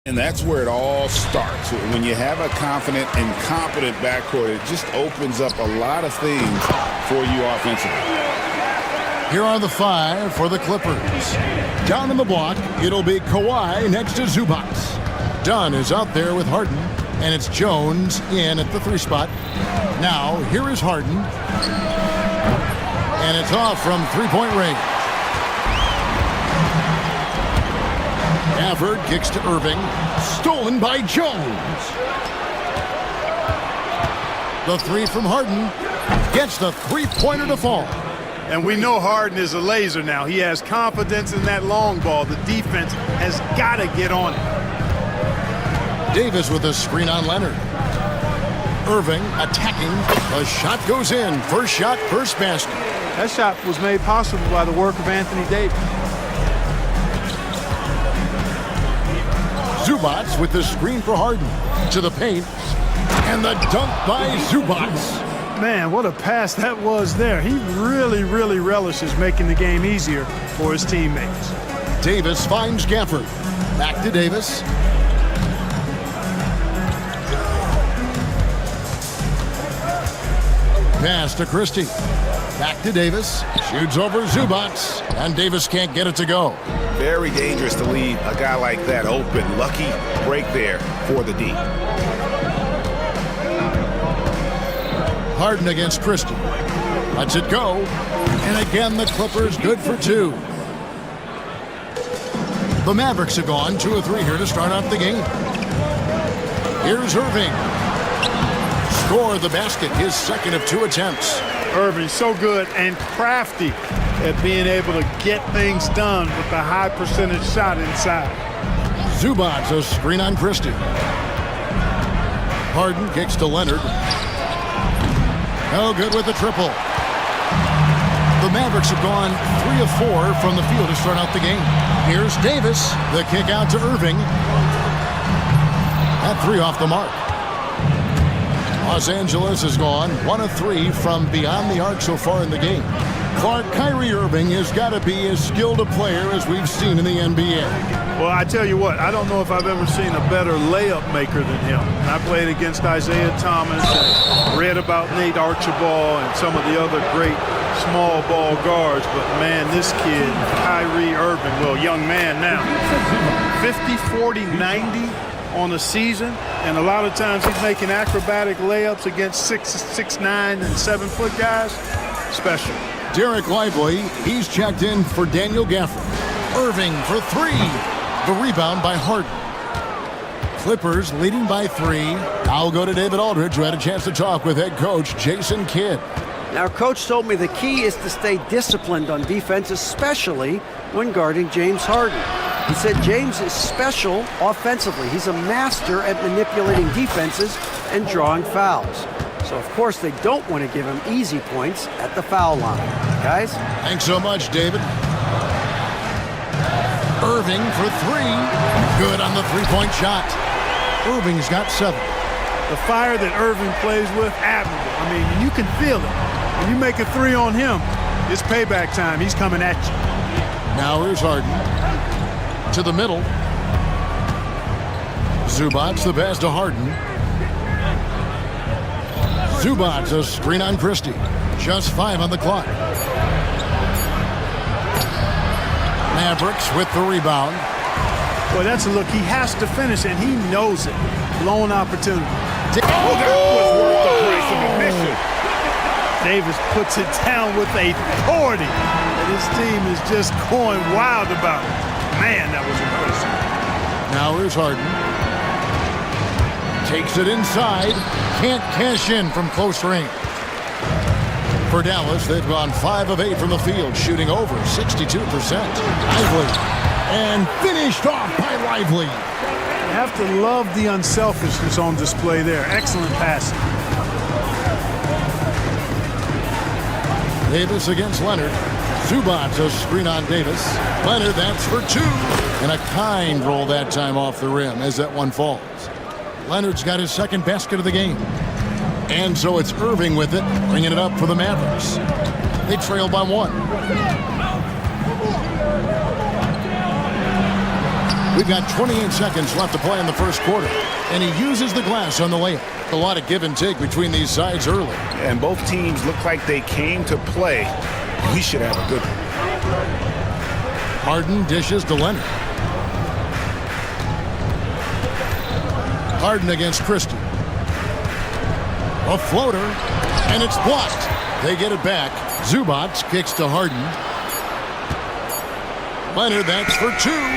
And that's where it all starts. When you have a confident and competent backcourt, it just opens up a lot of things for you offensively. Here are the five for the Clippers. Down in the block, it'll be Kawhi next to Zubac. Dunn is out there with Harden, and it's Jones in at the 3 spot. Now, here is Harden. And it's off from 3-point range. Gafford kicks to Irving. Stolen by Jones. The 3 from Harden. Gets the 3-pointer to fall. And we know Harden is a laser now. He has confidence in that long ball. The defense has got to get on it. Davis with a screen on Leonard. Irving attacking. The shot goes in. First shot, first basket. That shot was made possible by the work of Anthony Davis. Zubac with the screen for Harden. To the paint. And the dunk by Zubac. Man, what a pass that was there. He really, really relishes making the game easier for his teammates. Davis finds Gafford. Back to Davis. Pass to Christie. Back to Davis. Shoots over Zubac. And Davis can't get it to go. Very dangerous to leave a guy like that open. Lucky break there for the D. Harden against Christie. Lets it go. And again, the Clippers good for 2. The Mavericks have gone 2 of 3 here to start out the game. Here's Irving. Score the basket, his second of 2 attempts. Irving so good and crafty at being able to get things done with a high percentage shot inside. Zubac a screen on Christie. Harden kicks to Leonard. No good with the triple. The Mavericks have gone 3 of 4 from the field to start out the game. Here's Davis. The kick out to Irving. That 3 off the mark. Los Angeles has gone 1 of 3 from beyond the arc so far in the game. Kyrie Irving has got to be as skilled a player as we've seen in the NBA. Well, I tell you what, I don't know if I've ever seen a better layup maker than him. I played against Isaiah Thomas and read about Nate Archibald and some of the other great small ball guards. But, man, this kid, Kyrie Irving, well, young man now, 50, 40, 90 on the season. And a lot of times he's making acrobatic layups against 6'9" and 7-foot guys. Special. Derek Lively, he's checked in for Daniel Gafford. Irving for 3. The rebound by Harden. Clippers leading by 3. I'll go to David Aldridge, who had a chance to talk with head coach Jason Kidd. Now, Coach told me the key is to stay disciplined on defense, especially when guarding James Harden. He said James is special offensively. He's a master at manipulating defenses and drawing fouls. So, of course, they don't want to give him easy points at the foul line. Guys? Thanks so much, David. Irving for 3. Good on the 3-point shot. Irving's got 7. The fire that Irving plays with, admirable. I mean, you can feel it. When you make a 3 on him, it's payback time. He's coming at you. Now here's Harden. To the middle. Zubac the pass to Harden. Zubac a screen on Christie. Just 5 on the clock. Mavericks with the rebound. Boy, that's a look. He has to finish, and he knows it. Blown opportunity. Oh, that was worth the price of admission. Davis puts it down with authority. And his team is just going wild about it. Man, that was impressive. Now here's Harden. Takes it inside. Can't cash in from close range. For Dallas, they've gone 5 of 8 from the field, shooting over 62%. Lively. And finished off by Lively. You have to love the unselfishness on display there. Excellent passing. Davis against Leonard. Zubac a screen on Davis. Leonard, that's for 2. And a kind roll that time off the rim as that one falls. Leonard's got his second basket of the game. And so it's Irving with it, bringing it up for the Mavericks. They trail by 1. We've got 28 seconds left to play in the first quarter, and he uses the glass on the layup. A lot of give and take between these sides early. And both teams look like they came to play. We should have a good one. Harden dishes to Leonard. Harden against Christie. A floater, and it's blocked. They get it back. Zubac kicks to Harden. Leonard, that's for two.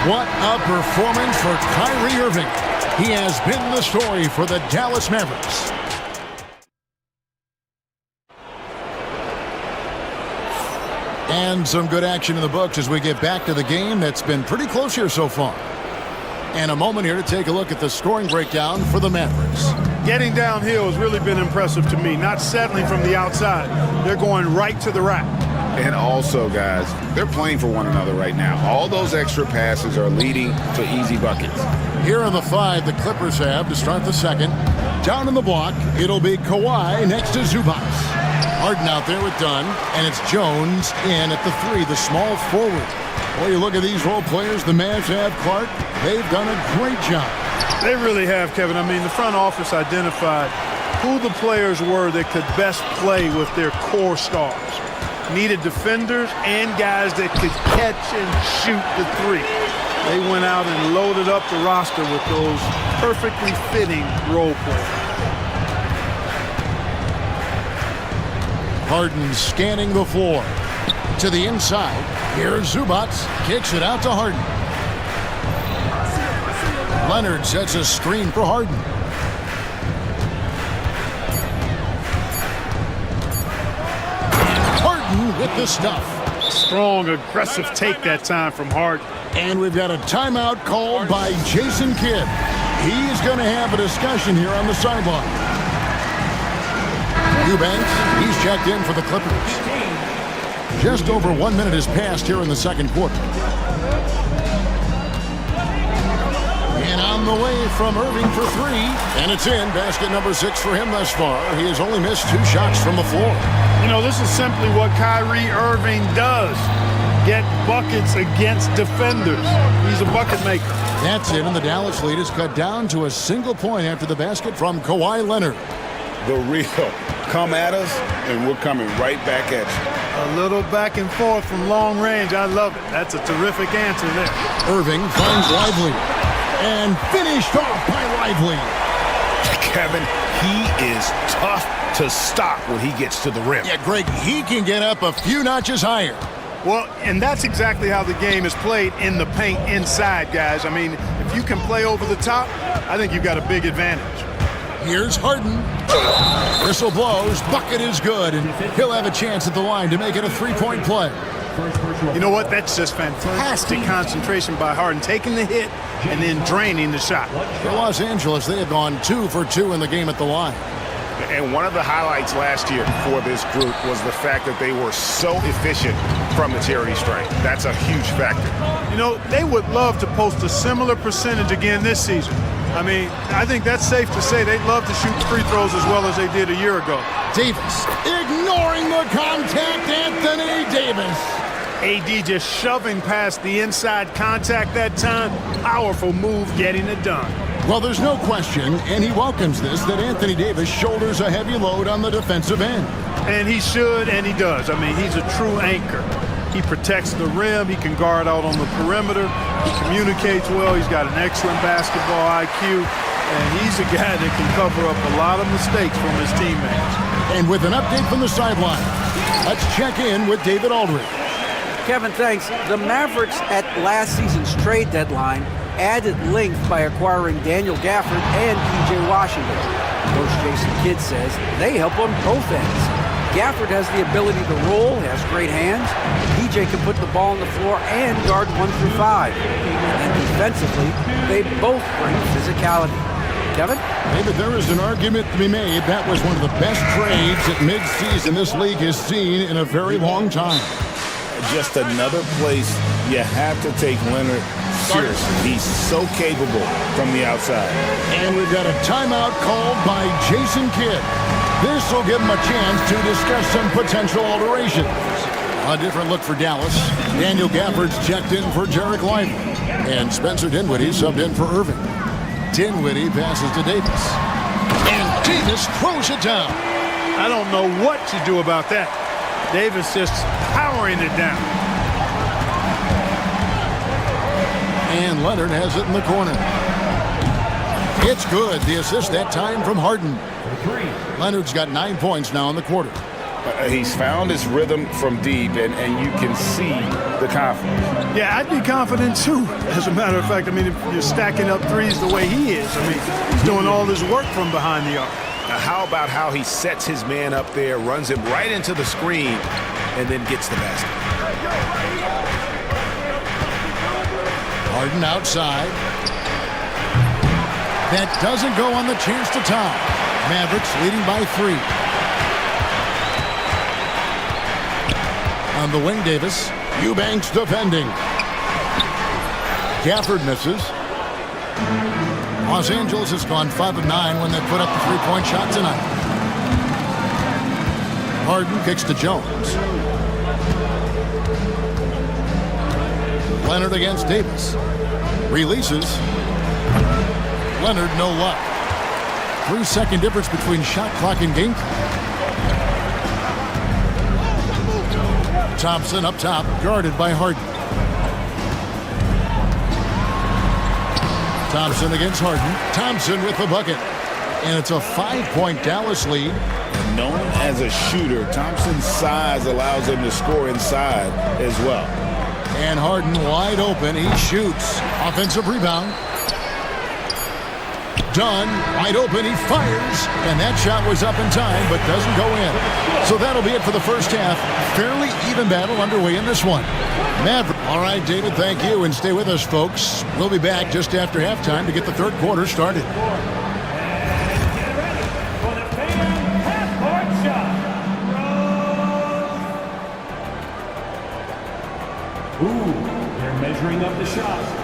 What a performance for Kyrie Irving. He has been the story for the Dallas Mavericks. And some good action in the books as we get back to the game that's been pretty close here so far. And a moment here to take a look at the scoring breakdown for the Mavericks. Getting downhill has really been impressive to me, not settling from the outside. They're going right to the rack. And also, guys, they're playing for one another right now. All those extra passes are leading to easy buckets. Here are the 5 the Clippers have to start the second. Down in the block, it'll be Kawhi next to Zubac. Harden out there with Dunn, and it's Jones in at the 3, the small forward. Well, you look at these role players the Mavs have, Clark. They've done a great job. They really have, Kevin. I mean, the front office identified who the players were that could best play with their core stars. Needed defenders and guys that could catch and shoot the 3. They went out and loaded up the roster with those perfectly fitting role players. Harden scanning the floor. To the inside. Here's Zubac. Kicks it out to Harden. Leonard sets a screen for Harden. Harden with the stuff. Strong, aggressive take that time from Harden. And we've got a timeout called by Jason Kidd. He's going to have a discussion here on the sideline. Eubanks, he's checked in for the Clippers. Just over 1 minute has passed here in the second quarter. And on the way from Irving for 3. And it's in. Basket number 6 for him thus far. He has only missed 2 shots from the floor. You know, this is simply what Kyrie Irving does. Get buckets against defenders. He's a bucket maker. That's it, and the Dallas lead is cut down to a single point after the basket from Kawhi Leonard. The real come at us, and we're coming right back at you. A little back and forth from long range. I love it. That's a terrific answer there. Irving finds Lively. And finished off by Lively. Kevin, he is tough to stop when he gets to the rim. Yeah, Greg, he can get up a few notches higher. Well, and that's exactly how the game is played in the paint inside, guys. I mean, if you can play over the top, I think you've got a big advantage. Here's Harden. Whistle blows. Bucket is good, and he'll have a chance at the line to make it a 3-point play. You know what? That's just fantastic concentration by Harden, taking the hit and then draining the shot. For Los Angeles, they have gone 2 for 2 in the game at the line. And one of the highlights last year for this group was the fact that they were so efficient from the charity stripe. That's a huge factor. You know, they would love to post a similar percentage again this season. I mean, I think that's safe to say they'd love to shoot free throws as well as they did a year ago. Davis ignoring the contact. Anthony Davis. AD just shoving past the inside contact that time. Powerful move getting it done. Well, there's no question, and he welcomes this, that Anthony Davis shoulders a heavy load on the defensive end. And he should, and he does. I mean, he's a true anchor. He protects the rim. He can guard out on the perimeter. He communicates well. He's got an excellent basketball IQ. And he's a guy that can cover up a lot of mistakes from his teammates. And with an update from the sideline, let's check in with David Aldridge. Kevin, thanks. The Mavericks at last season's trade deadline added length by acquiring Daniel Gafford and P.J. Washington. Coach Jason Kidd says they help on both ends. Gafford has the ability to roll, has great hands. P.J. can put the ball on the floor and guard 1 through 5. And defensively, they both bring physicality. Kevin? Maybe there is an argument to be made. That was one of the best trades at midseason this league has seen in a very long time. Just another place you have to take Leonard seriously. He's so capable from the outside. And we've got a timeout called by Jason Kidd. This will give him a chance to discuss some potential alterations. A different look for Dallas. Daniel Gafford's checked in for Jarek Lively. And Spencer Dinwiddie subbed in for Irving. Dinwiddie passes to Davis. And Davis throws it down. I don't know what to do about that. Davis just powering it down. And Leonard has it in the corner. It's good. The assist that time from Harden. Leonard's got 9 points now in the quarter. He's found his rhythm from deep, and you can see the confidence. Yeah, I'd be confident too. As a matter of fact, I mean, if you're stacking up threes the way he is, I mean, he's doing all this work from behind the arc. Now, how about how he sets his man up there, runs him right into the screen, and then gets the basket? Harden outside. That doesn't go on the chance to tie. Mavericks leading by 3. On the wing, Davis. Eubanks defending. Gafford misses. Los Angeles has gone 5 of 9 when they put up the three-point shot tonight. Harden kicks to Jones. Leonard against Davis. Releases. Leonard, no luck. 3-second difference between shot clock and game clock. Thompson up top, guarded by Harden. Thompson against Harden. Thompson with the bucket. And it's a 5-point Dallas lead. Known as a shooter, Thompson's size allows him to score inside as well. And Harden wide open. He shoots. Offensive rebound. Dunn, wide open, he fires, and that shot was up in time, but doesn't go in. So that'll be it for the first half. Fairly even battle underway in this one. Maverick. All right, David, thank you, and stay with us, folks. We'll be back just after halftime to get the third quarter started. Ooh, they're measuring up the shot.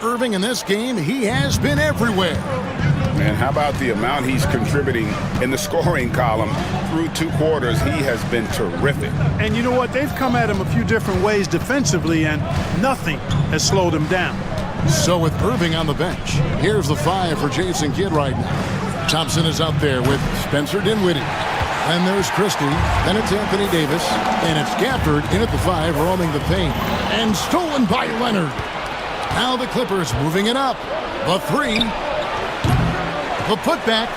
Irving in this game, he has been everywhere. And how about the amount he's contributing in the scoring column through 2 quarters? He has been terrific. And you know what? They've come at him a few different ways defensively, and nothing has slowed him down. So with Irving on the bench, here's the 5 for Jason Kidd right now. Thompson is out there with Spencer Dinwiddie. And there's Christie. Then it's Anthony Davis. And it's Gafford in at the 5, roaming the paint. And stolen by Leonard. Now the Clippers moving it up. The 3. The putback.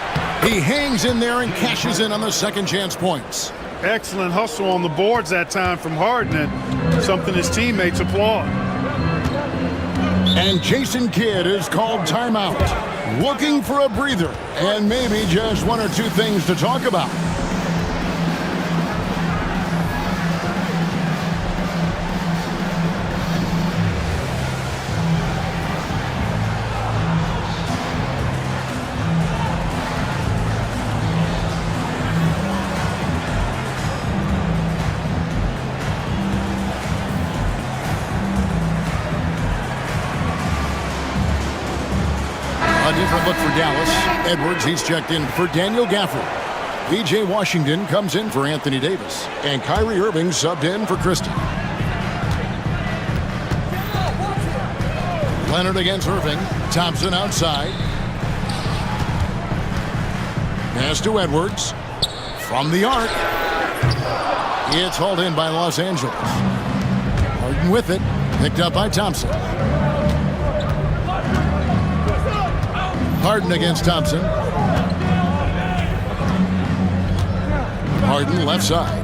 He hangs in there and cashes in on the second chance points. Excellent hustle on the boards that time from Harden, and something his teammates applaud. And Jason Kidd is called timeout. Looking for a breather and maybe just 1 or 2 things to talk about. A different look for Dallas. Edwards, he's checked in for Daniel Gafford. P.J. Washington comes in for Anthony Davis. And Kyrie Irving subbed in for Christie. Leonard against Irving. Thompson outside. Pass to Edwards. From the arc. It's hauled in by Los Angeles. Harden with it. Picked up by Thompson. Harden against Thompson. Harden left side.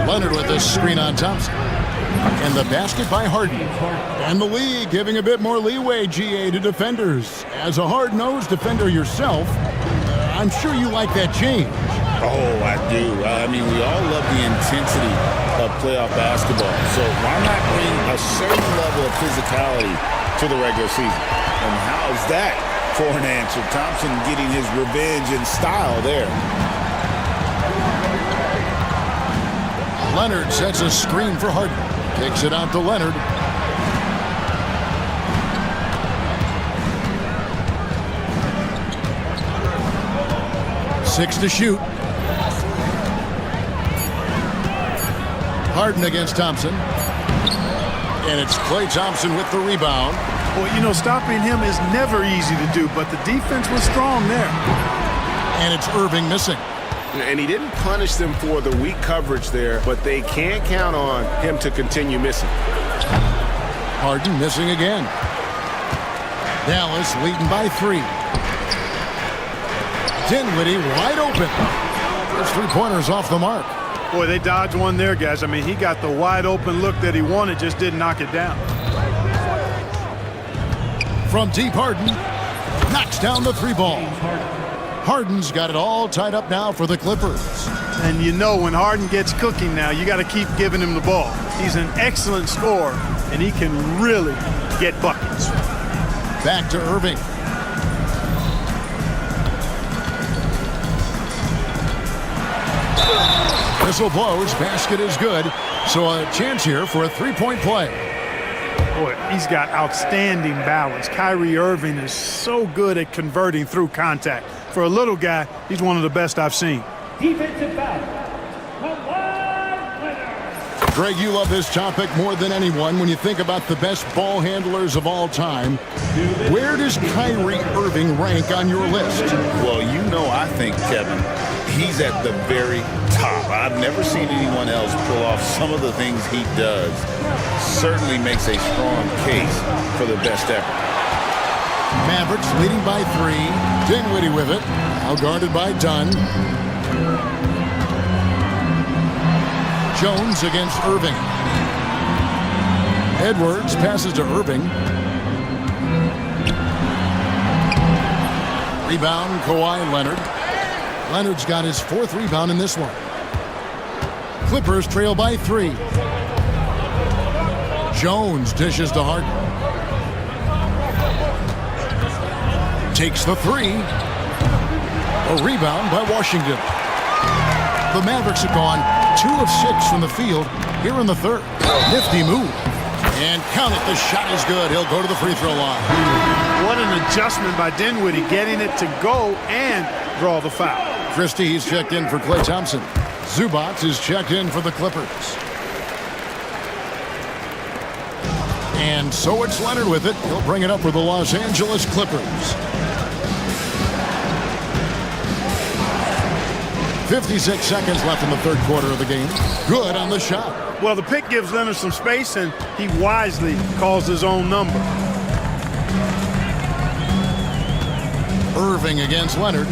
Leonard with the screen on Thompson. And the basket by Harden. And the league giving a bit more leeway, GA, to defenders. As a hard-nosed defender yourself, I'm sure you like that change. Oh, I do. I mean, we all love the intensity of playoff basketball. So why not bring a certain level of physicality to the regular season? And how's that for an answer? Thompson getting his revenge in style there. Leonard sets a screen for Harden. Kicks it out to Leonard. Six to shoot. Harden against Thompson. And it's Klay Thompson with the rebound. Well, you know, stopping him is never easy to do, but the defense was strong there. And it's Irving missing. And he didn't punish them for the weak coverage there, but they can't count on him to continue missing. Harden missing again. Dallas leading by 3. Dinwiddie wide open. Those three-pointers off the mark. Boy, they dodged one there, guys. I mean, he got the wide open look that he wanted, just didn't knock it down. From deep, Harden knocks down the 3-ball. Harden's got it all tied up now for the Clippers. And you know, when Harden gets cooking now, you got to keep giving him the ball. He's an excellent scorer, and he can really get buckets. Back to Irving. Whistle blows, basket is good. So a chance here for a 3-point play. Boy, he's got outstanding balance. Kyrie Irving is so good at converting through contact. For a little guy, he's one of the best I've seen. Defensive foul. Greg, you love this topic more than anyone when you think about the best ball handlers of all time. Where does Kyrie Irving rank on your list? Well, you know, I think, Kevin, he's at the very top. I've never seen anyone else pull off some of the things he does. Certainly makes a strong case for the best effort. Mavericks leading by 3. Dinwiddie with it. Now guarded by Dunn. Jones against Irving. Edwards passes to Irving. Rebound, Kawhi Leonard. Leonard's got his 4th rebound in this one. Clippers trail by 3. Jones dishes to Harden. Takes the 3. A rebound by Washington. The Mavericks have gone 2 of 6 from the field here in the 3rd. Nifty move. And count it, the shot is good. He'll go to the free throw line. What an adjustment by Dinwiddie, getting it to go and draw the foul. Christie, he's checked in for Klay Thompson. Zubac is checked in for the Clippers. And so it's Leonard with it. He'll bring it up for the Los Angeles Clippers. 56 seconds left in the 3rd quarter of the game. Good on the shot. Well, the pick gives Leonard some space, and he wisely calls his own number. Irving against Leonard.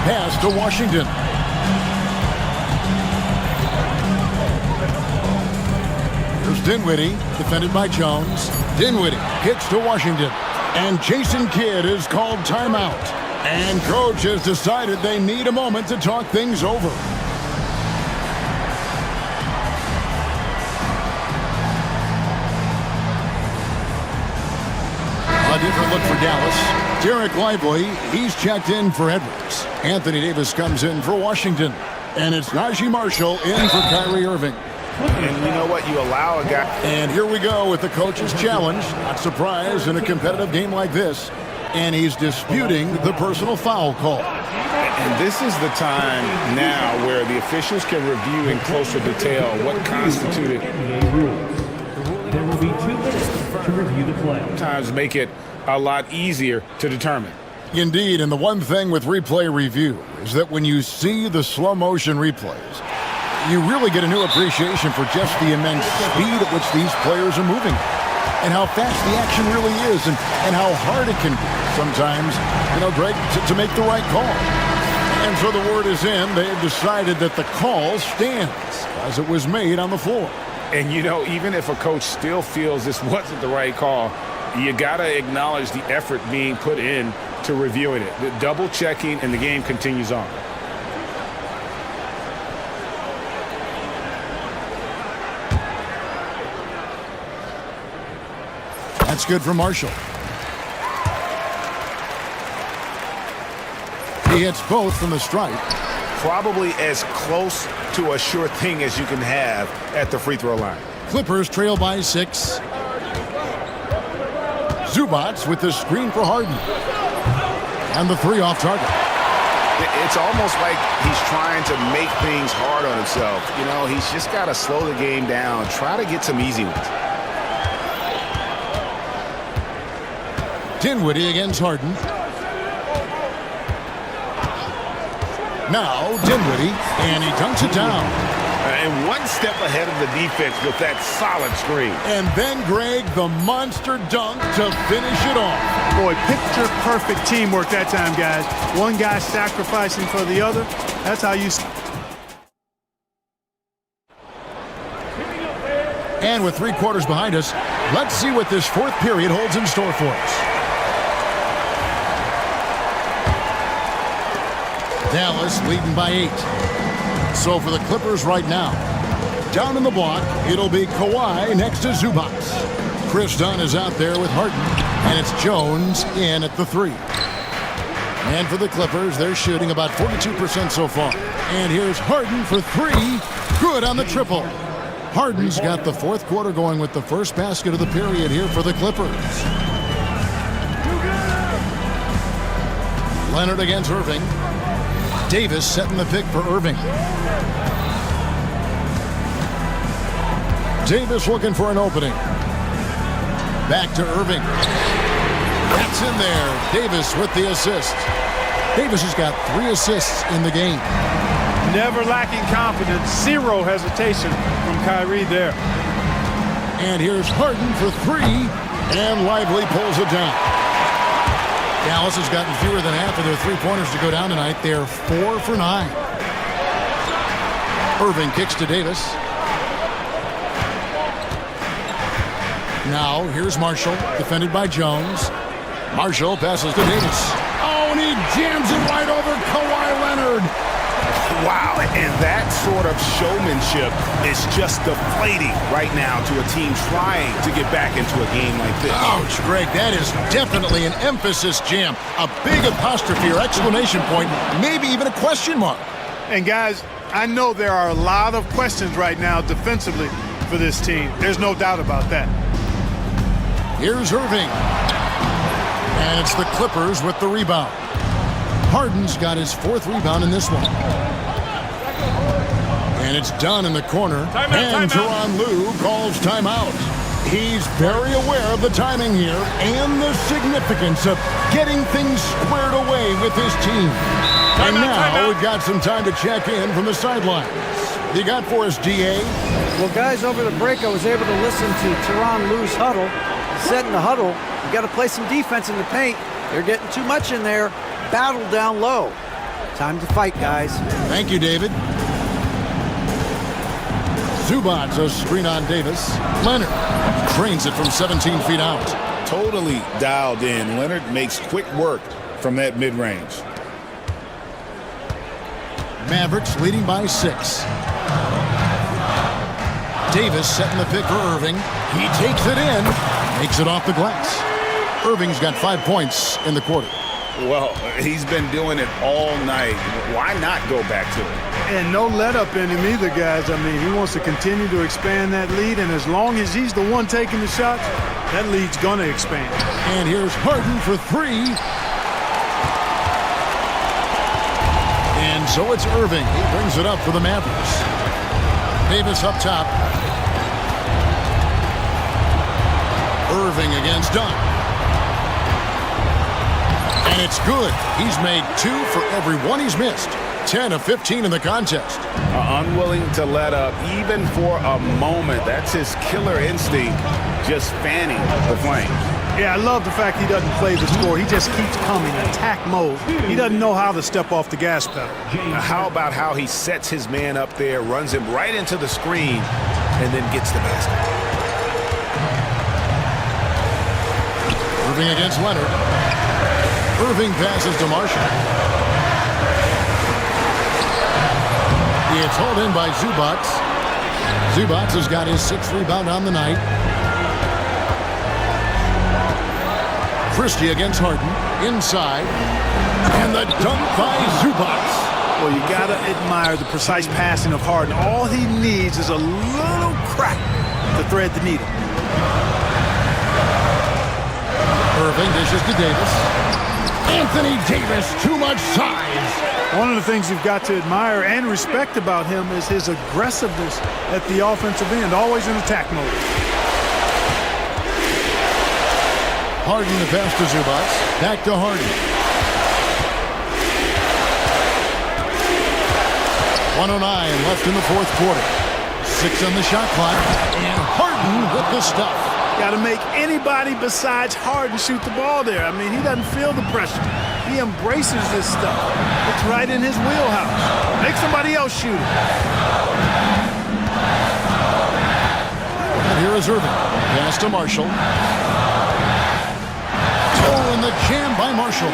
Pass to Washington. Here's Dinwiddie, defended by Jones. Dinwiddie kicks to Washington. And Jason Kidd is called timeout. And coach has decided they need a moment to talk things over. A different look for Dallas. Derek Lively, he's checked in for Edwards. Anthony Davis comes in for Washington. And it's Najee Marshall in for Kyrie Irving. And you know what? You allow a guy. And here we go with the coach's challenge. Not surprised in a competitive game like this. And he's disputing the personal foul call. And this is the time now where the officials can review in closer detail what constituted. There will be 2 minutes to review the play. Sometimes make it a lot easier to determine. Indeed, and the one thing with replay review is that when you see the slow motion replays, you really get a new appreciation for just the immense speed at which these players are moving and how fast the action really is and how hard it can be sometimes, Greg, to make the right call. And so the word is in. They have decided that the call stands as it was made on the floor. And, even if a coach still feels this wasn't the right call, you got to acknowledge the effort being put in to reviewing it. The double checking, and the game continues on. That's good for Marshall. He hits both from the stripe. Probably as close to a sure thing as you can have at the free throw line. Clippers trail by 6. Zubats with the screen for Harden. And the 3 off target. It's almost like he's trying to make things hard on himself. He's just got to slow the game down, try to get some easy ones. Dinwiddie against Harden. Now Dinwiddie, and he dunks it down. And one step ahead of the defense with that solid screen. And then, Greg, the monster dunk to finish it off. Boy, picture-perfect teamwork that time, guys. One guy sacrificing for the other. That's how you... And with 3 quarters behind us, let's see what this 4th period holds in store for us. Dallas leading by 8. So for the Clippers right now, down in the block, it'll be Kawhi next to Zubats. Chris Dunn is out there with Harden, and it's Jones in at the 3. And for the Clippers, they're shooting about 42% so far. And here's Harden for 3. Good on the triple. Harden's got the 4th quarter going with the first basket of the period here for the Clippers. Leonard against Irving. Davis setting the pick for Irving. Davis looking for an opening. Back to Irving. That's in there. Davis with the assist. Davis has got 3 assists in the game. Never lacking confidence. 0 hesitation from Kyrie there. And here's Harden for 3. And Lively pulls it down. Dallas has gotten fewer than half of their 3-pointers to go down tonight. They're 4 for 9. Irving kicks to Davis. Now, here's Marshall, defended by Jones. Marshall passes to Davis. Oh, and he jams it right over Kawhi Leonard. Wow, and that sort of showmanship is just deflating right now to a team trying to get back into a game like this. Ouch, Greg, that is definitely an emphasis jam. A big apostrophe or exclamation point, maybe even a question mark. And guys, I know there are a lot of questions right now defensively for this team. There's no doubt about that. Here's Irving. And it's the Clippers with the rebound. Harden's got his 4th rebound in this one. And it's done in the corner. And Tyronn Lue calls timeout. He's very aware of the timing here and the significance of getting things squared away with his team. And now we've got some time to check in from the sidelines. What you got for us, DA? Well, guys, over the break, I was able to listen to Tyronn Lue's huddle. He said in the huddle, you got to play some defense in the paint. They're getting too much in there. Battle down low. Time to fight, guys. Thank you, David. Zubats a screen on Davis. Leonard trains it from 17 feet out. Totally dialed in. Leonard makes quick work from that mid-range. Mavericks leading by 6. Davis setting the pick for Irving. He takes it in, makes it off the glass. Irving's got 5 points in the quarter. Well, he's been doing it all night. Why not go back to it? And no let up in him either, guys. I mean, he wants to continue to expand that lead, and as long as he's the one taking the shots, that lead's going to expand. And here's Harden for three. And so it's Irving. He brings it up for the Mavericks. Davis up top. Irving against Dunn. And it's good. He's made 2 for every one he's missed. 10 of 15 in the contest. Unwilling to let up, even for a moment. That's his killer instinct, just fanning the flames. Yeah, I love the fact he doesn't play the score. He just keeps coming, attack mode. He doesn't know how to step off the gas pedal. Now, how about how he sets his man up there, runs him right into the screen, and then gets the basket. Irving against Leonard. Irving passes to Marshall. It's hauled in by Zubac. Zubac has got his 6th rebound on the night. Christie against Harden. Inside. And the dunk by Zubac. Well, you got to admire the precise passing of Harden. All he needs is a little crack to thread the needle. Irving dishes to Davis. Anthony Davis, too much size. One of the things you've got to admire and respect about him is his aggressiveness at the offensive end, always in attack mode. Harden the pass to Zubac. Back to Harden. 1:09 left in the 4th quarter. 6 on the shot clock. And Harden with the stuff. Got to make anybody besides Harden shoot the ball there. I mean, he doesn't feel the pressure. He embraces this stuff. It's right in his wheelhouse. Make somebody else shoot it. And here is Irving. Pass to Marshall. Oh, and the jam by Marshall.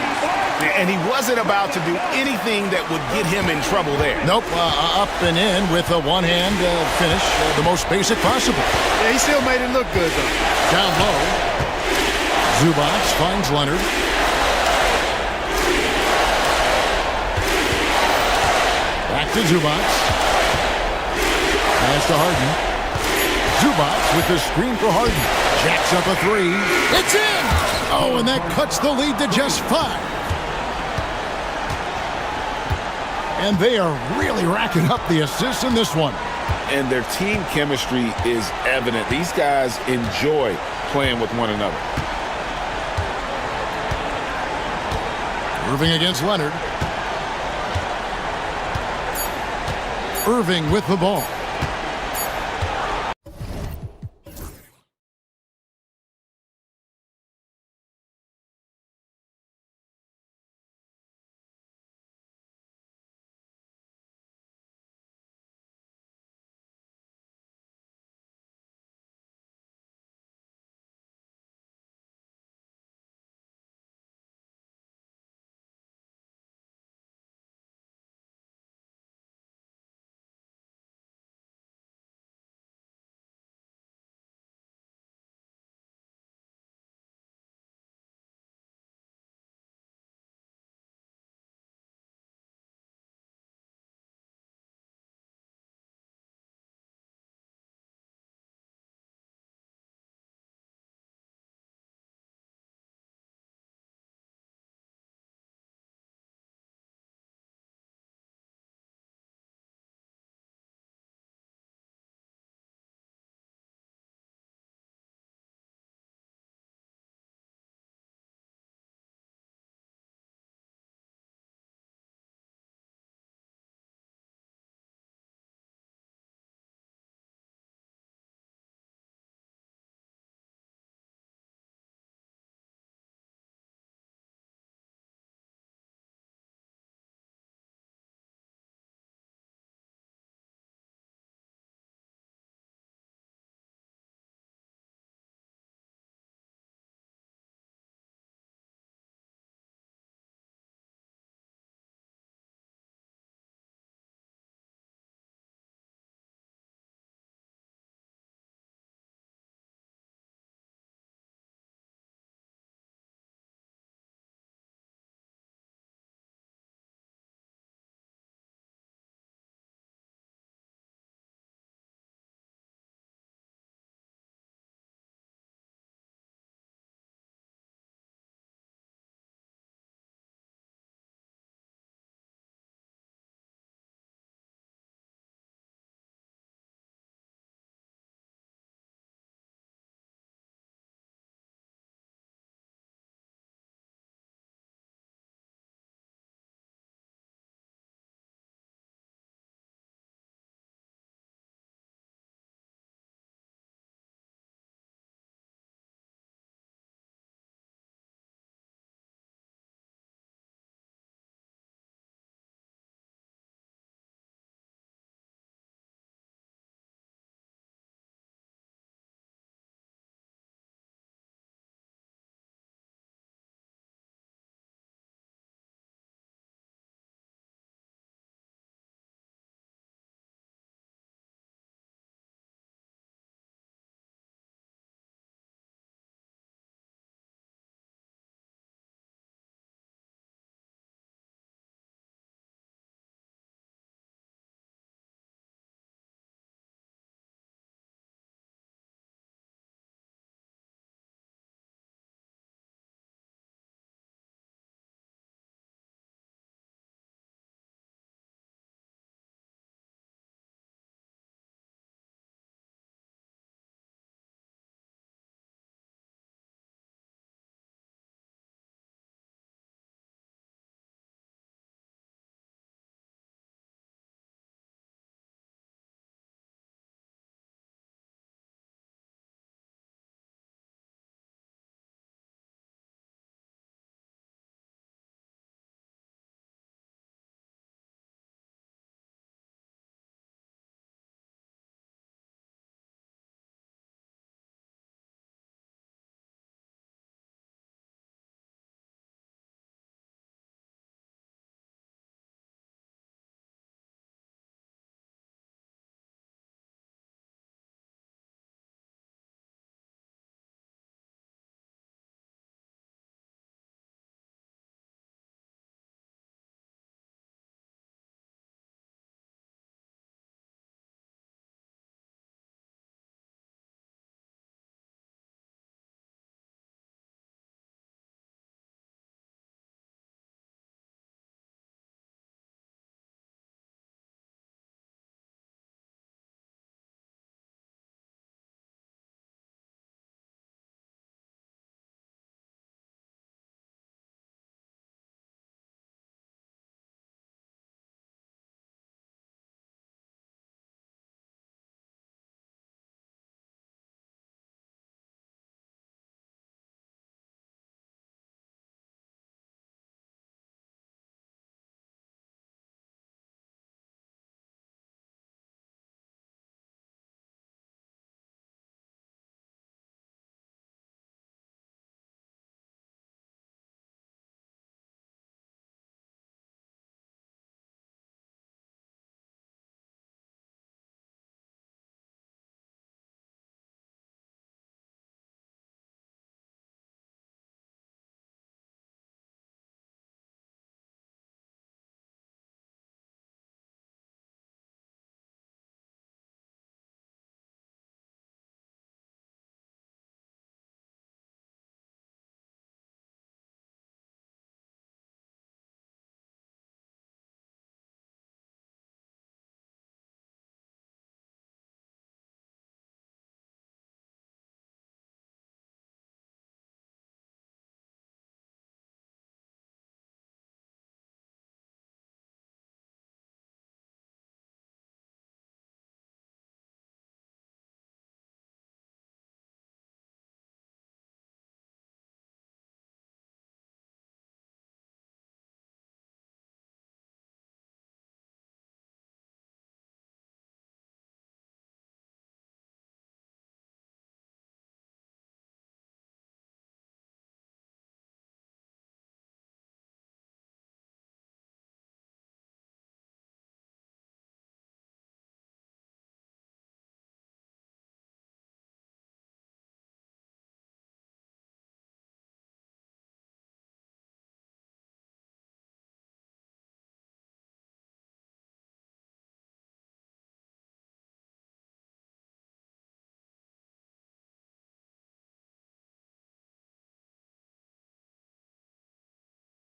And he wasn't about to do anything that would get him in trouble there. Nope, up and in with a one-hand finish, the most basic possible. Yeah, he still made it look good, though. Down low. Zubac finds Leonard. Back to Zubac. Pass to Harden. Zubac with the screen for Harden. Jacks up a 3. It's in! Oh, and that cuts the lead to just 5. And they are really racking up the assists in this one. And their team chemistry is evident. These guys enjoy playing with one another. Irving against Leonard. Irving with the ball.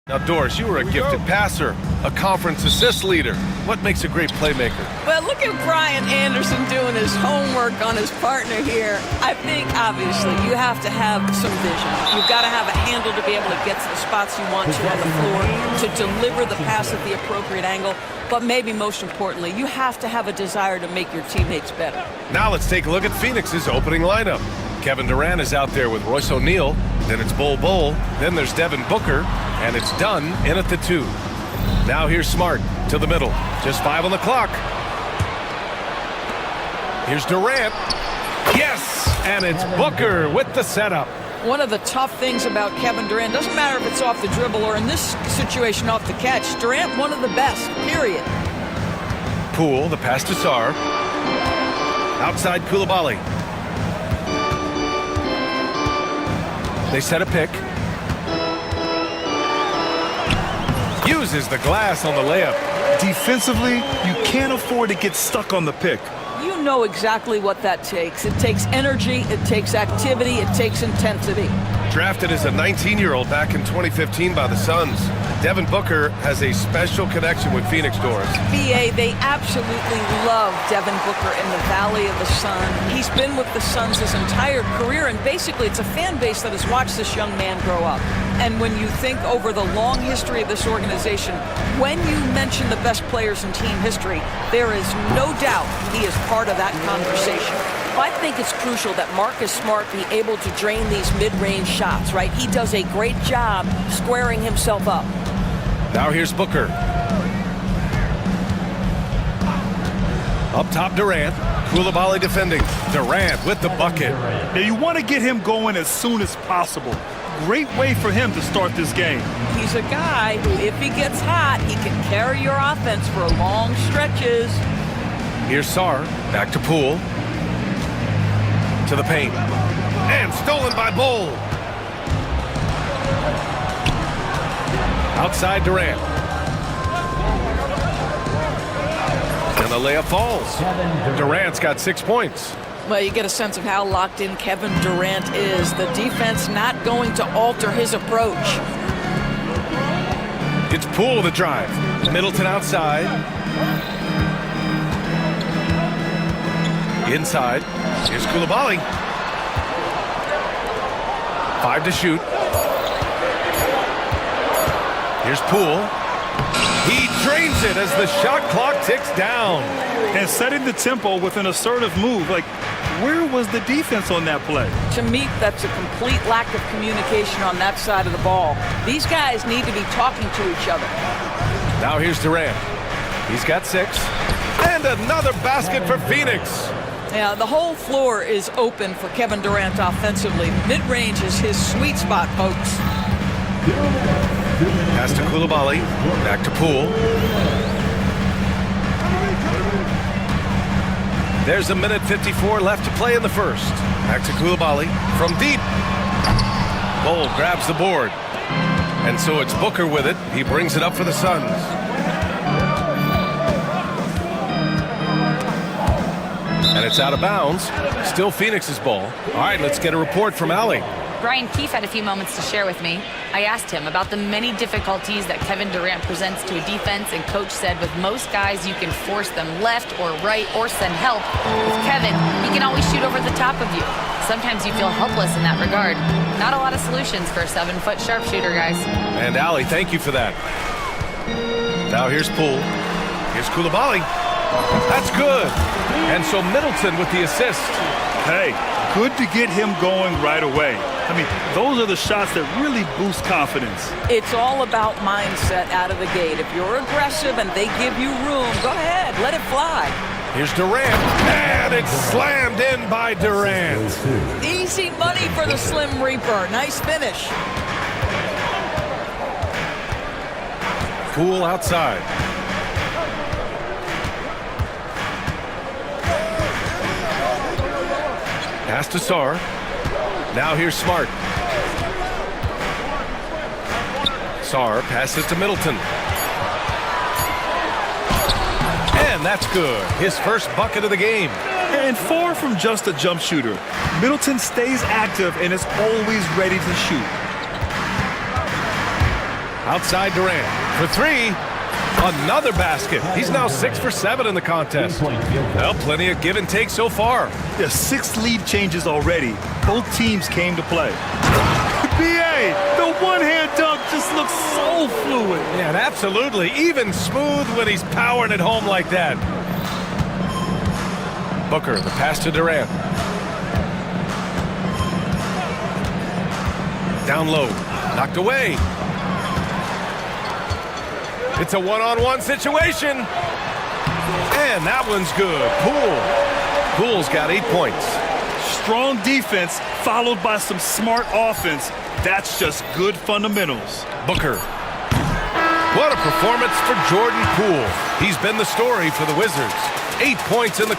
Now, Doris, you were a gifted passer, a conference assist leader. What makes a great playmaker? Well, look at Brian Anderson doing his homework on his partner here. I think, obviously, you have to have some vision. You've got to have a handle to be able to get to the spots you want to on the floor, to deliver the pass at the appropriate angle. But maybe most importantly, you have to have a desire to make your teammates better. Now let's take a look at Phoenix's opening lineup. Kevin Durant is out there with Royce O'Neal. Then it's Bol Bol. Then there's Devin Booker. And it's done in at the 2. Now here's Smart to the middle. Just 5 on the clock. Here's Durant. Yes! And it's Booker with the setup. One of the tough things about Kevin Durant, doesn't matter if it's off the dribble or in this situation off the catch, Durant, one of the best, period. Poole, the pass to Sarr. Outside Koulibaly. They set a pick. Uses the glass on the layup. Defensively, you can't afford to get stuck on the pick. You know exactly what that takes. It takes energy, it takes activity, it takes intensity. Drafted as a 19-year-old back in 2015 by the Suns, Devin Booker has a special connection with Phoenix, Doris. BA, they absolutely love Devin Booker in the Valley of the Sun. He's been with the Suns his entire career, and basically it's a fan base that has watched this young man grow up. And when you think over the long history of this organization, when you mention the best players in team history, there is no doubt he is part of that conversation. I think it's crucial that Marcus Smart be able to drain these mid-range shots, right? He does a great job squaring himself up. Now here's Booker. Up top, Durant. Koulibaly defending. Durant with the bucket. Now you want to get him going as soon as possible. Great way for him to start this game. He's a guy who, if he gets hot, he can carry your offense for long stretches. Here's Sarr. Back to Poole. To the paint. And stolen by Bol. Outside Durant. And the layup falls. Durant's got 6 points. Well, you get a sense of how locked in Kevin Durant is. The defense not going to alter his approach. It's Poole the drive. Middleton outside. Inside. Here's Koulibaly. 5 to shoot. Here's Poole. He drains it as the shot clock ticks down. And setting the tempo with an assertive move. Like, where was the defense on that play? To me, that's a complete lack of communication on that side of the ball. These guys need to be talking to each other. Now here's Durant. He's got 6. And another basket for Phoenix. Yeah, the whole floor is open for Kevin Durant offensively. Mid-range is his sweet spot, folks. Pass to Koulibaly. Back to Poole. There's 1:54 left to play in the first. Back to Koulibaly. From deep. Bol grabs the board. And so it's Booker with it. He brings it up for the Suns. And it's out of bounds. Still Phoenix's ball. All right, let's get a report from Allie. Brian Keefe had a few moments to share with me. I asked him about the many difficulties that Kevin Durant presents to a defense, and Coach said with most guys you can force them left or right or send help. With Kevin, he can always shoot over the top of you. Sometimes you feel helpless in that regard. Not a lot of solutions for a 7-foot sharpshooter, guys. And Allie, thank you for that. Now here's Poole. Here's Koulibaly. That's good. And so Middleton with the assist. Hey, good to get him going right away. I mean, those are the shots that really boost confidence. It's all about mindset out of the gate. If you're aggressive and they give you room, go ahead, let it fly. Here's Durant, and it's slammed in by Durant. Easy money for the Slim Reaper. Nice finish. Poole outside. Pass to Sarr. Now here's Smart. Sarr passes to Middleton. And that's good. His first bucket of the game. And far from just a jump shooter, Middleton stays active and is always ready to shoot. Outside Durant for three. Another basket. He's now 6 for 7 in the contest. Well, plenty of give and take so far. There's 6 lead changes already. Both teams came to play. BA, the one-hand dunk just looks so fluid. Yeah, and absolutely. Even smooth when he's powering it home like that. Booker, the pass to Durant. Down low. Knocked away. It's a one-on-one situation. And that one's good. Poole's got 8 points. Strong defense followed by some smart offense. That's just good fundamentals. Booker. What a performance for Jordan Poole. He's been the story for the Wizards. 8 points in the...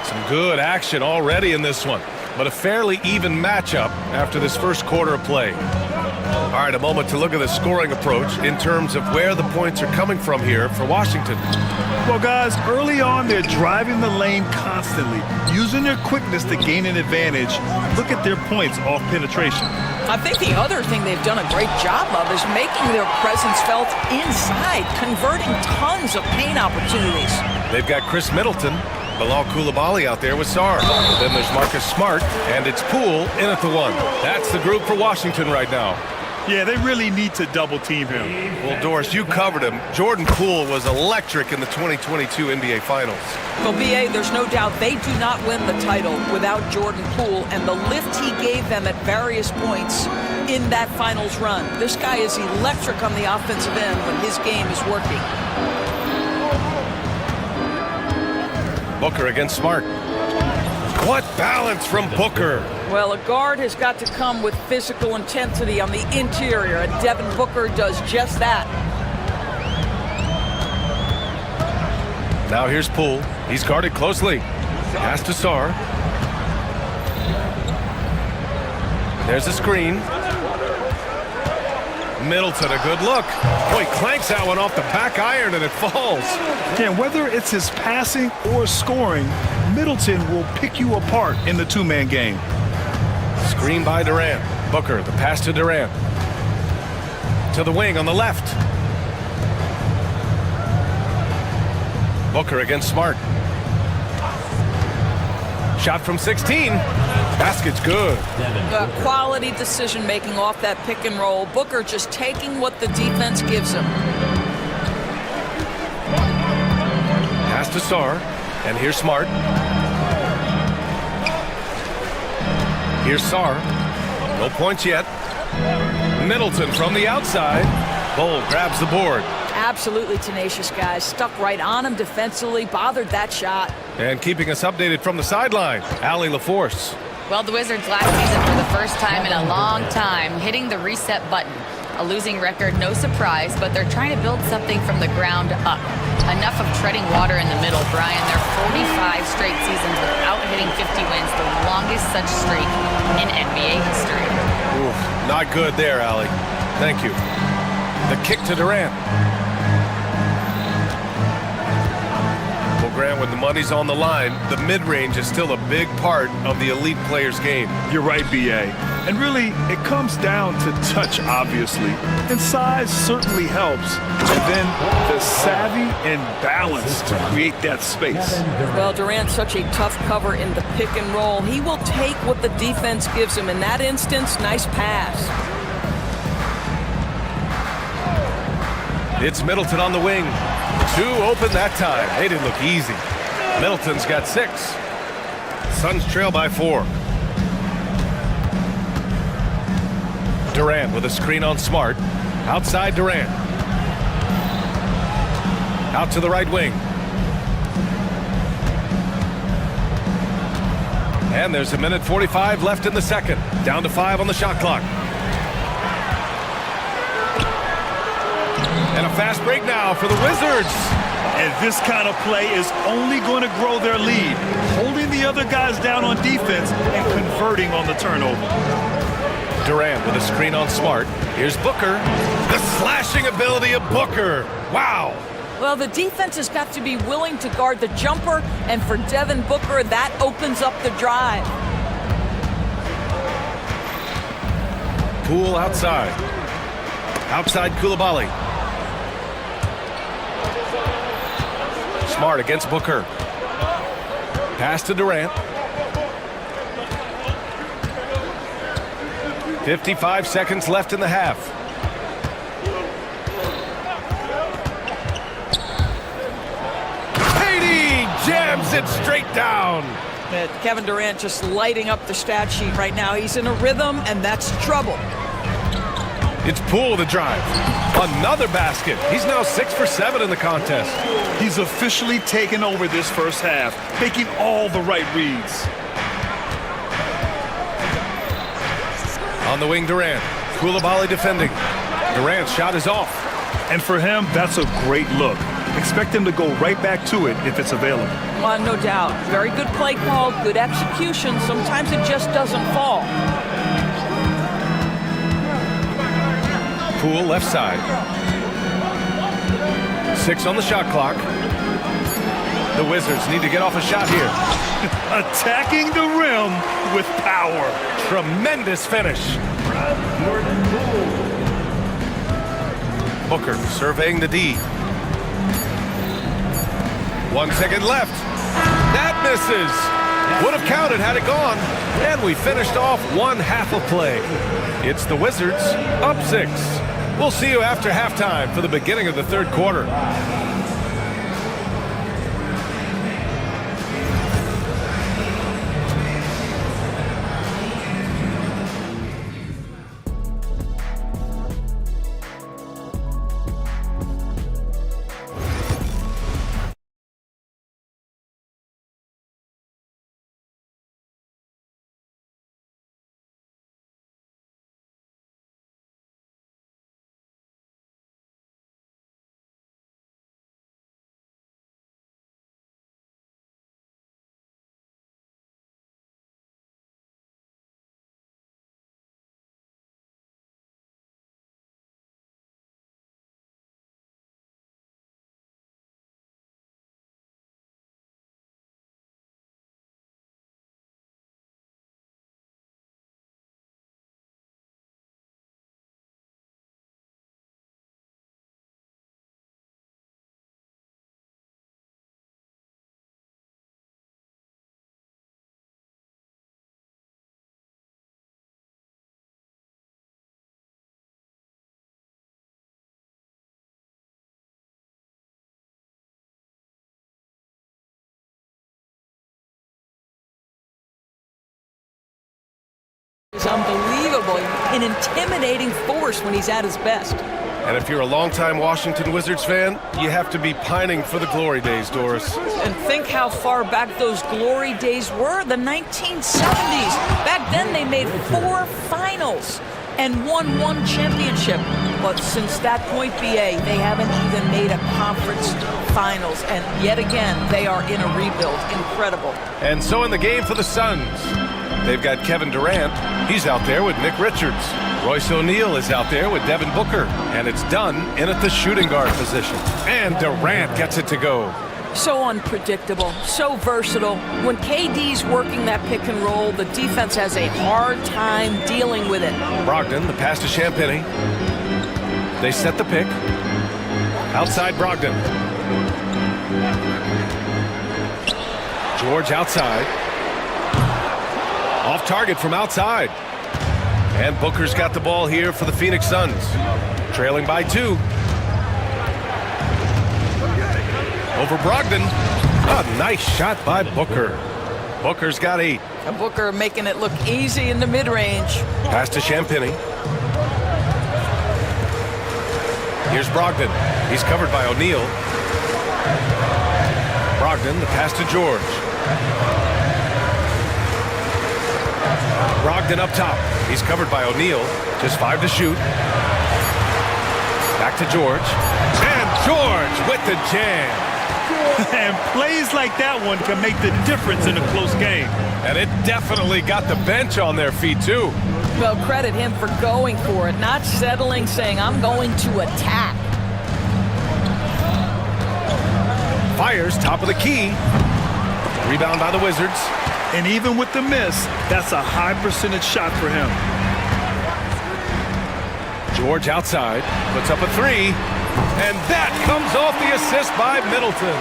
Some good action already in this one, but a fairly even matchup after this first quarter of play. All right, a moment to look at the scoring approach in terms of where the points are coming from here for Washington. Well, guys, early on, they're driving the lane constantly, using their quickness to gain an advantage. Look at their points off penetration. I think the other thing they've done a great job of is making their presence felt inside, converting tons of paint opportunities. They've got Chris Middleton, Bilal Coulibaly out there with Sarr. Then there's Marcus Smart, and it's Poole in at the one. That's the group for Washington right now. Yeah, they really need to double-team him. Well, Doris, you covered him. Jordan Poole was electric in the 2022 NBA Finals. Well, BA, there's no doubt they do not win the title without Jordan Poole and the lift he gave them at various points in that finals run. This guy is electric on the offensive end when his game is working. Booker against Smart. What balance from Booker. Well, a guard has got to come with physical intensity on the interior, and Devin Booker does just that. Now here's Poole. He's guarded closely. Pass to Sarr. There's a screen. Middleton, a good look. Boy, clanks that one off the back iron and it falls. Yeah, whether it's his passing or scoring, Middleton will pick you apart in the two-man game. Screen by Durant. Booker, the pass to Durant. To the wing on the left. Booker against Smart. Shot from 16. Basket's good. Quality decision-making off that pick and roll. Booker just taking what the defense gives him. Pass to Sarr. And here's Smart. Here's Sarr. No points yet. Middleton from the outside. Bol grabs the board. Absolutely tenacious, guys. Stuck right on him defensively, bothered that shot. And keeping us updated from the sideline, Allie LaForce. Well, the Wizards last season for the first time in a long time hitting the reset button. A losing record, no surprise, but they're trying to build something from the ground up. Enough of treading water in the middle, Brian. They're 45 straight seasons without hitting 50 wins, the longest such streak in NBA history. Oof, not good there, Allie. Thank you. The kick to Durant. Well, Grant, when the money's on the line, the mid-range is still a big part of the elite player's game. You're right, BA. And really, it comes down to touch, obviously. And size certainly helps. And then the savvy and balance to create that space. Well, Durant's such a tough cover in the pick and roll. He will take what the defense gives him. In that instance, nice pass. It's Middleton on the wing. 2 open that time. They didn't look easy. Middleton's got 6. Suns trail by 4. Durant with a screen on Smart. Outside Durant. Out to the right wing. And there's 1:45 left in the second. Down to 5 on the shot clock. And a fast break now for the Wizards. And this kind of play is only going to grow their lead, holding the other guys down on defense and converting on the turnover. Durant with a screen on Smart. Here's Booker. The slashing ability of Booker. Wow. Well, the defense has got to be willing to guard the jumper, and for Devin Booker, that opens up the drive. Poole outside. Outside Koulibaly. Smart against Booker. Pass to Durant. 55 seconds left in the half. Katie jams it straight down. Kevin Durant just lighting up the stat sheet right now. He's in a rhythm, and that's trouble. It's Poole to drive. Another basket. He's now 6 for 7 in the contest. He's officially taken over this first half, making all the right reads. On the wing, Durant. Koulibaly defending. Durant's shot is off. And for him, that's a great look. Expect him to go right back to it if it's available. No doubt. Very good play call, good execution. Sometimes it just doesn't fall. Poole left side. 6 on the shot clock. The Wizards need to get off a shot here. Attacking the rim with power. Tremendous finish. Booker surveying the D. 1 second left. That misses. Would have counted had it gone. And we finished off one half of play. It's the Wizards up 6. We'll see you after halftime for the beginning of the third quarter. Is unbelievable, an intimidating force when he's at his best. And if you're a longtime Washington Wizards fan, you have to be pining for the glory days, Doris. And think how far back those glory days were, the 1970s. Back then they made 4 finals and won 1 championship. But since that point, BA, they haven't even made a conference finals. And yet again, they are in a rebuild. Incredible. And so in the game for the Suns, they've got Kevin Durant. He's out there with Nick Richards. Royce O'Neal is out there with Devin Booker. And it's done in at the shooting guard position. And Durant gets it to go. So unpredictable, so versatile. When KD's working that pick and roll, the defense has a hard time dealing with it. Brogdon, the pass to Champagny. They set the pick. Outside Brogdon. George outside. Off target from outside. And Booker's got the ball here for the Phoenix Suns. Trailing by 2. Over Brogdon. A nice shot by Booker. Booker's got 8. And Booker making it look easy in the mid-range. Pass to Champagny. Here's Brogdon. He's covered by O'Neal. Brogdon, the pass to George. Brogdon up top. He's covered by O'Neal. Just 5 to shoot. Back to George. And George with the jam. And plays like that one can make the difference in a close game. And it definitely got the bench on their feet, too. Well, credit him for going for it, not settling, saying, I'm going to attack. Fires, top of the key. Rebound by the Wizards. And even with the miss, that's a high percentage shot for him. George outside, puts up a three, and that comes off the assist by Middleton.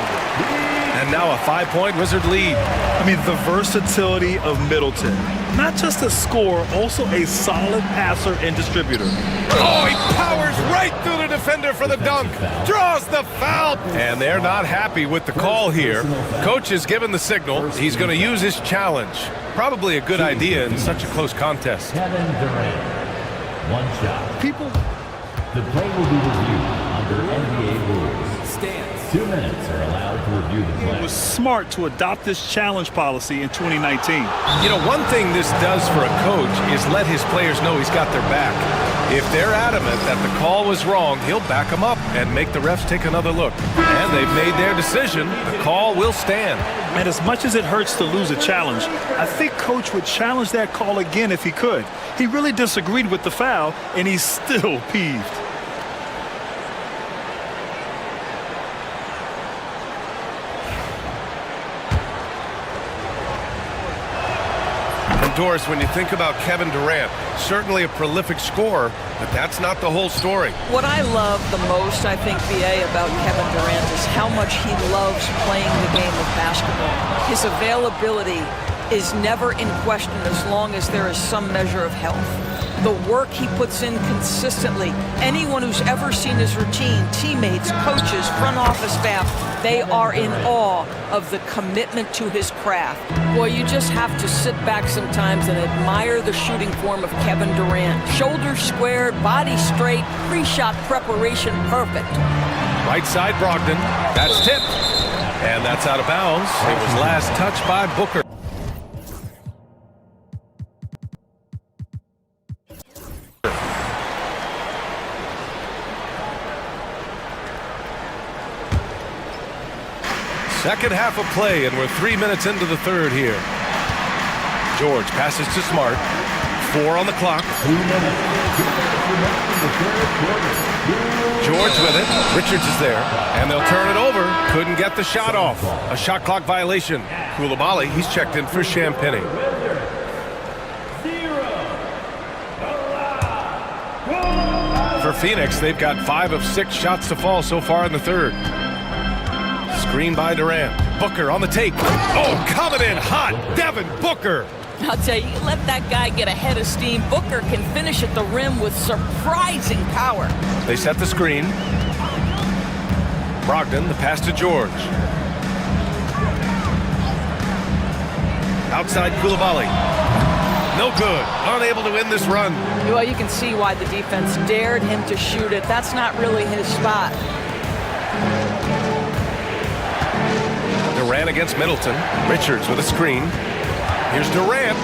And now a 5-point Wizard lead. I mean, the versatility of Middleton. Not just a scorer, also a solid passer and distributor. Oh, he powers right through the defender for the dunk. Draws the foul. And they're not happy with the call here. Coach has given the signal. He's going to use his challenge. Probably a good idea in such a close contest. Kevin Durant. One shot. People. The play will be reviewed under NBA rules. Stance. 2 minutes are allowed to review the play. It was smart to adopt this challenge policy in 2019. You know, one thing this does for a coach is let his players know he's got their back. If they're adamant that the call was wrong, he'll back them up and make the refs take another look. And they've made their decision. The call will stand. And as much as it hurts to lose a challenge, I think Coach would challenge that call again if he could. He really disagreed with the foul, and he's still peeved. Doris, when you think about Kevin Durant, certainly a prolific scorer, but that's not the whole story. What I love the most, I think, BA, about Kevin Durant is how much he loves playing the game of basketball. His availability is never in question as long as there is some measure of health. The work he puts in consistently. Anyone who's ever seen his routine, teammates, coaches, front office staff, they are in awe of the commitment to his craft. Boy, you just have to sit back sometimes and admire the shooting form of Kevin Durant. Shoulders squared, body straight, pre-shot preparation perfect. Right side Brogdon, that's tipped. And that's out of bounds. It was last touched by Booker. Second half of play, and we're 3 minutes into the third here. George passes to Smart. 4 on the clock. George with it. Richards is there, and they'll turn it over. Couldn't get the shot off. A shot clock violation. Koulibaly, he's checked in for Champagny. For Phoenix, they've got 5 of 6 shots to fall so far in the third. Screen by Durant. Booker on the take. Oh, coming in hot. Devin Booker. I'll tell you, let that guy get ahead of steam. Booker can finish at the rim with surprising power. They set the screen. Brogdon, the pass to George. Outside Koulibaly. No good. Unable to win this run. Well, you can see why the defense dared him to shoot it. That's not really his spot. Durant against Middleton. Richards with a screen. Here's Durant.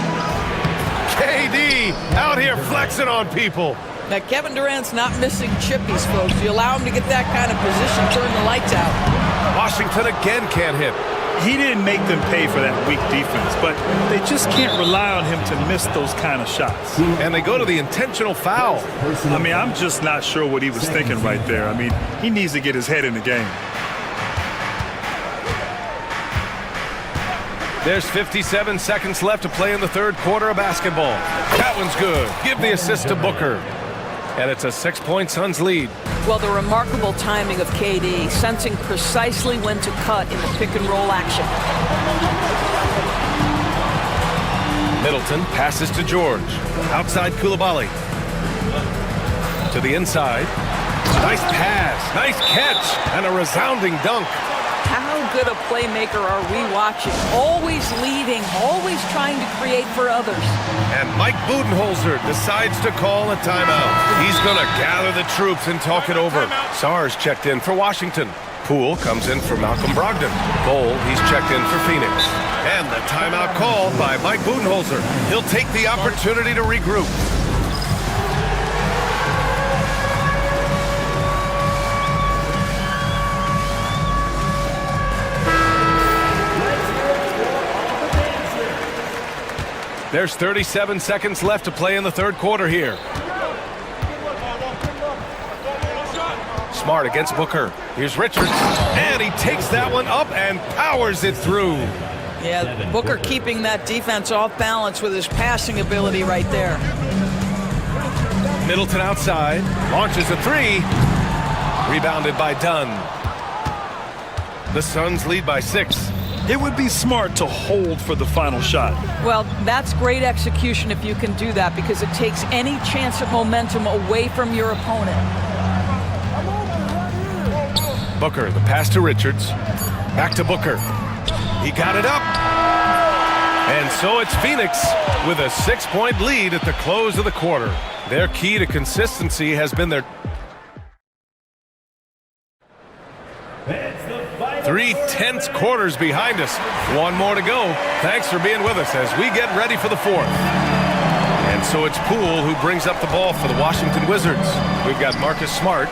KD out here flexing on people. Now, Kevin Durant's not missing chippies, folks. You allow him to get that kind of position, turn the lights out. Washington again can't hit. He didn't make them pay for that weak defense, but they just can't rely on him to miss those kind of shots. And they go to the intentional foul. I mean, I'm just not sure what he was thinking right there. I mean, he needs to get his head in the game. There's 57 seconds left to play in the third quarter of basketball. That one's good. Give the assist to Booker. And it's a 6-point Suns lead. Well, the remarkable timing of KD, sensing precisely when to cut in the pick-and-roll action. Middleton passes to George. Outside Koulibaly. To the inside. Nice pass. Nice catch. And a resounding dunk. How good a playmaker are we watching? Always leading, always trying to create for others. And Mike Budenholzer decides to call a timeout. He's going to gather the troops and talk it over. Sars checked in for Washington. Poole comes in for Malcolm Brogdon. Bol, he's checked in for Phoenix. And the timeout called by Mike Budenholzer. He'll take the opportunity to regroup. There's 37 seconds left to play in the third quarter here. Smart against Booker. Here's Richards. And he takes that one up and powers it through. Yeah, Booker keeping that defense off balance with his passing ability right there. Middleton outside, launches a three. Rebounded by Dunn. The Suns lead by 6. It would be smart to hold for the final shot. Well, that's great execution if you can do that, because it takes any chance of momentum away from your opponent. Booker, the pass to Richards. Back to Booker. He got it up. And so it's Phoenix with a 6-point lead at the close of the quarter. Their key to consistency has been their 3 tense quarters behind us. One more to go. Thanks for being with us as we get ready for the 4th. And so it's Poole who brings up the ball for the Washington Wizards. We've got Marcus Smart,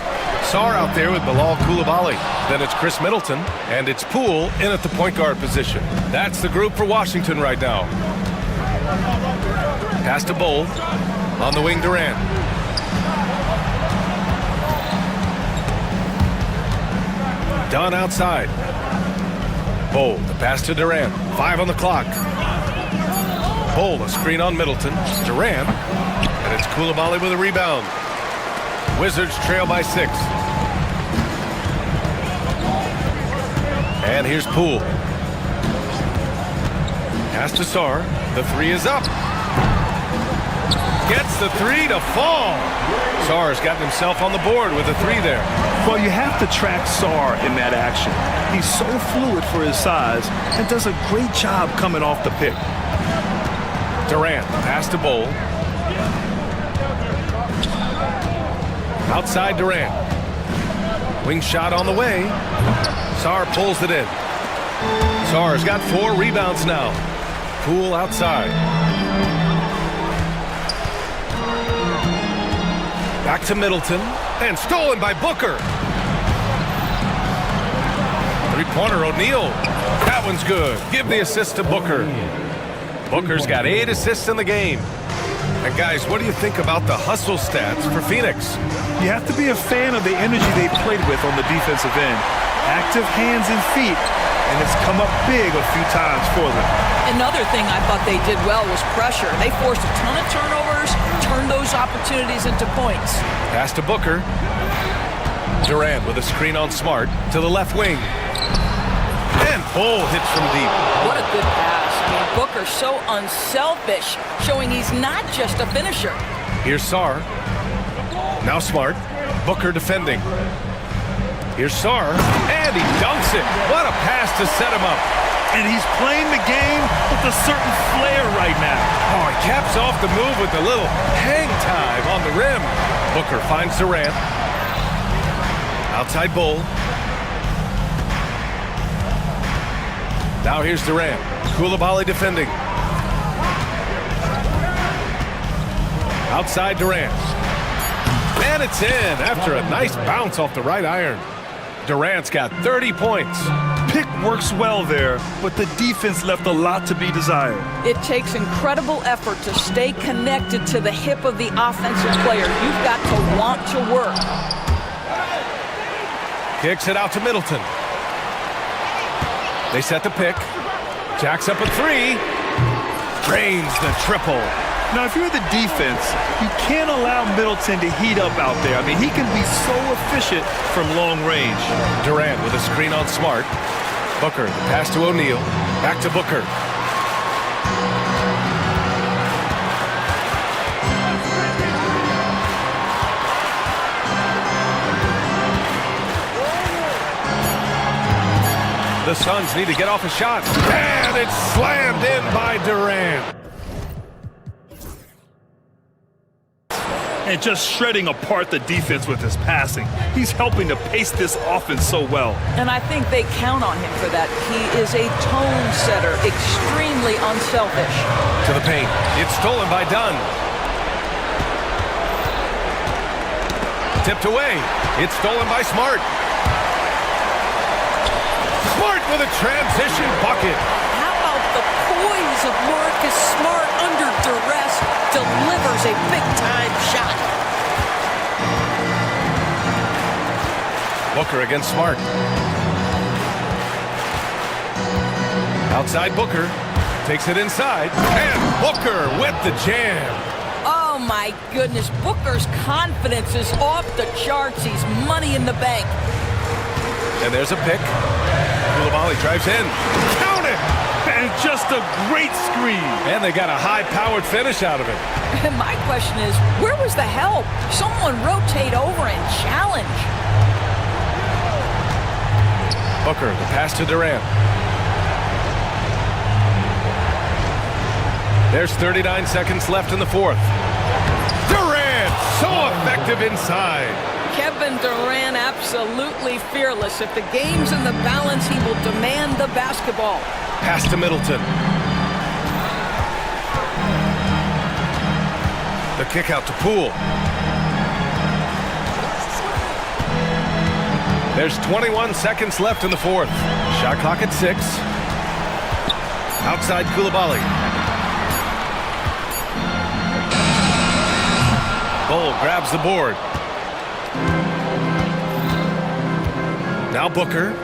Sarr out there with Bilal Coulibaly. Then it's Chris Middleton, and it's Poole in at the point guard position. That's the group for Washington right now. Pass to Bowl. On the wing, Durant. Dunn outside. Bowl, the pass to Durant. 5 on the clock. Bowl, a screen on Middleton. Durant. And it's Coulibaly with a rebound. Wizards trail by 6. And here's Poole. Pass to Sarr. The 3 is up. Gets the 3 to fall. Sarr's gotten himself on the board with a 3 there. Well, you have to track Sarr in that action. He's so fluid for his size and does a great job coming off the pick. Durant, pass to Bowl. Outside Durant. Wing shot on the way. Sarr pulls it in. Sarr's got 4 rebounds now. Poole outside. Back to Middleton. And stolen by Booker. Three-pointer, O'Neal. That one's good. Give the assist to Booker. Booker's got 8 assists in the game. And guys, what do you think about the hustle stats for Phoenix? You have to be a fan of the energy they played with on the defensive end. Active hands and feet, and it's come up big a few times for them. Another thing I thought they did well was pressure. They forced a ton of turnovers, turned those opportunities into points. Pass to Booker. Durant with a screen on Smart to the left wing. And Bowl hits from deep. What a good pass. I mean, Booker's so unselfish, showing he's not just a finisher. Here's Sarr. Now Smart. Booker defending. Here's Sarr. And he dunks it. What a pass to set him up. And he's playing the game with a certain flair right now. Oh, he caps off the move with a little hang time on the rim. Booker finds Durant. Outside Bowl. Now here's Durant. Coulibaly defending. Outside Durant. And it's in after a nice bounce off the right iron. Durant's got 30 points. Pick works well there, but the defense left a lot to be desired. It takes incredible effort to stay connected to the hip of the offensive player. You've got to want to work. Kicks it out to Middleton. They set the pick. Jacks up a 3. Drains the triple. Now, if you're the defense, you can't allow Middleton to heat up out there. I mean, he can be so efficient from long range. Durant with a screen on Smart. Booker, the pass to O'Neal. Back to Booker. The Suns need to get off a shot. And it's slammed in by Durant. And just shredding apart the defense with his passing. He's helping to pace this offense so well. And I think they count on him for that. He is a tone setter, extremely unselfish. To the paint. It's stolen by Dunn. Tipped away. It's stolen by Smart. Smart with a transition bucket. How about the poise of Marcus Smart under duress delivers a big-time shot. Booker against Smart. Outside Booker. Takes it inside. And Booker with the jam. Oh, my goodness. Booker's confidence is off the charts. He's money in the bank. And there's a pick. Koulibaly drives in. Count it! And just a great screen. And they got a high-powered finish out of it. My question is, where was the help? Someone rotate over and challenge. Booker, the pass to Durant. There's 39 seconds left in the fourth. Durant, so effective inside. Kevin Durant absolutely fearless. If the game's in the balance, he will demand the basketball. Pass to Middleton. The kick out to Poole. There's 21 seconds left in the fourth. Shot clock at 6. Outside Koulibaly. Bull grabs the board. Now Booker.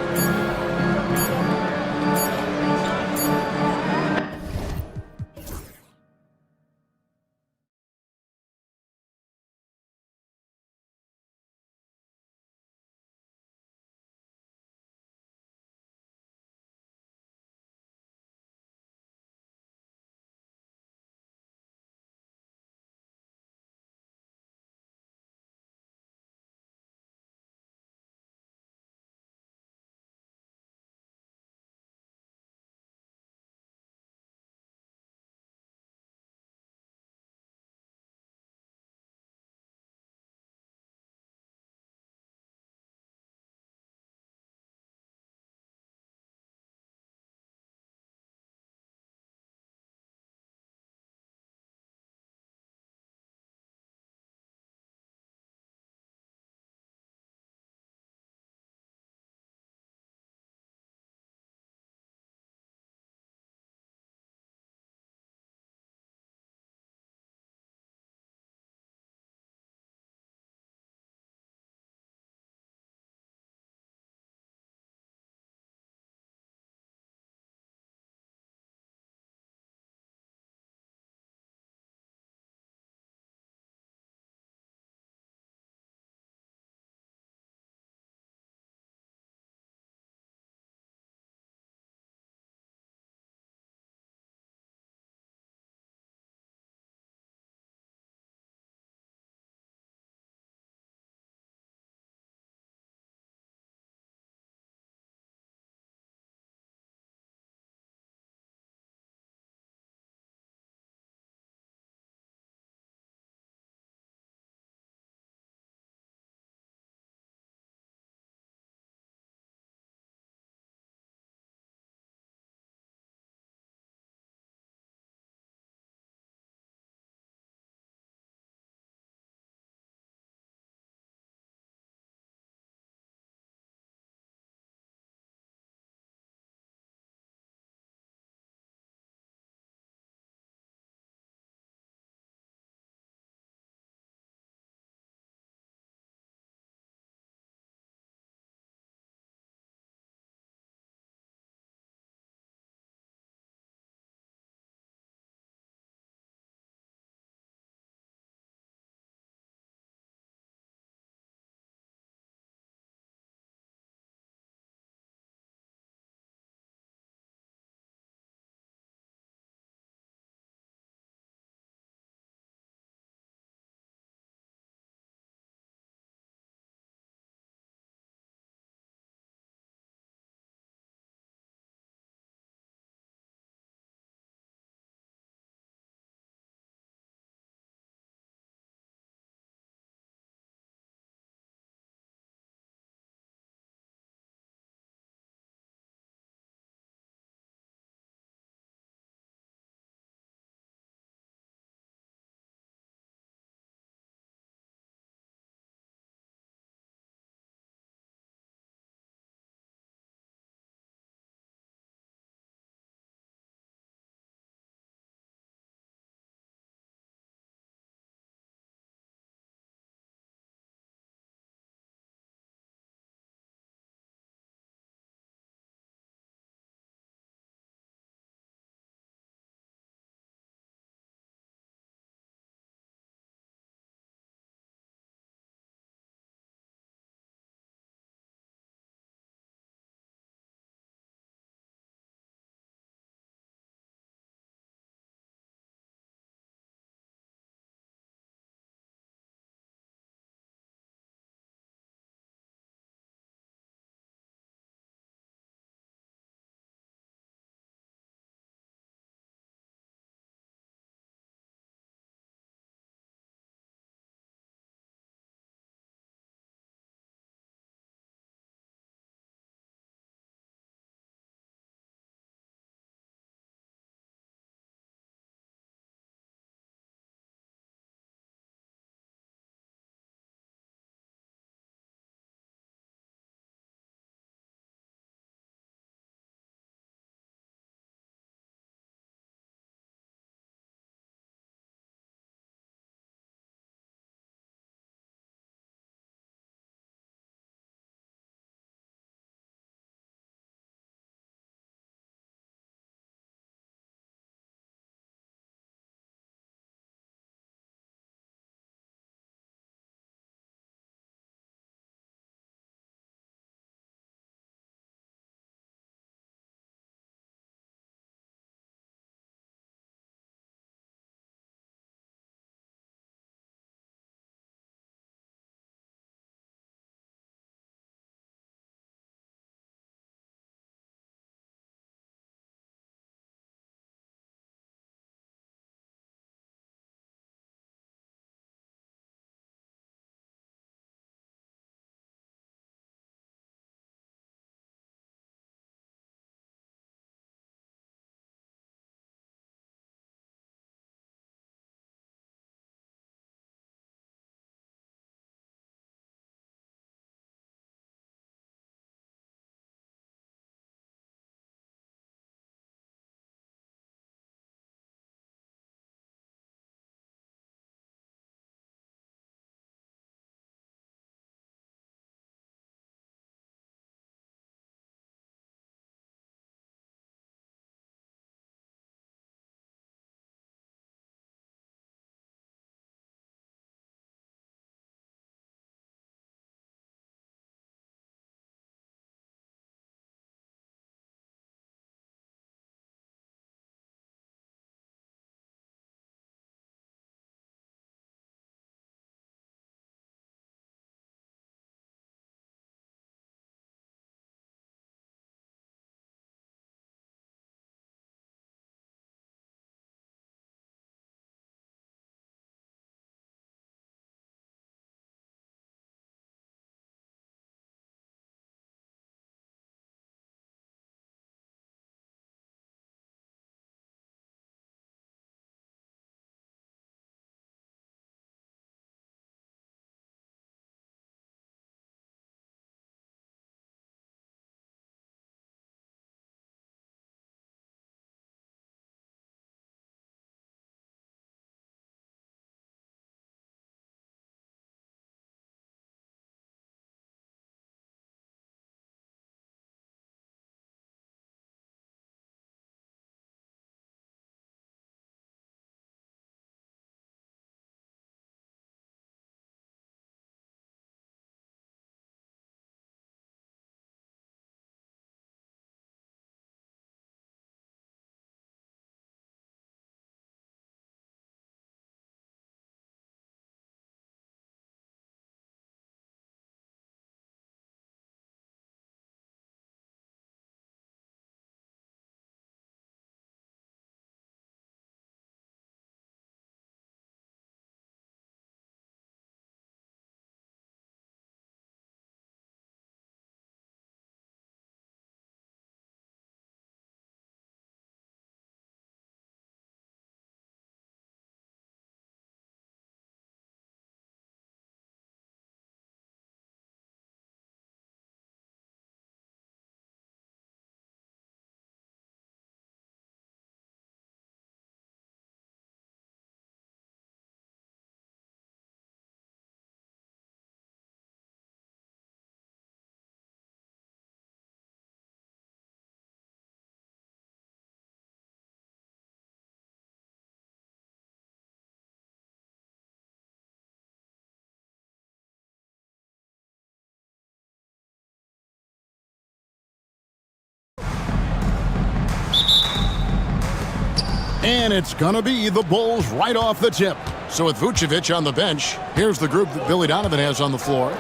And it's going to be the Bulls right off the tip. So with Vucevic on the bench, here's the group that Billy Donovan has on the floor.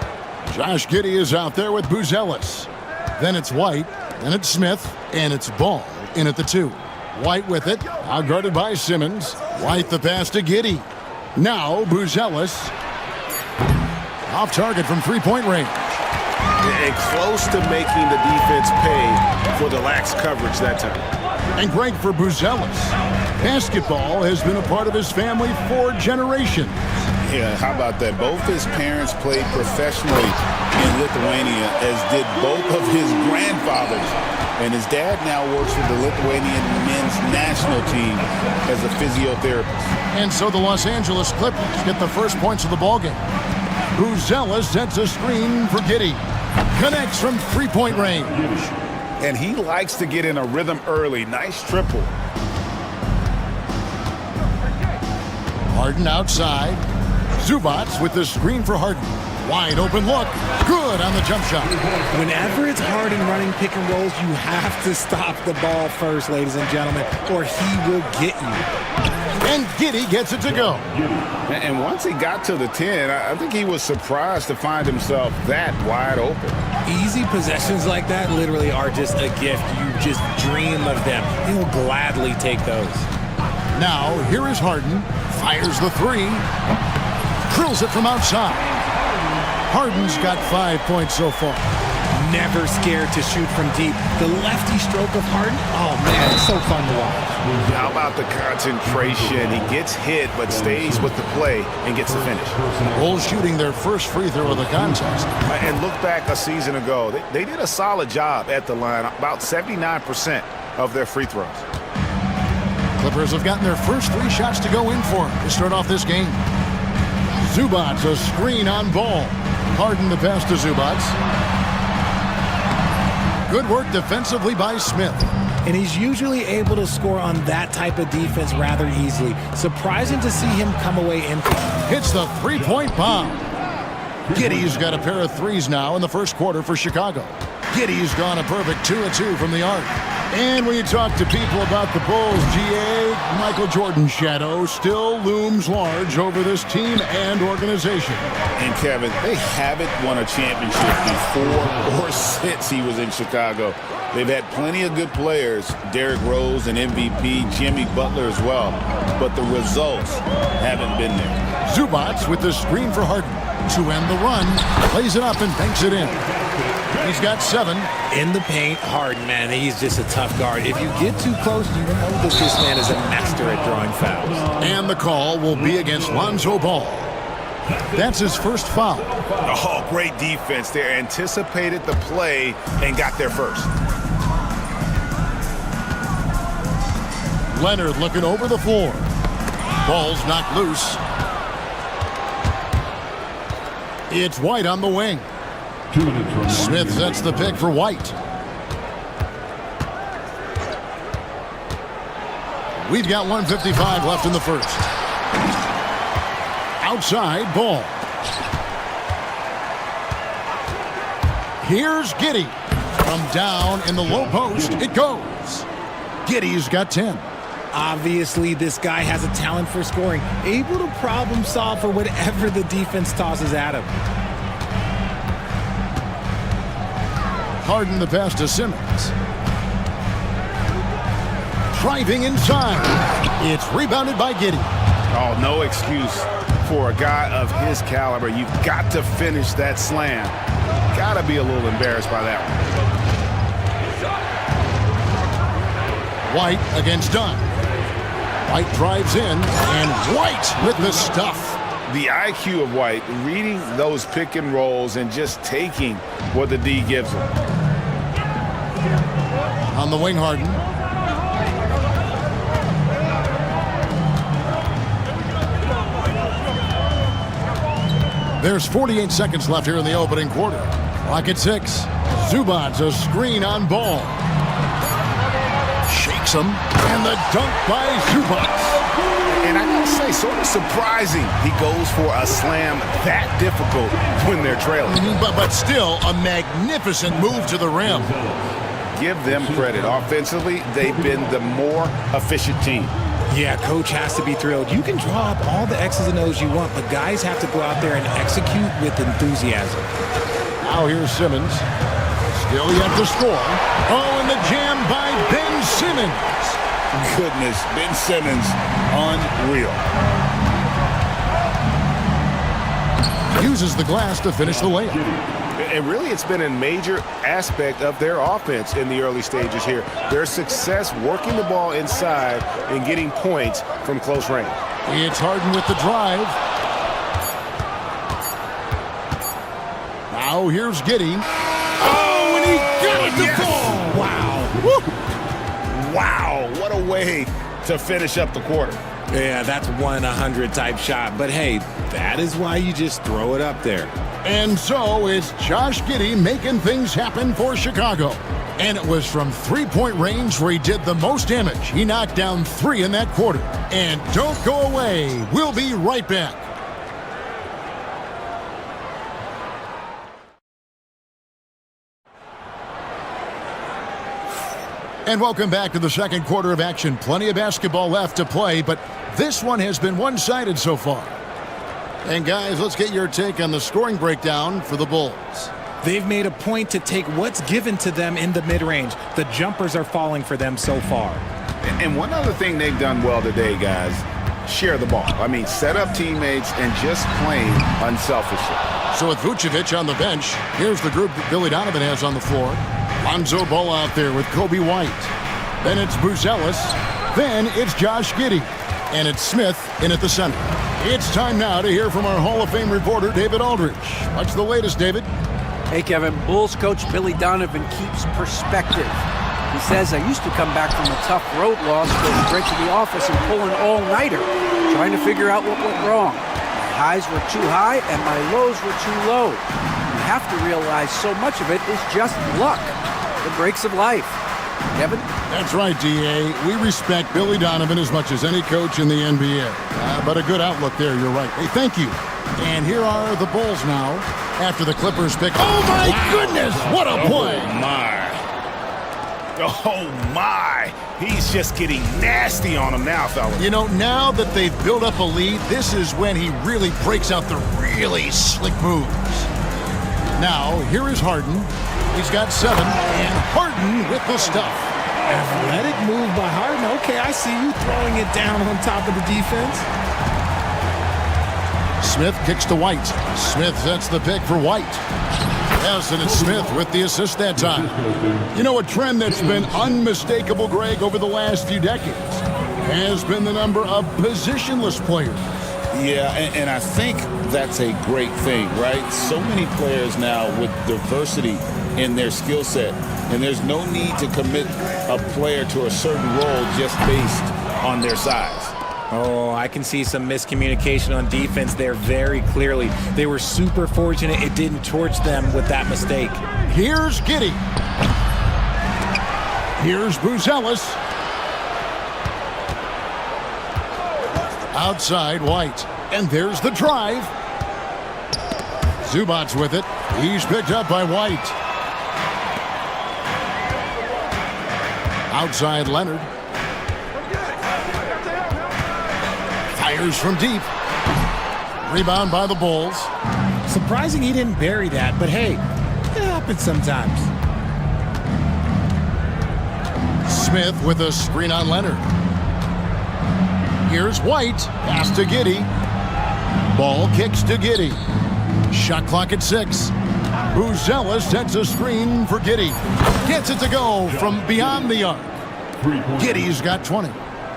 Josh Giddey is out there with Buzelis. Then it's White, then it's Smith, and it's Ball in at the 2. White with it, now guarded by Simmons. White the pass to Giddey. Now Buzelis. Off target from three-point range. And close to making the defense pay for the lax coverage that time. And great for Buzelis. Basketball has been a part of his family for generations. Yeah, how about that? Both his parents played professionally in Lithuania, as did both of his grandfathers. And his dad now works with the Lithuanian men's national team as a physiotherapist. And so the Los Angeles Clippers get the first points of the ballgame. Buzelis sets a screen for Giddey. Connects from three-point range. And he likes to get in a rhythm early. Nice triple. Harden outside. Zubats with the screen for Harden. Wide open look. Good on the jump shot. Whenever it's Harden running pick and rolls, you have to stop the ball first, ladies and gentlemen, or he will get you. And Giddey gets it to go. And once he got to the 10, I think he was surprised to find himself that wide open. Easy possessions like that literally are just a gift. You just dream of them. He'll gladly take those. Now, here is Harden. Fires the 3. Drills it from outside. Harden's got 5 points so far. Never scared to shoot from deep. The lefty stroke of Harden, oh man, it's so fun to watch. How about the concentration? He gets hit, but stays with the play and gets the finish. Bulls shooting their first free throw of the contest. And look back a season ago. They did a solid job at the line, about 79% of their free throws. Clippers have gotten their first 3 shots to go in for them to start off this game. Zubats a screen on Ball. Harden the pass to Zubats. Good work defensively by Smith. And he's usually able to score on that type of defense rather easily. Surprising to see him come away empty. Hits the three-point bomb. Giddey's got a pair of threes now in the first quarter for Chicago. Giddey's gone a perfect 2 of 2 from the arc. And when you talk to people about the Bulls, GA, Michael Jordan's shadow still looms large over this team and organization. And Kevin, they haven't won a championship before or since he was in Chicago. They've had plenty of good players, Derrick Rose and MVP, Jimmy Butler as well, but the results haven't been there. Zubats with the screen for Harden to end the run, plays it up and banks it in. He's got 7. In the paint, Harden, man, he's just a tough guard. If you get too close, you know that this man is a master at drawing fouls. And the call will be against Lonzo Ball. That's his first foul. Oh, great defense there. Anticipated the play and got there first. Leonard looking over the floor. Ball's knocked loose. It's White on the wing. Smith sets the pick for White. We've got 1:55 left in the first. Outside, Ball. Here's Giddey. From down in the low post, it goes. Giddey's got 10. Obviously, this guy has a talent for scoring, able to problem solve for whatever the defense tosses at him. Harden the pass to Simmons. Driving inside. It's rebounded by Giddey. Oh, no excuse for a guy of his caliber. You've got to finish that slam. Got to be a little embarrassed by that one. White against Dunn. White drives in, and White with the stuff. The IQ of White, reading those pick and rolls and just taking what the D gives him. On the wing, Harden. There's 48 seconds left here in the opening quarter. Clock at 6. Zubats a screen on Ball. Shakes him, and the dunk by Zubats. And I gotta say, sort of surprising he goes for a slam that difficult when they're trailing. But still, a magnificent move to the rim. Give them credit. Offensively, they've been the more efficient team. Yeah, coach has to be thrilled. You can draw up all the X's and O's you want, but guys have to go out there and execute with enthusiasm. Now here's Simmons. Still yet to score. Oh, and the jam by Ben Simmons. Goodness, Ben Simmons, unreal. Uses the glass to finish the layup. And really, it's been a major aspect of their offense in the early stages here. Their success working the ball inside and getting points from close range. It's Harden with the drive. Now here's Giddey. Oh, and he got it to fall. Wow. Woo. Wow, what a way to finish up the quarter. Yeah, that's 1-100 type shot. But hey, that is why you just throw it up there. And so it's Josh Giddey making things happen for Chicago. And it was from three-point range where he did the most damage. He knocked down 3 in that quarter. And don't go away. We'll be right back. And welcome back to the second quarter of action. Plenty of basketball left to play, but this one has been one-sided so far. And guys, let's get your take on the scoring breakdown for the Bulls. They've made a point to take what's given to them in the mid-range. The jumpers are falling for them so far. And one other thing they've done well today, guys, share the ball. I mean, set up teammates and just playing unselfishly. So with Vucevic on the bench, here's the group that Billy Donovan has on the floor. Lonzo Ball out there with Kobe White. Then it's Buzelis. Then it's Josh Giddey. And it's Smith in at the center. It's time now to hear from our Hall of Fame reporter, David Aldridge. What's the latest, David? Hey, Kevin. Bulls coach Billy Donovan keeps perspective. He says, I used to come back from a tough road loss, go straight to the office and pull an all-nighter, trying to figure out what went wrong. My highs were too high and my lows were too low. You have to realize so much of it is just luck. The breaks of life. Kevin? That's right, D.A. We respect Billy Donovan as much as any coach in the NBA. But a good outlook there, you're right. Hey, thank you. And here are the Bulls now after the Clippers pick. Oh, my goodness! What a play! Oh, my. Oh, my. He's just getting nasty on him now, fellas. You know, now that they've built up a lead, this is when he really breaks out the really slick moves. Now, here is Harden. He's got 7, and Harden with the stuff. Athletic move by Harden. Okay, I see you throwing it down on top of the defense. Smith kicks to White. Smith sets the pick for White. Yes, and it's Smith with the assist that time. You know, a trend that's been unmistakable, Greg, over the last few decades has been the number of positionless players. Yeah, and I think that's a great thing, right? So many players now with diversity in their skill set, and there's no need to commit a player to a certain role just based on their size. Oh, I can see some miscommunication on defense there very clearly. They were super fortunate it didn't torch them with that mistake. Here's Giddey. Here's Buzelis. Outside White. And there's the drive. Zubac's with it. He's picked up by White. Outside Leonard. Fires from deep. Rebound by the Bulls. Surprising he didn't bury that, but hey, it happens sometimes. Smith with a screen on Leonard. Here's White. Pass to Giddey. Ball kicks to Giddey. Shot clock at 6. Buzelis sets a screen for Giddey. Gets it to go from beyond the arc. Giddey's got 20.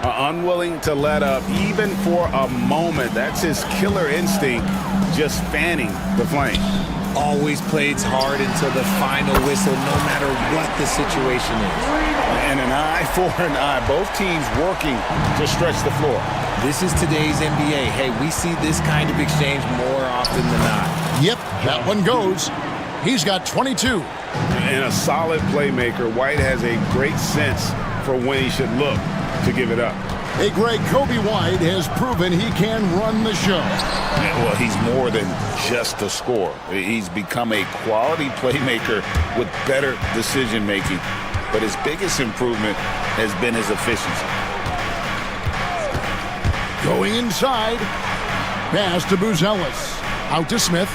Unwilling to let up even for a moment. That's his killer instinct, just fanning the flame. Always plays hard until the final whistle, no matter what the situation is. And an eye for an eye. Both teams working to stretch the floor. This is today's NBA. Hey, we see this kind of exchange more often than not. Yep, that one goes. He's got 22. And a solid playmaker. White has a great sense for when he should look to give it up. Hey, Greg, Kobe White has proven he can run the show. Yeah, well, he's more than just a scorer. He's become a quality playmaker with better decision-making. But his biggest improvement has been his efficiency. Going inside. Pass to Buzelis. Out to Smith.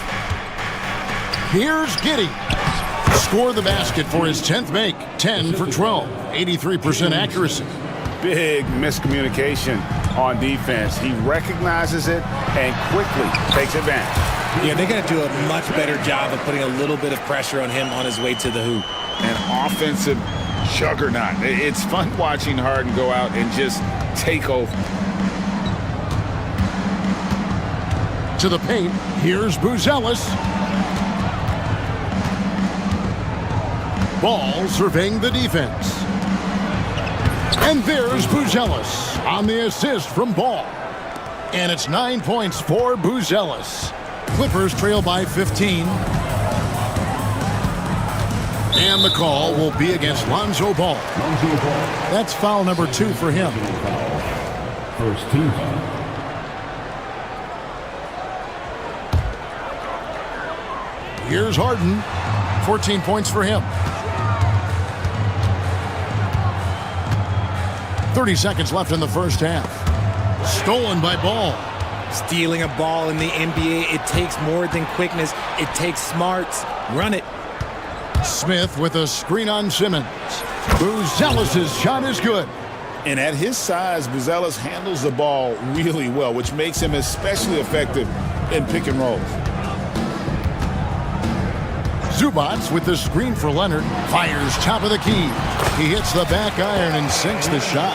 Here's Giddey. Score the basket for his 10th make. 10 for 12. 83% accuracy. Big miscommunication on defense. He recognizes it and quickly takes advantage. Yeah, they got to do a much better job of putting a little bit of pressure on him on his way to the hoop. An offensive juggernaut. It's fun watching Harden go out and just take over. To the paint. Here's Buzelis. Ball surveying the defense. And there's Buzelis on the assist from Ball. And it's 9 points for Buzelis. Clippers trail by 15. And the call will be against Lonzo Ball. That's foul number 2 for him. First team foul. Here's Harden. 14 points for him. 30 seconds left in the first half. Stolen by Ball. Stealing a ball in the NBA, it takes more than quickness. It takes smarts. Run it. Smith with a screen on Simmons. Buzelis' shot is good. And at his size, Buzelis handles the ball really well, which makes him especially effective in pick and rolls. Zubac with the screen for Leonard. Fires top of the key. He hits the back iron and sinks the shot.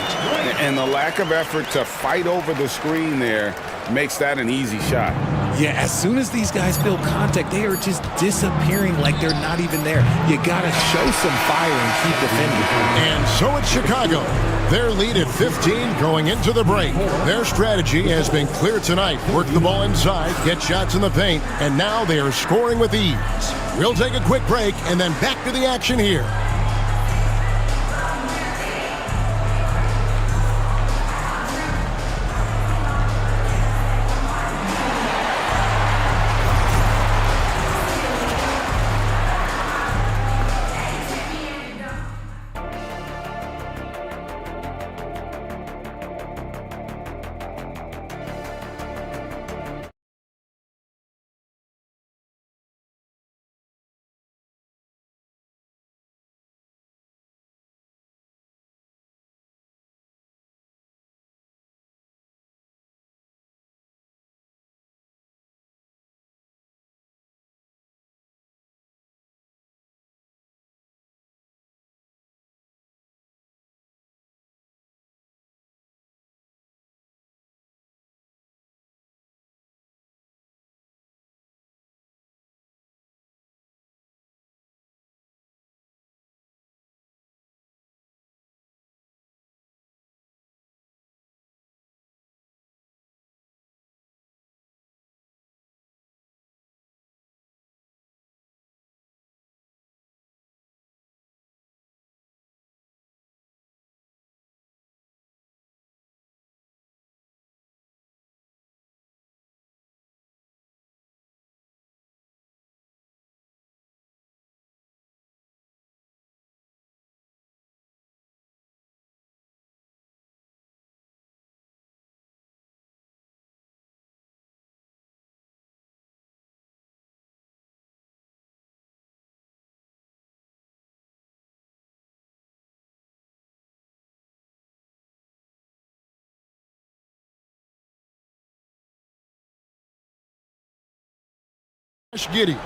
And the lack of effort to fight over the screen there makes that an easy shot. Yeah, as soon as these guys feel contact, they are just disappearing like they're not even there. You got to show some fire and keep defending. And so it's Chicago. Their lead at 15 going into the break. Their strategy has been clear tonight. Work the ball inside, get shots in the paint, and now they are scoring with ease. We'll take a quick break and then back to the action here. Giddey.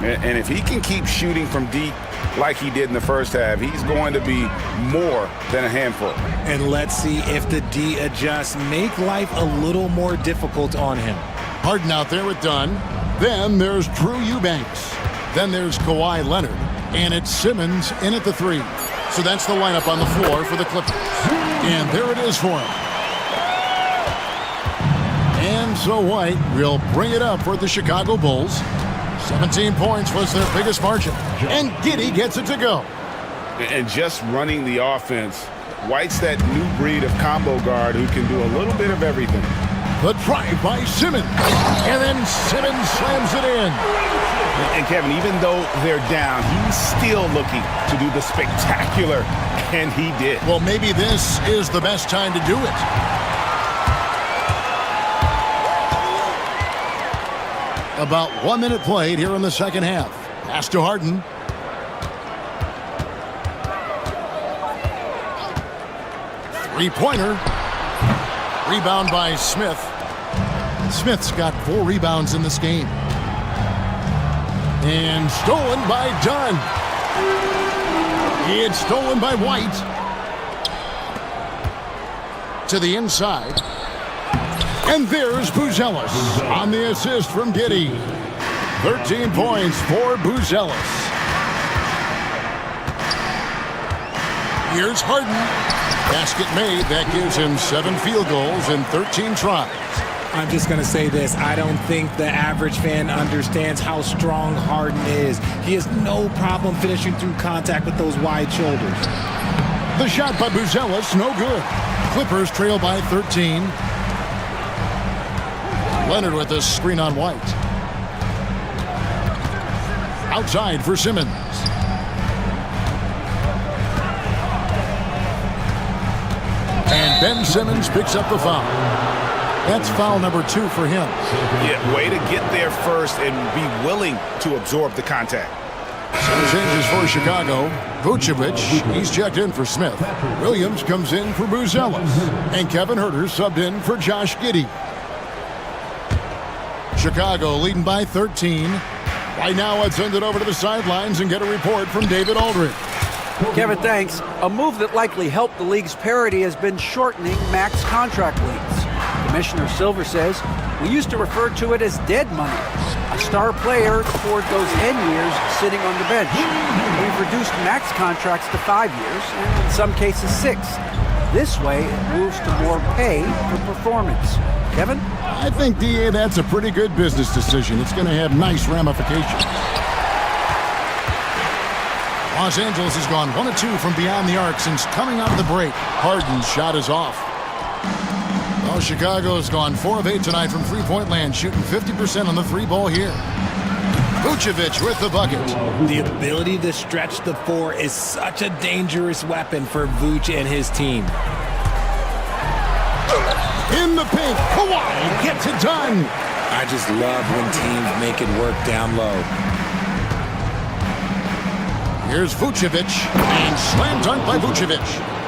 And if he can keep shooting from deep like he did in the first half, he's going to be more than a handful. And let's see if the D adjusts. Make life a little more difficult on him. Harden out there with Dunn. Then there's Drew Eubanks. Then there's Kawhi Leonard. And it's Simmons in at the 3. So that's the lineup on the floor for the Clippers. And there it is for him. And so White will bring it up for the Chicago Bulls. 17 points was their biggest margin. And Giddey gets it to go. And just running the offense, White's that new breed of combo guard who can do a little bit of everything. The drive by Simmons. And then Simmons slams it in. And Kevin, even though they're down, he's still looking to do the spectacular, and he did. Well, maybe this is the best time to do it. About 1 minute played here in the second half. Pass to Harden. Three-pointer. Rebound by Smith. Smith's got 4 rebounds in this game. And stolen by Dunn. It's stolen by White. To the inside. And there's Buzelis on the assist from Giddey. 13 points for Buzelis. Here's Harden. Basket made. That gives him 7 field goals and 13 tries. I'm just going to say this. I don't think the average fan understands how strong Harden is. He has no problem finishing through contact with those wide shoulders. The shot by Buzelis, no good. Clippers trail by 13. Leonard with a screen on White. Outside for Simmons. And Ben Simmons picks up the foul. That's foul number 2 for him. Yeah, way to get there first and be willing to absorb the contact. Some changes for Chicago. Vucevic, he's checked in for Smith. Williams comes in for Buzelis. And Kevin Huerter subbed in for Josh Giddey. Chicago leading by 13. Right now, let's send it over to the sidelines and get a report from David Aldridge. Kevin, thanks. A move that likely helped the league's parity has been shortening max contract leagues. Commissioner Silver says, we used to refer to it as dead money. A star player toward those 10 years sitting on the bench. We've reduced max contracts to 5 years, and in some cases 6. This way, it moves to more pay for performance. Kevin? I think, DA, that's a pretty good business decision. It's going to have nice ramifications. Los Angeles has gone 1 of 2 from beyond the arc since coming out of the break. Harden's shot is off. Well, Chicago has gone 4 of 8 tonight from three-point land, shooting 50% on the 3-ball here. Vucevic with the bucket. The ability to stretch the 4 is such a dangerous weapon for Vuce and his team. In the paint, Kawhi gets it done. I just love when teams make it work down low. Here's Vucevic, and slam dunk by Vucevic.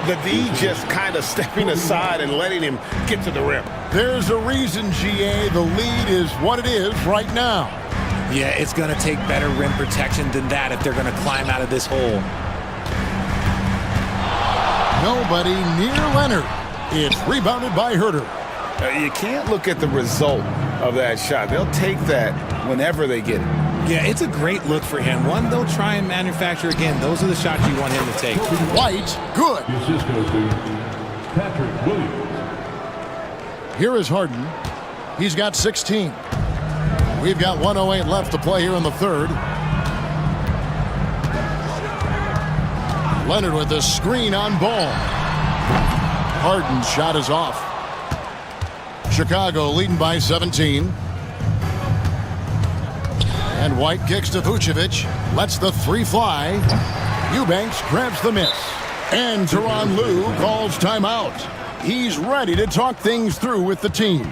The D just kind of stepping aside and letting him get to the rim. There's a reason, GA, the lead is what it is right now. Yeah, it's going to take better rim protection than that if they're going to climb out of this hole. Nobody near Leonard. It's rebounded by Huerter. You can't look at the result of that shot. They'll take that whenever they get it. Yeah, it's a great look for him. One they'll try and manufacture again. Those are the shots you want him to take. White, good. Here is Harden. He's got 16. We've got 1:08 left to play here in the third. Leonard with a screen on ball. Harden's shot is off. Chicago leading by 17. And White kicks to Vucevic. Lets the 3 fly. Eubanks grabs the miss. And Tyronn Lue calls timeout. He's ready to talk things through with the team.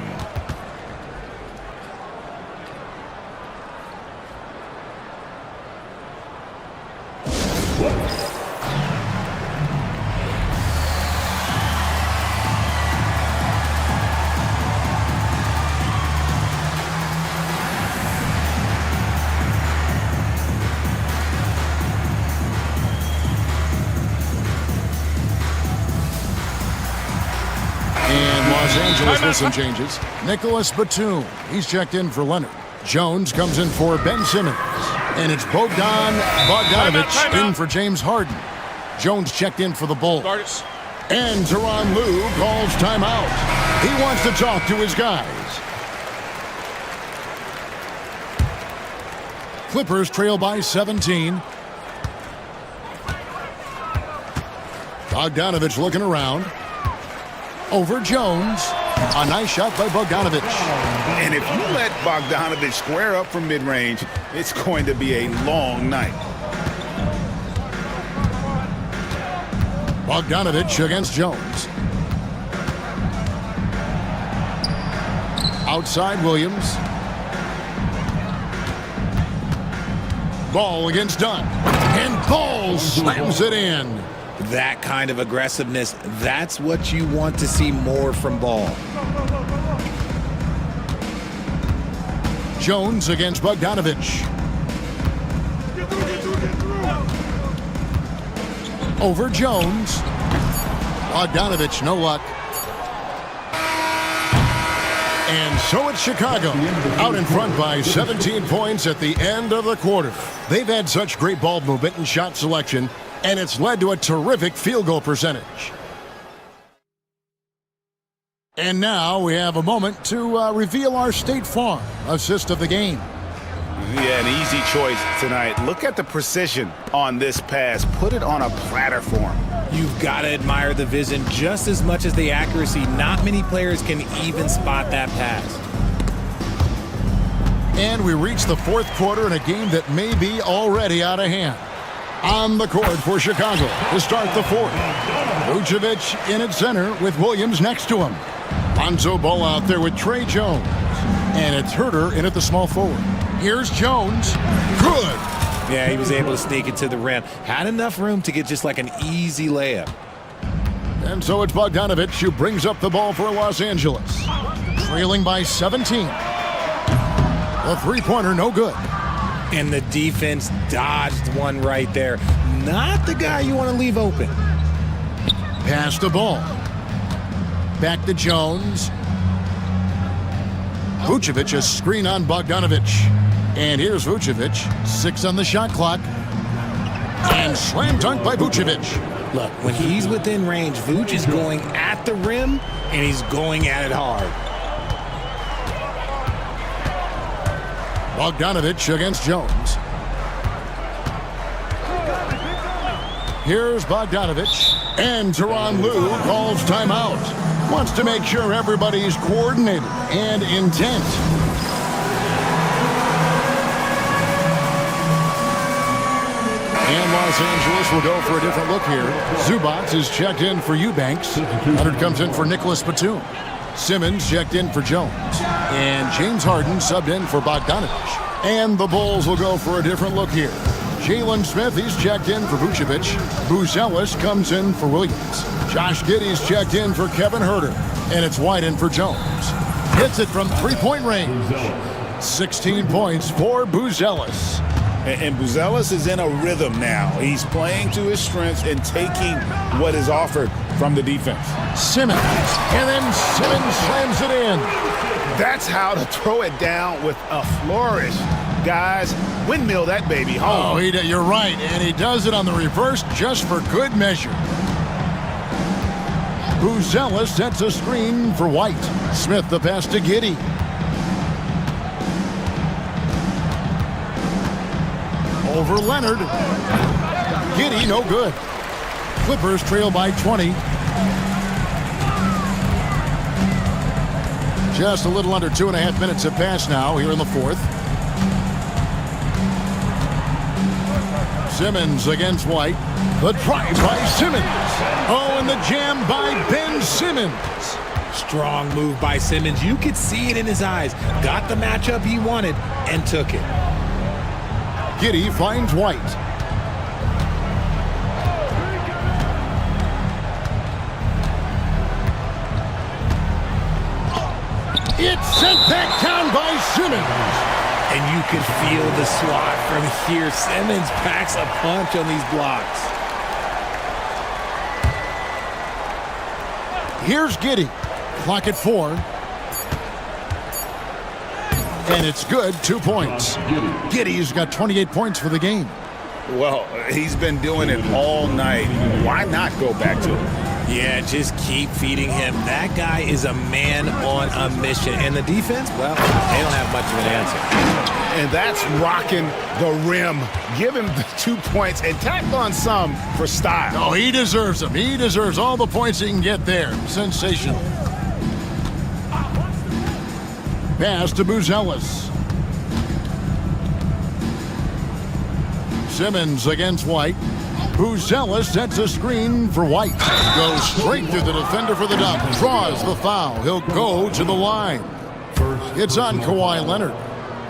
Los Angeles with some changes. Nicholas Batum, he's checked in for Leonard. Jones comes in for Ben Simmons. And it's Bogdanovic in for James Harden. Jones checked in for the Bulls. And Tyronn Lue calls timeout. He wants to talk to his guys. Clippers trail by 17. Bogdanovic looking around. Over Jones. A nice shot by Bogdanovic. And if you let Bogdanovic square up from mid-range, it's going to be a long night. Bogdanovic against Jones. Outside Williams. Ball against Dunn. And Ball slams it in. That kind of aggressiveness, that's what you want to see more from Ball. Jones against Bogdanovich. Over Jones. Bogdanovich, no luck. And so it's Chicago, out in front by 17 points at the end of the quarter. They've had such great ball movement and shot selection, and it's led to a terrific field goal percentage. And now we have a moment to reveal our State Farm assist of the game. Yeah, an easy choice tonight. Look at the precision on this pass. Put it on a platter form. You've got to admire the vision just as much as the accuracy. Not many players can even spot that pass. And we reach the fourth quarter in a game that may be already out of hand. On the court for Chicago to start the fourth. Vucevic in at center with Williams next to him. Lonzo Ball out there with Trey Jones. And it's Herter in at the small forward. Here's Jones. Good. Yeah, he was able to sneak it to the rim. Had enough room to get just like an easy layup. And so it's Bogdanovich who brings up the ball for Los Angeles. Trailing by 17. A three-pointer, no good. And the defense dodged one right there. Not the guy you want to leave open. Pass the ball. Back to Jones. Vucevic, a screen on Bogdanovich. And here's Vucevic, 6 on the shot clock. And slam dunk by Vucevic. Look, when he's within range, Vuce is going at the rim, and he's going at it hard. Bogdanovich against Jones. Here's Bogdanovich. And Tyronn Lue calls timeout. Wants to make sure everybody's coordinated and intent. And Los Angeles will go for a different look here. Zubac is checked in for Eubanks. Leonard comes in for Nicholas Batum. Simmons checked in for Jones. And James Harden subbed in for Bogdanovich. And the Bulls will go for a different look here. Jalen Smith, he's checked in for Vucevic. Buzelis comes in for Williams. Josh Giddey's checked in for Kevin Herter. And it's White in for Jones. Hits it from three-point range. 16 points for Buzelis. And Buzelis is in a rhythm now. He's playing to his strengths and taking what is offered from the defense. Simmons. And then Simmons slams it in. That's how to throw it down with a flourish. Guys, windmill that baby home. Oh, you're right. And he does it on the reverse just for good measure. Buzelis sets a screen for White. Smith the pass to Giddey. Over Leonard. Giddey, no good. Clippers trail by 20. Just a little under 2.5 minutes have passed now here in the fourth. Simmons against White. The drive by Simmons. Oh, and the jam by Ben Simmons. Strong move by Simmons. You could see it in his eyes. Got the matchup he wanted and took it. Giddey finds White. It's sent back down by Simmons. And you can feel the swat from here. Simmons packs a punch on these blocks. Here's Giddey. Clock at 4. And it's good, 2 points. Giddey's got 28 points for the game. Well, he's been doing it all night. Why not go back to it? Yeah, just keep feeding him. That guy is a man on a mission. And the defense, well, they don't have much of an answer. And that's rocking the rim. Give him the 2 points and tack on some for style. Oh, he deserves them. He deserves all the points he can get there. Sensational. Pass to Buzelis. Simmons against White. Buzelis sets a screen for White. Goes straight through the defender for the dunk. Draws the foul. He'll go to the line. It's on Kawhi Leonard.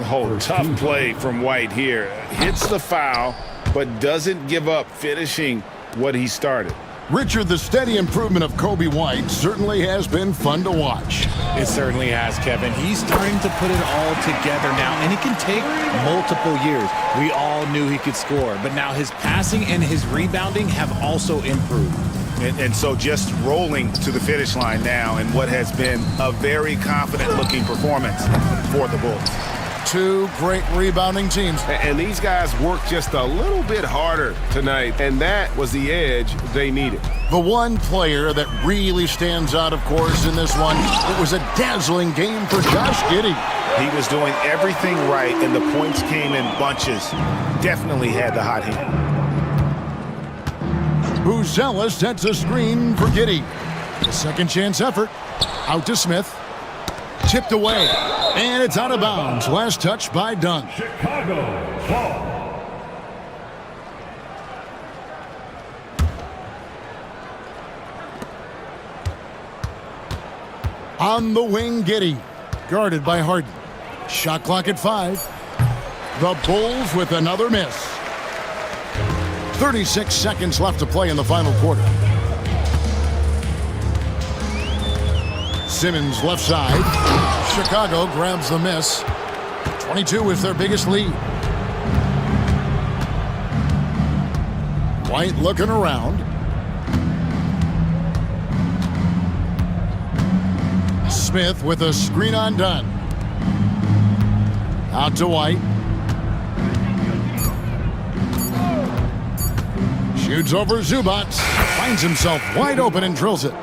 Oh, tough play from White here. Hits the foul, but doesn't give up finishing what he started. Richard, the steady improvement of Kobe White certainly has been fun to watch. It certainly has, Kevin. He's starting to put it all together now, and it can take multiple years. We all knew he could score, but now his passing and his rebounding have also improved. And so just rolling to the finish line now in what has been a very confident-looking performance for the Bulls. Two great rebounding teams. And these guys worked just a little bit harder tonight, and that was the edge they needed. The one player that really stands out, of course, in this one, it was a dazzling game for Josh Giddey. He was doing everything right, and the points came in bunches. Definitely had the hot hand. Buzella sets a screen for Giddey. A second chance effort. Out to Smith. Tipped away. And it's out of bounds. Last touch by Dunn. Chicago ball. On the wing, Giddey. Guarded by Harden. Shot clock at 5. The Bulls with another miss. 36 seconds left to play in the final quarter. Simmons left side. Chicago grabs the miss. 22 is their biggest lead. White looking around. Smith with a screen on Dunn. Out to White. Shoots over Zubac. Finds himself wide open and drills it.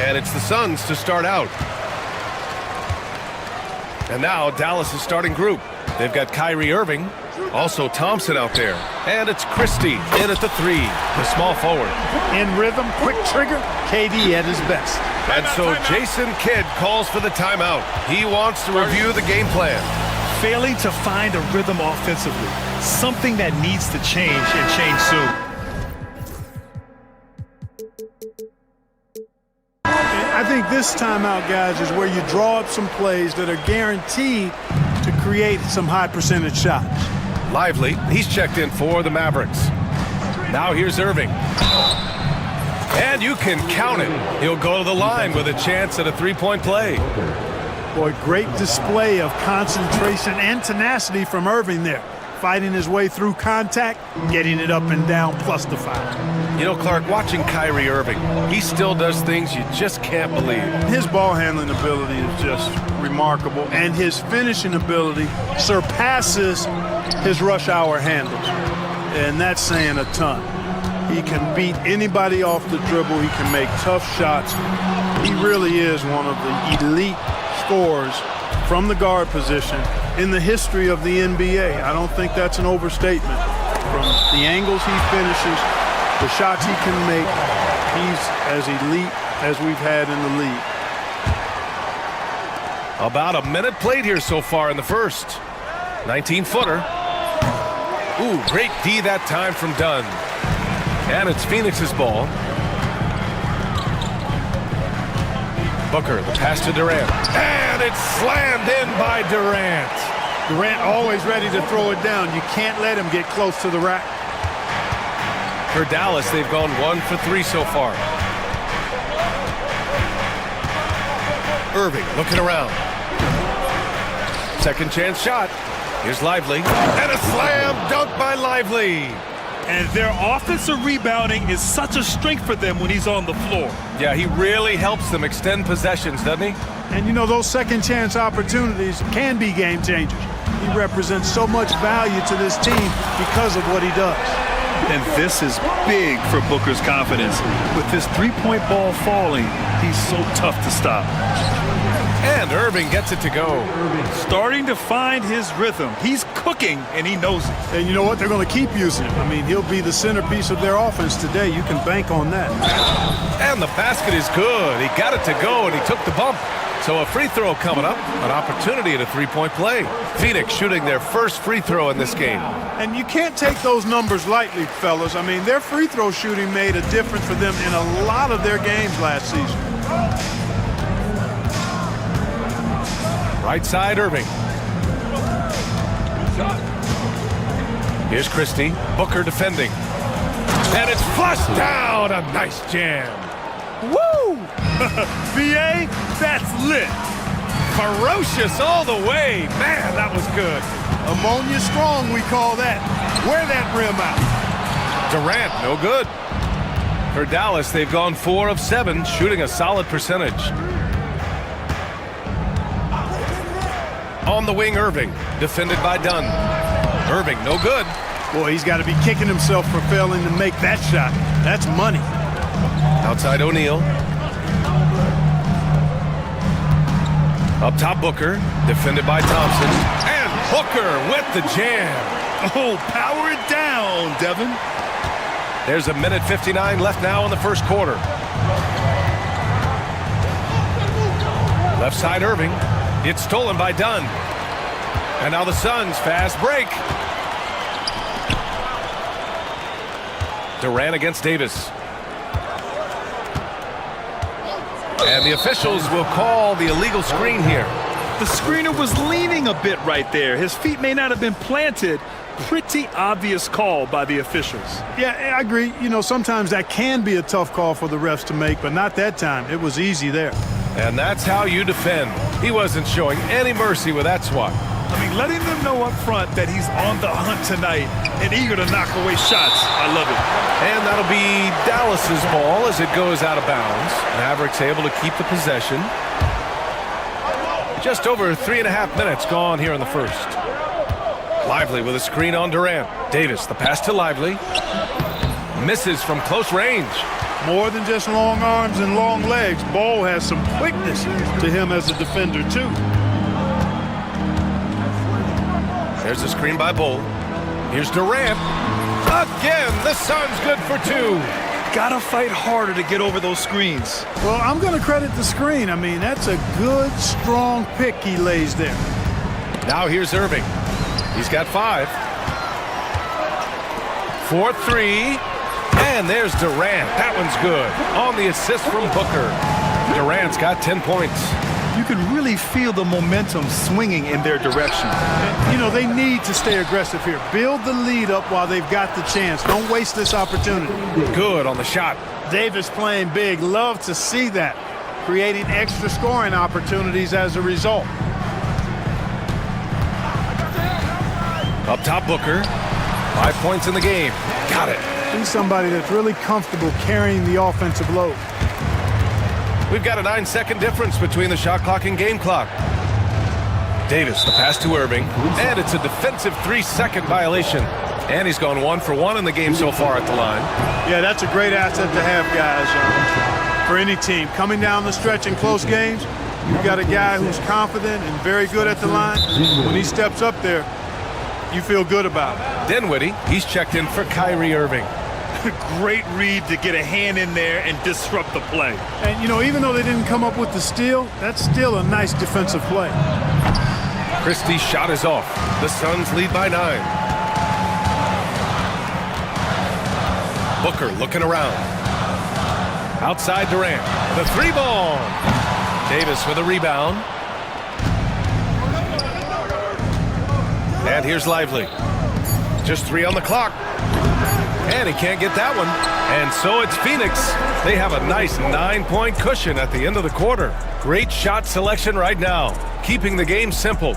And it's the Suns to start out. And now Dallas' starting group. They've got Kyrie Irving, also Thompson out there. And it's Christie in at the 3, the small forward. In rhythm, quick trigger, KD at his best. And so Jason Kidd calls for the timeout. He wants to review the game plan. Failing to find a rhythm offensively, something that needs to change and change soon. I think this timeout, guys, is where you draw up some plays that are guaranteed to create some high percentage shots. Lively, he's checked in for the Mavericks. Now here's Irving. And you can count it. He'll go to the line with a chance at a three-point play. Boy, great display of concentration and tenacity from Irving there. Fighting his way through contact, getting it up and down, plus the foul. You know, Clark, watching Kyrie Irving, he still does things you just can't believe. His ball handling ability is just remarkable, and his finishing ability surpasses his rush hour handles. And that's saying a ton. He can beat anybody off the dribble. He can make tough shots. He really is one of the elite scorers from the guard position in the history of the NBA. I don't think that's an overstatement. From the angles he finishes, the shots he can make, he's as elite as we've had in the league. About a minute played here so far in the first. 19-footer. Ooh, great D that time from Dunn. And it's Phoenix's ball. Booker, the pass to Durant. And it's slammed in by Durant. Durant always ready to throw it down. You can't let him get close to the rack. For Dallas, they've gone 1 for 3 so far. Irving looking around. Second chance shot. Here's Lively. And a slam dunk by Lively. And their offensive rebounding is such a strength for them when he's on the floor. Yeah, he really helps them extend possessions, doesn't he? And you know, those second chance opportunities can be game changers. He represents so much value to this team because of what he does. And this is big for Booker's confidence. With his three-point ball falling, he's so tough to stop. And Irving gets it to go. Starting to find his rhythm. He's cooking, and he knows it. And you know what? They're going to keep using him. I mean, he'll be the centerpiece of their offense today. You can bank on that. And the basket is good. He got it to go, and he took the bump. So a free throw coming up, an opportunity at a three-point play. Phoenix shooting their first free throw in this game. And you can't take those numbers lightly, fellas. I mean, their free throw shooting made a difference for them in a lot of their games last season. Right side, Irving. Here's Christie. Booker defending. And it's flushed down. A nice jam. Woo! VA, that's lit. Ferocious all the way. Man, that was good. Ammonia strong, we call that. Wear that rim out. Durant, no good. For Dallas, they've gone 4 of 7, shooting a solid percentage. On the wing, Irving, defended by Dunn. Irving, no good. Boy, he's got to be kicking himself for failing to make that shot. That's money. Outside O'Neal. Up top, Booker, defended by Thompson. And Booker with the jam. Oh, power it down, Devin. There's 1:59 left now in the first quarter. Left side, Irving. It's stolen by Dunn. And now the Suns fast break. Durant against Davis. And the officials will call the illegal screen here. The screener was leaning a bit right there. His feet may not have been planted. Pretty obvious call by the officials. Yeah, I agree. You know, sometimes that can be a tough call for the refs to make, but not that time. It was easy there. And that's how you defend. He wasn't showing any mercy with that swat. I mean, letting them know up front that he's on the hunt tonight and eager to knock away shots. I love it. And that'll be Dallas's ball as it goes out of bounds. Mavericks able to keep the possession. Just over 3.5 minutes gone here in the first. Lively with a screen on Durant. Davis, the pass to Lively. Misses from close range. More than just long arms and long legs, Bol has some quickness to him as a defender, too. There's a screen by Bol. Here's Durant. Again, the Suns good for two. Gotta fight harder to get over those screens. Well, I'm going to credit the screen. I mean, that's a good, strong pick he lays there. Now here's Irving. He's got 5. 4-3. And there's Durant. That one's good. On the assist from Booker. Durant's got 10 points. You can really feel the momentum swinging in their direction. And, you know, they need to stay aggressive here. Build the lead up while they've got the chance. Don't waste this opportunity. Good on the shot. Davis playing big. Love to see that. Creating extra scoring opportunities as a result. Up top, Booker. 5 points in the game. Got it. He's somebody that's really comfortable carrying the offensive load. We've got a 9-second difference between the shot clock and game clock. Davis, the pass to Irving, and it's a defensive 3-second violation. And he's gone 1 for 1 in the game so far at the line. Yeah, that's a great asset to have, guys, for any team. Coming down the stretch in close games, you've got a guy who's confident and very good at the line. When he steps up there, you feel good about it. Dinwiddie, he's checked in for Kyrie Irving. Great read to get a hand in there and disrupt the play. And, you know, even though they didn't come up with the steal, that's still a nice defensive play. Christie's shot is off. The Suns lead by 9. Booker looking around. Outside Durant. The 3 ball. Davis with a rebound. And here's Lively. Just 3 on the clock. And he can't get that one. And so it's Phoenix. They have a nice 9-point cushion at the end of the quarter. Great shot selection right now, keeping the game simple.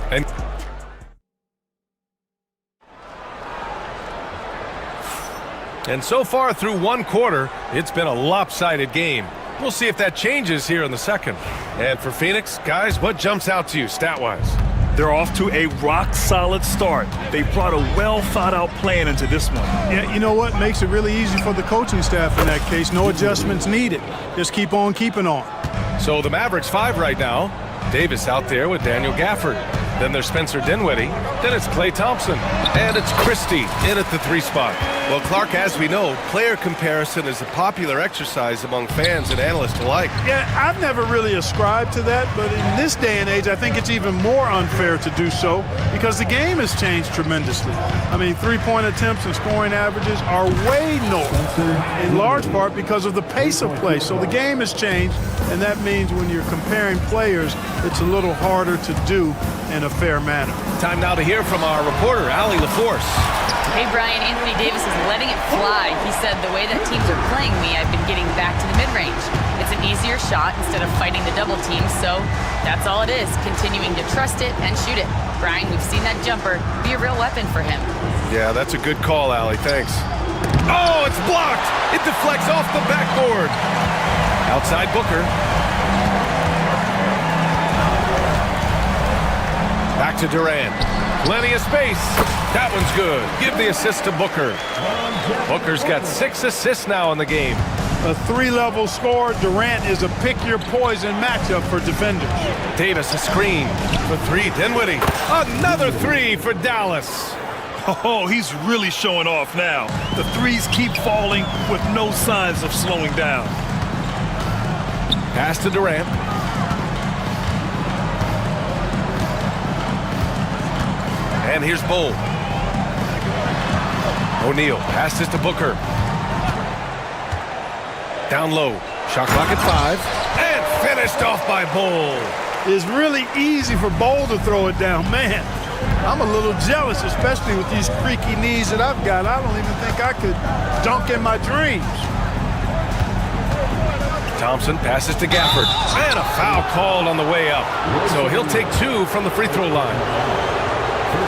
And so far through 1 quarter, it's been a lopsided game. We'll see if that changes here in the second. And for Phoenix, guys, what jumps out to you stat-wise? They're off to a rock-solid start. They brought a well-thought-out plan into this one. Yeah, you know what? Makes it really easy for the coaching staff in that case. No adjustments needed. Just keep on keeping on. So the Mavericks 5 right now. Davis out there with Daniel Gafford. Then there's Spencer Dinwiddie. Then it's Klay Thompson. And it's Christie in at the 3 spot. Well, Clark, as we know, player comparison is a popular exercise among fans and analysts alike. Yeah, I've never really ascribed to that, but in this day and age, I think it's even more unfair to do so because the game has changed tremendously. I mean, 3-point attempts and scoring averages are way north, in large part because of the pace of play. So the game has changed, and that means when you're comparing players, it's a little harder to do in a fair manner. Time now to hear from our reporter, Allie LaForce. Hey, Brian, Anthony Davis is letting it fly. He said, the way that teams are playing me, I've been getting back to the mid-range. It's an easier shot instead of fighting the double team, so that's all it is, continuing to trust it and shoot it. Brian, we've seen that jumper be a real weapon for him. Yeah, that's a good call, Allie. Thanks. Oh, it's blocked! It deflects off the backboard. Outside Booker. Back to Durant. Plenty of space. That one's good. Give the assist to Booker. Booker's got 6 assists now in the game. A 3-level score. Durant is a pick-your-poison matchup for defenders. Davis a screen for 3. Dinwiddie. Another 3 for Dallas. Oh, he's really showing off now. The threes keep falling with no signs of slowing down. Pass to Durant. And here's Bol. O'Neal passes to Booker. Down low. Shot clock at 5. And finished off by Bol. It's really easy for Bol to throw it down. Man, I'm a little jealous, especially with these creaky knees that I've got. I don't even think I could dunk in my dreams. Thompson passes to Gafford. And a foul called on the way up. So he'll take 2 from the free throw line.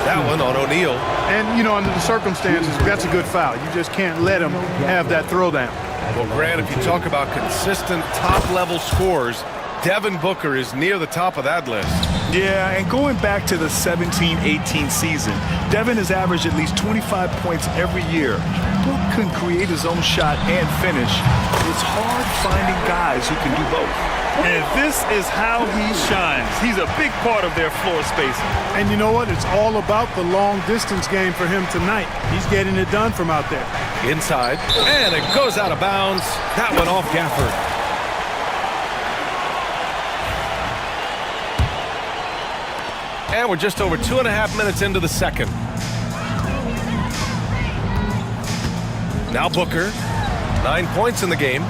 That one on O'Neal. And, you know, under the circumstances, that's a good foul. You just can't let him have that throwdown. Well, Grant, if you talk about consistent top-level scores, Devin Booker is near the top of that list. Yeah, and going back to the 17-18 season, Devin has averaged at least 25 points every year. Book can create his own shot and finish. It's hard finding guys who can do both. And this is how he shines. He's a big part of their floor spacing. And you know what? It's all about the long distance game for him tonight. He's getting it done from out there. Inside, and it goes out of bounds. That went off Gafford. And we're just over 2.5 minutes into the second. Now Booker, 9 points in the game.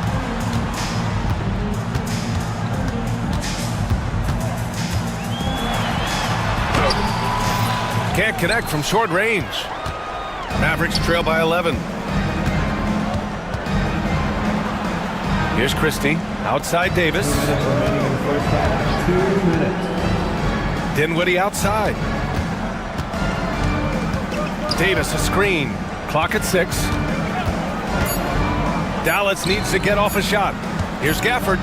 Can't connect from short range. Mavericks trail by 11. Here's Christie, outside Davis. 2 minutes. Dinwiddie outside. Davis a screen. Clock at 6. Dallas needs to get off a shot. Here's Gafford.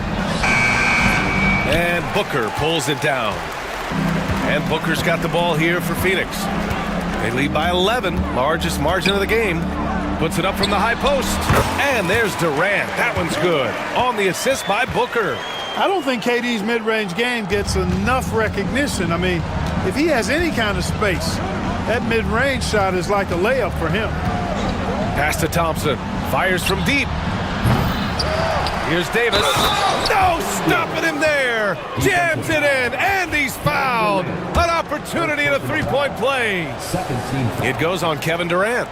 And Booker pulls it down. And Booker's got the ball here for Phoenix. They lead by 11, largest margin of the game. Puts it up from the high post. And there's Durant. That one's good. On the assist by Booker. I don't think KD's mid-range game gets enough recognition. I mean, if he has any kind of space, that mid-range shot is like a layup for him. Pass to Thompson. Fires from deep. Here's Davis. No, stopping him there. Jams it in, and he's fouled. An opportunity in a three-point play. It goes on Kevin Durant.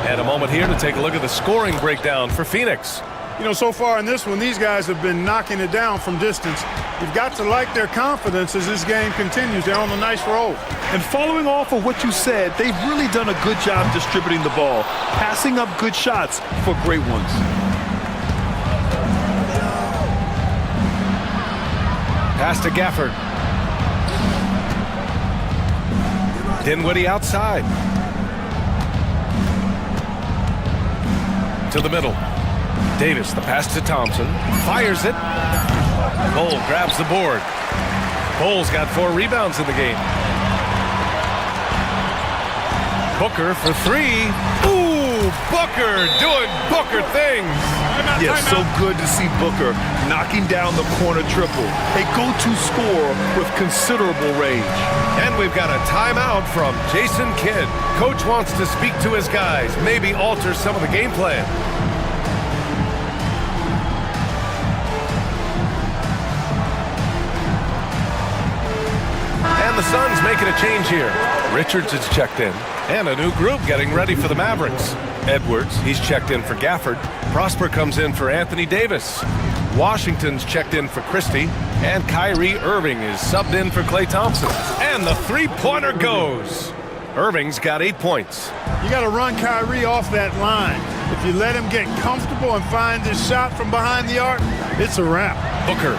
And a moment here to take a look at the scoring breakdown for Phoenix. You know, so far in this one, these guys have been knocking it down from distance. You've got to like their confidence as this game continues. They're on a nice roll. And following off of what you said, they've really done a good job distributing the ball, passing up good shots for great ones. Pass to Gafford. Dinwiddie outside. To the middle. Davis, the pass to Thompson. Fires it. Cole grabs the board. Cole's got 4 rebounds in the game. Booker for 3. Ooh, Booker doing Booker things. Yes, so good to see Booker knocking down the corner triple. A go-to score with considerable range. And we've got a timeout from Jason Kidd. Coach wants to speak to his guys, maybe alter some of the game plan. And the Suns making a change here. Richards is checked in. And a new group getting ready for the Mavericks. Edwards, he's checked in for Gafford. Prosper comes in for Anthony Davis. Washington's checked in for Christie. And Kyrie Irving is subbed in for Klay Thompson. And the three-pointer goes. Irving's got 8 points. You got to run Kyrie off that line. If you let him get comfortable and find his shot from behind the arc, it's a wrap. Booker.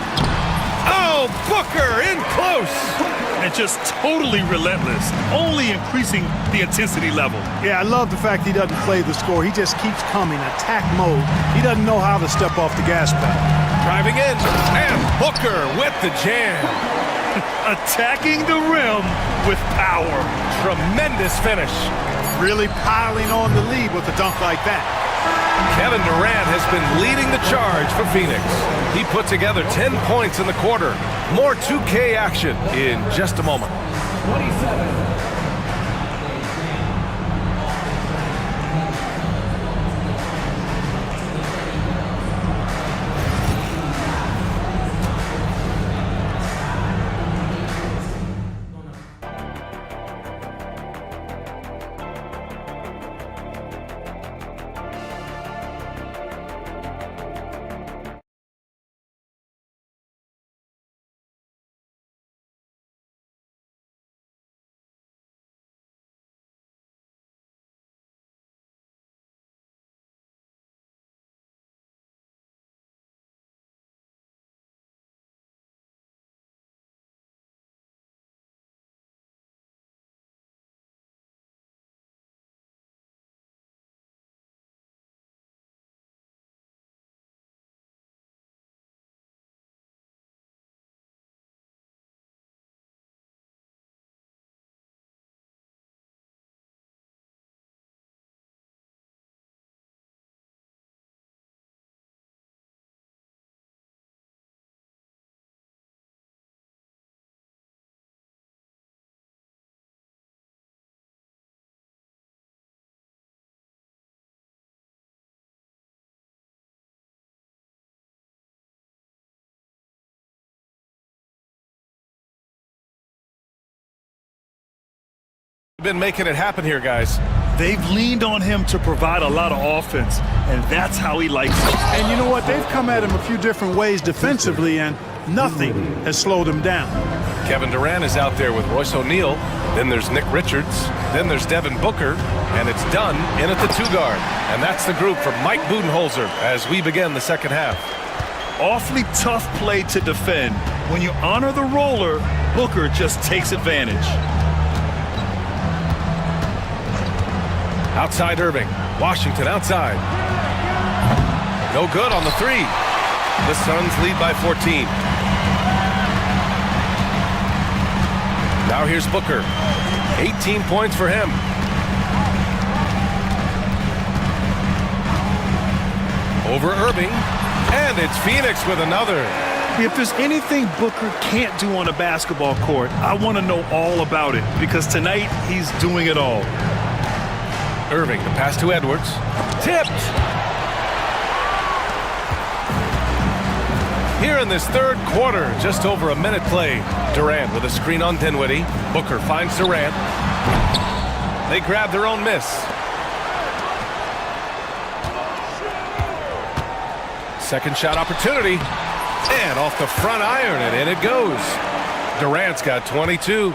Oh, Booker in close. And just totally relentless, only increasing the intensity level. Yeah, I love the fact he doesn't play the score. He just keeps coming, attack mode. He doesn't know how to step off the gas pedal. Driving in, and Booker with the jam. Attacking the rim with power. Tremendous finish. Really piling on the lead with a dunk like that. Kevin Durant has been leading the charge for Phoenix. He put together 10 points in the quarter. More 2K action in just a moment. 27. been making it happen here, guys. They've leaned on him to provide a lot of offense, and that's how he likes it. And you know what? They've come at him a few different ways defensively, and nothing has slowed him down. Kevin Durant is out there with Royce O'Neal. Then there's Nick Richards. Then there's Devin Booker. And it's done in at the 2 guard. And that's the group from Mike Budenholzer as we begin the second half. Awfully tough play to defend. When you honor the roller, Booker just takes advantage. Outside Irving. Washington outside. No good on the 3. The Suns lead by 14. Now here's Booker. 18 points for him. Over Irving. And it's Phoenix with another. If there's anything Booker can't do on a basketball court, I want to know all about it, because tonight he's doing it all. Irving, the pass to Edwards. Tipped! Here in this third quarter, just over a minute play. Durant with a screen on Dinwiddie. Booker finds Durant. They grab their own miss. Second shot opportunity. And off the front iron, and in it goes. Durant's got 22.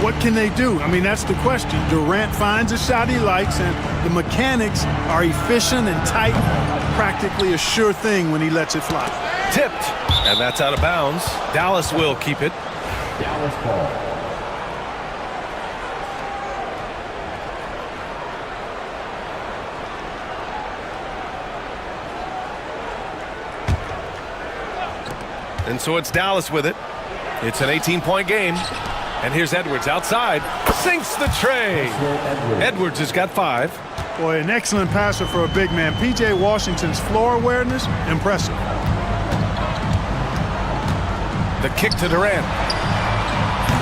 What can they do? I mean, that's the question. Durant finds a shot he likes, and the mechanics are efficient and tight. Practically a sure thing when he lets it fly. Tipped. And that's out of bounds. Dallas will keep it. Dallas ball. And so it's Dallas with it. It's an 18-point game. And here's Edwards outside. Sinks the tray. Edwards has got 5. Boy, an excellent passer for a big man. P.J. Washington's floor awareness, impressive. The kick to Durant.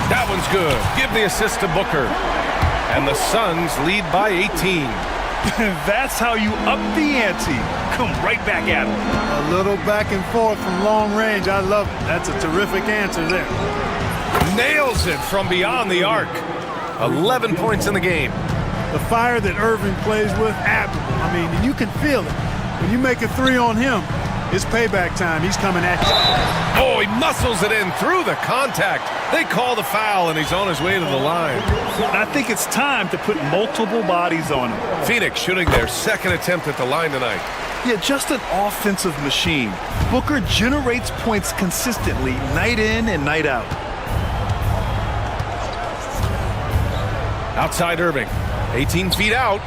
That one's good. Give the assist to Booker. And the Suns lead by 18. That's how you up the ante. Come right back at him. A little back and forth from long range. I love it. That's a terrific answer there. Nails it from beyond the arc. 11 points in the game. The fire that Irving plays with, admirable. I mean, you can feel it. When you make a 3 on him, it's payback time. He's coming at you. Oh, he muscles it in through the contact. They call the foul, and he's on his way to the line. I think it's time to put multiple bodies on him. Phoenix shooting their second attempt at the line tonight. Yeah, just an offensive machine. Booker generates points consistently, night in and night out. Outside Irving. 18 feet out.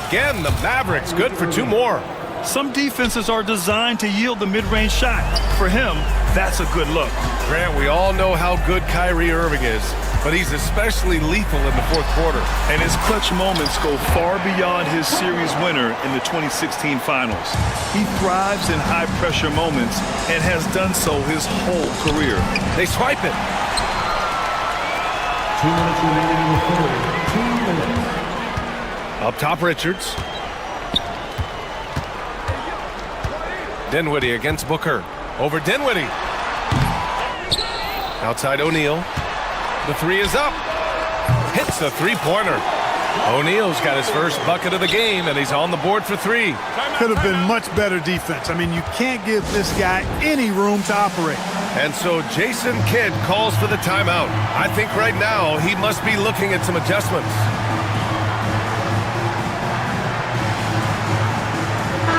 Again, the Mavericks good for 2 more. Some defenses are designed to yield the mid-range shot. For him, that's a good look. Grant, we all know how good Kyrie Irving is, but he's especially lethal in the fourth quarter. And his clutch moments go far beyond his series winner in the 2016 finals. He thrives in high-pressure moments and has done so his whole career. They swipe it. 2 minutes remaining in the third. 2 minutes. Up top, Richards. Dinwiddie against Booker. Over Dinwiddie. Outside O'Neal. The 3 is up. Hits the 3-pointer. O'Neal's got his first bucket of the game, and he's on the board for 3. Could have been much better defense. I mean, you can't give this guy any room to operate. And so Jason Kidd calls for the timeout. I think right now he must be looking at some adjustments.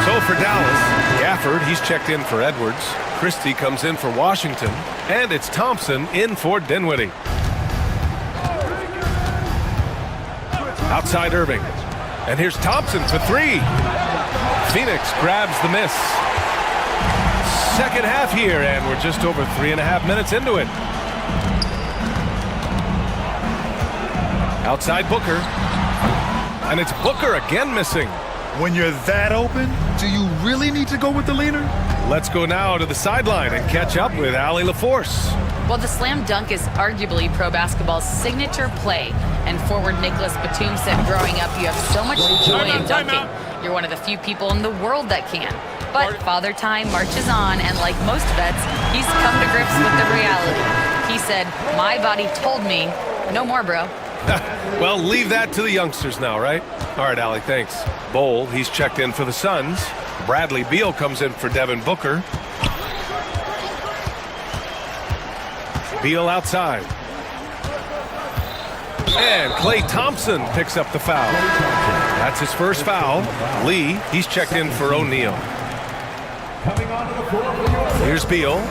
So for Dallas, Gafford, he's checked in for Edwards. Christie comes in for Washington. And it's Thompson in for Dinwiddie. Outside Irving. And here's Thompson for 3. Phoenix grabs the miss. Second half here, and we're just over 3.5 minutes into it. Outside Booker. And it's Booker again missing. When you're that open, do you really need to go with the leaner? Let's go now to the sideline and catch up with Allie LaForce. Well, the slam dunk is arguably pro basketball's signature play. And forward Nicholas Batum said growing up, you have so much joy in dunking. You're one of the few people in the world that can. But Father Time marches on, and like most vets, he's come to grips with the reality. He said, my body told me, no more, bro. Well, leave that to the youngsters now, right? All right, Allie, thanks. Bowl, he's checked in for the Suns. Bradley Beal comes in for Devin Booker. Beal outside. And Klay Thompson picks up the foul. That's his first foul. Lee, he's checked in for O'Neal. Here's Beal.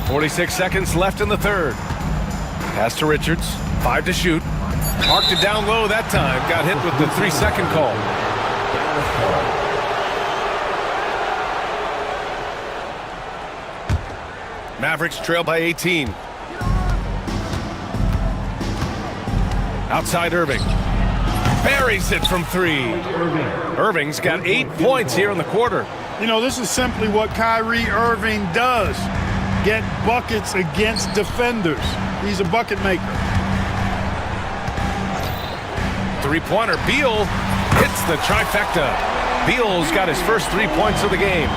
46 seconds left in the third. Pass to Richards. 5 to shoot. Marked it down low that time. Got hit with the 3-second call. Mavericks trail by 18. Outside Irving. Buries it from 3. Irving's got 8 points here in the quarter. You know, this is simply what Kyrie Irving does. Get buckets against defenders. He's a bucket maker. Three-pointer. Beal hits the trifecta. Beal's got his first 3 points of the game.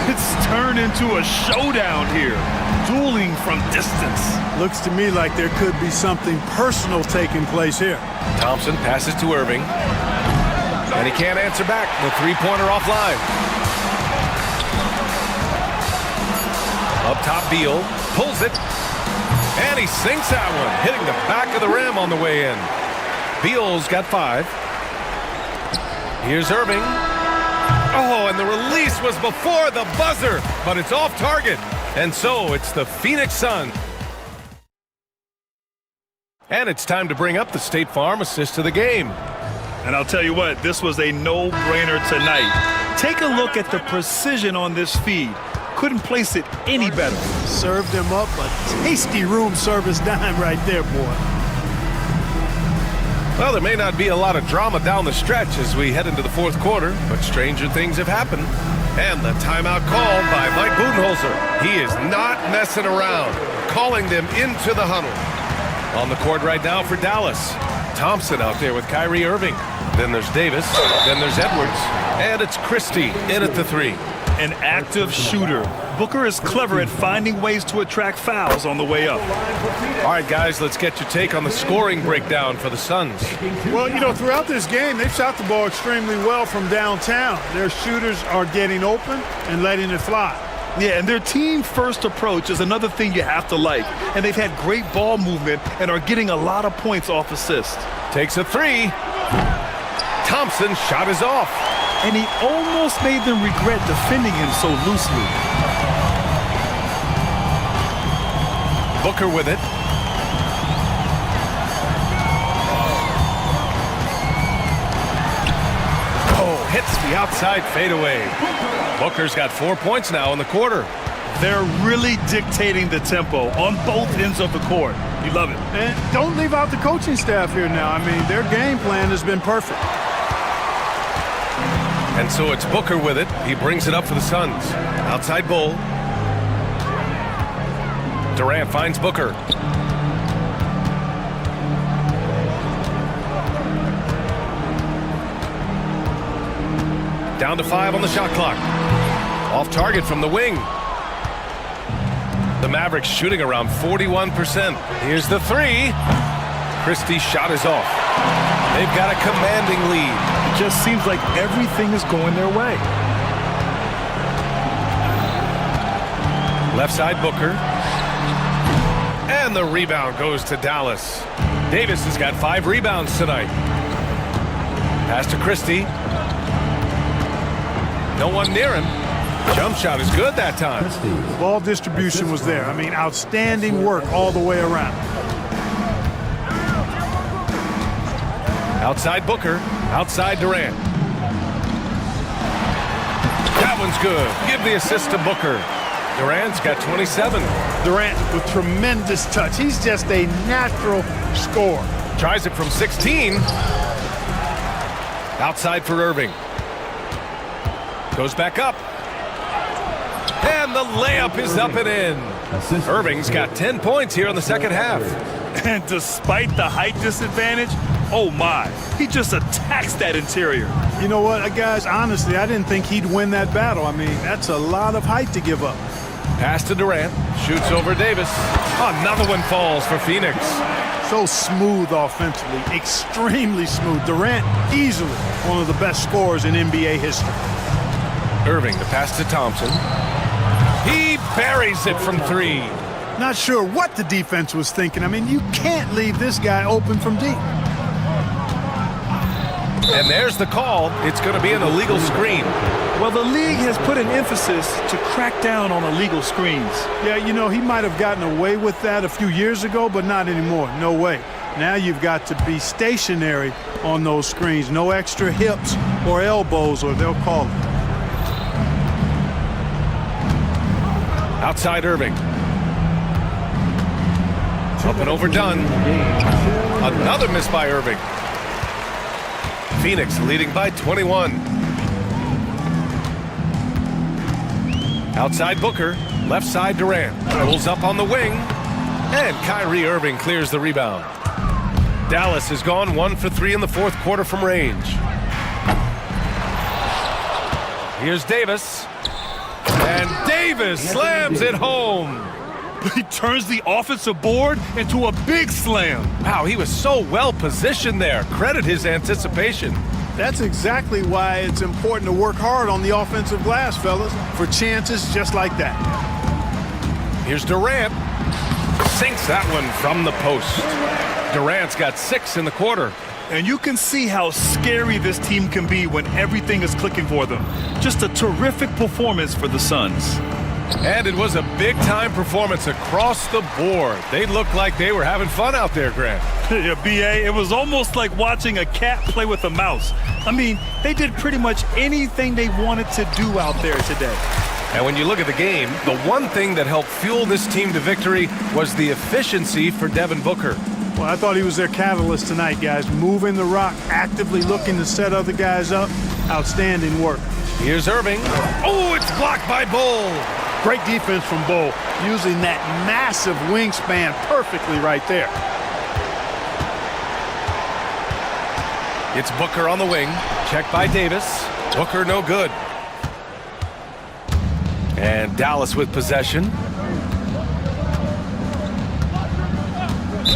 It's turned into a showdown here. Dueling from distance. Looks to me like there could be something personal taking place here. Thompson passes to Irving. And he can't answer back. The three-pointer offline. Up top, Beal pulls it. And he sinks that one, hitting the back of the rim on the way in. Beal's got 5. Here's Irving. Oh, and the release was before the buzzer, but it's off target. And so it's the Phoenix Suns. And it's time to bring up the State Farm assist of the game. And I'll tell you what, this was a no-brainer tonight. Take a look at the precision on this feed. Couldn't place it any better. Served him up a tasty room service dime right there, boy. Well, there may not be a lot of drama down the stretch as we head into the fourth quarter, but stranger things have happened. And the timeout called by Mike Budenholzer. He is not messing around, calling them into the huddle. On the court right now for Dallas. Thompson out there with Kyrie Irving. Then there's Davis. Then there's Edwards. And it's Christie in at the 3. An active shooter. Booker is clever at finding ways to attract fouls on the way up. All right, guys, let's get your take on the scoring breakdown for the Suns. Well, you know, throughout this game, they've shot the ball extremely well from downtown. Their shooters are getting open and letting it fly. Yeah, and their team-first approach is another thing you have to like. And they've had great ball movement and are getting a lot of points off assist. Takes a 3. Thompson's shot is off. And he almost made them regret defending him so loosely. Booker with it. Oh, hits the outside fadeaway. Booker's got 4 points now in the quarter. They're really dictating the tempo on both ends of the court. You love it. And don't leave out the coaching staff here now. I mean, their game plan has been perfect. And so it's Booker with it. He brings it up for the Suns. Outside Bull. Durant finds Booker. Down to 5 on the shot clock. Off target from the wing. The Mavericks shooting around 41%. Here's the 3. Christie's shot is off. They've got a commanding lead. It just seems like everything is going their way. Left side Booker. And the rebound goes to Dallas. Davis has got 5 rebounds tonight. Pass to Christie. No one near him. Jump shot is good that time. Ball distribution was there. I mean, outstanding work all the way around. Outside Booker. Outside Durant. That one's good. Give the assist to Booker. Durant's got 27. Durant with tremendous touch. He's just a natural scorer. Tries it from 16. Outside for Irving. Goes back up. And the layup is up and in. Irving's got 10 points here in the second half. And despite the height disadvantage, oh my, he just attacks that interior. You know what, guys, honestly, I didn't think he'd win that battle. I mean, that's a lot of height to give up. Pass to Durant. Shoots over Davis. Another one falls for Phoenix. So smooth offensively, extremely smooth. Durant, easily one of the best scorers in NBA history. Irving, the pass to Thompson. He buries it from three. Not sure what the defense was thinking. I mean, you can't leave this guy open from deep. And there's the call. It's going to be an illegal screen. Well, the league has put an emphasis to crack down on illegal screens. Yeah, you know, he might have gotten away with that a few years ago, but not anymore. No way. Now you've got to be stationary on those screens. No extra hips or elbows, or they'll call it. Outside Irving. Up and overdone. Another miss by Irving. Phoenix leading by 21. Outside Booker, left side Durant. Rolls up on the wing. And Kyrie Irving clears the rebound. Dallas has gone 1 for 3 in the fourth quarter from range. Here's Davis. And Davis slams it home. He turns the offensive board into a big slam. Wow, he was so well positioned there. Credit his anticipation. That's exactly why it's important to work hard on the offensive glass, fellas, for chances just like that. Here's Durant. Sinks that one from the post. Durant's got 6 in the quarter. And you can see how scary this team can be when everything is clicking for them. Just a terrific performance for the Suns. And it was a big-time performance across the board. They looked like they were having fun out there, Grant. Yeah, B.A., it was almost like watching a cat play with a mouse. I mean, they did pretty much anything they wanted to do out there today. And when you look at the game, the one thing that helped fuel this team to victory was the efficiency for Devin Booker. Well, I thought he was their catalyst tonight, guys. Moving the rock, actively looking to set other guys up. Outstanding work. Here's Irving. Oh, it's blocked by Bull. Great defense from Bull, using that massive wingspan perfectly right there. It's Booker on the wing. Checked by Davis. Booker no good. And Dallas with possession.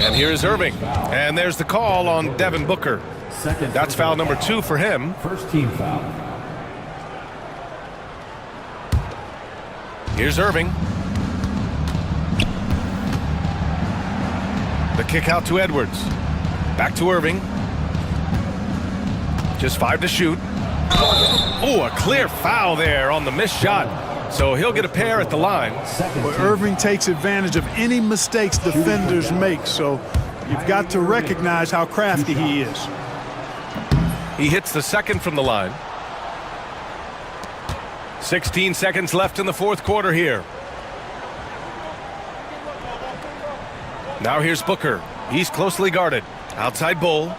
And here's Irving. And there's the call on Devin Booker. That's foul number 2 for him. First team foul. Here's Irving. The kick out to Edwards. Back to Irving. Just 5 to shoot. Oh, a clear foul there on the missed shot. So he'll get a pair at the line. Well, Irving takes advantage of any mistakes defenders make, so you've got to recognize how crafty he is. He hits the second from the line. 16 seconds left in the fourth quarter here. Now here's Booker. He's closely guarded. Outside Bull.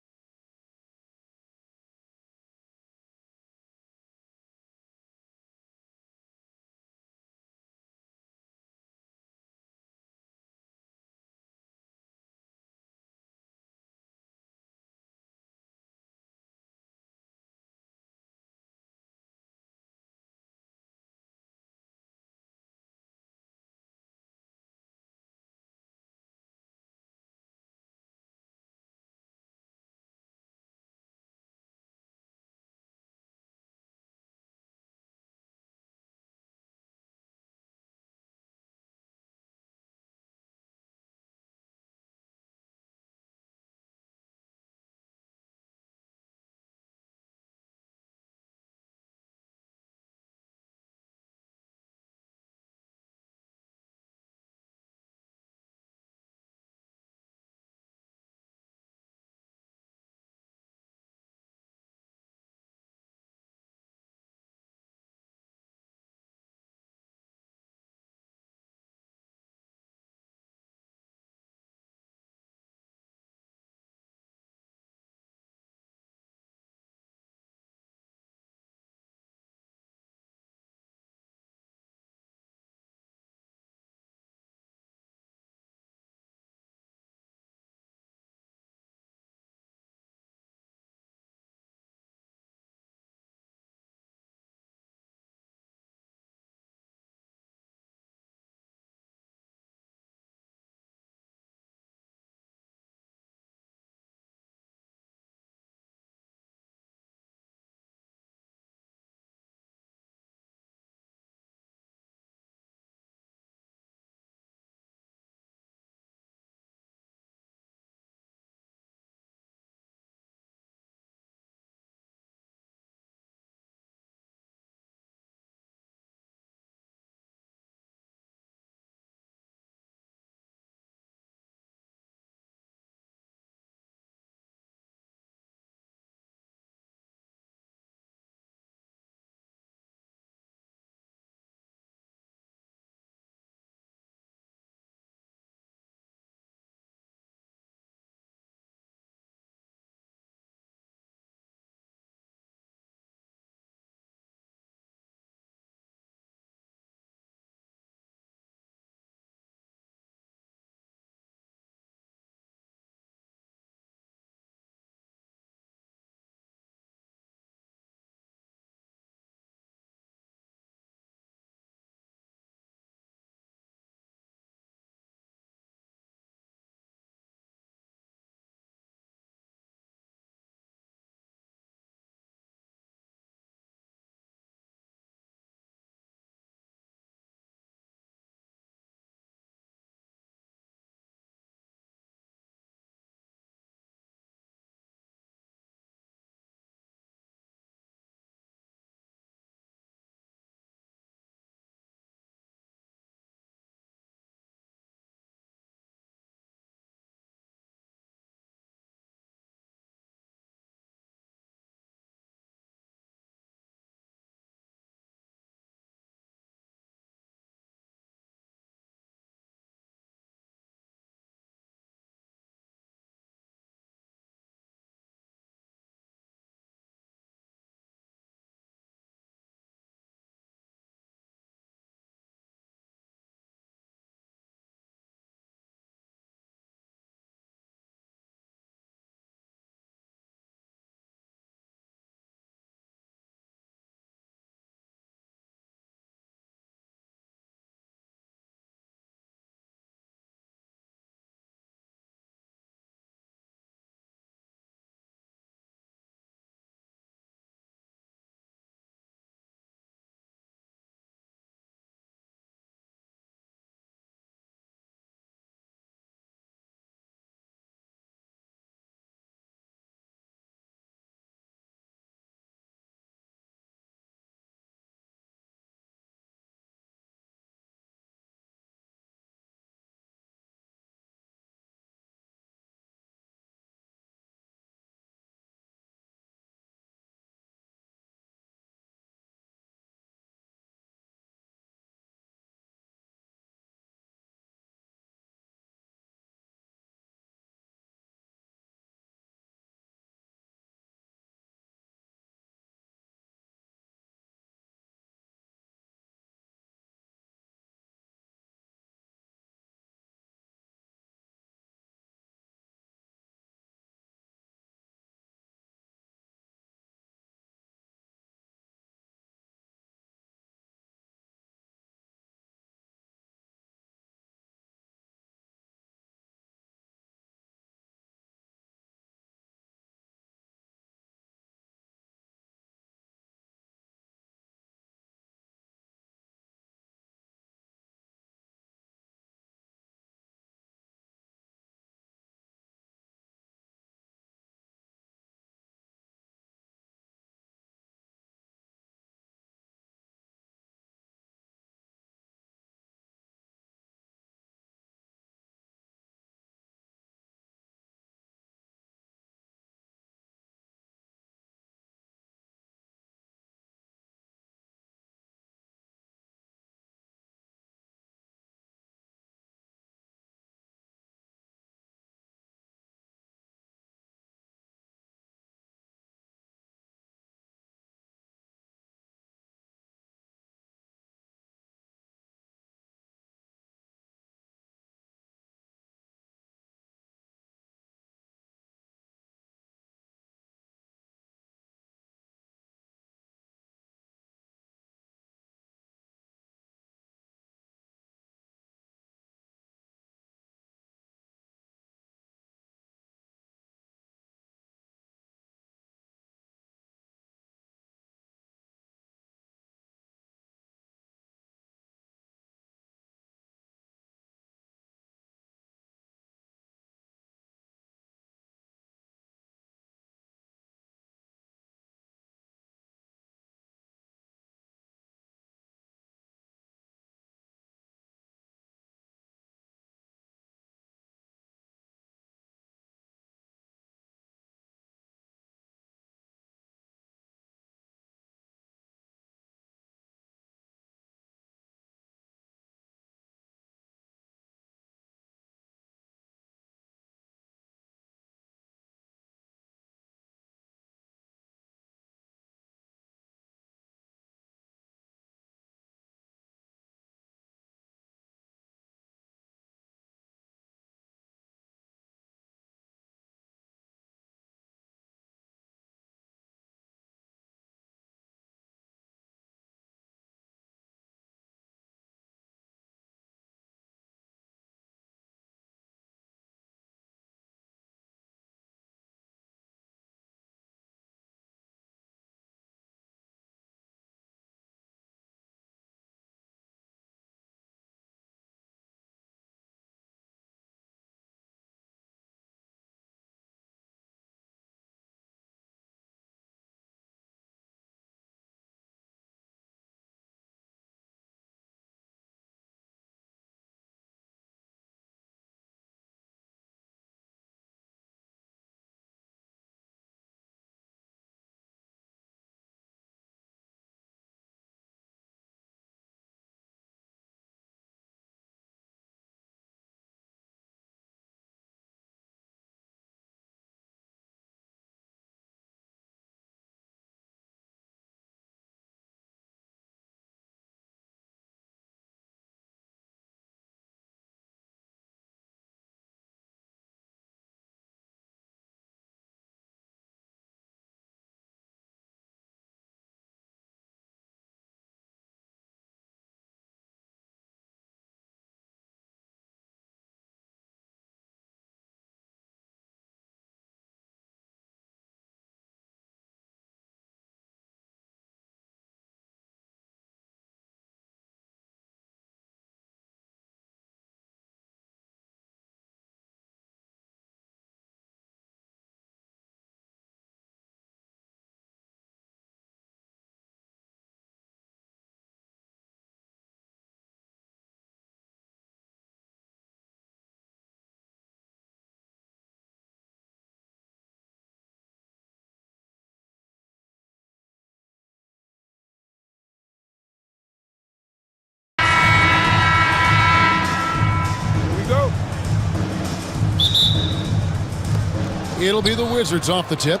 It'll be the Wizards off the tip.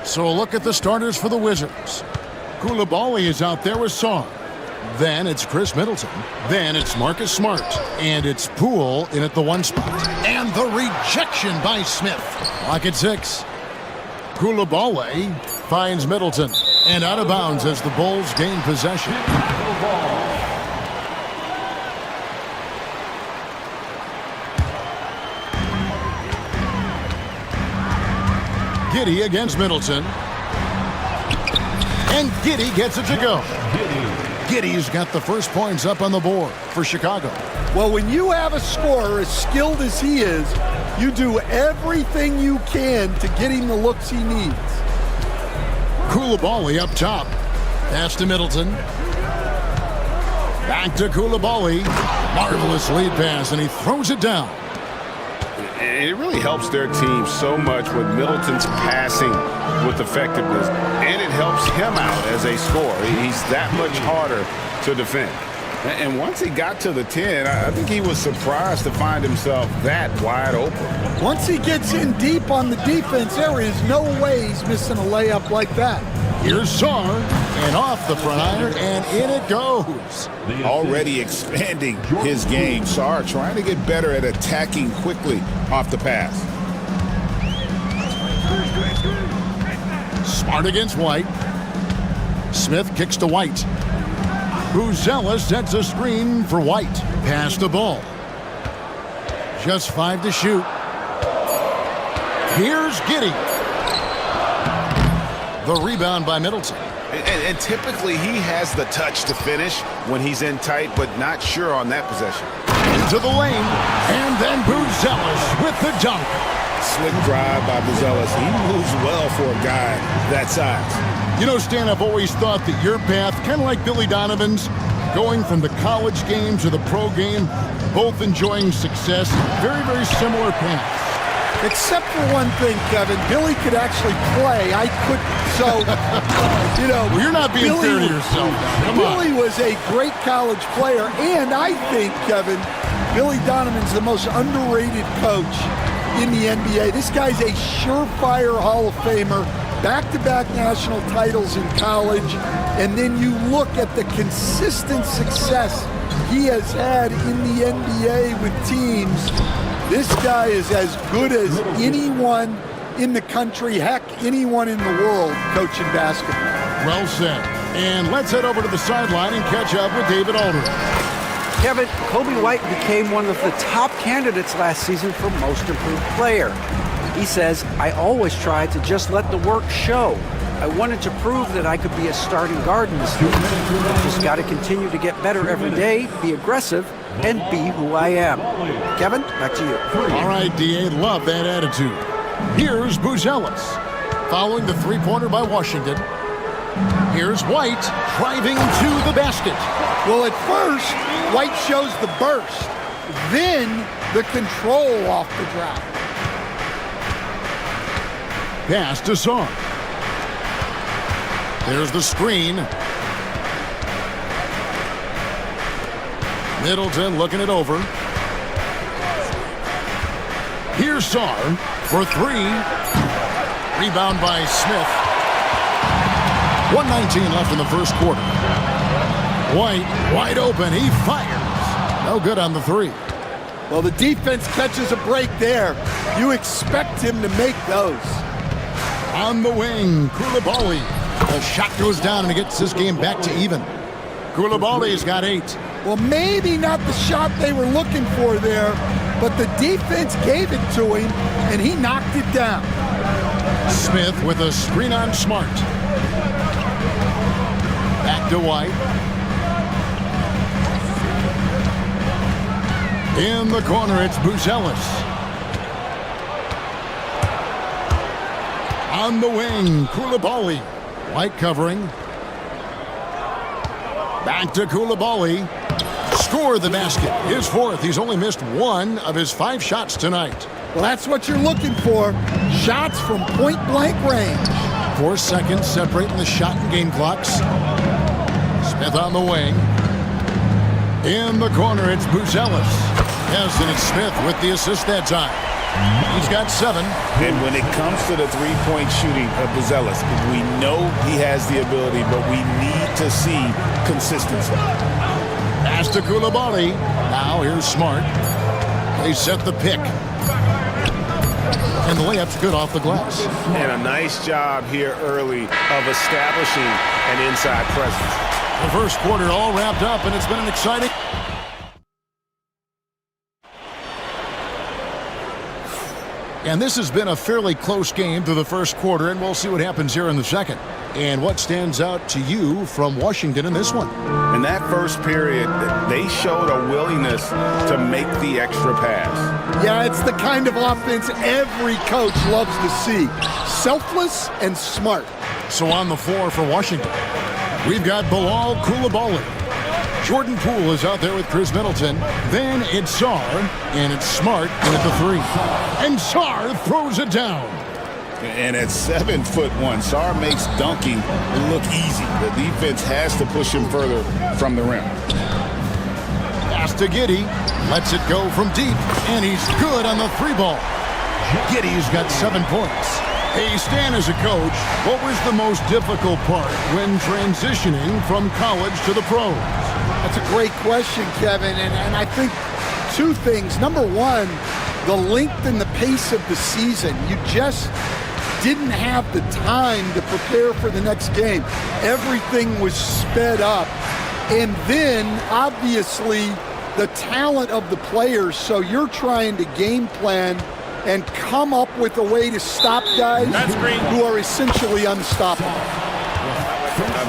So a look at the starters for the Wizards. Koulibaly is out there with Sarr. Then it's Chris Middleton. Then it's Marcus Smart. And it's Poole in at the 1 spot. And the rejection by Smith. Lock at 6. Koulibaly finds Middleton. And out of bounds as the Bulls gain possession. Giddey against Middleton. And Giddey gets it to go. Giddey's got the first points up on the board for Chicago. Well, when you have a scorer as skilled as he is, you do everything you can to get him the looks he needs. Koulibaly up top. Pass to Middleton. Back to Koulibaly. Marvelous lead pass, and he throws it down. And it really helps their team so much with Middleton's passing with effectiveness. And it helps him out as a scorer. He's that much harder to defend. And once he got to the 10, I think he was surprised to find himself that wide open. Once he gets in deep on the defense, there is no way he's missing a layup like that. Here's Sarr, and off the front iron, and in it goes. Already expanding his game. Sarr trying to get better at attacking quickly off the pass. Smart against White. Smith kicks to White. Buzella sets a screen for White. Pass the ball. Just 5 to shoot. Here's Giddey. The rebound by Middleton. And typically he has the touch to finish when he's in tight, but not sure on that possession. Into the lane. And then Buzella with the dunk. Slick drive by Buzella. He moves well for a guy that size. You know, Stan, I've always thought that your path, kind of like Billy Donovan's, going from the college game to the pro game, both enjoying success, very, very similar paths. Except for one thing, Kevin. Billy could actually play. I couldn't. So, you know. Well, you're not being fair to yourself. Come on. Billy was a great college player. And I think, Kevin, Billy Donovan's the most underrated coach in the NBA. This guy's a surefire Hall of Famer. Back-to-back national titles in college, and then you look at the consistent success he has had in the NBA with teams. This guy is as good as anyone in the country, heck, anyone in the world coaching basketball. Well said. And let's head over to the sideline and catch up with David Aldridge. Kevin, Kobe White became one of the top candidates last season for Most Improved Player. He says, I always tried to just let the work show. I wanted to prove that I could be a starting guard in this league. Just got to continue to get better every day, be aggressive, and be who I am. Kevin, back to you. All right, D.A., love that attitude. Here's Buzelis, following the three-pointer by Washington. Here's White, driving to the basket. Well, at first, White shows the burst, then the control off the drive. Pass to Sarr. There's the screen. Middleton looking it over. Here's Sarr for 3. Rebound by Smith. 1:19 left in the first quarter. White wide open. He fires. No good on the 3. Well, the defense catches a break there. You expect him to make those. On the wing, Koulibaly. The shot goes down and he gets this game back to even. Koulibaly's got 8. Well, maybe not the shot they were looking for there, but the defense gave it to him, and he knocked it down. Smith with a screen on Smart. Back to White. In the corner, it's Buzelis. On the wing, Koulibaly. White covering. Back to Koulibaly. Score the basket. His 4th. He's only missed 1 of his 5 shots tonight. Well, that's what you're looking for. Shots from point-blank range. 4 seconds separating the shot and game clocks. Smith on the wing. In the corner, it's Buzelis. Yes, and it's Smith with the assist that time. He's got 7. And when it comes to the three-point shooting of Buzelis, we know he has the ability, but we need to see consistency. Pass to Koulibaly. Now here's Smart. They set the pick. And the layup's good off the glass. And a nice job here early of establishing an inside presence. The first quarter all wrapped up, and it's been an exciting... And this has been a fairly close game through the first quarter, and we'll see what happens here in the second. And what stands out to you from Washington in this one? In that first period, they showed a willingness to make the extra pass. Yeah, it's the kind of offense every coach loves to see. Selfless and smart. So on the floor for Washington, we've got Bilal Koulibaly. Jordan Poole is out there with Chris Middleton. Then it's Sarr, and it's Smart in at the 3. And Sarr throws it down. And at 7'1", Sarr makes dunking look easy. The defense has to push him further from the rim. Pass to Giddey. Lets it go from deep, and he's good on the 3 ball. Giddey's got 7 points. Hey, Stan, as a coach, what was the most difficult part when transitioning from college to the pros? That's a great question, Kevin, and I think 2 things. Number 1, the length and the pace of the season. You just didn't have the time to prepare for the next game. Everything was sped up. And then, obviously, the talent of the players. So you're trying to game plan and come up with a way to stop guys who are essentially unstoppable.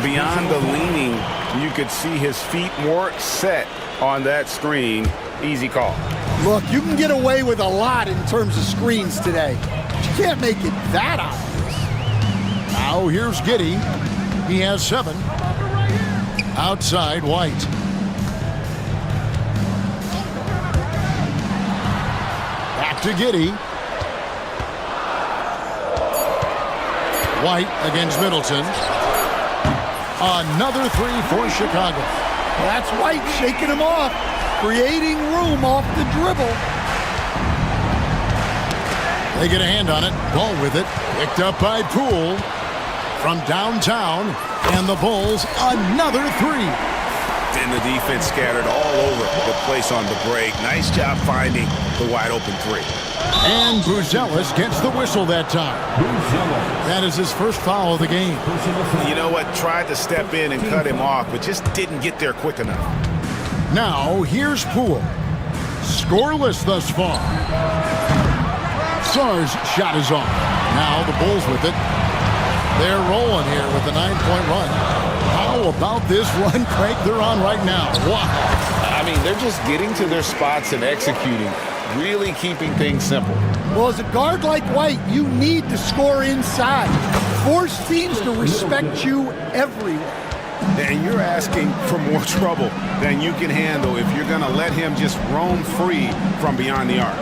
Beyond the leaning, you could see his feet more set on that screen. Easy call. Look, you can get away with a lot in terms of screens today. But you can't make it that obvious. Now here's Giddey. He has 7. Outside White. Back to Giddey. White against Middleton. Another 3 for Chicago. That's White shaking him off, creating room off the dribble. They get a hand on it. Ball with it. Picked up by Poole from downtown. And the Bulls, another 3. And the defense scattered all over the place on the break. Nice job finding the wide open 3. And Buzelis gets the whistle that time. That is his first foul of the game. You know what? Tried to step in and cut him off, but just didn't get there quick enough. Now, here's Poole. Scoreless thus far. Sarr's shot is off. Now the Bulls with it. They're rolling here with a 9-point run. How about this run crank they're on right now? Wow. I mean, they're just getting to their spots and executing, really keeping things simple. Well, as a guard like White, you need to score inside. Force teams to respect you everywhere. And you're asking for more trouble than you can handle if you're going to let him just roam free from beyond the arc.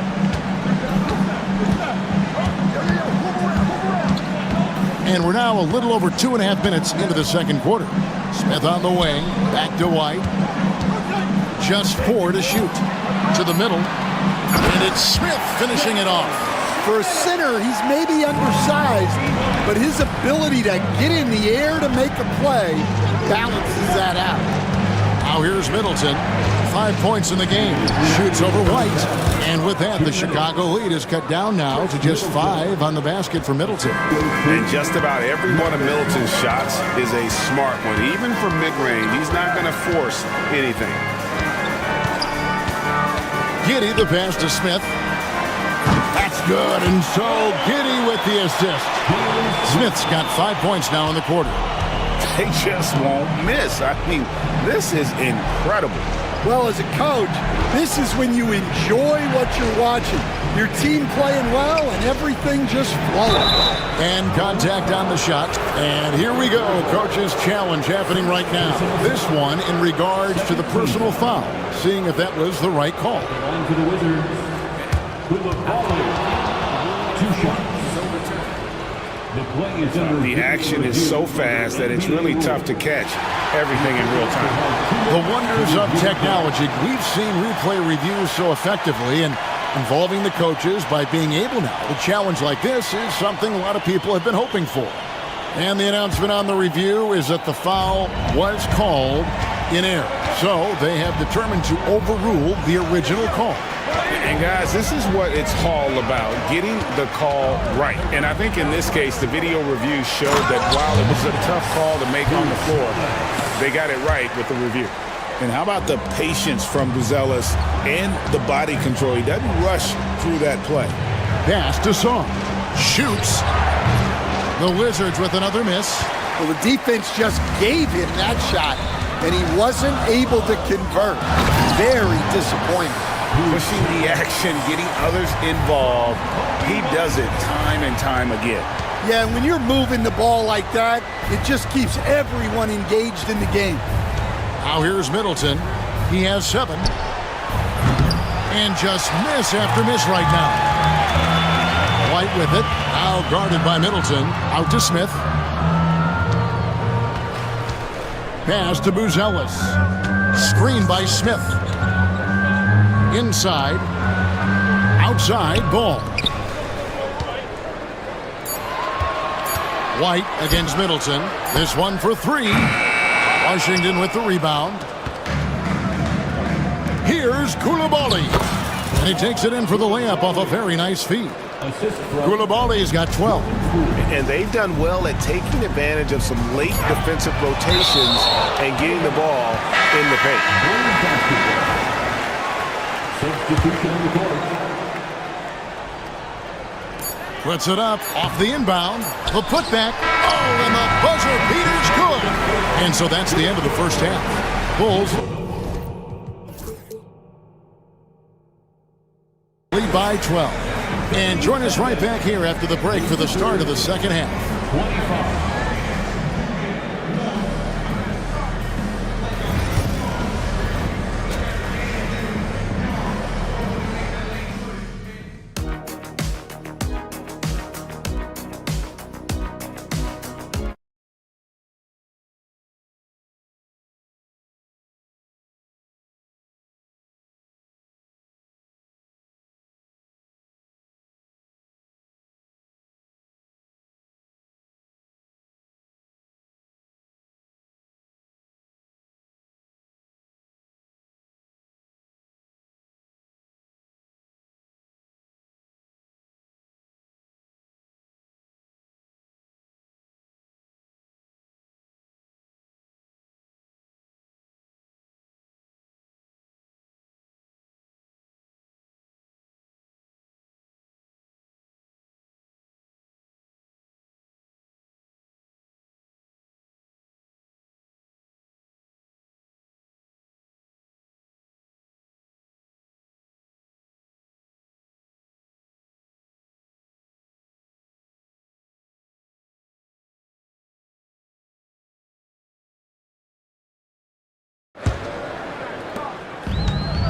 And we're now a little over 2.5 minutes into the second quarter. Smith on the wing, back to White. Just 4 to shoot. To the middle. And it's Smith finishing it off. For a center, he's maybe undersized, but his ability to get in the air to make a play balances that out. Now here's Middleton. 5 points in the game. Shoots over White. And with that, the Chicago lead is cut down now to just 5 on the basket for Middleton. And just about every one of Middleton's shots is a smart one. Even from mid-range, he's not going to force anything. Giddey, the pass to Smith. That's good, and so Giddey with the assist. Smith's got 5 points now in the quarter. They just won't miss. I mean, this is incredible. Well, as a coach, this is when you enjoy what you're watching. Your team playing well and everything just flowing. And contact on the shot. And here we go. Coach's challenge happening right now. This one in regards to the personal foul. Seeing if that was the right call. To the Wizards, Koulibaly, 2 shots. The action is so fast that it's really tough to catch everything in real time. The wonders of technology. We've seen replay reviews so effectively, and involving the coaches by being able now to challenge like this is something a lot of people have been hoping for. And the announcement on the review is that the foul was called in error. So they have determined to overrule the original call. And guys, this is what it's all about, getting the call right. And I think in this case, the video review showed that while it was a tough call to make on the floor, they got it right with the review. And how about the patience from Buzelis and the body control? He doesn't rush through that play. Pass to Song. Shoots. The Wizards with another miss. Well, the defense just gave him that shot, and he wasn't able to convert. Very disappointing. Pushing the action, getting others involved. He does it time and time again. Yeah, and when you're moving the ball like that, it just keeps everyone engaged in the game. Now here's Middleton. He has 7. And just miss after miss right now. White with it. Now guarded by Middleton. Out to Smith. Pass to Buzelis. Screen by Smith. Inside. Outside. Ball. White against Middleton. This one for 3. Washington with the rebound. Here's Koulibaly. And he takes it in for the layup off a very nice feed. Koulibaly's got 12. And they've done well at taking advantage of some late defensive rotations and getting the ball in the paint. Puts it up off the inbound. The putback. Oh, and the buzzer beater's good. And so that's the end of the first half. Bulls lead by 12. And join us right back here after the break for the start of the second half. 25.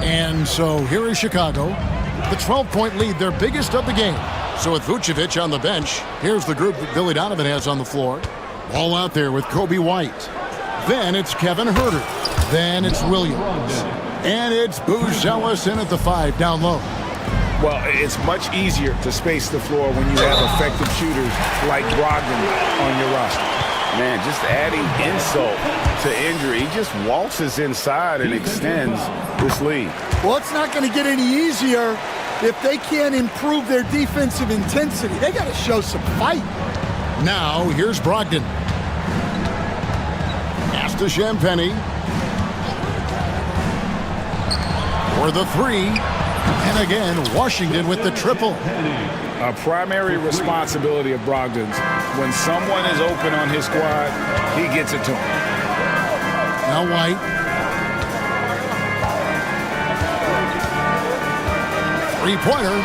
And so here is Chicago. The 12-point lead, their biggest of the game. So with Vucevic on the bench, here's the group that Billy Donovan has on the floor. Ball out there with Kobe White. Then it's Kevin Huerter. Then it's Williams. And it's Buzelis in at the 5 down low. Well, it's much easier to space the floor when you have effective shooters like Brogdon on your roster. Man, just adding insult to injury. He just waltzes inside and extends this lead. Well, it's not going to get any easier if they can't improve their defensive intensity. They got to show some fight. Now, here's Brogdon. Pass to Champagny. For the 3. And again, Washington with the triple. A primary responsibility of Brogdon's. When someone is open on his squad, he gets it to him. Now White. Three-pointer.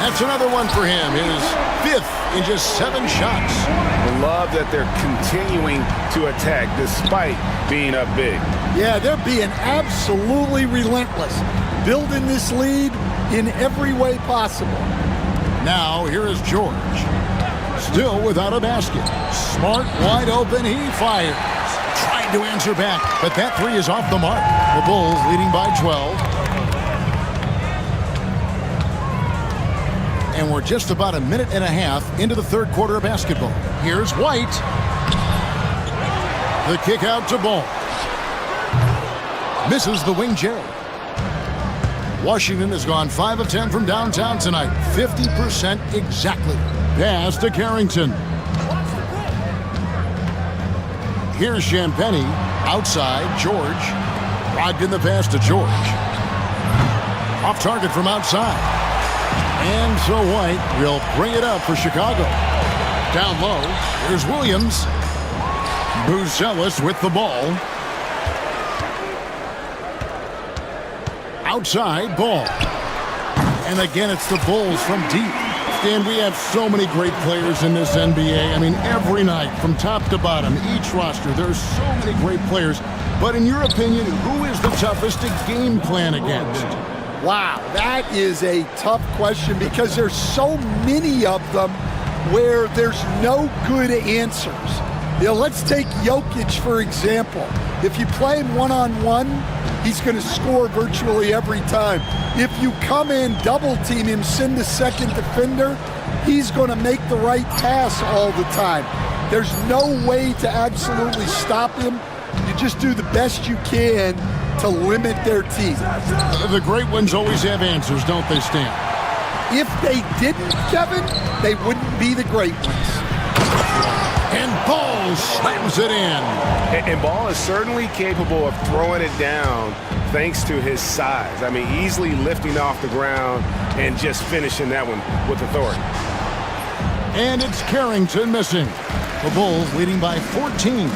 That's another one for him. His 5th in just 7 shots. I love that they're continuing to attack despite being up big. Yeah, they're being absolutely relentless. Building this lead in every way possible. Now, here is George. Still without a basket. Smart, wide open, he fires. Trying to answer back, but that 3 is off the mark. The Bulls leading by 12. And we're just about a minute and a half into the third quarter of basketball. Here's White. The kick out to Ball. Misses the wing J. Washington has gone 5 of 10 from downtown tonight. 50% exactly. Pass to Carrington. Here's Champagny. Outside, George. Logged in the pass to George. Off target from outside. And so White will bring it up for Chicago. Down low, here's Williams. Buzelis with the ball. Outside, Ball. And again, it's the Bulls from deep. Stan, we have so many great players in this NBA. I mean, every night, from top to bottom, each roster, there's so many great players. But in your opinion, who is the toughest to game plan against? Wow, that is a tough question because there's so many of them where there's no good answers. You know, let's take Jokic, for example. If you play him one-on-one, he's going to score virtually every time. If you come in, double-team him, send the second defender, he's going to make the right pass all the time. There's no way to absolutely stop him. You just do the best you can to limit their team. The great ones always have answers, don't they, Stan? If they didn't, Kevin, they wouldn't be the great ones. And Ball slams it in. And Ball is certainly capable of throwing it down thanks to his size. I mean, easily lifting off the ground and just finishing that one with authority. And it's Carrington missing. The Bulls leading by 14.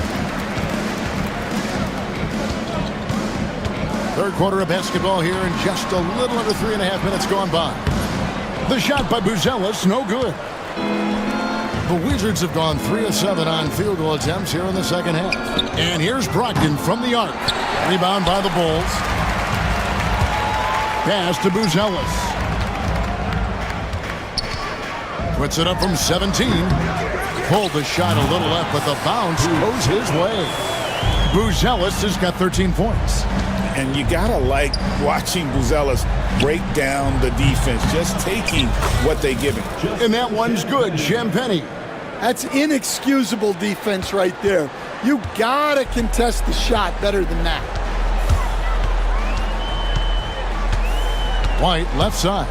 Third quarter of basketball here in just a little under 3.5 minutes gone by. The shot by Buzelis, no good. The Wizards have gone 3 of 7 on field goal attempts here in the second half. And here's Brogdon from the arc. Rebound by the Bulls. Pass to Buzelis. Puts it up from 17. Pulled the shot a little left, but the bounce goes his way. Buzelis has got 13 points. And you gotta like watching Buzelis break down the defense, just taking what they give him. And that one's good, Champagny. That's inexcusable defense right there. You gotta contest the shot better than that. White, left side.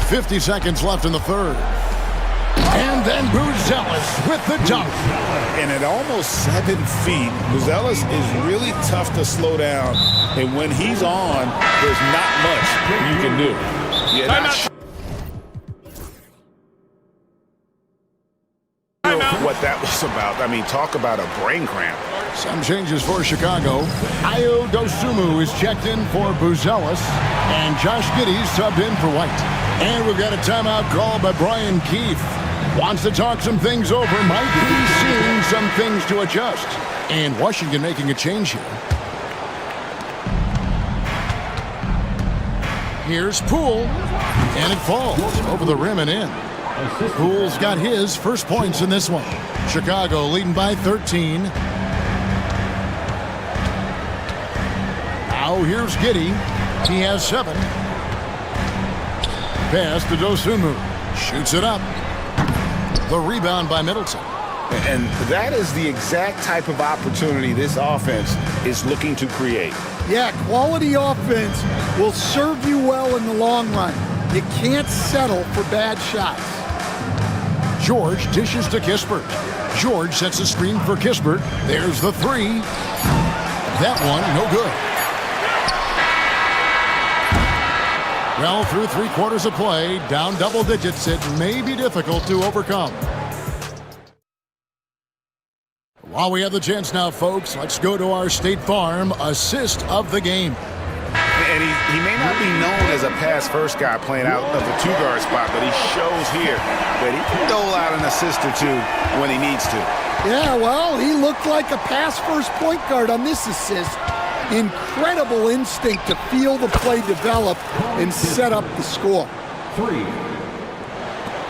50 seconds left in the third. And then Buzelis with the dunk. And at almost 7 feet, Buzelis is really tough to slow down. And when he's on, there's not much you can do. What that was about. I mean, talk about a brain cramp. Some changes for Chicago. Ayo Dosunmu is checked in for Buzelis. And Josh Giddey's subbed in for White. And we've got a timeout called by Brian Keefe. Wants to talk some things over, might be seeing some things to adjust. And Washington making a change here. Here's Poole, and it falls over the rim and in. Poole's got his first points in this one. Chicago leading by 13. Now here's Giddey. He has 7. Pass to Dosunmu. Shoots it up. The rebound by Middleton. And that is the exact type of opportunity this offense is looking to create. Yeah, quality offense will serve you well in the long run. You can't settle for bad shots. George dishes to Kispert. George sets a screen for Kispert. There's the 3. That one, no good. Well, through 3 quarters of play, down double digits, it may be difficult to overcome. While we have the chance now, folks, let's go to our State Farm assist of the game. And he may not be known as a pass-first guy playing out of the 2-guard spot, but he shows here that he can dole out an assist or 2 when he needs to. Yeah, well, he looked like a pass-first point guard on this assist. Incredible instinct to feel the play develop and set up the score. 3.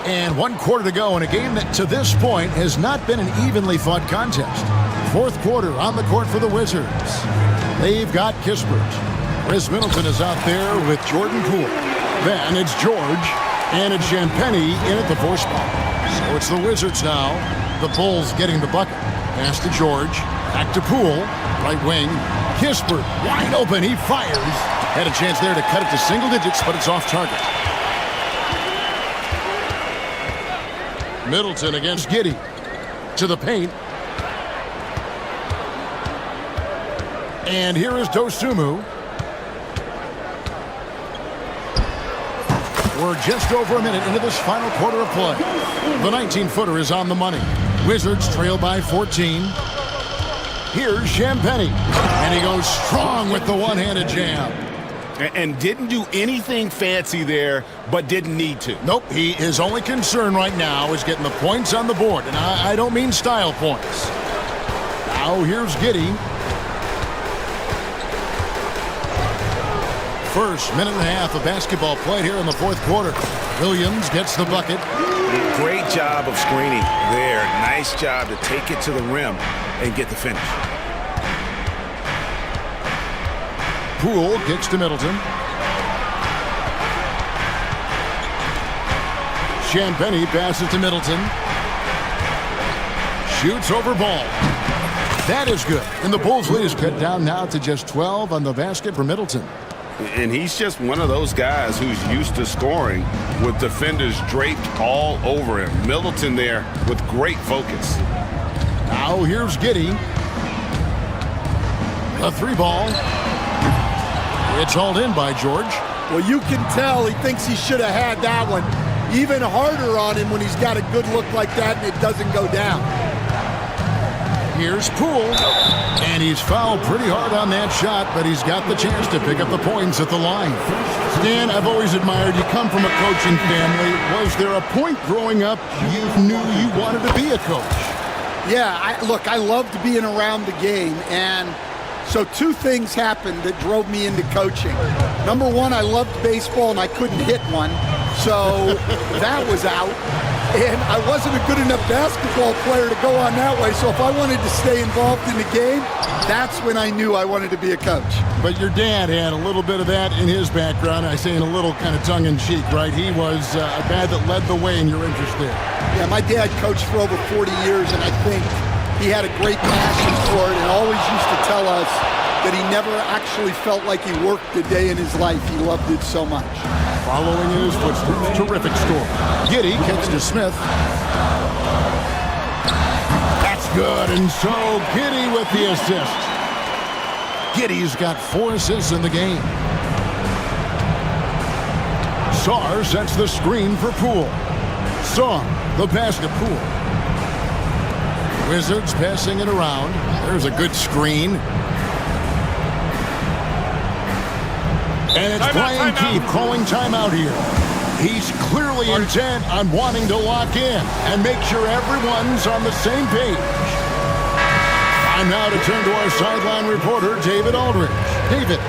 And 1 quarter to go in a game that to this point has not been an evenly fought contest. 4th quarter on the court for the Wizards. They've got Kispert. Chris Middleton is out there with Jordan Poole. Then it's George, and it's Champagny in at the 4 spot. So it's the Wizards now. The Bulls getting the bucket. Pass to George, back to Poole, right wing. Kispert, wide open, he fires. Had a chance there to cut it to single digits, but it's off target. Middleton against Giddey. To the paint. And here is Dosunmu. We're just over a minute into this final quarter of play. The 19-footer is on the money. Wizards trail by 14. Here's Champagny. And he goes strong with the one-handed jam. And didn't do anything fancy there, but didn't need to. Nope, his only concern right now is getting the points on the board. And I don't mean style points. Now here's Giddey. First minute and a half of basketball played here in the fourth quarter. Williams gets the bucket. Great job of screening there. Nice job to take it to the rim and get the finish. Poole gets to Middleton. Champagny passes to Middleton. Shoots over ball. That is good. And the Bulls' lead is cut down now to just 12 on the basket for Middleton. And he's just one of those guys who's used to scoring with defenders draped all over him. Middleton there with great focus. Now here's Giddey. A 3-ball. It's hauled in by George. Well, you can tell he thinks he should have had that one. Even harder on him when he's got a good look like that and it doesn't go down. Here's Poole. And he's fouled pretty hard on that shot, but he's got the chance to pick up the points at the line. Stan, I've always admired you. Come from a coaching family. Was there a point growing up you knew you wanted to be a coach? Yeah, I loved being around the game, and so 2 things happened that drove me into coaching. Number 1, I loved baseball and I couldn't hit one, so that was out. And I wasn't a good enough basketball player to go on that way, so if I wanted to stay involved in the game, that's when I knew I wanted to be a coach. But your dad had a little bit of that in his background. I say in a little kind of tongue-in-cheek, right? He was a guy that led the way in your interest there. Yeah, my dad coached for over 40 years, and I think he had a great passion for it and always used to tell us that he never actually felt like he worked a day in his life. He loved it so much. Following in his footsteps, terrific score. Giddey kicks to Smith. That's good, and so Giddey with the assist. Giddey's got 4 assists in the game. Sarr sets the screen for Poole. Sarr, the pass to Poole. Wizards passing it around. There's a good screen. And it's Brian Keefe calling timeout here. He's clearly intent on wanting to lock in and make sure everyone's on the same page. Time now to turn to our sideline reporter, David Aldridge. David.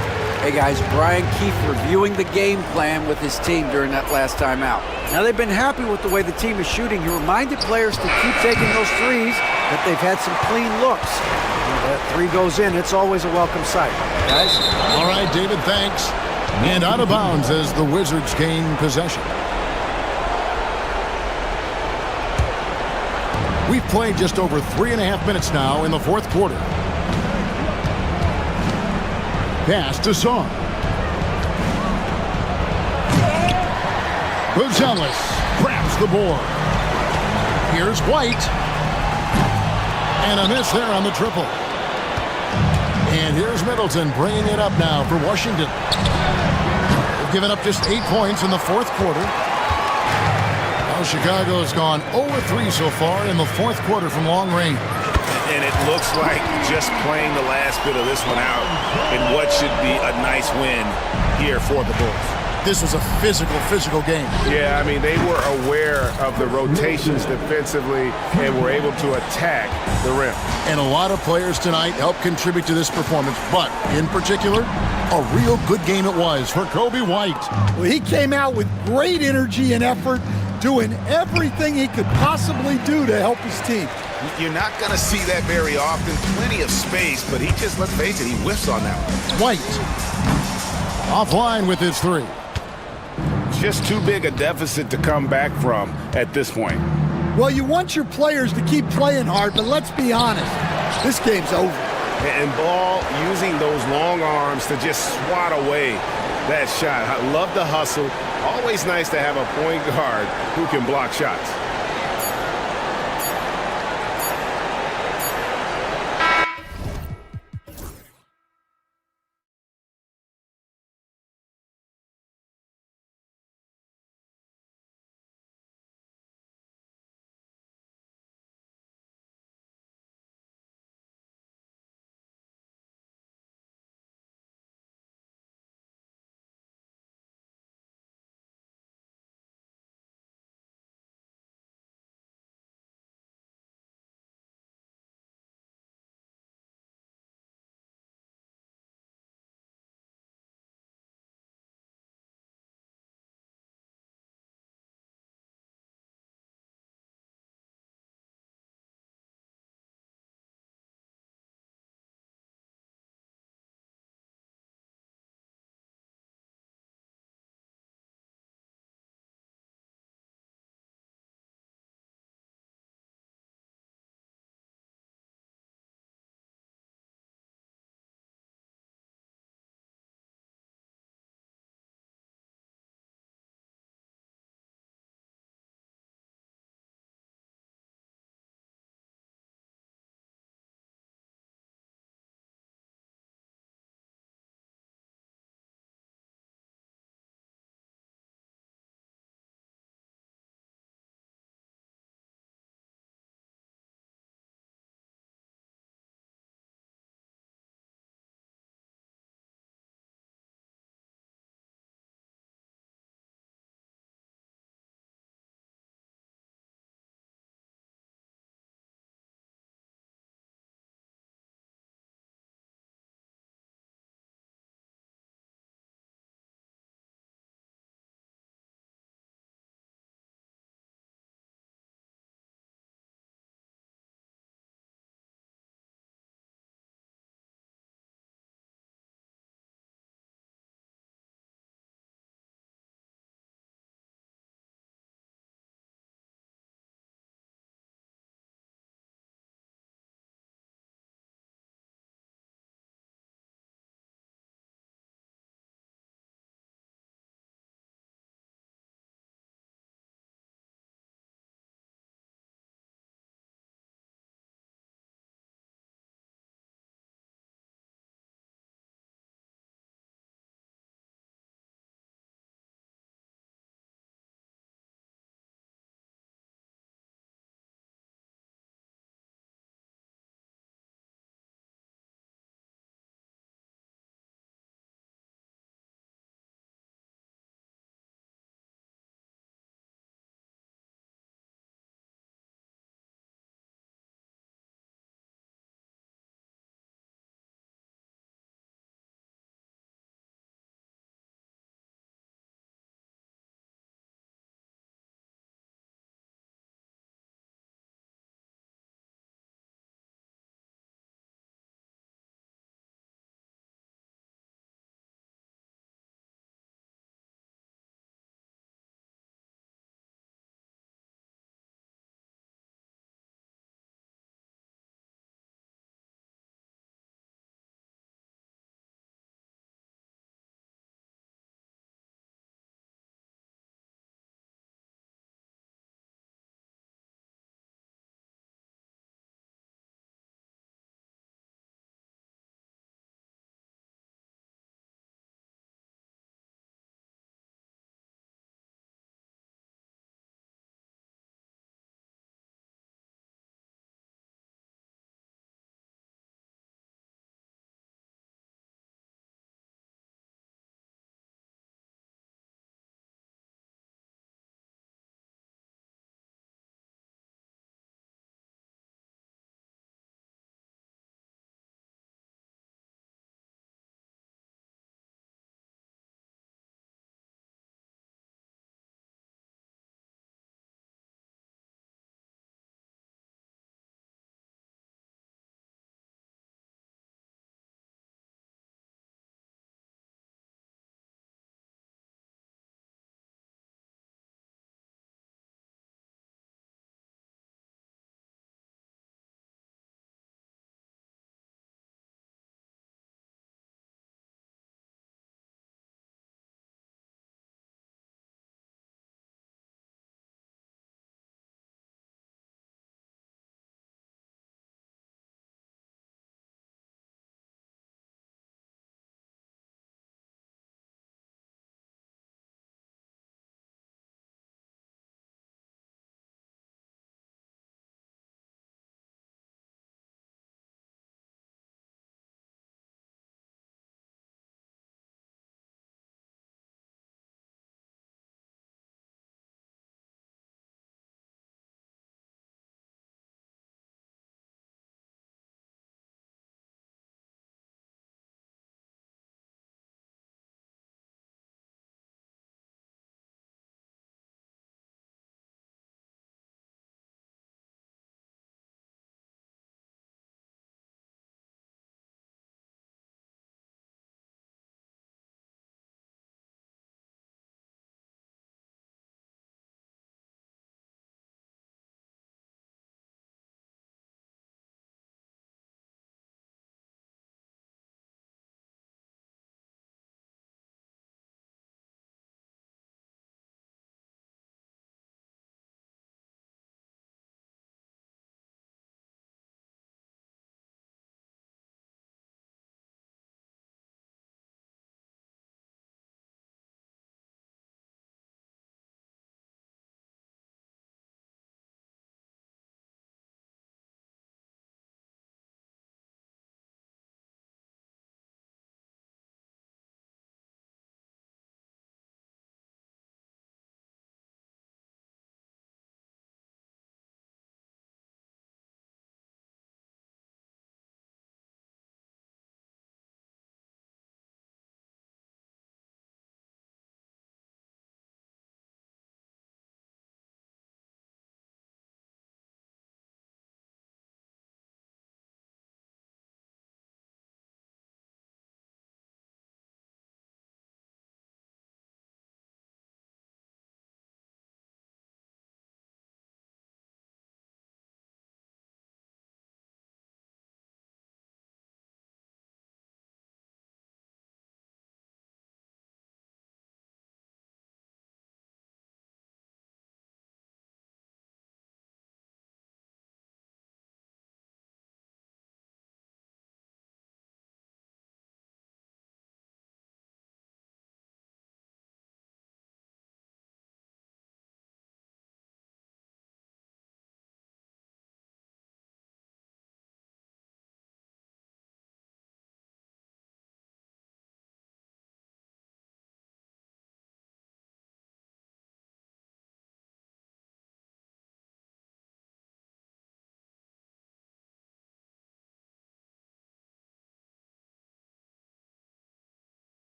Hey guys, Brian Keefe reviewing the game plan with his team during that last timeout. Now they've been happy with the way the team is shooting. He reminded players to keep taking those threes, that they've had some clean looks. When that 3 goes in, it's always a welcome sight. Guys? All right, David, thanks. And out of bounds as the Wizards gain possession. We've played just over 3.5 minutes now in the fourth quarter. Pass to Sarr. Gonzalez grabs the board. Here's White. And a miss there on the triple. And here's Middleton bringing it up now for Washington. They've given up just 8 points in the fourth quarter. Now Chicago's gone 0-3 so far in the fourth quarter from long range. And it looks like just playing the last bit of this one out in what should be a nice win here for the Bulls. This was a physical game. Yeah, I mean, they were aware of the rotations defensively and were able to attack the rim. And a lot of players tonight helped contribute to this performance, but in particular, a real good game it was for Kobe White. Well, he came out with great energy and effort, doing everything he could possibly do to help his team. You're not going to see that very often. Plenty of space, but he just, let's face it, he whiffs on that one. White Offline with his three. Just too big a deficit to come back from at this point. Well, you want your players to keep playing hard, but let's be honest, this game's over. And Ball using those long arms to just swat away that shot. I love the hustle. Always nice to have a point guard who can block shots.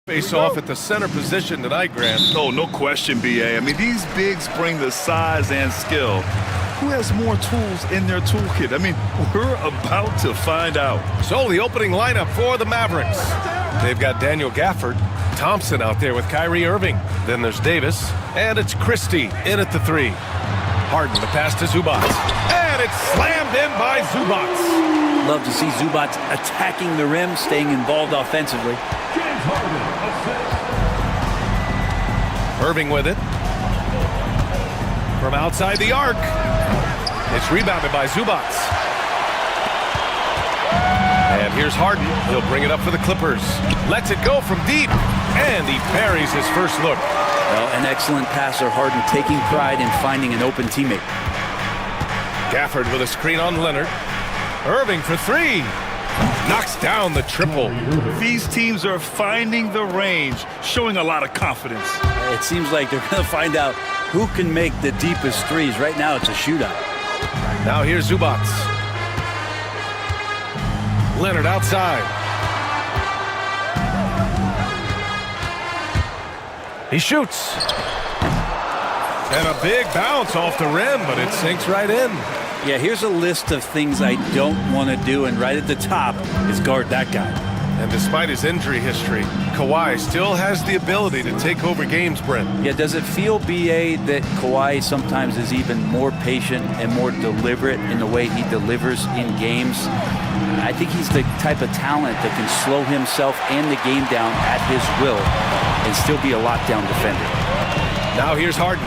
Face off at the center position tonight, Grant. Oh, no question, B.A. I mean, these bigs bring the size and skill. Who has more tools in their toolkit? I mean, we're about to find out. So the opening lineup for the Mavericks. They've got Daniel Gafford, Thompson out there with Kyrie Irving. Then there's Davis, and it's Christie in at the 3. Harden, the pass to Zubac. And it's slammed in by Zubac. Love to see Zubac attacking the rim, staying involved offensively. Irving with it. From outside the arc. It's rebounded by Zubac. And here's Harden. He'll bring it up for the Clippers. Lets it go from deep. And he buries his first look. Well, an excellent passer, Harden taking pride in finding an open teammate. Gafford with a screen on Leonard. Irving for 3. Knocks down the triple. These teams are finding the range, showing a lot of confidence. It seems like they're going to find out who can make the deepest threes. Right now, it's a shootout. Now here's Zubac. Leonard outside. He shoots. And a big bounce off the rim, but it sinks right in. Yeah, here's a list of things I don't want to do, and right at the top is guard that guy. And despite his injury history, Kawhi still has the ability to take over games, Brent. Yeah, does it feel, B.A., that Kawhi sometimes is even more patient and more deliberate in the way he delivers in games? I think he's the type of talent that can slow himself and the game down at his will and still be a lockdown defender. Now here's Harden.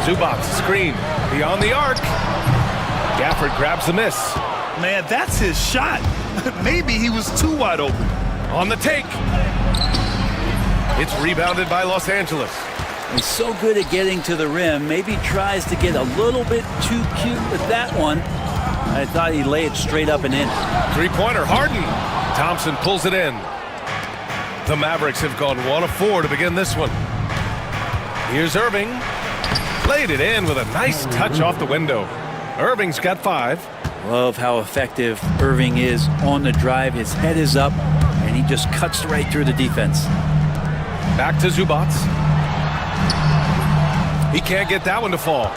Zubac, screen, beyond the arc. Gafford grabs the miss. Man, that's his shot. Maybe he was too wide open. On the take. It's rebounded by Los Angeles. He's so good at getting to the rim. Maybe tries to get a little bit too cute with that one. I thought he'd lay it straight up and in. Three-pointer, Harden. Thompson pulls it in. The Mavericks have gone 1 of 4 to begin this one. Here's Irving. Laid it in with a nice touch off the window. Irving's got 5. Love how effective Irving is on the drive. His head is up, and he just cuts right through the defense. Back to Zubac. He can't get that one to fall.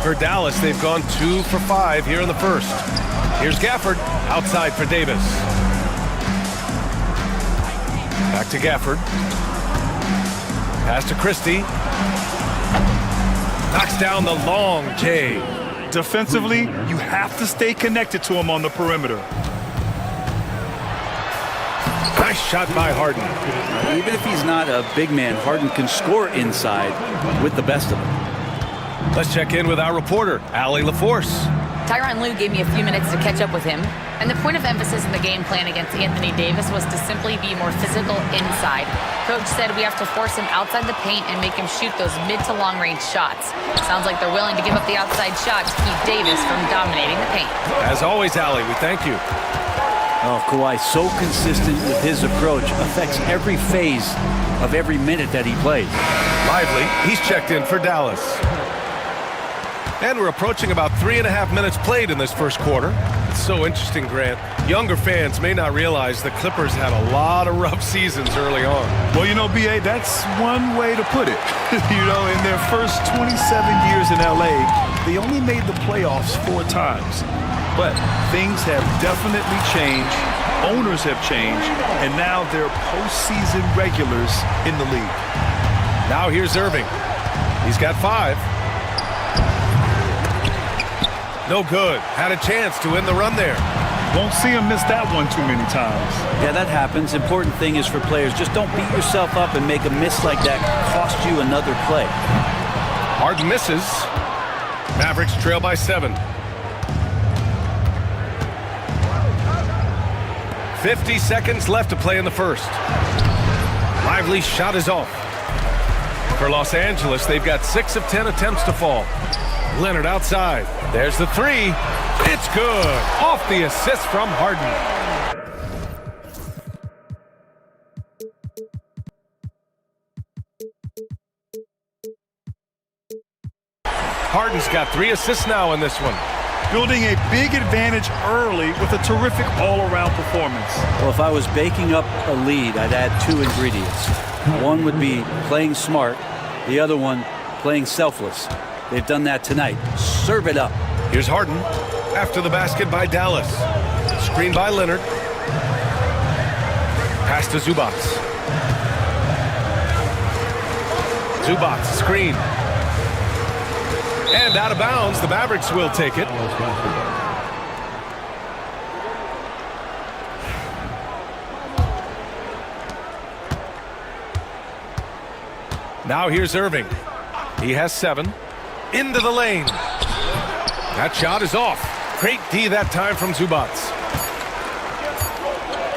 For Dallas, they've gone 2 for 5 here in the first. Here's Gafford, outside for Davis. Back to Gafford. Pass to Christie. Knocks down the long J. Defensively, you have to stay connected to him on the perimeter. Nice shot by Harden. Even if he's not a big man, Harden can score inside with the best of them. Let's check in with our reporter, Allie LaForce. Tyronn Lue gave me a few minutes to catch up with him, and the point of emphasis in the game plan against Anthony Davis was to simply be more physical inside. Coach said we have to force him outside the paint and make him shoot those mid to long range shots. Sounds like they're willing to give up the outside shot to keep Davis from dominating the paint. As always, Allie, we thank you. Oh, Kawhi, so consistent with his approach, affects every phase of every minute that he plays. Lively, he's checked in for Dallas. And we're approaching about 3.5 minutes played in this first quarter. It's so interesting, Grant. Younger fans may not realize the Clippers had a lot of rough seasons early on. Well, you know, B.A., that's one way to put it. You know, in their first 27 years in L.A., they only made the playoffs 4 times. But things have definitely changed. Owners have changed. And now they're postseason regulars in the league. Now here's Irving. He's got 5. No good. Had a chance to win the run there. Won't see him miss that one too many times. Yeah, that happens. Important thing is for players, just don't beat yourself up and make a miss like that cost you another play. Harden misses. Mavericks trail by 7. 50 seconds left to play in the first. Lively's shot is off. For Los Angeles, they've got 6 of 10 attempts to fall. Leonard outside. There's the 3. It's good. Off the assist from Harden. Harden's got 3 assists now in this one. building a big advantage early with a terrific all-around performance. Well, if I was baking up a lead, I'd add two ingredients. One would be playing smart, the other one playing selfless. They've done that tonight. Serve it up. Here's Harden after the basket by Dallas. Screen by Leonard. Pass to Zubats. Zubats, screen. And out of bounds, the Mavericks will take it. Now here's Irving. He has 7. Into the lane. That shot is off. Great D that time from Zubats.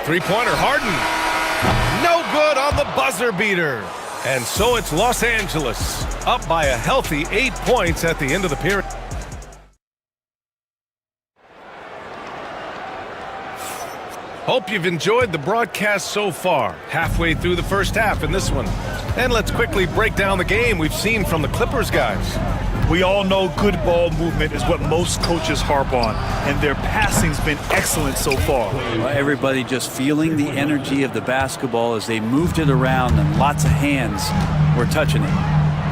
Three-pointer, Harden. No good on the buzzer beater. And so it's Los Angeles, up by a healthy 8 points at the end of the period. Hope you've enjoyed the broadcast so far. Halfway through the first half in this one. And let's quickly break down the game we've seen from the Clippers guys. We all know good ball movement is what most coaches harp on, and their passing's been excellent so far. Well, everybody just feeling the energy of the basketball as they moved it around, and lots of hands were touching it.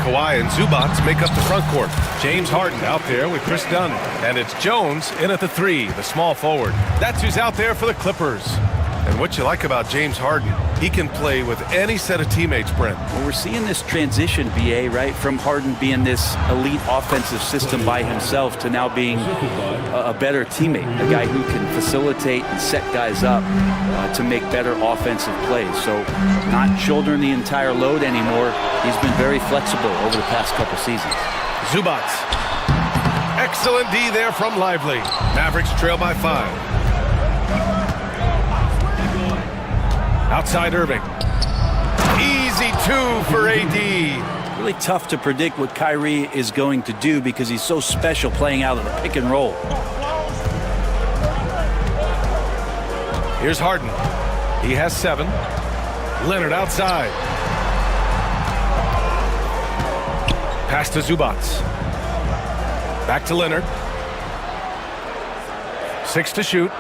Kawhi and Zubats make up the front court. James Harden out there with Chris Dunn. And it's Jones in at the 3, the small forward. That's who's out there for the Clippers. And what you like about James Harden, he can play with any set of teammates, Brent. Well, we're seeing this transition, BA, right, from Harden being this elite offensive system by himself to now being a better teammate, a guy who can facilitate and set guys up to make better offensive plays. So not shouldering the entire load anymore. He's been very flexible over the past couple seasons. Zubats. Excellent D there from Lively. Mavericks trail by 5. Outside Irving. Easy 2 for AD. Really tough to predict what Kyrie is going to do because he's so special playing out of the pick and roll. Here's Harden. He has 7. Leonard outside. Pass to Zubats. Back to Leonard. 6 to shoot.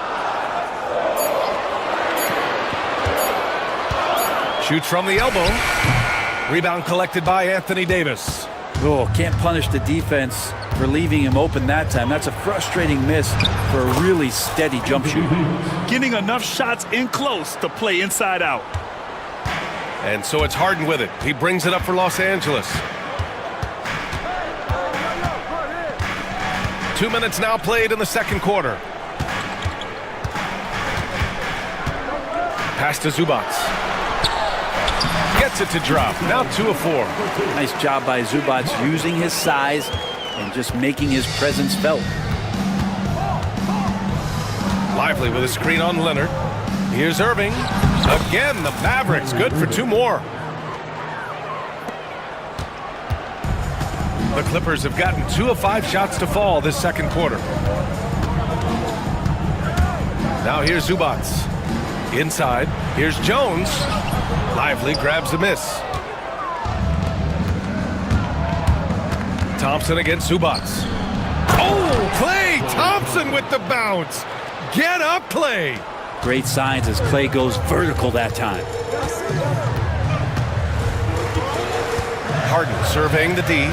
Shoots from the elbow. Rebound collected by Anthony Davis. Oh, can't punish the defense for leaving him open that time. That's a frustrating miss for a really steady jump shoot. Getting enough shots in close to play inside out. And so it's Harden with it. He brings it up for Los Angeles. 2 minutes now played in the second quarter. Pass to Zubats. Gets it to drop. Now 2 of 4. Nice job by Zubats using his size and just making his presence felt. Lively with a screen on Leonard. Here's Irving. Again, the Mavericks good for 2 more. The Clippers have gotten 2 of 5 shots to fall this second quarter. Now here's Zubats. Inside. Here's Jones. Lively grabs the miss. Thompson against Zubats. Oh, Klay Thompson with the bounce. Get up, Klay. Great signs as Klay goes vertical that time. Harden surveying the D.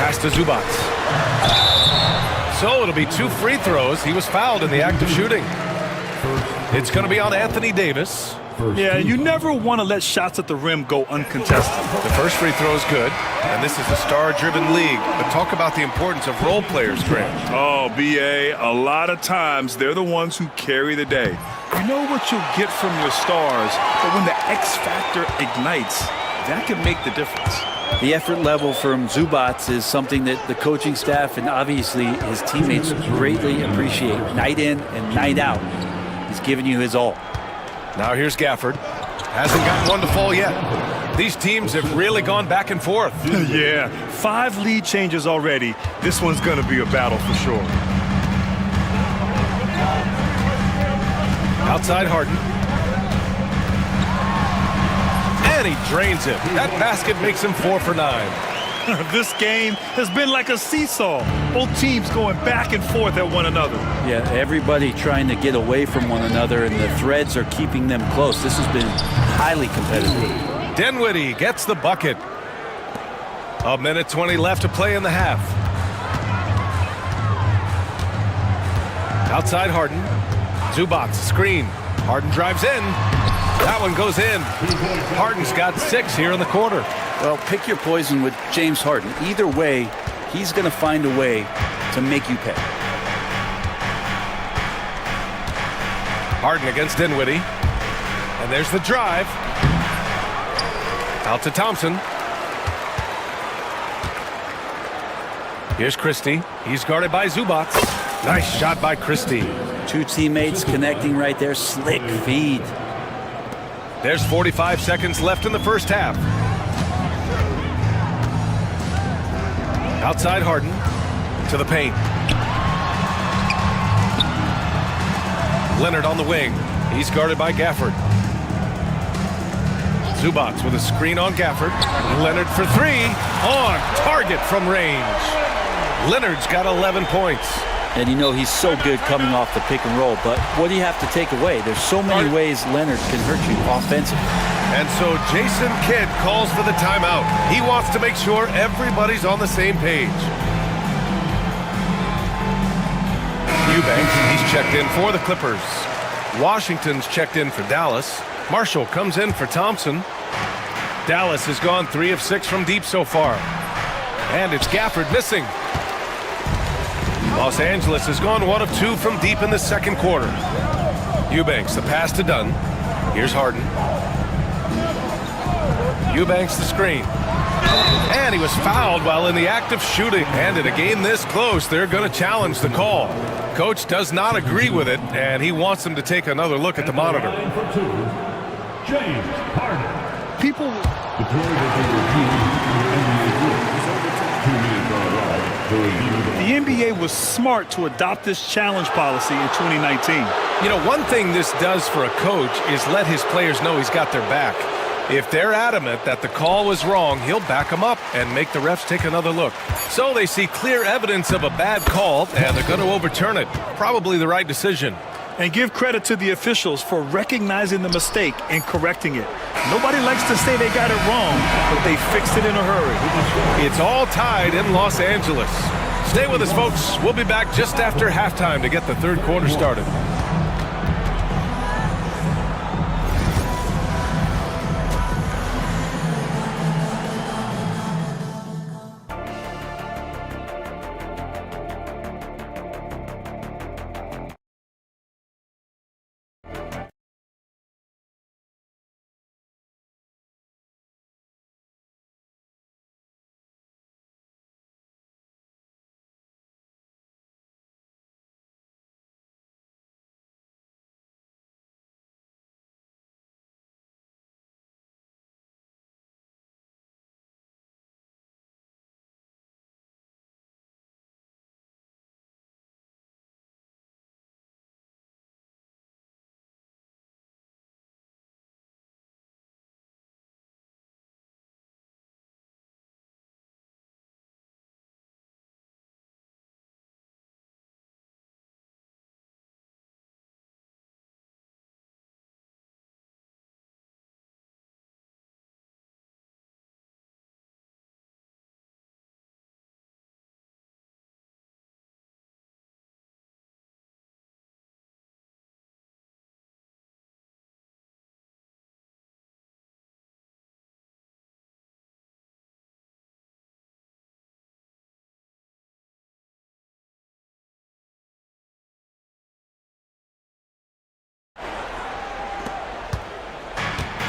Pass to Zubats. So it'll be 2 free throws. He was fouled in the act of shooting. It's going to be on Anthony Davis. Yeah, you never want to let shots at the rim go uncontested. The first free throw is good, and this is a star-driven league. But talk about the importance of role players, Grant. Oh, BA, a lot of times they're the ones who carry the day. You know what you'll get from your stars, but when the X factor ignites, that can make the difference. The effort level from Zubats is something that the coaching staff and obviously his teammates greatly appreciate night in and night out. He's giving you his all. Now here's Gafford. Hasn't gotten one to fall yet. These teams have really gone back and forth. Yeah, 5 lead changes already. This one's going to be a battle for sure. Outside Harden. And he drains it. That basket makes him 4 for 9. This game has been like a seesaw. Both teams going back and forth at one another. Yeah, everybody trying to get away from one another, and the threads are keeping them close. This has been highly competitive. Dinwiddie gets the bucket. 1:20 left to play in the half. Outside Harden. Zubac, screen. Harden drives in. That one goes in. Harden's got 6 here in the quarter. Well, pick your poison with James Harden. Either way, he's going to find a way to make you pay. Harden against Dinwiddie. And there's the drive. Out to Thompson. Here's Christie. He's guarded by Zubac. Nice shot by Christie. Two teammates connecting right there. Slick feed. There's 45 seconds left in the first half. Outside Harden to the paint. Leonard on the wing. He's guarded by Gafford. Zubac with a screen on Gafford. Leonard for 3. On target from range. Leonard's got 11 points. And you know he's so good coming off the pick and roll, but what do you have to take away? There's so many ways Leonard can hurt you offensively. And so Jason Kidd calls for the timeout. He wants to make sure everybody's on the same page. Eubanks, he's checked in for the Clippers. Washington's checked in for Dallas. Marshall comes in for Thompson. Dallas has gone 3 of 6 from deep so far. And it's Gafford missing. Los Angeles has gone 1 of 2 from deep in the second quarter. Eubanks, the pass to Dunn. Here's Harden. Eubanks the screen. And he was fouled while in the act of shooting. And in a game this close, they're going to challenge the call. Coach does not agree with it, and he wants them to take another look at the monitor. James Harden. People... The NBA was smart to adopt this challenge policy in 2019. You know, one thing this does for a coach is let his players know he's got their back. If they're adamant that the call was wrong, he'll back them up and make the refs take another look. So they see clear evidence of a bad call, and they're going to overturn it. Probably the right decision. And give credit to the officials for recognizing the mistake and correcting it. Nobody likes to say they got it wrong, but they fixed it in a hurry. It's all tied in Los Angeles. Stay with us, folks. We'll be back just after halftime to get the third quarter started.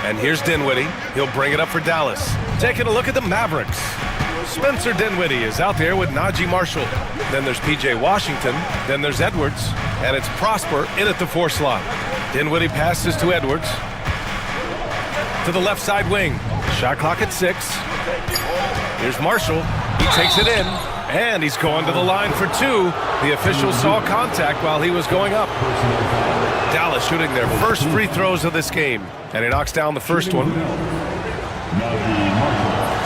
And here's Dinwiddie. He'll bring it up for Dallas. Taking a look at the Mavericks. Spencer Dinwiddie is out there with Najee Marshall. Then there's P.J. Washington. Then there's Edwards. And it's Prosper in at the 4 slot. Dinwiddie passes to Edwards. To the left side wing. Shot clock at 6. Here's Marshall. He takes it in. And he's going to the line for 2. The official saw contact while he was going up. Dallas shooting their first free throws of this game. And he knocks down the first one.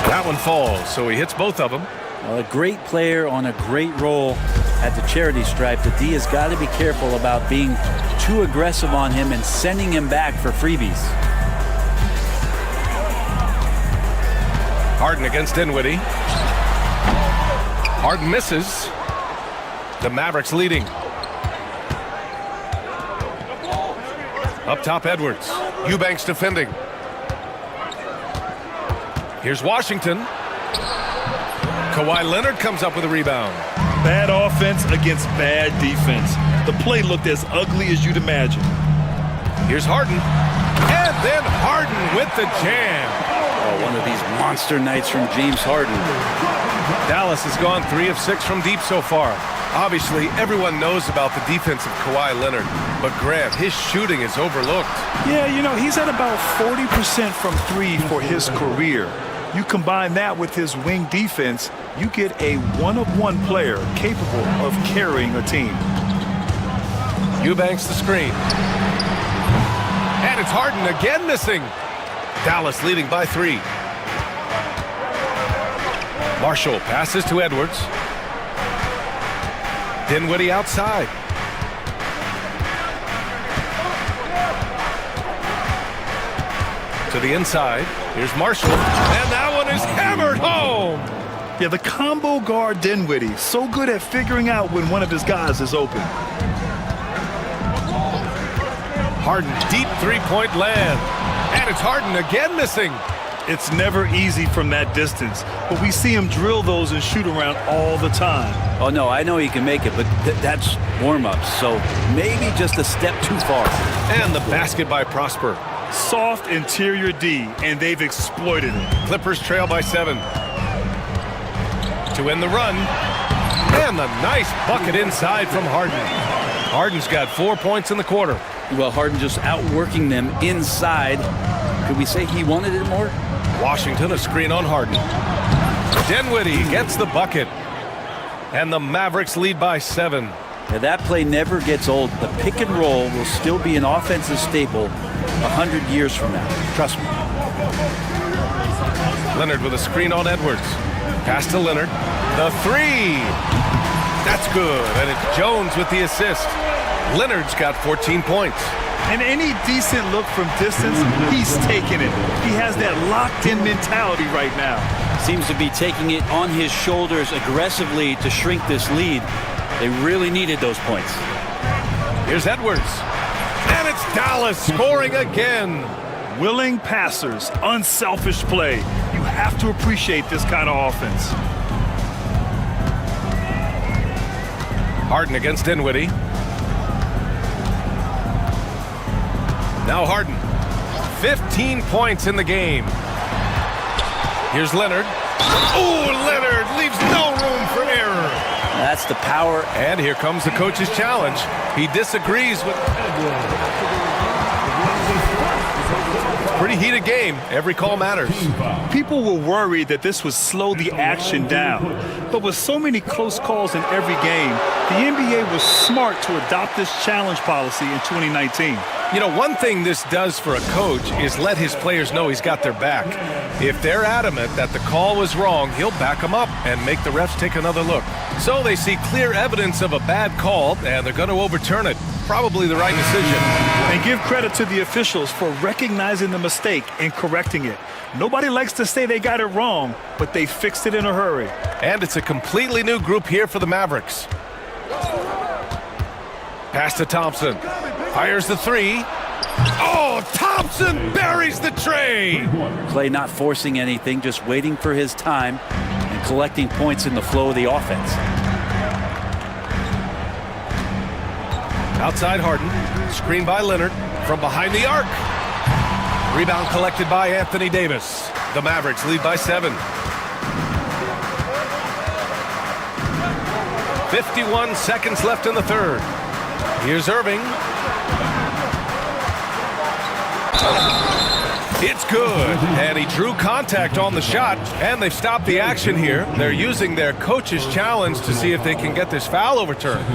That one falls, so he hits both of them. Well, a great player on a great role at the charity stripe. The D has got to be careful about being too aggressive on him and sending him back for freebies. Harden against Dinwiddie. Harden misses. The Mavericks leading. Up top, Edwards. Eubanks defending. Here's Washington. Kawhi Leonard comes up with a rebound. Bad offense against bad defense. The play looked as ugly as you'd imagine. Here's Harden. And then Harden with the jam. Oh, one of these monster nights from James Harden. Dallas has gone 3 of 6 from deep so far. Obviously, everyone knows about the defense of Kawhi Leonard, but Grant, his shooting is overlooked. Yeah, you know, he's at about 40% from 3 for his career. You combine that with his wing defense, you get a one-of-one player capable of carrying a team. Eubanks the screen. And it's Harden again missing. Dallas leading by 3. Marshall passes to Edwards. Dinwiddie outside. To the inside. Here's Marshall. And that one is hammered home. Yeah, the combo guard Dinwiddie, so good at figuring out when one of his guys is open. Harden, deep three-point land. And it's Harden again missing. It's never easy from that distance, but we see him drill those and shoot around all the time. Oh, no, I know he can make it, but that's warm-ups, so maybe just a step too far. And the basket by Prosper. Soft interior D, and they've exploited it. Clippers trail by 7. To end the run. And the nice bucket inside from Harden. Harden's got 4 points in the quarter. Well, Harden just outworking them inside. Could we say he wanted it more? Washington, a screen on Harden. Dinwiddie gets the bucket. And the Mavericks lead by 7. Yeah, that play never gets old. The pick and roll will still be an offensive staple 100 years from now. Trust me. Leonard with a screen on Edwards. Pass to Leonard. The 3. That's good. And it's Jones with the assist. Leonard's got 14 points. And any decent look from distance, he's taking it. He has that locked-in mentality right now. Seems to be taking it on his shoulders aggressively to shrink this lead. They really needed those points. Here's Edwards. And it's Dallas scoring again. Willing passers, unselfish play. You have to appreciate this kind of offense. Harden against Dinwiddie. Now Harden. 15 points in the game. Here's Leonard. Oh, Leonard leaves no room for error. That's the power. And here comes the coach's challenge. He disagrees with... Pretty heated game. Every call matters. People were worried that this would slow the action down. But with so many close calls in every game, the NBA was smart to adopt this challenge policy in 2019. You know, one thing this does for a coach is let his players know he's got their back. If they're adamant that the call was wrong, he'll back them up and make the refs take another look. So they see clear evidence of a bad call, and they're going to overturn it. Probably the right decision. And give credit to the officials for recognizing the mistake and correcting it. Nobody likes to say they got it wrong, but they fixed it in a hurry. And it's a completely new group here for the Mavericks. Pass to Thompson. Fires the 3. Oh, Thompson buries the tray. Clay not forcing anything, just waiting for his time and collecting points in the flow of the offense. Outside Harden. Screen by Leonard from behind the arc. Rebound collected by Anthony Davis. The Mavericks lead by 7. 51 seconds left in the third. Here's Irving. It's good. And he drew contact on the shot, and they've stopped the action here. They're using their coach's challenge to see if they can get this foul overturned.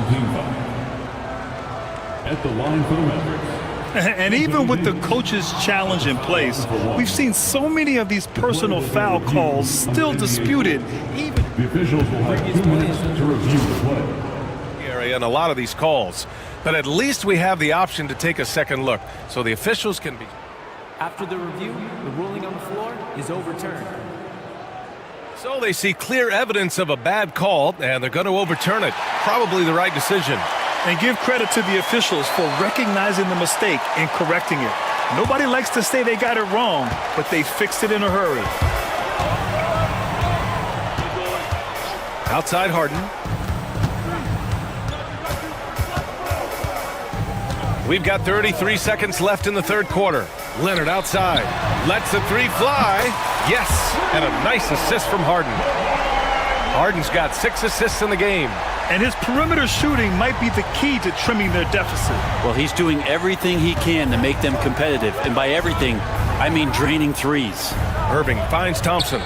At the line for the Mavericks, And even with the coach's challenge in place, we've seen so many of these personal foul calls still disputed. Even the officials will have 2 minutes to review the play. Area and a lot of these calls, but at least we have the option to take a second look, so the officials can be. After the review, the ruling on the floor is overturned. So they see clear evidence of a bad call, and they're going to overturn it. Probably the right decision. And give credit to the officials for recognizing the mistake and correcting it. Nobody likes to say they got it wrong, but they fixed it in a hurry. Outside Harden. We've got 33 seconds left in the third quarter. Leonard outside. Lets the three fly. Yes, and a nice assist from Harden. Harden's got 6 assists in the game. And his perimeter shooting might be the key to trimming their deficit. Well, he's doing everything he can to make them competitive. And by everything, I mean draining threes. Irving finds Thompson.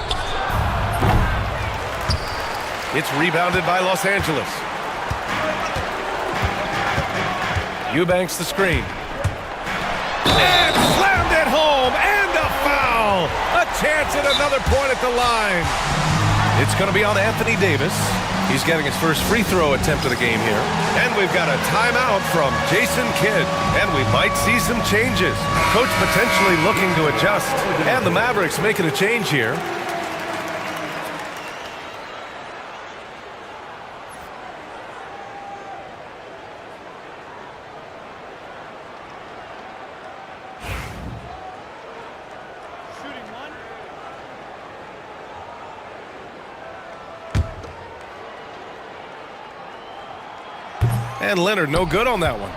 It's rebounded by Los Angeles. Eubanks the screen. And slammed it home, and a foul! A chance at another point at the line. It's going to be on Anthony Davis. He's getting his first free throw attempt of the game here. And we've got a timeout from Jason Kidd. And we might see some changes. Coach potentially looking to adjust. And the Mavericks making a change here. And Leonard, no good on that one.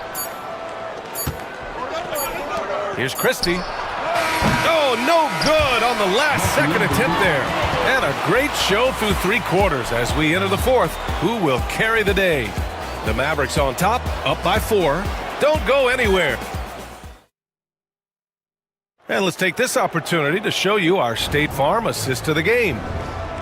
Here's Christie. Oh, no good on the last second attempt there. And a great show through 3 quarters as we enter the fourth. Who will carry the day? The Mavericks on top, up by 4. Don't go anywhere. And let's take this opportunity to show you our State Farm assist to the game.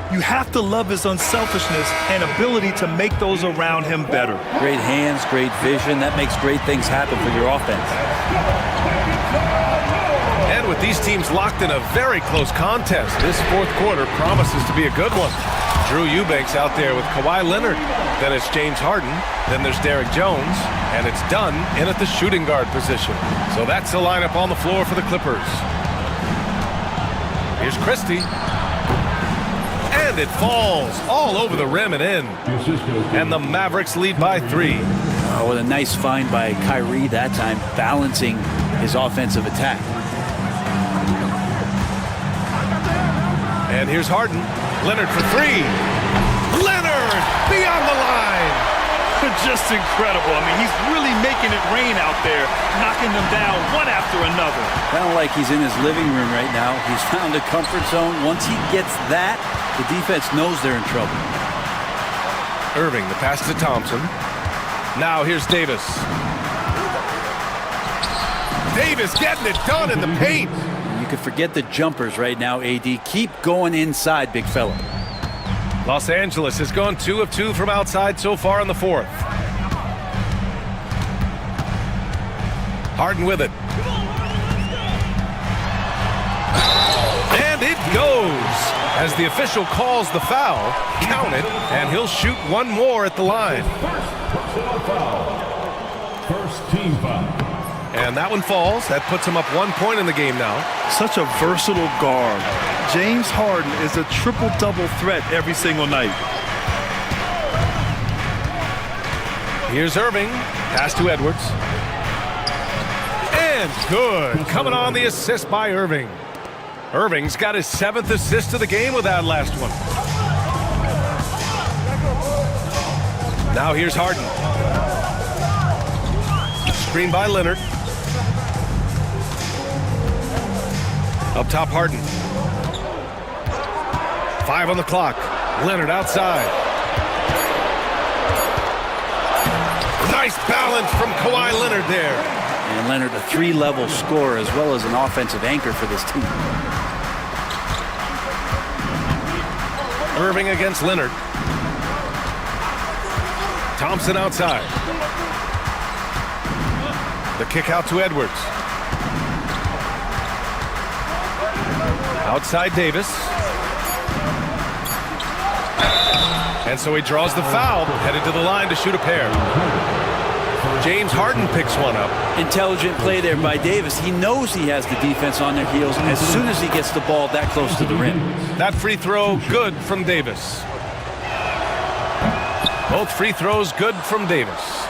You have to love his unselfishness and ability to make those around him better. Great hands, great vision. That makes great things happen for your offense. And with these teams locked in a very close contest, this fourth quarter promises to be a good one. Drew Eubanks out there with Kawhi Leonard. Then it's James Harden. Then there's Derek Jones. And it's Dunn in at the shooting guard position. So that's the lineup on the floor for the Clippers. Here's Christie. And it falls all over the rim and in. And the Mavericks lead by 3. Oh, what a nice find by Kyrie that time, balancing his offensive attack. And here's Harden. Leonard for 3. Leonard beyond the line. Just incredible. I mean, he's really making it rain out there, knocking them down one after another. Kind of like he's in his living room right now. He's found a comfort zone. Once he gets that, the defense knows they're in trouble. Irving, the pass to Thompson. Now here's Davis. Davis getting it done in the paint. You can forget the jumpers right now, AD. Keep going inside, big fella. Los Angeles has gone 2 of 2 from outside so far in the fourth. Harden with it. And it goes. As the official calls the foul, count it, and he'll shoot one more at the line. First team foul. And that one falls. That puts him up 1 point in the game now. Such a versatile guard. James Harden is a triple-double threat every single night. Here's Irving. Pass to Edwards. And good. Coming on the assist by Irving. Irving's got his 7th assist of the game with that last one. Now here's Harden. Screen by Leonard. Up top, Harden. 5 on the clock. Leonard outside. Nice balance from Kawhi Leonard there. And Leonard, a 3-level scorer as well as an offensive anchor for this team. Irving against Leonard. Thompson outside. The kick out to Edwards. Outside Davis. And so he draws the foul, headed to the line to shoot a pair. James Harden picks one up. Intelligent play there by Davis. He knows he has the defense on their heels as soon as he gets the ball that close to the rim. That free throw good from Davis. Both free throws good from Davis.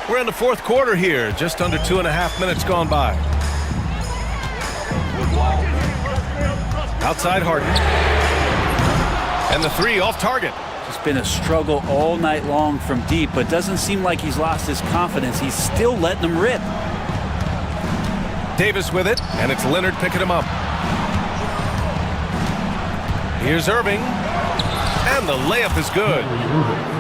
We're in the fourth quarter here, just under 2.5 minutes gone by. Outside Harden. And the three off target. It's been a struggle all night long from deep, but doesn't seem like he's lost his confidence. He's still letting them rip. Davis with it, and it's Leonard picking him up. Here's Irving. And the layup is good.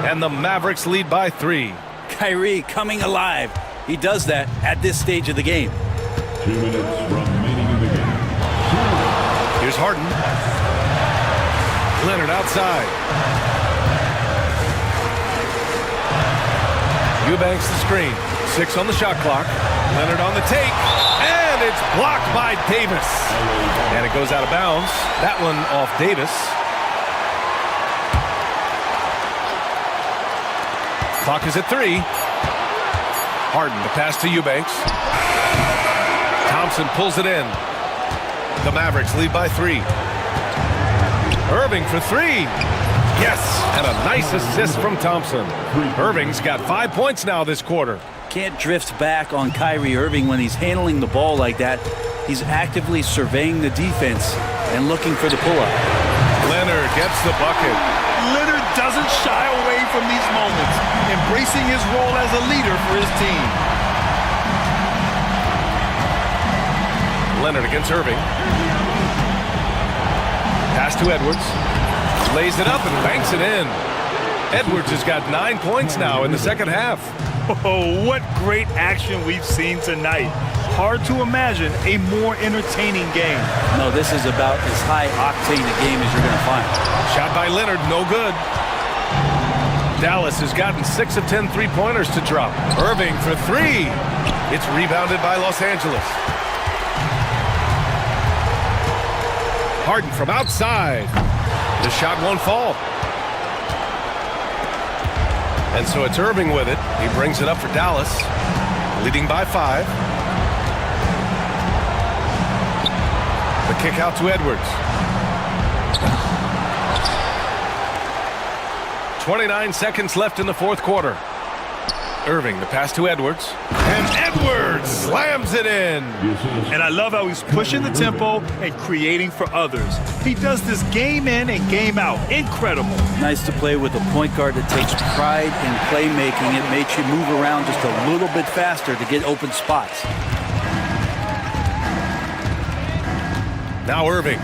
And the Mavericks lead by 3. Kyrie coming alive. He does that at this stage of the game. 2 minutes remaining in the game. Here's Harden. Leonard outside. Eubanks the screen. 6 on the shot clock. Leonard on the take. And it's blocked by Davis. And it goes out of bounds. That one off Davis. Clock is at 3. Harden, the pass to Eubanks. Thompson pulls it in. The Mavericks lead by 3. Irving for 3. Yes, and a nice assist from Thompson. Irving's got 5 points now this quarter. Can't drift back on Kyrie Irving when he's handling the ball like that. He's actively surveying the defense and looking for the pull-up. Leonard gets the bucket. Leonard doesn't shy away from these moments, embracing his role as a leader for his team. Leonard against Irving. Pass to Edwards. Lays it up and banks it in. Edwards has got 9 points now in the second half. Oh, what great action we've seen tonight. Hard to imagine a more entertaining game. No, this is about as high-octane a game as you're going to find. Shot by Leonard, no good. Dallas has gotten 6 of 10 three-pointers to drop. Irving for 3. It's rebounded by Los Angeles. Harden from outside. The shot won't fall. And so it's Irving with it. He brings it up for Dallas, leading by 5. The kick out to Edwards. 29 seconds left in the fourth quarter. Irving, the pass to Edwards. And Edwards slams it in. And I love how he's pushing the tempo and creating for others. He does this game in and game out. Incredible. Nice to play with a point guard that takes pride in playmaking. It makes you move around just a little bit faster to get open spots. Now Irving.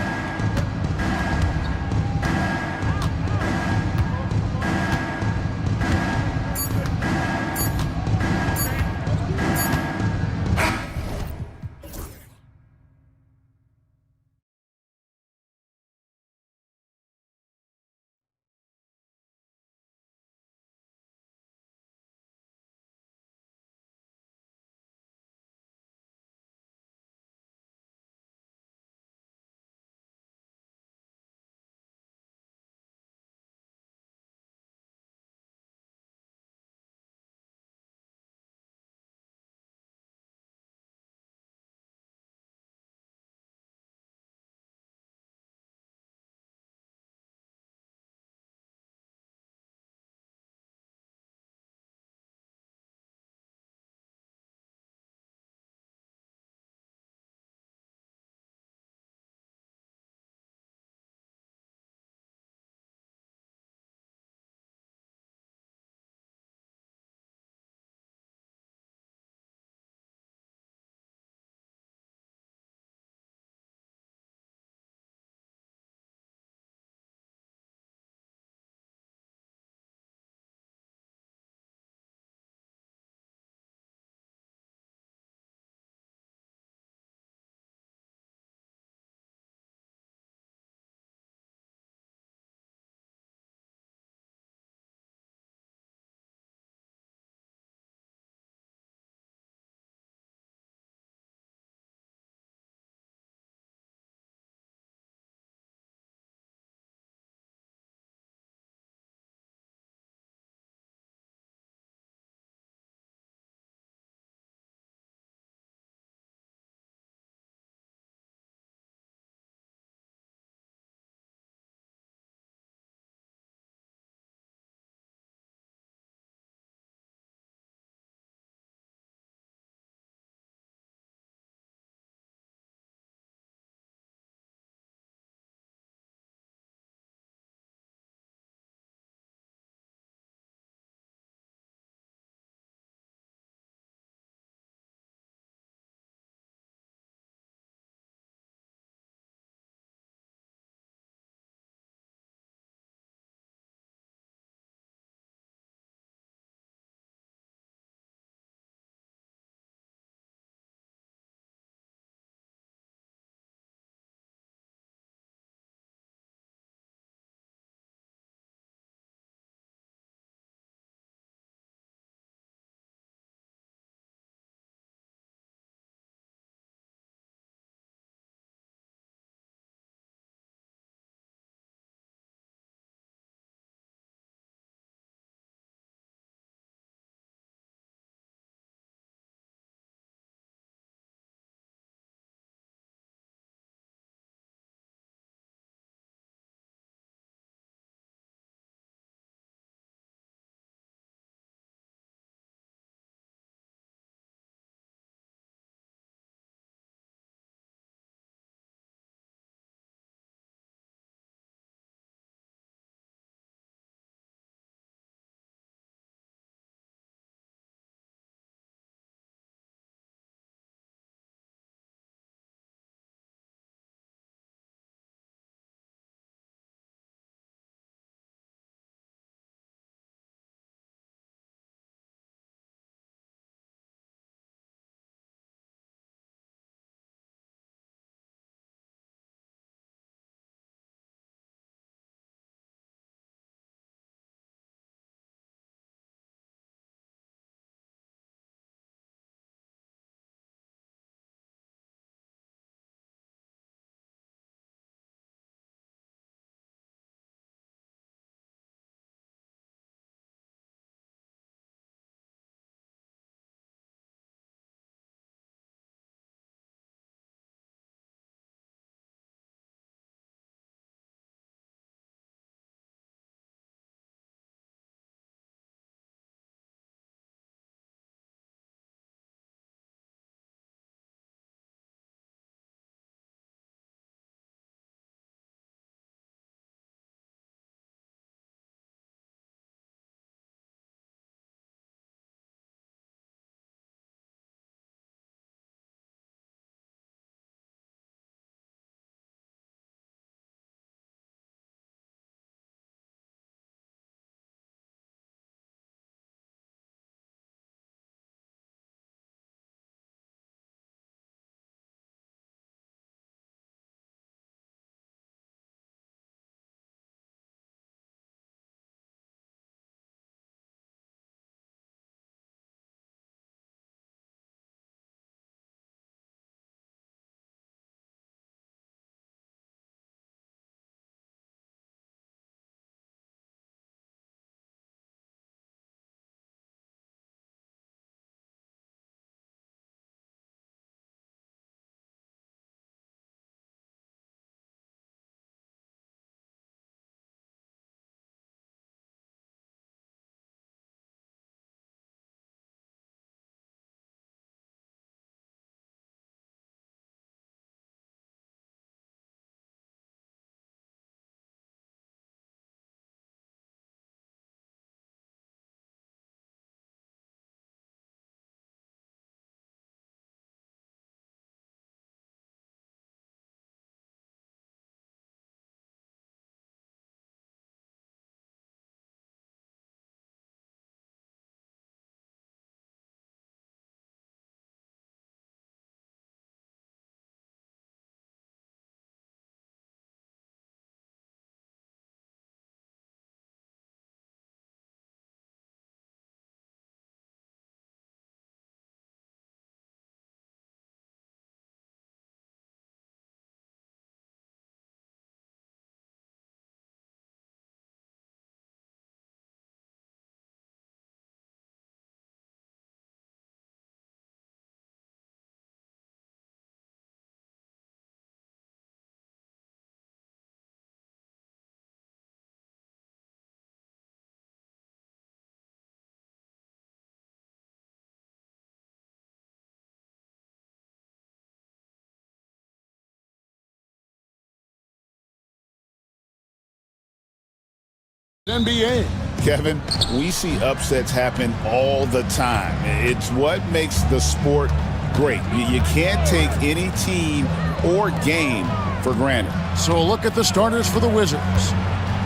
NBA. Kevin, we see upsets happen all the time. It's what makes the sport great. You can't take any team or game for granted. So a look at the starters for the Wizards.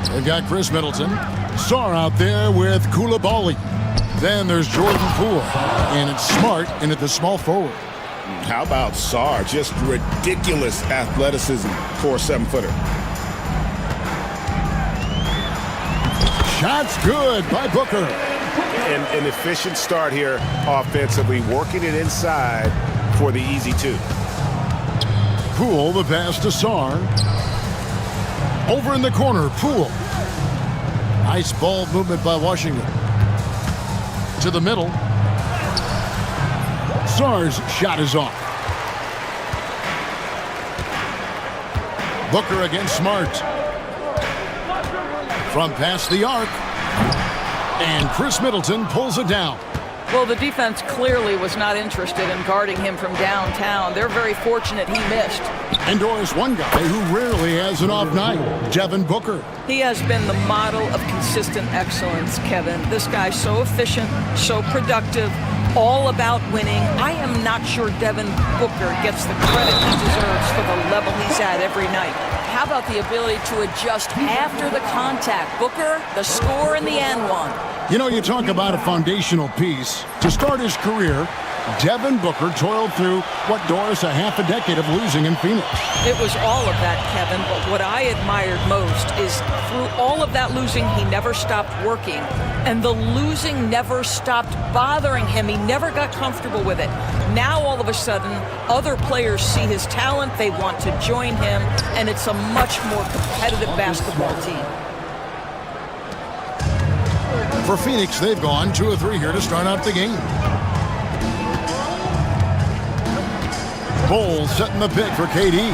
They've got Chris Middleton. Sarr out there with Koulibaly. Then there's Jordan Poole. And it's Smart in at the small forward. How about Sarr? Just ridiculous athleticism for a 7-footer. Shot's good by Booker. An efficient start here offensively, working it inside for the easy 2. Poole, the pass to Sarr. Over in the corner, Poole. Nice ball movement by Washington. To the middle. Sarr's shot is off. Booker against Smart. From past the arc. And Chris Middleton pulls it down. Well, the defense clearly was not interested in guarding him from downtown. They're very fortunate he missed. And Doris, one guy who rarely has an off night, Devin Booker. He has been the model of consistent excellence, Kevin. This guy's so efficient, so productive, all about winning. I am not sure Devin Booker gets the credit he deserves for the level he's at every night. How about the ability to adjust after the contact? Booker, the score in the and one. You know, you talk about a foundational piece. To start his career, Devin Booker toiled through, what, Doris, a half a decade of losing in Phoenix. It was all of that, Kevin, but what I admired most is through all of that losing, he never stopped working. And the losing never stopped bothering him. He never got comfortable with it. Now, all of a sudden, other players see his talent, they want to join him, and it's a much more competitive basketball team. For Phoenix, they've gone 2 of 3 here to start out the game. Bowles setting the pick for KD.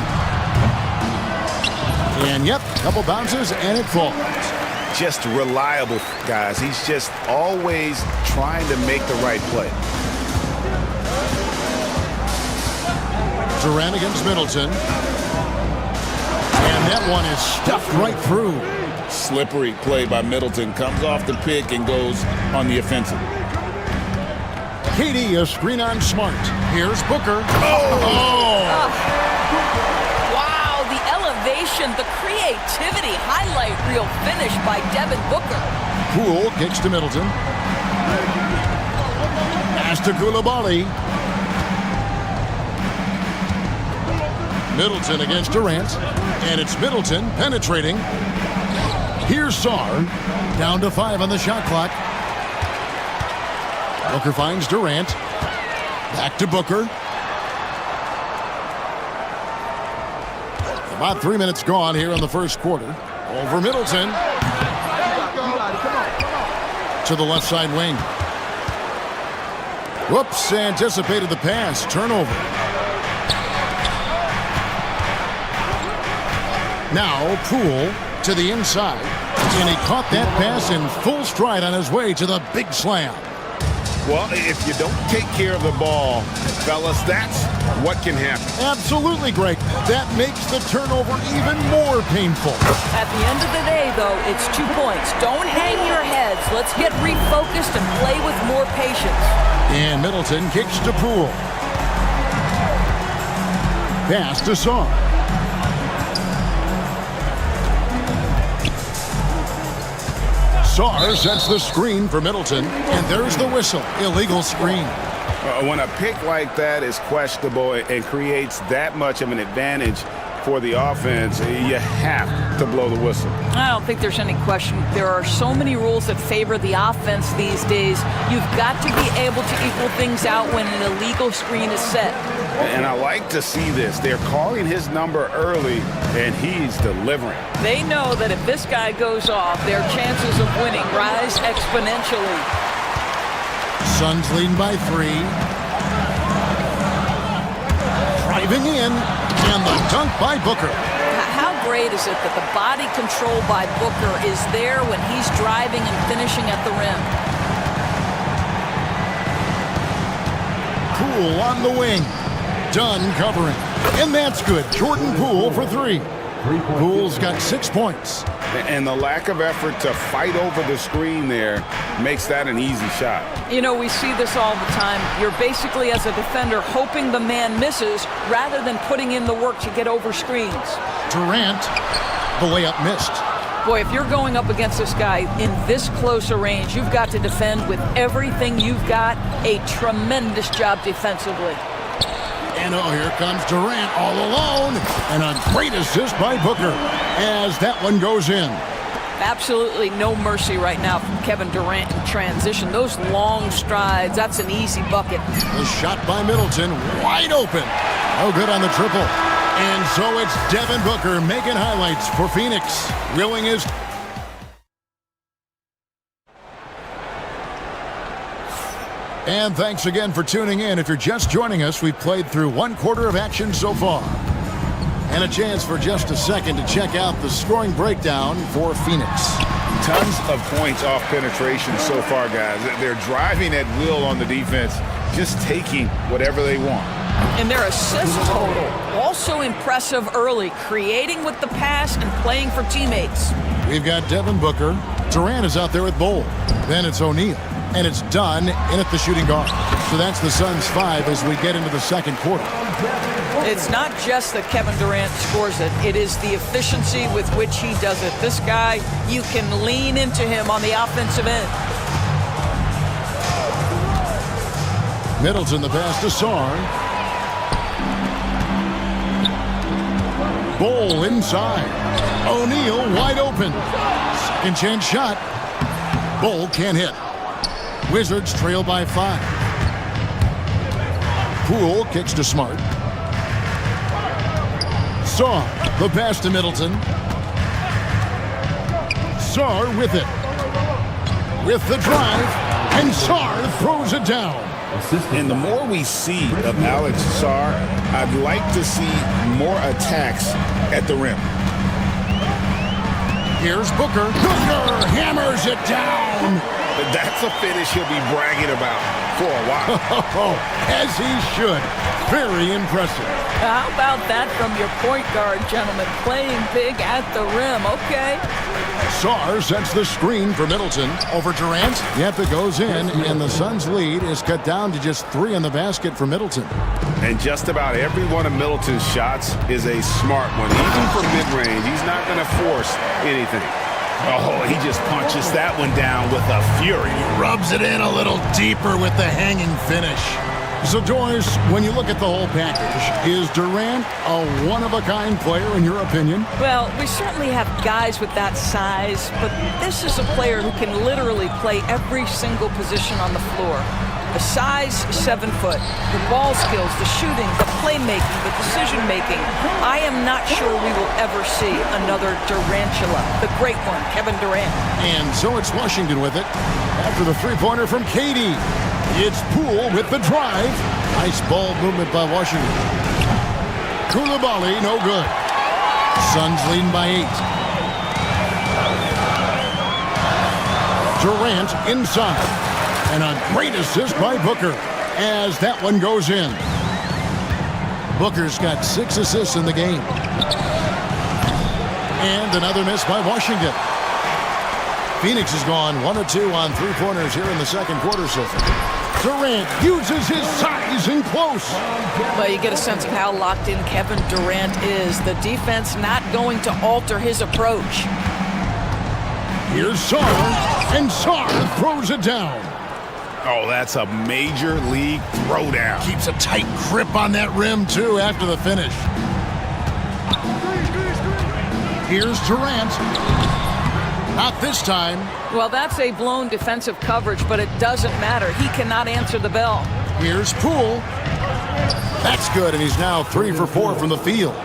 And yep, couple bounces and it falls. Just reliable, guys. He's just always trying to make the right play. Durant against Middleton. And that one is stuffed right through. Slippery play by Middleton. Comes off the pick and goes on the offensive. KD, a screen on Smart. Here's Booker. Wow, the elevation, the creativity, highlight reel finish by Devin Booker. Poole kicks to Middleton. Pass to Koulibaly. Middleton against Durant. And it's Middleton penetrating. Here's Sarr. Down to 5 on the shot clock. Booker finds Durant. Back to Booker. About 3 minutes gone here in the first quarter. Over Middleton. To the left side wing. Whoops, anticipated the pass. Turnover. Now Poole to the inside. And he caught that pass in full stride on his way to the big slam. Well, if you don't take care of the ball, fellas, that's what can happen. Absolutely, Greg. That makes the turnover even more painful. At the end of the day, though, it's 2 points. Don't hang your heads. Let's get refocused and play with more patience. And Middleton kicks to Poole. Pass to Sarr. Sarr sets the screen for Middleton, and there's the whistle. Illegal screen. When a pick like that is questionable and creates that much of an advantage for the offense, you have to blow the whistle. I don't think there's any question. There are so many rules that favor the offense these days. You've got to be able to equal things out when an illegal screen is set. And I like to see this. They're calling his number early, and he's delivering. They know that if this guy goes off, their chances of winning rise exponentially. Suns leading by 3. Driving in, and the dunk by Booker. How great is it that the body control by Booker is there when he's driving and finishing at the rim? Poole on the wing. Dunn covering. And that's good. Jordan Poole for 3. Poole's got 6 points. And the lack of effort to fight over the screen there makes that an easy shot. You know, we see this all the time. You're basically, as a defender, hoping the man misses rather than putting in the work to get over screens. Durant, the layup missed. Boy, if you're going up against this guy in this close a range, you've got to defend with everything you've got. A tremendous job defensively. And oh, here comes Durant all alone. And a great assist by Booker as that one goes in. Absolutely no mercy right now from Kevin Durant in transition. Those long strides, that's an easy bucket. The shot by Middleton, wide open. No good on the triple. And so it's Devin Booker making highlights for Phoenix. Reeling his... And thanks again for tuning in. If you're just joining us, we've played through one quarter of action so far. And a chance for just a second to check out the scoring breakdown for Phoenix. Tons of points off penetration so far, guys. They're driving at will on the defense, just taking whatever they want. And their assist total, also impressive early, creating with the pass and playing for teammates. We've got Devin Booker. Durant is out there with Bol. Then it's O'Neal. And it's done in at the shooting guard. So that's the Suns' 5 as we get into the second quarter. It's not just that Kevin Durant scores it. It is the efficiency with which he does it. This guy, you can lean into him on the offensive end. Middleton the pass to Sarr. Bol inside. O'Neal wide open. Second chance shot. Bol can't hit. Wizards trail by 5. Poole kicks to Smart. Sarr, the pass to Middleton. Sarr with it. With the drive, and Sarr throws it down. And the more we see of Alex Sarr, I'd like to see more attacks at the rim. Here's Booker. Booker hammers it down. That's a finish he'll be bragging about for a while. As he should. Very impressive. How about that from your point guard, gentlemen? Playing big at the rim. Okay. Sarr sets the screen for Middleton. Over Durant. Yep, it goes in, and the Suns' lead is cut down to just 3 in the basket for Middleton. And just about every one of Middleton's shots is a smart one. Even for mid-range, he's not going to force anything. Oh, he just punches that one down with a fury. Rubs it in a little deeper with the hanging finish. So, Doris, when you look at the whole package, is Durant a one-of-a-kind player in your opinion? Well, we certainly have guys with that size, but this is a player who can literally play every single position on the floor. The size, 7 foot. The ball skills, the shooting, the playmaking, the decision-making. I am not sure we will ever see another Durantula. The great one, Kevin Durant. And so it's Washington with it. After the three-pointer from KD. It's Poole with the drive. Nice ball movement by Washington. Koulibaly, no good. Suns leading by 8. Durant inside. And a great assist by Booker as that one goes in. Booker's got 6 assists in the game. And another miss by Washington. Phoenix has gone 1 of 2 on three-pointers here in the second quarter so far. Durant uses his size in close. Well, you get a sense of how locked in Kevin Durant is. The defense not going to alter his approach. Here's Sarr, and Sarr throws it down. Oh, that's a major league throwdown. Keeps a tight grip on that rim, too, after the finish. Here's Durant. Not this time. Well, that's a blown defensive coverage, but it doesn't matter. He cannot answer the bell. Here's Poole. That's good, and he's now 3 for 4 from the field.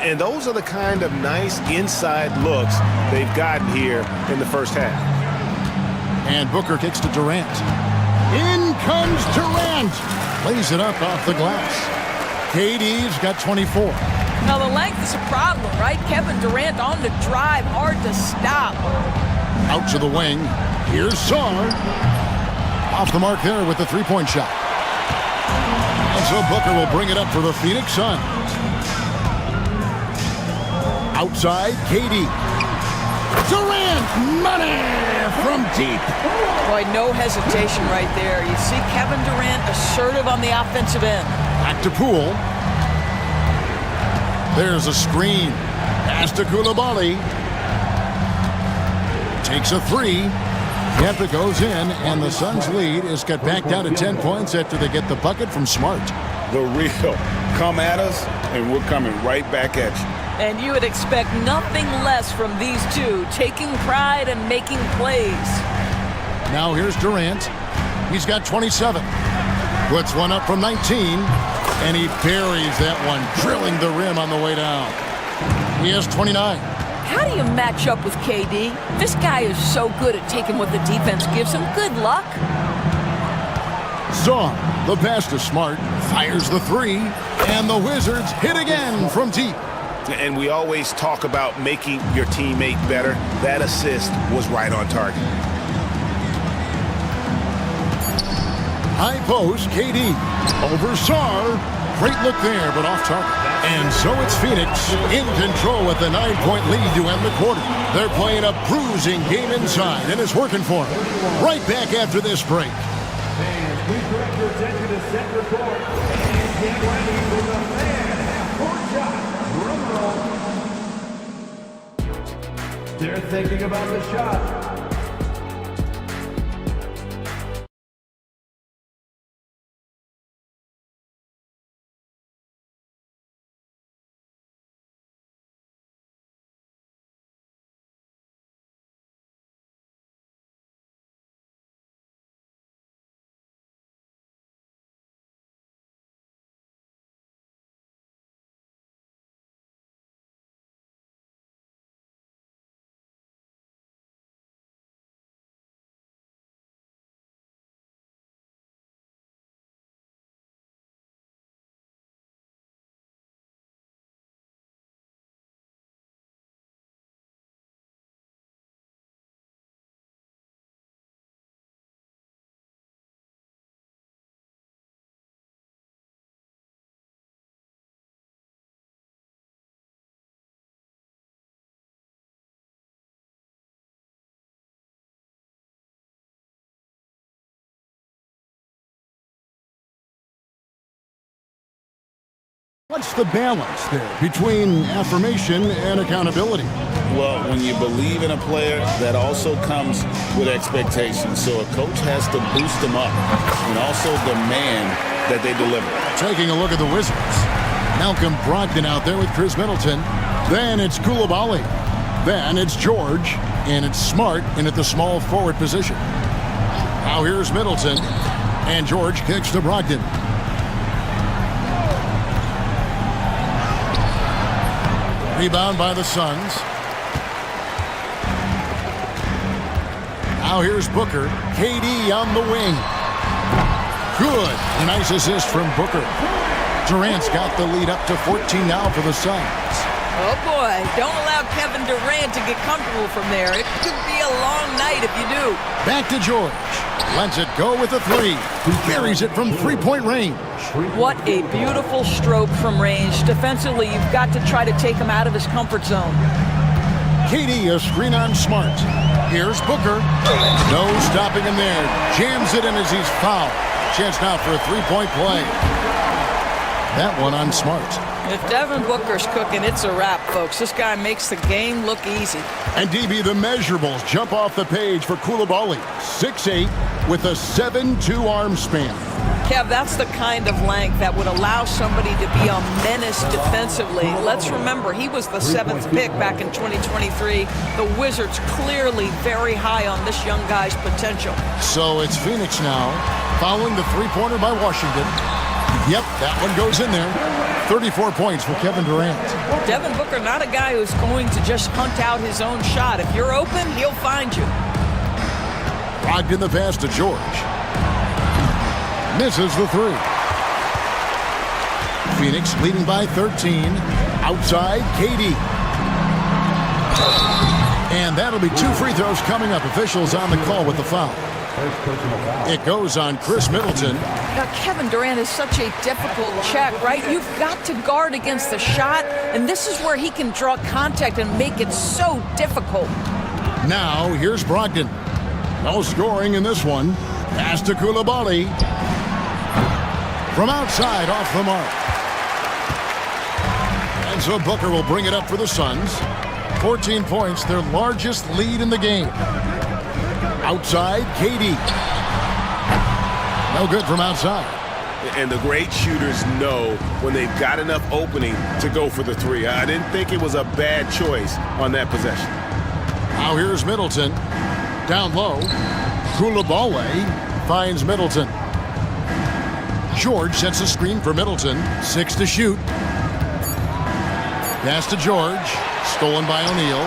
And those are the kind of nice inside looks they've gotten here in the first half. And Booker kicks to Durant. In comes Durant. Plays it up off the glass. KD's got 24. Now, the length is a problem, right? Kevin Durant on the drive, hard to stop. Out to the wing. Here's Sarr. Off the mark there with the three-point shot. And so Booker will bring it up for the Phoenix Suns. Outside, KD. Durant, money from deep. Boy, no hesitation right there. You see Kevin Durant assertive on the offensive end. Back to Poole. There's a screen. Pass to Koulibaly. Takes a three. Yep, it goes in, and the Suns' lead is cut back down to 10 points after they get the bucket from Smart. The real come at us, and we're coming right back at you. And you would expect nothing less from these two, taking pride and making plays. Now here's Durant. He's got 27. Puts one up from 19, and he buries that one, drilling the rim on the way down. He has 29. How do you match up with KD? This guy is so good at taking what the defense gives him. Good luck. Zong, the pass to Smart, fires the three, and the Wizards hit again from deep. And we always talk about making your teammate better. That assist was right on target. High post, KD. Over Sar. Great look there, but off target. And so it's Phoenix in control with the 9-point lead to end the quarter. They're playing a bruising game inside, and it's working for them. Right back after this break. Fans, please direct your attention to center court and get ready for the fan half-court shot. Drum roll. They're thinking about the shot. What's the balance there between affirmation and accountability? Well, when you believe in a player, that also comes with expectations. So a coach has to boost them up and also demand that they deliver. Taking a look at the Wizards. Malcolm Brogdon out there with Chris Middleton. Then it's Koulibaly. Then it's George. And it's Smart in at the small forward position. Now here's Middleton. And George kicks to Brogdon. Rebound by the Suns. Now here's Booker. KD on the wing. Good. A nice assist from Booker. Durant's got the lead up to 14 now for the Suns. Oh boy, don't allow Kevin Durant to get comfortable from there. It could be a long night if you do. Back to George. Lets it go with a three. Buries it from three-point range. What a beautiful stroke from range. Defensively, you've got to try to take him out of his comfort zone. KD, a screen on Smart. Here's Booker. No stopping him there. Jams it in as he's fouled. Chance now for a three-point play. That one on Smart. If Devin Booker's cooking, it's a wrap, folks. This guy makes the game look easy. And DB, the measurables jump off the page for Koulibaly. 6'8", with a 7'2" arm span. Kev, that's the kind of length that would allow somebody to be a menace defensively. Let's remember, he was the 7th pick back in 2023. The Wizards clearly very high on this young guy's potential. So it's Phoenix now, following the three-pointer by Washington. Yep, that one goes in there. 34 points for Kevin Durant. Devin Booker, not a guy who's going to just hunt out his own shot. If you're open, he'll find you. Brogdon the pass to George. Misses the three. Phoenix leading by 13. Outside, KD. And that'll be 2 free throws coming up. Officials on the call with the foul. It goes on Chris Middleton. Now, Kevin Durant is such a difficult check, right? You've got to guard against the shot, and this is where he can draw contact and make it so difficult. Now, here's Brogdon. No scoring in this one. Pass to Koulibaly. From outside, off the mark. And so Booker will bring it up for the Suns. 14 points, their largest lead in the game. Outside, KD. No good from outside. And the great shooters know when they've got enough opening to go for the three. I didn't think it was a bad choice on that possession. Now here's Middleton. Down low. Koulibaly finds Middleton. George sets a screen for Middleton. 6 to shoot. Pass to George. Stolen by O'Neal.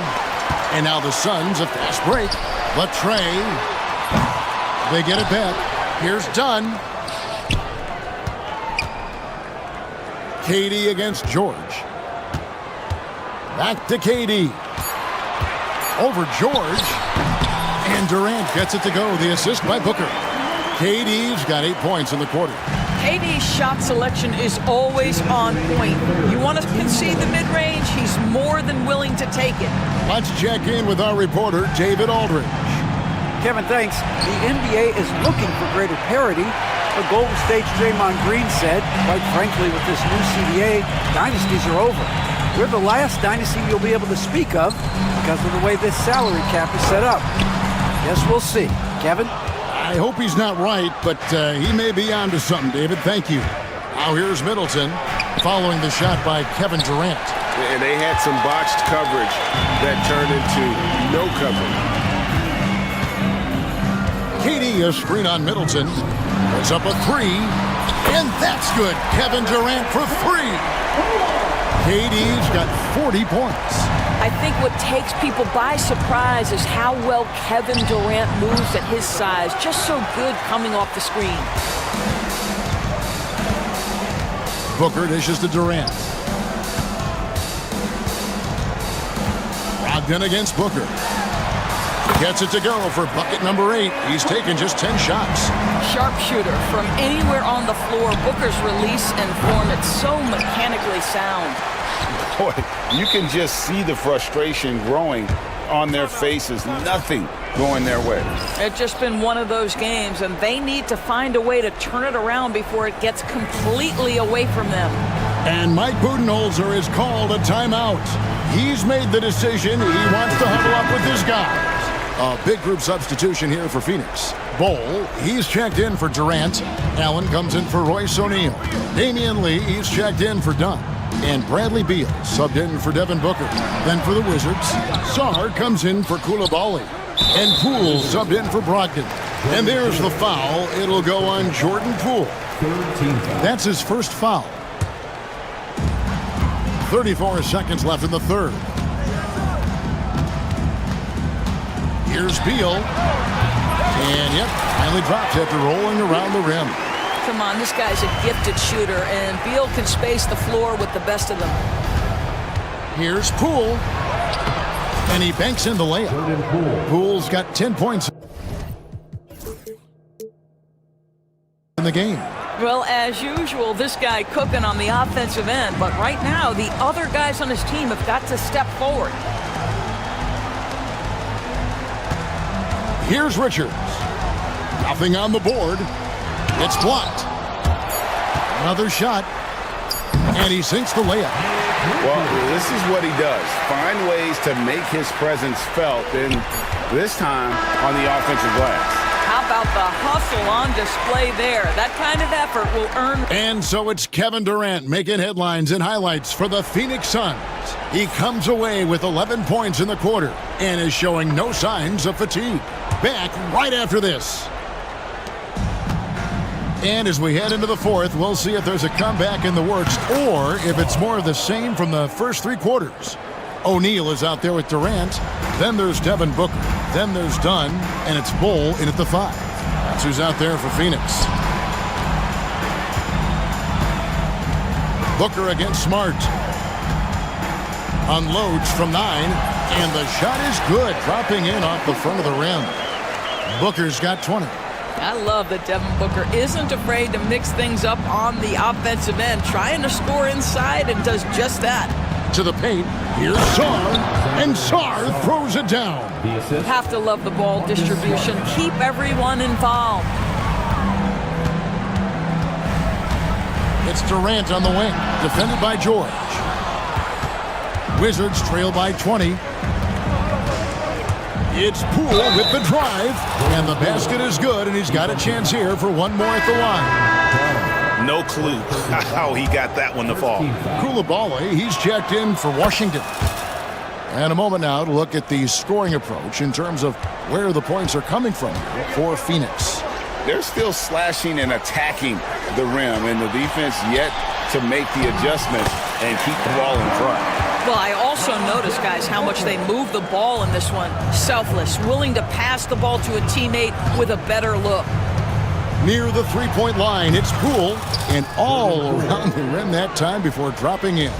And now the Suns, a fast break. Latrey. They get it back. Here's Dunn. KD against George. Back to KD. Over George. And Durant gets it to go. The assist by Booker. KD's got 8 points in the quarter. KD's shot selection is always on point. You want to concede the mid-range, he's more than willing to take it. Let's check in with our reporter, David Aldridge. Kevin, thanks. The NBA is looking for greater parity. But Golden State's Draymond Green said, quite frankly, with this new CBA, dynasties are over. We're the last dynasty you'll be able to speak of because of the way this salary cap is set up. Guess we'll see. Kevin? I hope he's not right, but he may be onto something, David. Thank you. Now here's Middleton following the shot by Kevin Durant. And they had some botched coverage that turned into no coverage. KD, a screen on Middleton. Puts up a three, and that's good. Kevin Durant for three. KD's got 40 points. I think what takes people by surprise is how well Kevin Durant moves at his size. Just so good coming off the screen. Booker dishes to Durant. Brogdon against Booker. Gets it to go for bucket number 8. He's taken just 10 shots. Sharpshooter from anywhere on the floor. Booker's release and form, it's so mechanically sound. Boy, you can just see the frustration growing on their faces. Nothing going their way. It's just been one of those games, and they need to find a way to turn it around before it gets completely away from them. And Mike Budenholzer has called a timeout. He's made the decision. He wants to huddle up with his guys. A big group substitution here for Phoenix. Bol, he's checked in for Durant. Allen comes in for Royce O'Neal. Damian Lee, he's checked in for Dunn. And Bradley Beal subbed in for Devin Booker. Then for the Wizards, Sarr comes in for Koulibaly. And Poole subbed in for Brogdon. And there's the foul. It'll go on Jordan Poole. That's his first foul. 34 seconds left in the third. Here's Beal. And, yep, finally dropped after rolling around the rim. Come on, this guy's a gifted shooter, and Beal can space the floor with the best of them. Here's Poole. And he banks in the layup. Poole's got 10 points in the game. Well, as usual, this guy cooking on the offensive end, but right now, the other guys on his team have got to step forward. Here's Richards. Nothing on the board. It's blocked. Another shot. And he sinks the layup. Well, this is what he does. Find ways to make his presence felt, and this time on the offensive glass. How about the hustle on display there? That kind of effort will earn. And so it's Kevin Durant making headlines and highlights for the Phoenix Suns. He comes away with 11 points in the quarter and is showing no signs of fatigue. Back right after this. And as we head into the fourth, we'll see if there's a comeback in the works or if it's more of the same from the first 3 quarters. O'Neal is out there with Durant. Then there's Devin Booker. Then there's Dunn. And it's Bol in at the 5. That's who's out there for Phoenix. Booker against Smart. Unloads from 9. And the shot is good. Dropping in off the front of the rim. Booker's got 20. I love that Devin Booker isn't afraid to mix things up on the offensive end, trying to score inside and does just that. to the paint. Here's Sarr, and Sarr throws it down. Have to love the ball distribution. Keep everyone involved. It's Durant on the wing, defended by George. Wizards trail by 20. It's Poole with the drive, and the basket is good, and he's got a chance here for one more at the line. No clue how he got that one to fall. Coulibaly, he's checked in for Washington. And a moment now to look at the scoring approach in terms of where the points are coming from for Phoenix. They're still slashing and attacking the rim, and the defense yet to make the adjustment and keep the ball in front. Well, I also noticed, guys, how much they move the ball in this one. Selfless, willing to pass the ball to a teammate with a better look. Near the three-point line, it's Poole, and all around the rim that time before dropping in.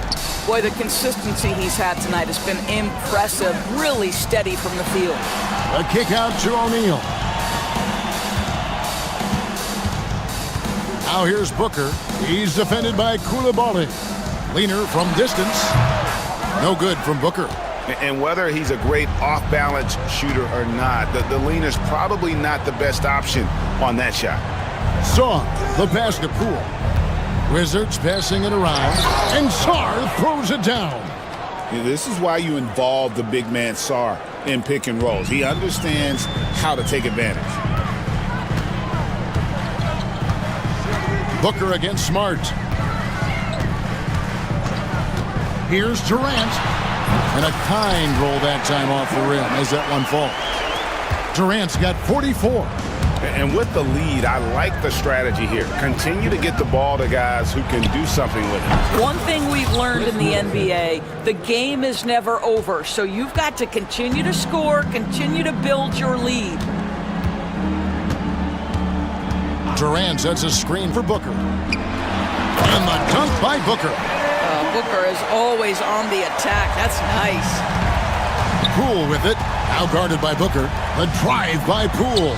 Boy, the consistency he's had tonight has been impressive. Really steady from the field. A kick out to O'Neal. Now here's Booker. He's defended by Coulibaly. Leaner from distance. No good from Booker. And whether he's a great off-balance shooter or not, the leaner's probably not the best option on that shot. Song, the pass to Poole. Wizards passing it around, and Sarr throws it down. This is why you involve the big man Sarr in pick and rolls. He understands how to take advantage. Booker against Smart. Here's Durant. And a kind roll that time off the rim as that one falls. Durant's got 44. And with the lead, I like the strategy here. Continue to get the ball to guys who can do something with it. One thing we've learned in the NBA, the game is never over. So you've got to continue to score, continue to build your lead. Durant sets a screen for Booker. And the dunk by Booker. Booker is always on the attack. That's nice. Poole with it. Now guarded by Booker. The drive by Poole.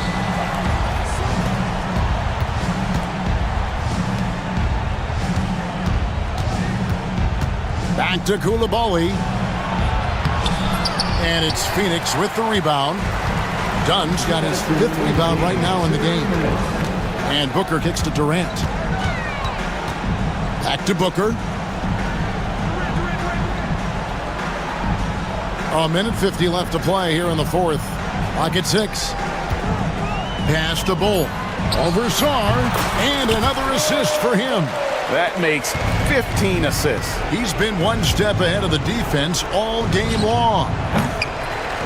Back to Coulibaly. And it's Phoenix with the rebound. Dunn's got his 5th rebound right now in the game. And Booker kicks to Durant. Back to Booker. A minute 50 left to play here in the fourth. Clock at 6. Pass to Bull. Over Sarr. And another assist for him. That makes 15 assists. He's been one step ahead of the defense all game long.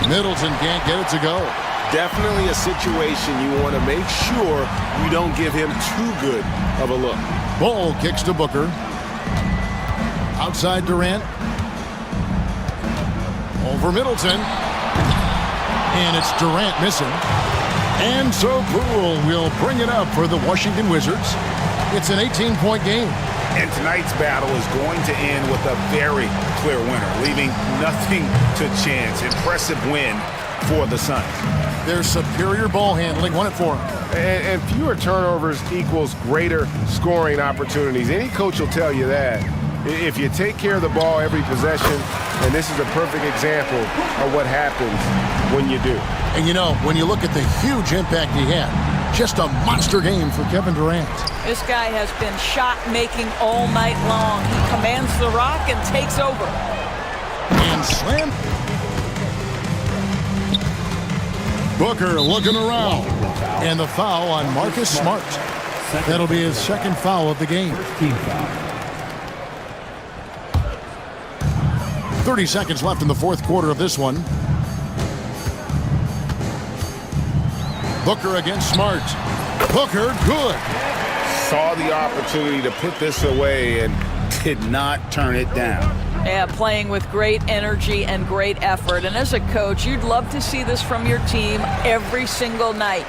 Middleton can't get it to go. Definitely a situation you want to make sure you don't give him too good of a look. Bull kicks to Booker. Outside Durant. Over Middleton. And it's Durant missing. And so Poole will bring it up for the Washington Wizards. It's an 18-point game. And tonight's battle is going to end with a very clear winner, leaving nothing to chance. Impressive win for the Suns. Their superior ball handling won it for them. And fewer turnovers equals greater scoring opportunities. Any coach will tell you that. If you take care of the ball every possession, and this is a perfect example of what happens when you do. And you know, when you look at the huge impact he had, just a monster game for Kevin Durant. This guy has been shot-making all night long. He commands the rock and takes over. And slam. Booker looking around. And the foul on Marcus Smart. That'll be his 2nd foul of the game. 30 seconds left in the 4th quarter of this one. Booker against Smart. Booker, good. Saw the opportunity to put this away and did not turn it down. Yeah, playing with great energy and great effort. And as a coach, you'd love to see this from your team every single night.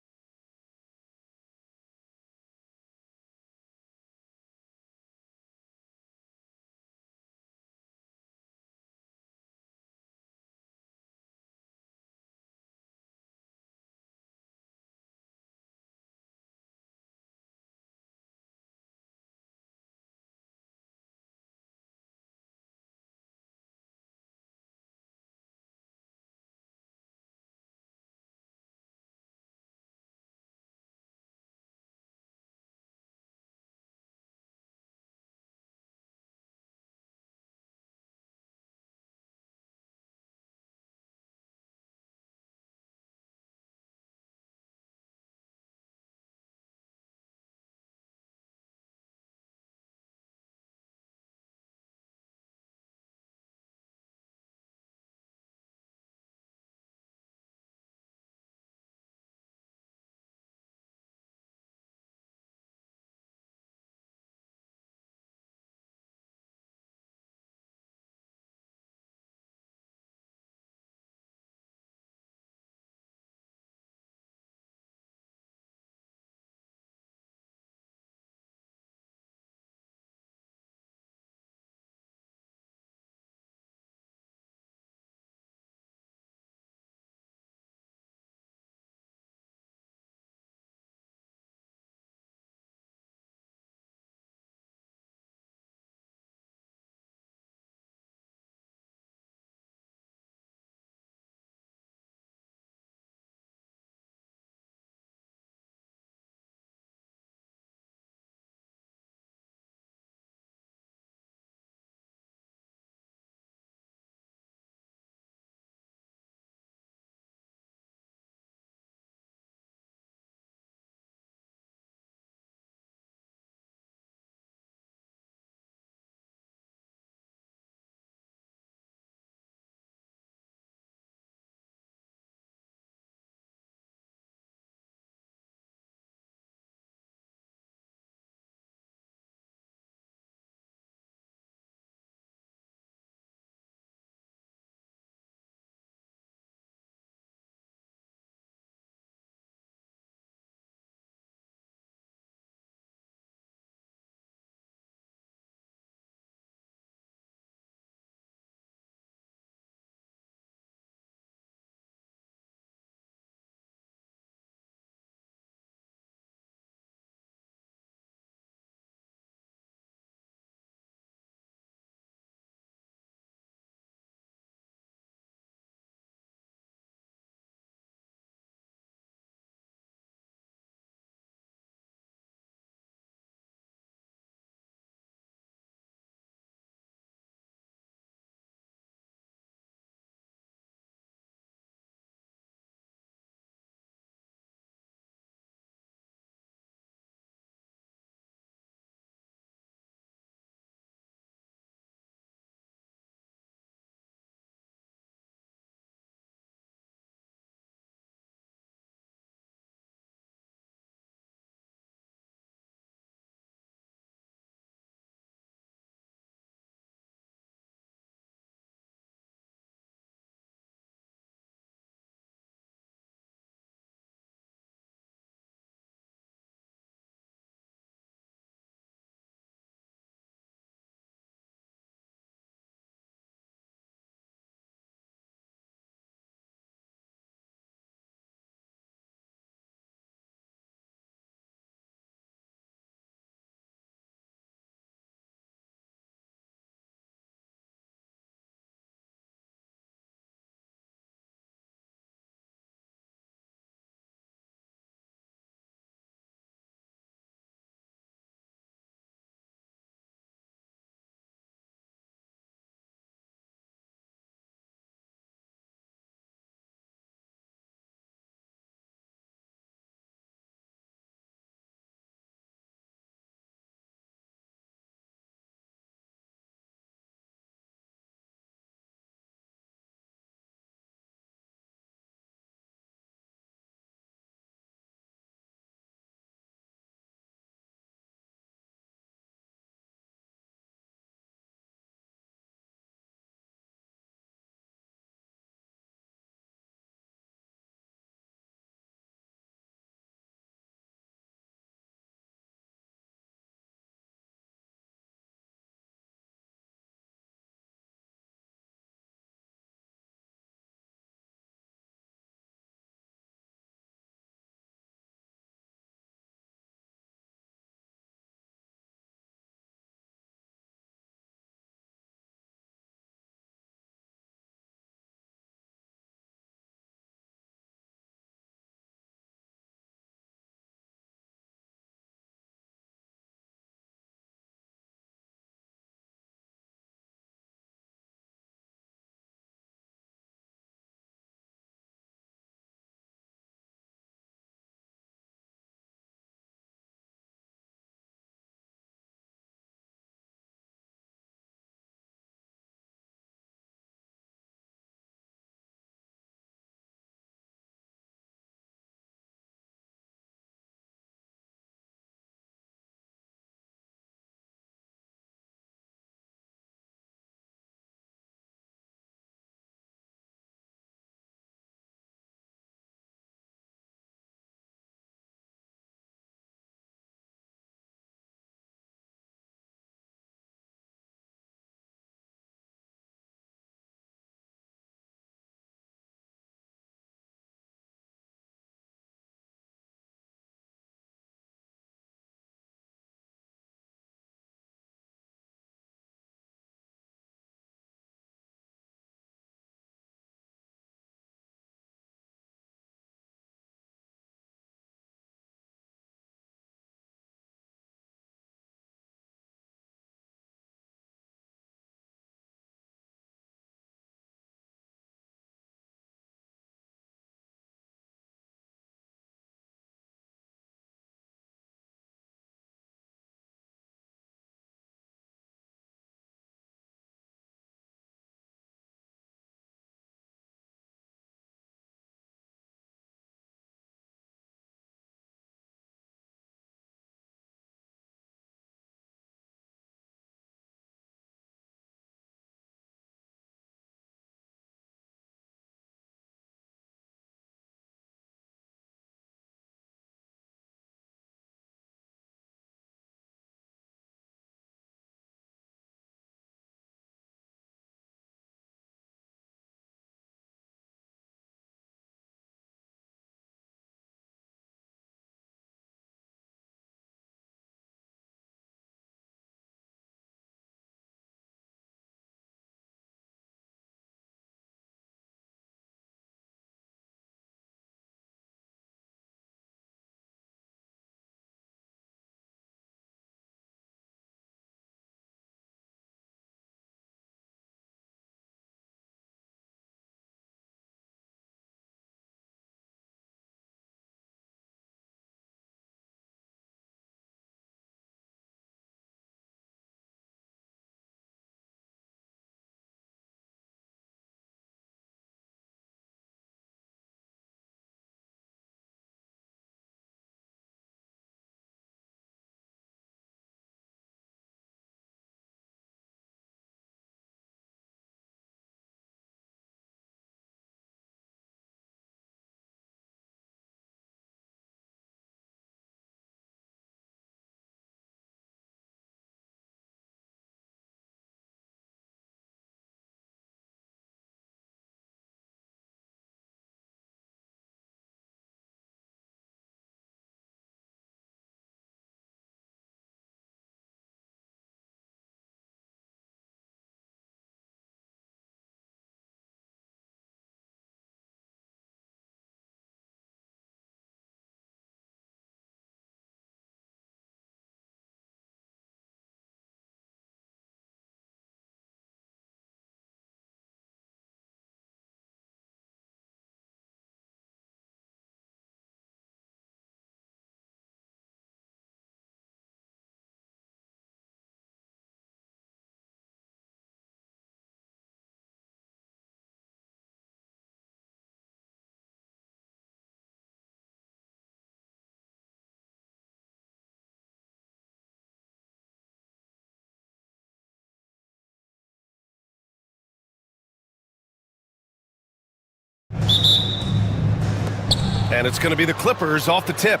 And it's going to be the Clippers off the tip.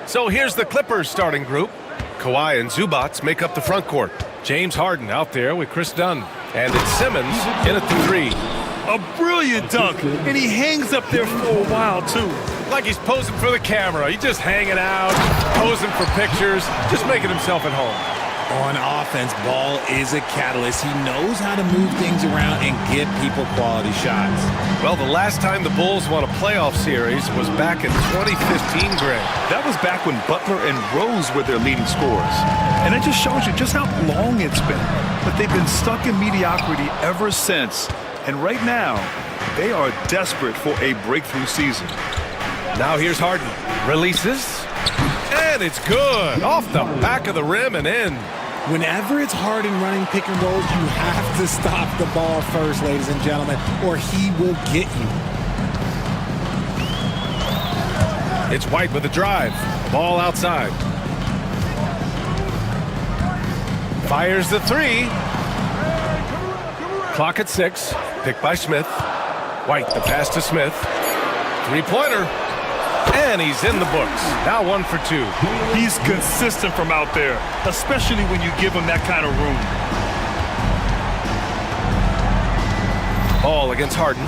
So here's the Clippers starting group. Kawhi and Zubac make up the front court. James Harden out there with Chris Dunn. And it's Simmons in at the 3. A brilliant dunk, and he hangs up there for a while, too. Like he's posing for the camera. He's just hanging out, posing for pictures, just making himself at home. On offense, Ball is a catalyst. He knows how to move things around and get people quality shots. Well, the last time the Bulls won a playoff series was back in 2015, Greg. That was back when Butler and Rose were their leading scorers. And it just shows you just how long it's been. But they've been stuck in mediocrity ever since. And right now, they are desperate for a breakthrough season. Now here's Harden. Releases. And it's good. Off the back of the rim and in. Whenever it's Harden running pick and rolls, you have to stop the ball first, ladies and gentlemen, or he will get you. It's White with a drive. Ball outside. Fires the 3. Clock at 6. Picked by Smith. White, the pass to Smith. Three-pointer. And he's in the books. Now 1 for 2. He's consistent from out there, especially when you give him that kind of room. Ball against Harden.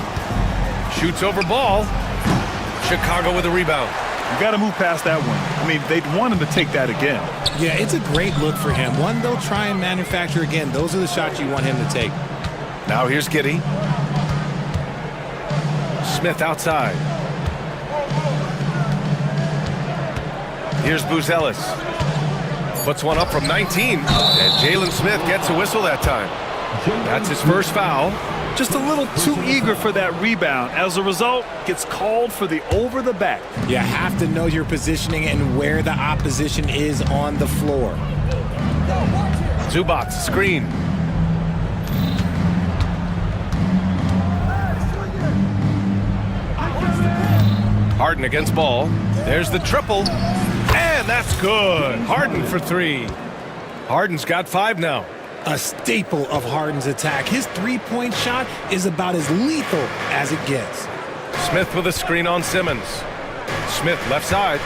Shoots over Ball. Chicago with a rebound. You got to move past that one. I mean, they'd want him to take that again. Yeah, it's a great look for him. One they'll try and manufacture again. Those are the shots you want him to take. Now here's Giddey. Smith outside. Here's Buzelis. Puts one up from 19. And Jalen Smith gets a whistle that time. That's his first foul. Just a little too eager for that rebound. As a result, gets called for the over the back. You have to know your positioning and where the opposition is on the floor. Zubac, screen. Harden against Ball. There's the triple. And that's good. Harden for 3. Harden's got 5 now. A staple of Harden's attack. His three-point shot is about as lethal as it gets. Smith with a screen on Simmons. Smith left side.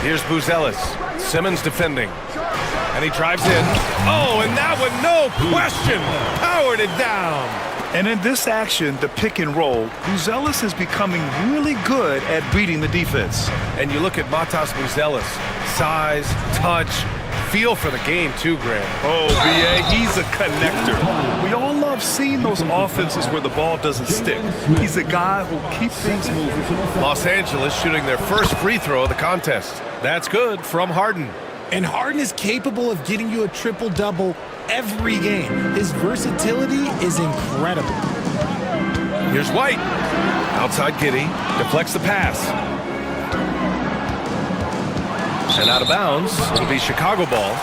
Here's Buzelis. Simmons defending. And he drives in. Oh, and that one, no question, powered it down. And in this action, the pick and roll, Buzelis is becoming really good at beating the defense. And you look at Matas Buzelis. Size, touch, feel for the game too, Graham. Oh, B.A., he's a connector. We all love seeing those offenses where the ball doesn't stick. He's a guy who'll keep things moving. Los Angeles shooting their first free throw of the contest. That's good from Harden. And Harden is capable of getting you a triple-double every game. His versatility is incredible. Here's White. Outside Giddey. Deflects the pass. And out of bounds. It'll be Chicago ball.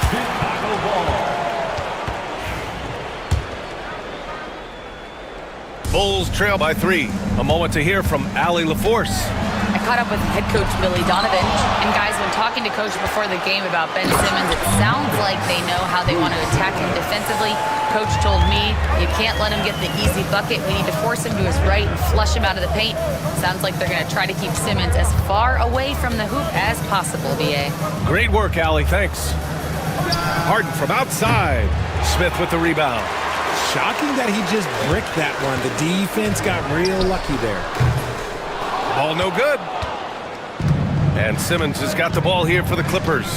Chicago ball. Bulls trail by 3. A moment to hear from Allie LaForce. I caught up with head coach Billy Donovan. And guys, when talking to coach before the game about Ben Simmons, it sounds like they know how they want to attack him defensively. Coach told me, you can't let him get the easy bucket. We need to force him to his right and flush him out of the paint. Sounds like they're going to try to keep Simmons as far away from the hoop as possible, BA. Great work, Allie. Thanks. Harden from outside. Smith with the rebound. Shocking that he just bricked that one. The defense got real lucky there. Ball no good. And Simmons has got the ball here for the Clippers.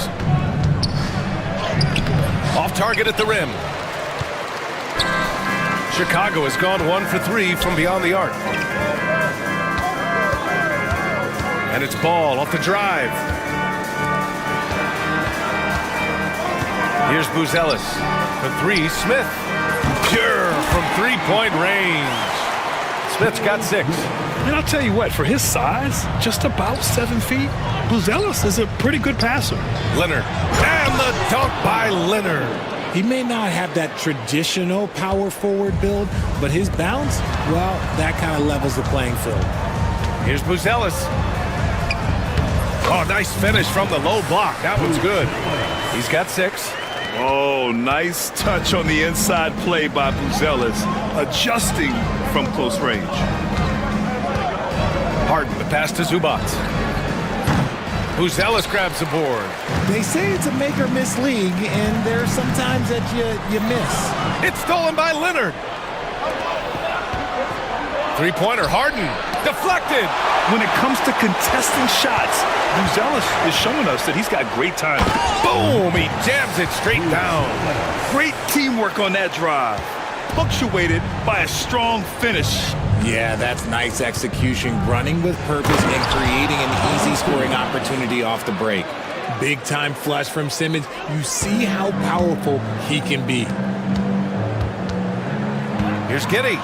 Off target at the rim. Chicago has gone 1 for 3 from beyond the arc. And it's Ball off the drive. Here's Buzelis. For 3, Smith. Pure from three-point range. Smith's got 6. And I'll tell you what, for his size, just about 7 feet, Buzelis is a pretty good passer. Leonard. And the dunk by Leonard. He may not have that traditional power forward build, but his bounce, well, that kind of levels the playing field. Here's Buzelis. Oh, nice finish from the low block. That one's good. He's got 6. Oh, nice touch on the inside play by Buzelis, adjusting from close range. Harden, the pass to Zubac. Buzelis grabs the board. They say it's a make-or-miss league, and there are some times that you miss. It's stolen by Leonard. Three-pointer, Harden, deflected. When it comes to contesting shots, Buzelis is showing us that he's got great time. Boom, he jams it straight down. Great teamwork on that drive, punctuated by a strong finish. Yeah, that's nice execution, running with purpose and creating an easy scoring opportunity off the break. Big time flush from Simmons. You see how powerful he can be. Here's Giddey.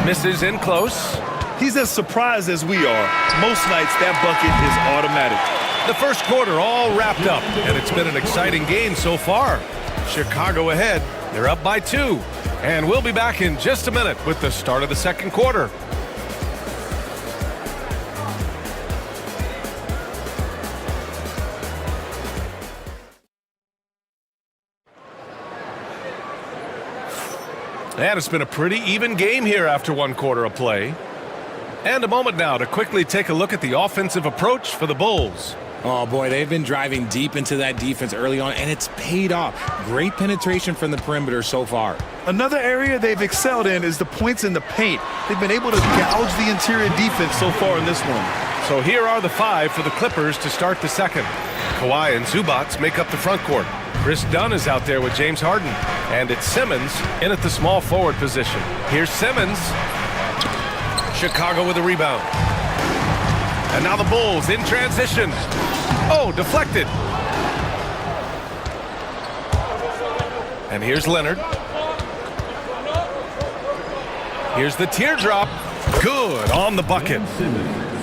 Misses in close. He's as surprised as we are. Most nights, that bucket is automatic. The first quarter all wrapped up, and it's been an exciting game so far. Chicago ahead. They're up by 2. And we'll be back in just a minute with the start of the second quarter. And it's been a pretty even game here after one quarter of play. And a moment now to quickly take a look at the offensive approach for the Bulls. Oh, boy, they've been driving deep into that defense early on, and it's paid off. Great penetration from the perimeter so far. Another area they've excelled in is the points in the paint. They've been able to gouge the interior defense so far in this one. So here are the 5 for the Clippers to start the second. Kawhi and Zubac make up the front court. Chris Dunn is out there with James Harden. And it's Simmons in at the small forward position. Here's Simmons. Chicago with a rebound. And now the Bulls in transition. Oh, deflected. And here's Leonard. Here's the teardrop. Good on the bucket.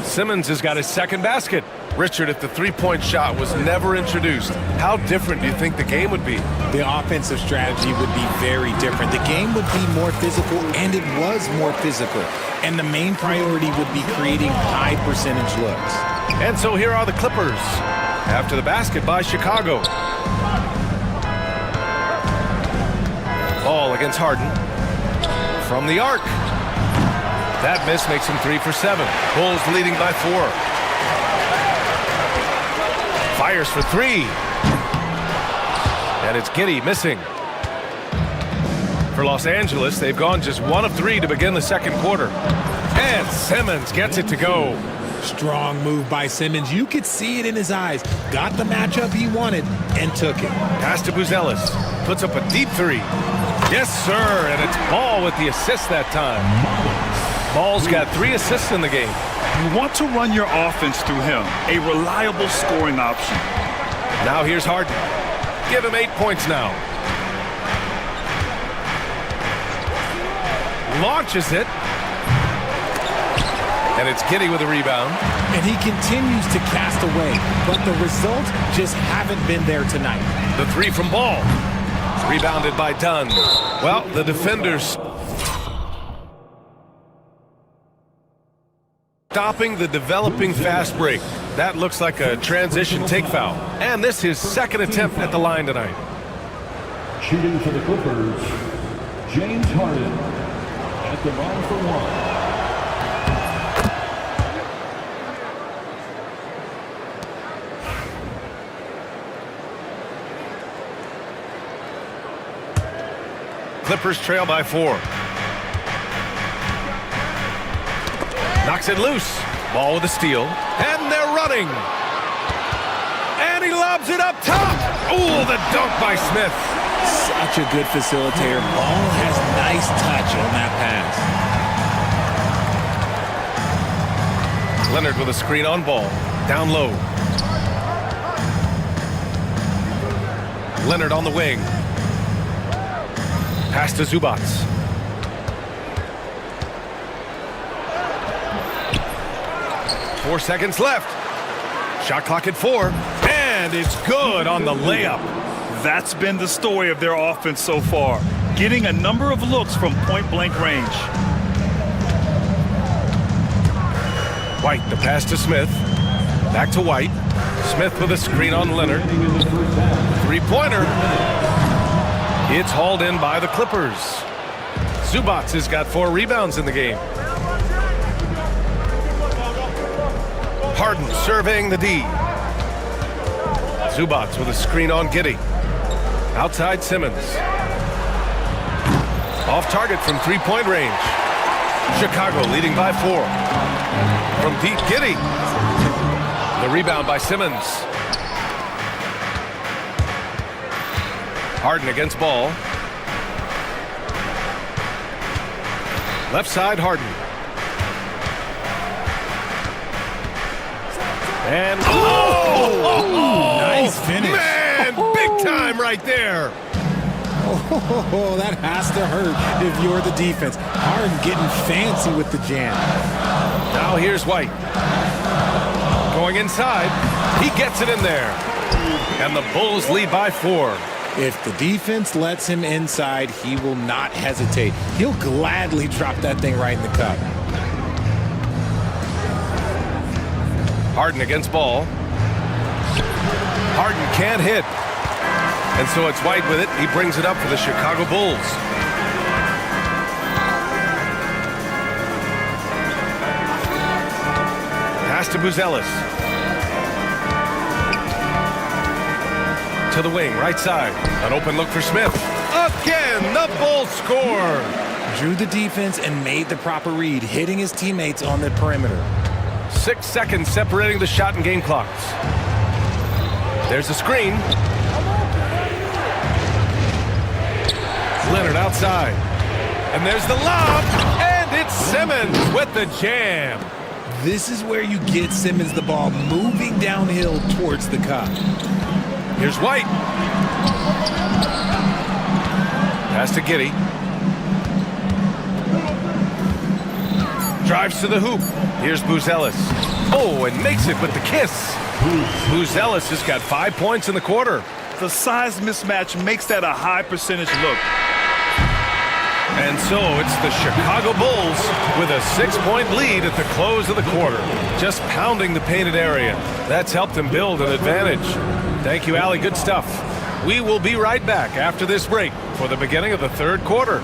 Simmons has got his second basket. Richard, if the three-point shot was never introduced, how different do you think the game would be? The offensive strategy would be very different. The game would be more physical, and it was more physical. And the main priority would be creating high percentage looks. And so here are the Clippers after the basket by Chicago. Ball against Harden. From the arc. That miss makes him 3 for 7. Bulls leading by 4. Fires for 3. And it's Giddey missing. For Los Angeles, they've gone just 1 of 3 to begin the second quarter. And Simmons gets it to go. Strong move by Simmons. You could see it in his eyes. Got the matchup he wanted and took it. Pass to Buzelis. Puts up a deep 3. Yes, sir. And it's Ball with the assist that time. Ball's got 3 assists in the game. You want to run your offense through him, a reliable scoring option. Now here's Harden. Give him 8 points now. Launches it. And it's Giddey with a rebound. And he continues to cast away, but the results just haven't been there tonight. The 3 from Ball. Rebounded by Dunn. Well, the defenders stopping the developing fast break. That looks like a transition take foul. And this is second attempt at the line tonight. Shooting for the Clippers, James Harden at the line for 1. Clippers trail by 4. Knocks it loose. Ball with a steal. And they're running. And he lobs it up top. Oh, the dunk by Smith. Such a good facilitator. Ball has nice touch on that pass. Leonard with a screen on Ball. Down low. Leonard on the wing. Pass to Zubac. Four seconds left. Shot clock at 4. And it's good on the layup. That's been the story of their offense so far. Getting a number of looks from point-blank range. White, the pass to Smith. Back to White. Smith with a screen on Leonard. Three-pointer. It's hauled in by the Clippers. Zubac has got 4 rebounds in the game. Harden surveying the D. Zubac with a screen on Giddey. Outside Simmons. Off target from three-point range. Chicago leading by 4. From deep, Giddey. The rebound by Simmons. Harden against Ball. Left side, Harden. And nice finish. Man, big time right there. Oh, that has to hurt if you're the defense. Harden getting fancy with the jam. Now here's White. Going inside. He gets it in there. And the Bulls lead by 4. If the defense lets him inside, he will not hesitate. He'll gladly drop that thing right in the cup. Harden against Ball. Harden can't hit. And so it's White with it. He brings it up for the Chicago Bulls. Pass to Buzelis. To the wing, right side. An open look for Smith. Again, the Bulls score. Drew the defense and made the proper read, hitting his teammates on the perimeter. 6 seconds separating the shot and game clocks. There's the screen. Leonard outside. And there's the lob. And it's Simmons with the jam. This is where you get Simmons the ball moving downhill towards the cup. Here's White. Pass to Giddey. Drives to the hoop. Here's Buzelis. Oh, and makes it with the kiss. Buzelis has got 5 points in the quarter. The size mismatch makes that a high percentage look. And so it's the Chicago Bulls with a 6-point lead at the close of the quarter. Just pounding the painted area. That's helped them build an advantage. Thank you, Allie. Good stuff. We will be right back after this break for the beginning of the third quarter.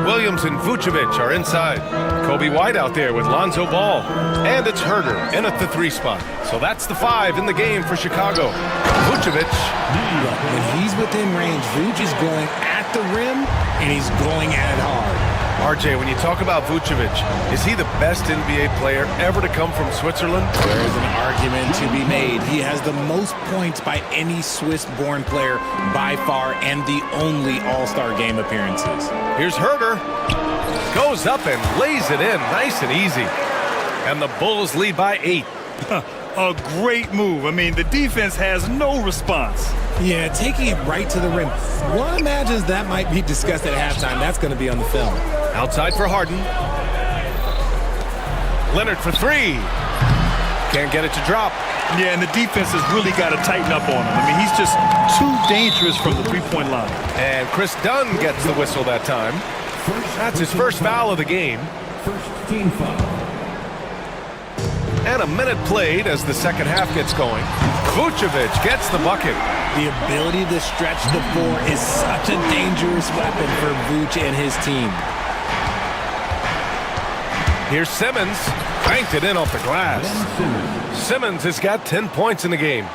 Williams and Vucevic are inside. Kobe White out there with Lonzo Ball. And it's Herder in at the 3 spot. So that's the 5 in the game for Chicago. Vucevic. When he's within range, Vuce is going at the rim, and he's going at it hard. RJ, when you talk about Vucevic, is he the best NBA player ever to come from Switzerland? There is an argument to be made. He has the most points by any Swiss-born player by far, and the only All-Star game appearances. Here's Herder. Goes up and lays it in nice and easy. And the Bulls lead by 8. A great move. I mean, the defense has no response. Yeah, taking it right to the rim. One imagines that might be discussed at halftime. That's going to be on the film. Outside for Harden. Leonard for three. Can't get it to drop. Yeah, and the defense has really got to tighten up on him. I mean, he's just too dangerous from the three-point line. And Chris Dunn gets the whistle that time. That's his first foul of the game. First team foul. And a minute played as the second half gets going. Vucevic gets the bucket. The ability to stretch the floor is such a dangerous weapon for Vuce and his team. Here's Simmons. Banked it in off the glass. Simmons has got 10 points in the game.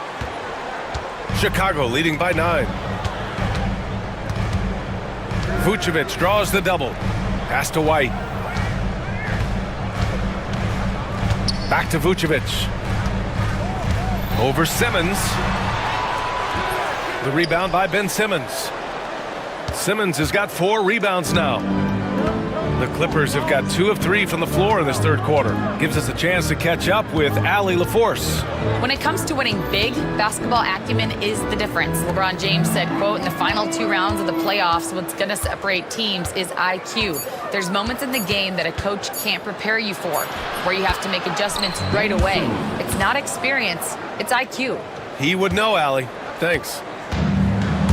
Chicago leading by 9. Vucevic draws the double. Pass to White. Back to Vucevic. Over Simmons. The rebound by Ben Simmons. Simmons has got 4 rebounds now. The Clippers have got 2 of 3 from the floor in this third quarter. Gives us a chance to catch up with Allie LaForce. When it comes to winning big, basketball acumen is the difference. LeBron James said, quote, in the final 2 rounds of the playoffs, what's going to separate teams is IQ. There's moments in the game that a coach can't prepare you for, where you have to make adjustments right away. It's not experience, it's IQ. He would know, Allie. Thanks.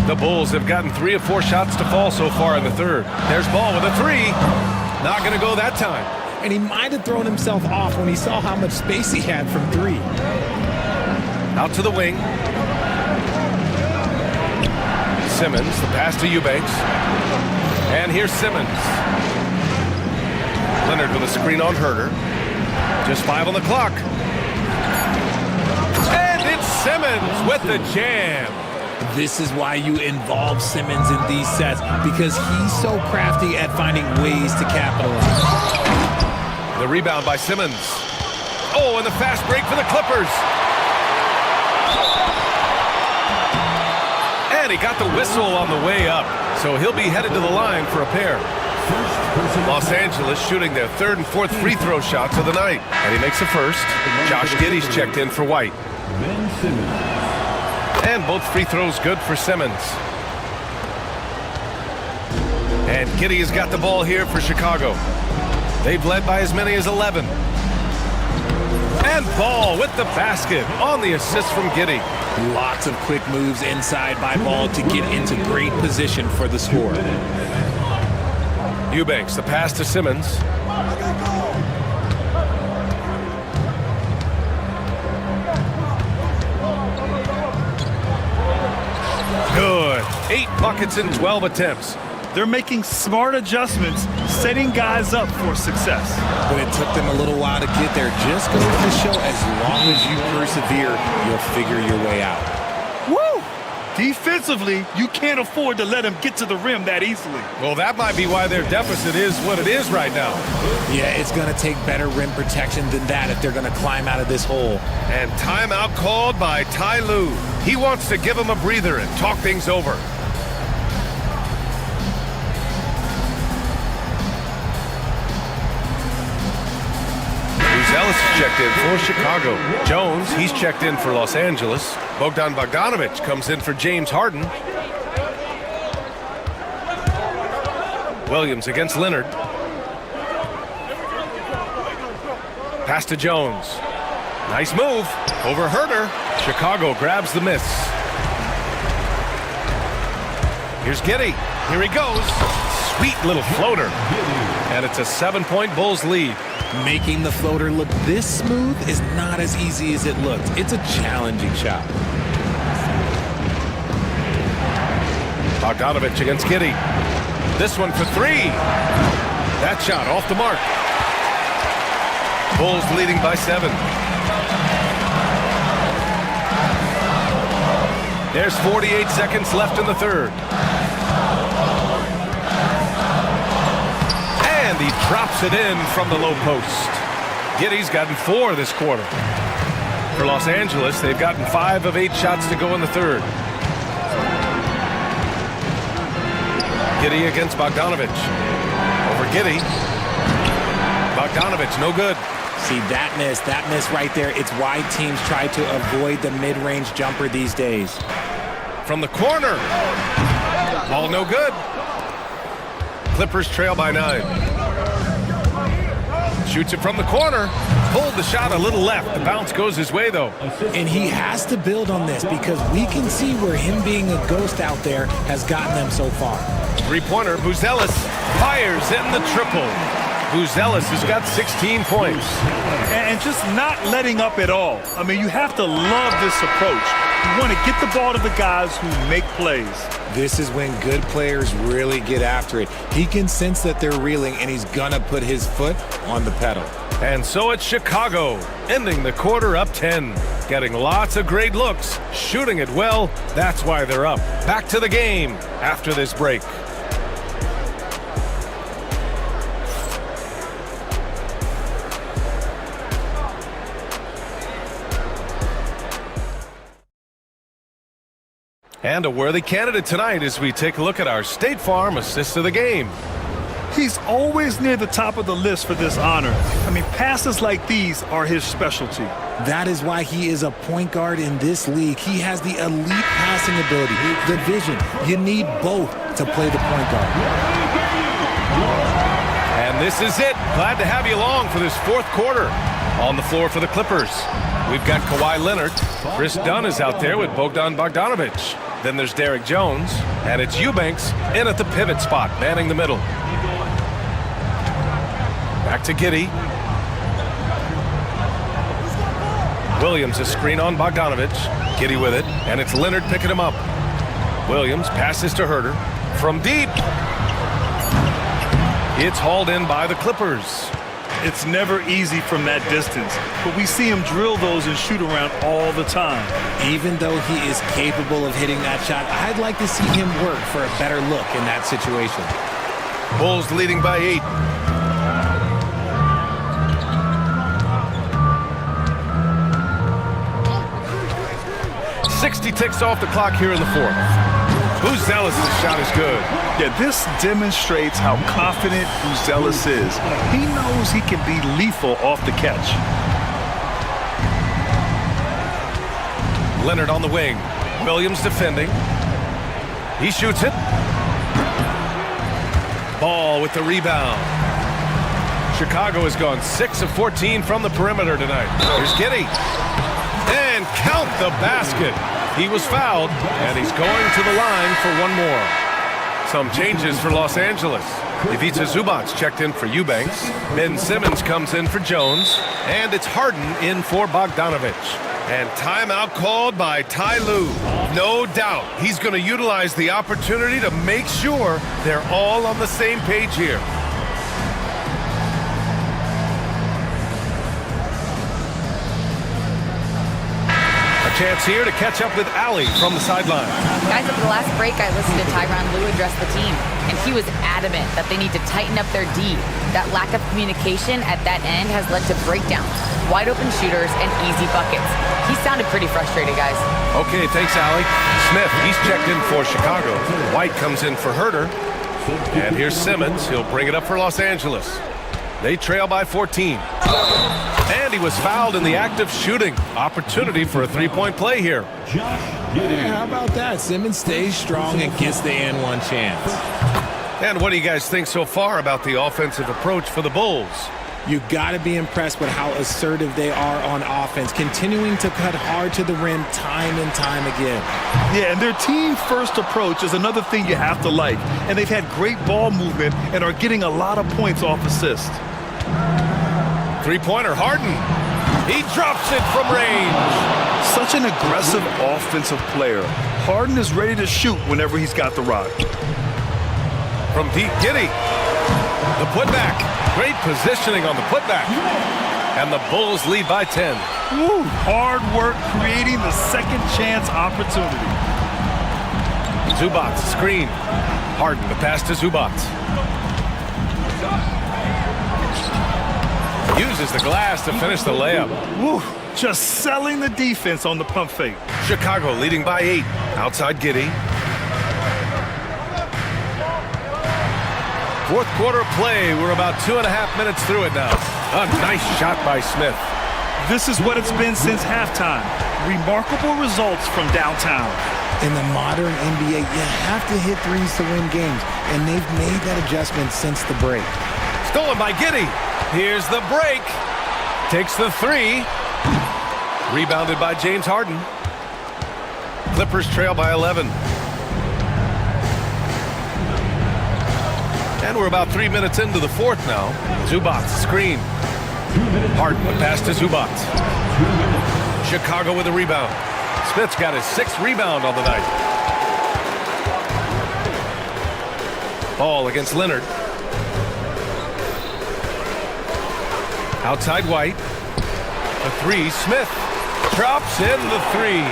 The Bulls have gotten 3 of 4 shots to fall so far in the third. There's Ball with a 3. Not going to go that time. And he might have thrown himself off when he saw how much space he had from 3. Out to the wing. Simmons, the pass to Eubanks. And here's Simmons. Leonard with a screen on Herter. Just 5 on the clock. And it's Simmons with the jam. This is why you involve Simmons in these sets, because he's so crafty at finding ways to capitalize. The rebound by Simmons. Oh, and the fast break for the Clippers. And he got the whistle on the way up, so he'll be headed to the line for a pair. Los Angeles shooting their 3rd and 4th free throw shots of the night. And he makes the first. Josh Giddey's checked in for White. Ben Simmons. And both free throws good for Simmons. And Giddey has got the ball here for Chicago. They've led by as many as 11. And Ball with the basket on the assist from Giddey. Lots of quick moves inside by Ball to get into great position for the score. Eubanks, the pass to Simmons. Good. 8 buckets in 12 attempts. They're making smart adjustments, setting guys up for success. But it took them a little while to get there. Just goes to show, as long as you persevere, you'll figure your way out. Woo! Defensively, you can't afford to let them get to the rim that easily. Well, that might be why their deficit is what it is right now. Yeah, it's going to take better rim protection than that if they're going to climb out of this hole. And timeout called by Ty Lue. He wants to give him a breather and talk things over. Ellis is checked in for Chicago. Jones, he's checked in for Los Angeles. Bogdan Bogdanovic comes in for James Harden. Williams against Leonard. Pass to Jones. Nice move. Over Herter. Chicago grabs the miss. Here's Giddey. Here he goes. Sweet little floater. And it's a 7-point Bulls lead. Making the floater look this smooth is not as easy as it looks. It's a challenging shot. Bogdanovic against Giddey. This one for 3. That shot off the mark. Bulls leading by 7. There's 48 seconds left in the third. And he drops it in from the low post. Giddey's gotten 4 this quarter. For Los Angeles, they've gotten 5 of 8 shots to go in the third. Giddey against Bogdanovic. Over Giddey. Bogdanovic, no good. See, that miss right there, it's why teams try to avoid the mid-range jumper these days. From the corner. Ball no good. Clippers trail by 9. Shoots it from the corner. Pulled the shot a little left. The bounce goes his way, though. And he has to build on this because we can see where him being a ghost out there has gotten them so far. Three-pointer, Buzelis fires in the triple. Buzelis has got 16 points. And just not letting up at all. I mean, you have to love this approach. You want to get the ball to the guys who make plays. This is when good players really get after it. He can sense that they're reeling, and he's going to put his foot on the pedal. And so it's Chicago, ending the quarter up 10. Getting lots of great looks, shooting it well. That's why they're up. Back to the game after this break. And a worthy candidate tonight as we take a look at our State Farm assist of the game. He's always near the top of the list for this honor. I mean, passes like these are his specialty. That is why he is a point guard in this league. He has the elite passing ability, the vision. You need both to play the point guard. And this is it. Glad to have you along for this fourth quarter. On the floor for the Clippers, we've got Kawhi Leonard. Chris Dunn is out there with Bogdan Bogdanovic. Then there's Derek Jones, and it's Eubanks in at the pivot spot, manning the middle. Back to Giddey. Williams, a screen on Bogdanovic. Giddey with it, and it's Leonard picking him up. Williams passes to Herter. From deep. It's hauled in by the Clippers. It's never easy from that distance, but we see him drill those and shoot around all the time. Even though he is capable of hitting that shot, I'd like to see him work for a better look in that situation. Bulls leading by 8. .60 ticks off the clock here in the fourth. Buzelis' shot is good. Yeah, this demonstrates how confident Buzelis is. He knows he can be lethal off the catch. Leonard on the wing. Williams defending. He shoots it. Ball with the rebound. Chicago has gone 6 of 14 from the perimeter tonight. Here's Giddey. And count the basket. He was fouled, and he's going to the line for one more. Some changes for Los Angeles. Ivica Zubac checked in for Eubanks. Ben Simmons comes in for Jones. And it's Harden in for Bogdanovic. And timeout called by Ty Lue. No doubt he's going to utilize the opportunity to make sure they're all on the same page here. Chance here to catch up with Allie from the sideline. Guys, over the last break, I listened to Tyronn Lue address the team, and he was adamant that they need to tighten up their D. That lack of communication at that end has led to breakdowns, wide open shooters, and easy buckets. He sounded pretty frustrated, guys. Okay, thanks, Allie. Smith, he's checked in for Chicago. White comes in for Herter. And here's Simmons. He'll bring it up for Los Angeles. They trail by 14. And he was fouled in the act of shooting. Opportunity for a three-point play here. Yeah, how about that? Simmons stays strong and gets the N1 chance. And what do you guys think so far about the offensive approach for the Bulls? You got to be impressed with how assertive they are on offense, continuing to cut hard to the rim time and time again. Yeah, and their team-first approach is another thing you have to like. And they've had great ball movement and are getting a lot of points off assist. Three-pointer, Harden. He drops it from range. Such an aggressive offensive player. Harden is ready to shoot whenever he's got the rock. From deep, Giddey. The putback. Great positioning on the putback. And the Bulls lead by 10. Woo, hard work creating the second chance opportunity. Zubac, screen. Harden, the pass to Zubac. Uses the glass to finish the layup. Woo, just selling the defense on the pump fake. Chicago leading by 8. Outside Giddey. Fourth quarter play. We're about 2.5 minutes through it now. A nice shot by Smith. This is what it's been since halftime. Remarkable results from downtown. In the modern NBA, you have to hit threes to win games, and they've made that adjustment since the break. Stolen by Giddey. Here's the break. Takes the three. Rebounded by James Harden. Clippers trail by 11. And we're about 3 minutes into the fourth now. Zubac screen. Harden the pass to Zubac. Chicago with a rebound. Smith's got his 6th rebound on the night. Ball against Leonard. Outside White. The three, Smith drops in the three.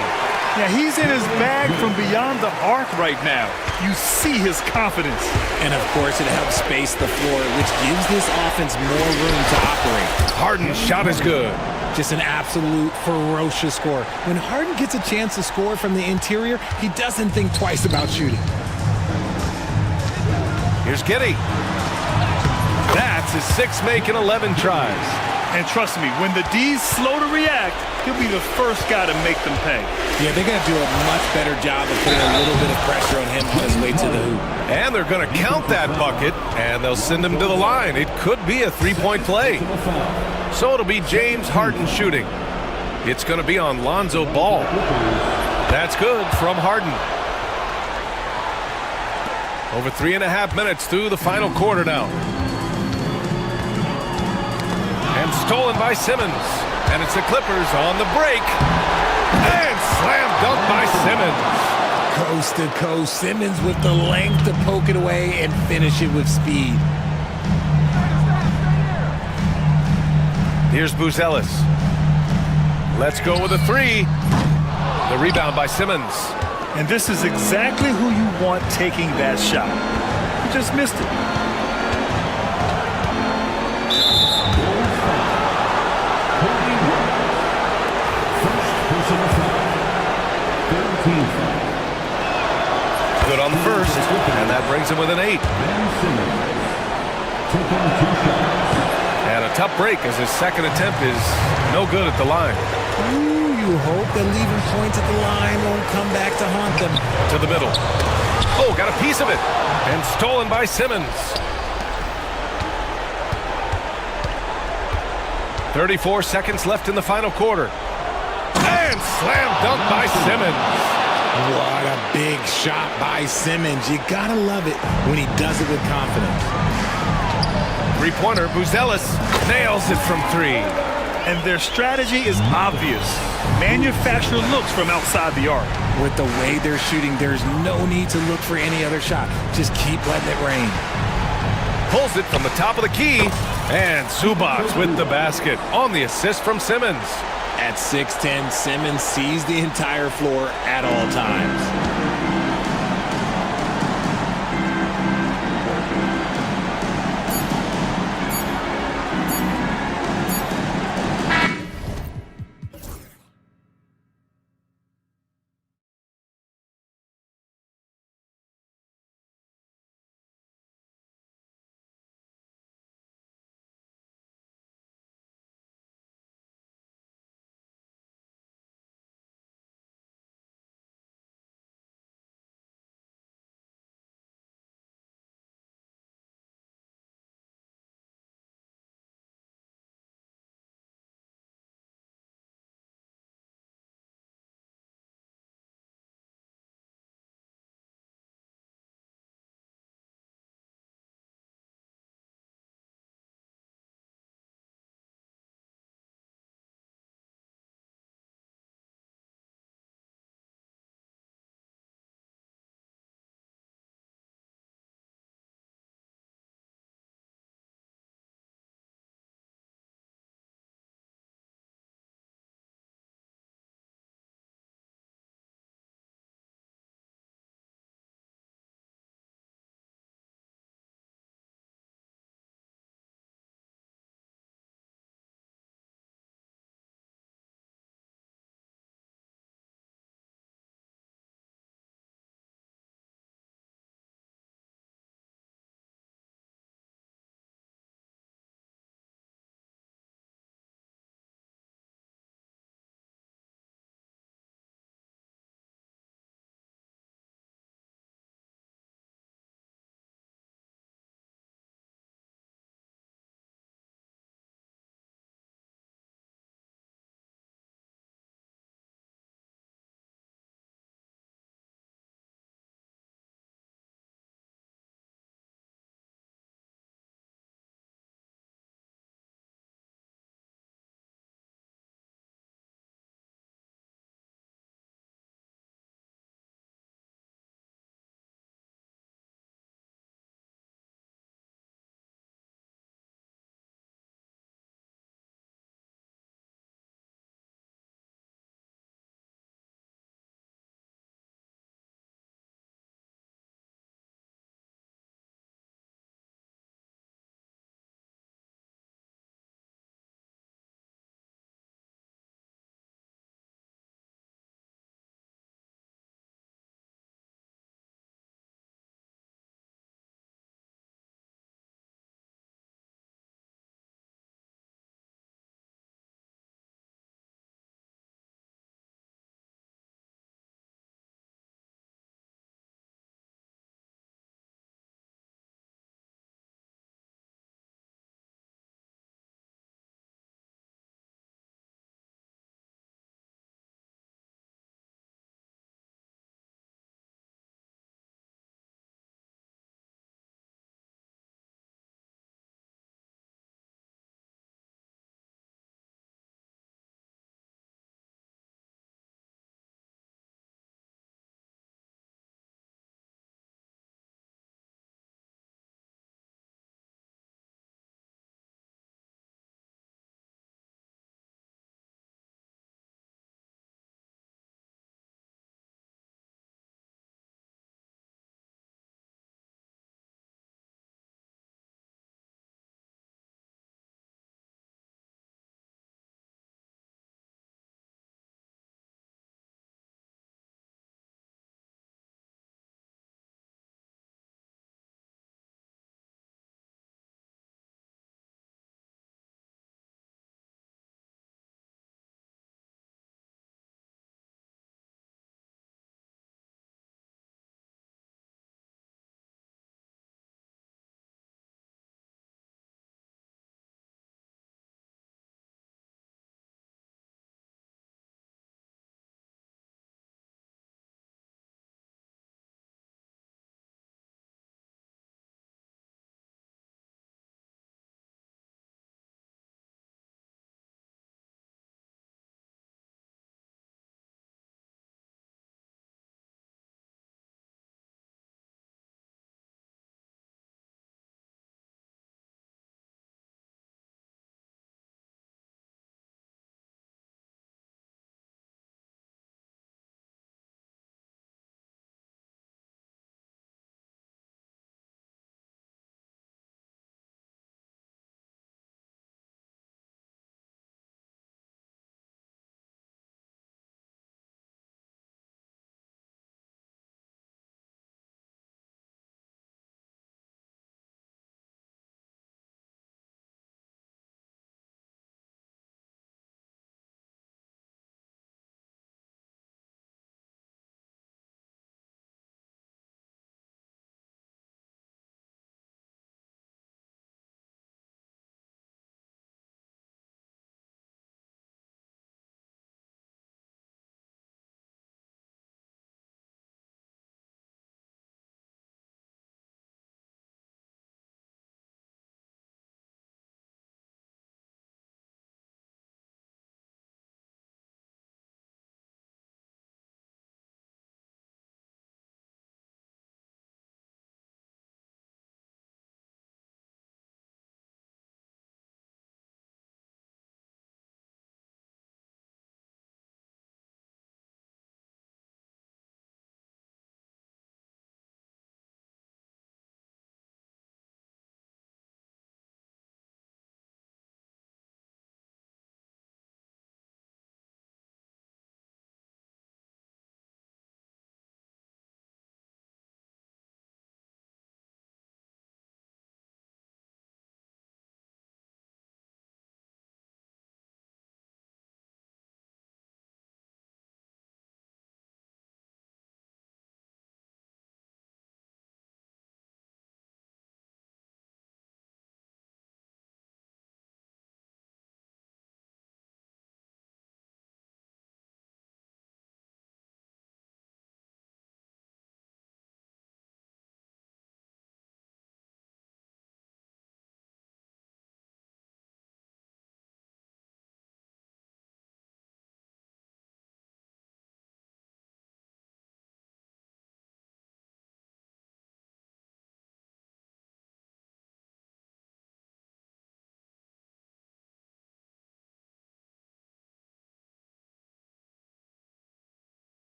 Yeah, he's in his bag from beyond the arc right now. You see his confidence. And of course, it helps space the floor, which gives this offense more room to operate. Harden's shot is good. Just an absolute ferocious score. When Harden gets a chance to score from the interior, he doesn't think twice about shooting. Here's Giddey. That's his 6th make in 11 tries. And trust me, when the D's slow to react, he'll be the first guy to make them pay. Yeah, they're going to do a much better job of putting a little bit of pressure on him on his way to the hoop. And they're going to count that bucket, and they'll send him to the line. It could be a three-point play. So it'll be James Harden shooting. It's going to be on Lonzo Ball. That's good from Harden. Over 3.5 minutes through the final quarter now. And stolen by Simmons. And it's the Clippers on the break. And slam dunk by Simmons. Coast to coast. Simmons with the length to poke it away and finish it with speed. Here's Buzelis. Let's go with a three. The rebound by Simmons. And this is exactly who you want taking that shot. He just missed it. Good on the first, and that brings him with an 8. And a tough break as his second attempt is no good at the line. Ooh, you hope that leaving points at the line won't come back to haunt them. To the middle. Oh, got a piece of it. And stolen by Simmons. 34 seconds left in the final quarter. And slam dunk by Simmons. What a big shot by Simmons. You gotta love it when he does it with confidence. Three-pointer, Buzelis nails it from 3. And their strategy is obvious. Manufacture looks from outside the arc. With the way they're shooting, there's no need to look for any other shot. Just keep letting it rain. Pulls it from the top of the key. And Zubac with the basket on the assist from Simmons. At 6'10", Simmons sees the entire floor at all times.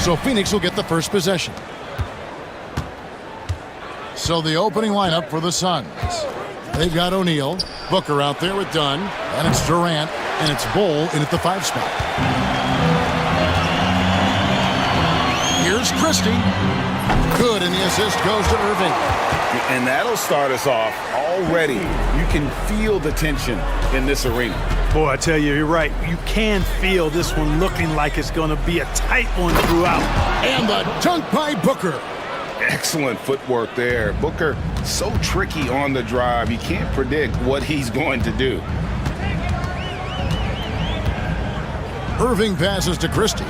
So Phoenix will get the first possession. So the opening lineup for the Suns. They've got O'Neal, Booker out there with Dunn, and it's Durant, and it's Bol in at the 5 spot. Here's Christie. Good, and the assist goes to Irving. And that'll start us off already. You can feel the tension in this arena. Boy, I tell you, you're right. You can feel this one looking like it's going to be a tight one throughout. And the dunk by Booker. Excellent footwork there. Booker, so tricky on the drive. You can't predict what he's going to do. Irving passes to Christie.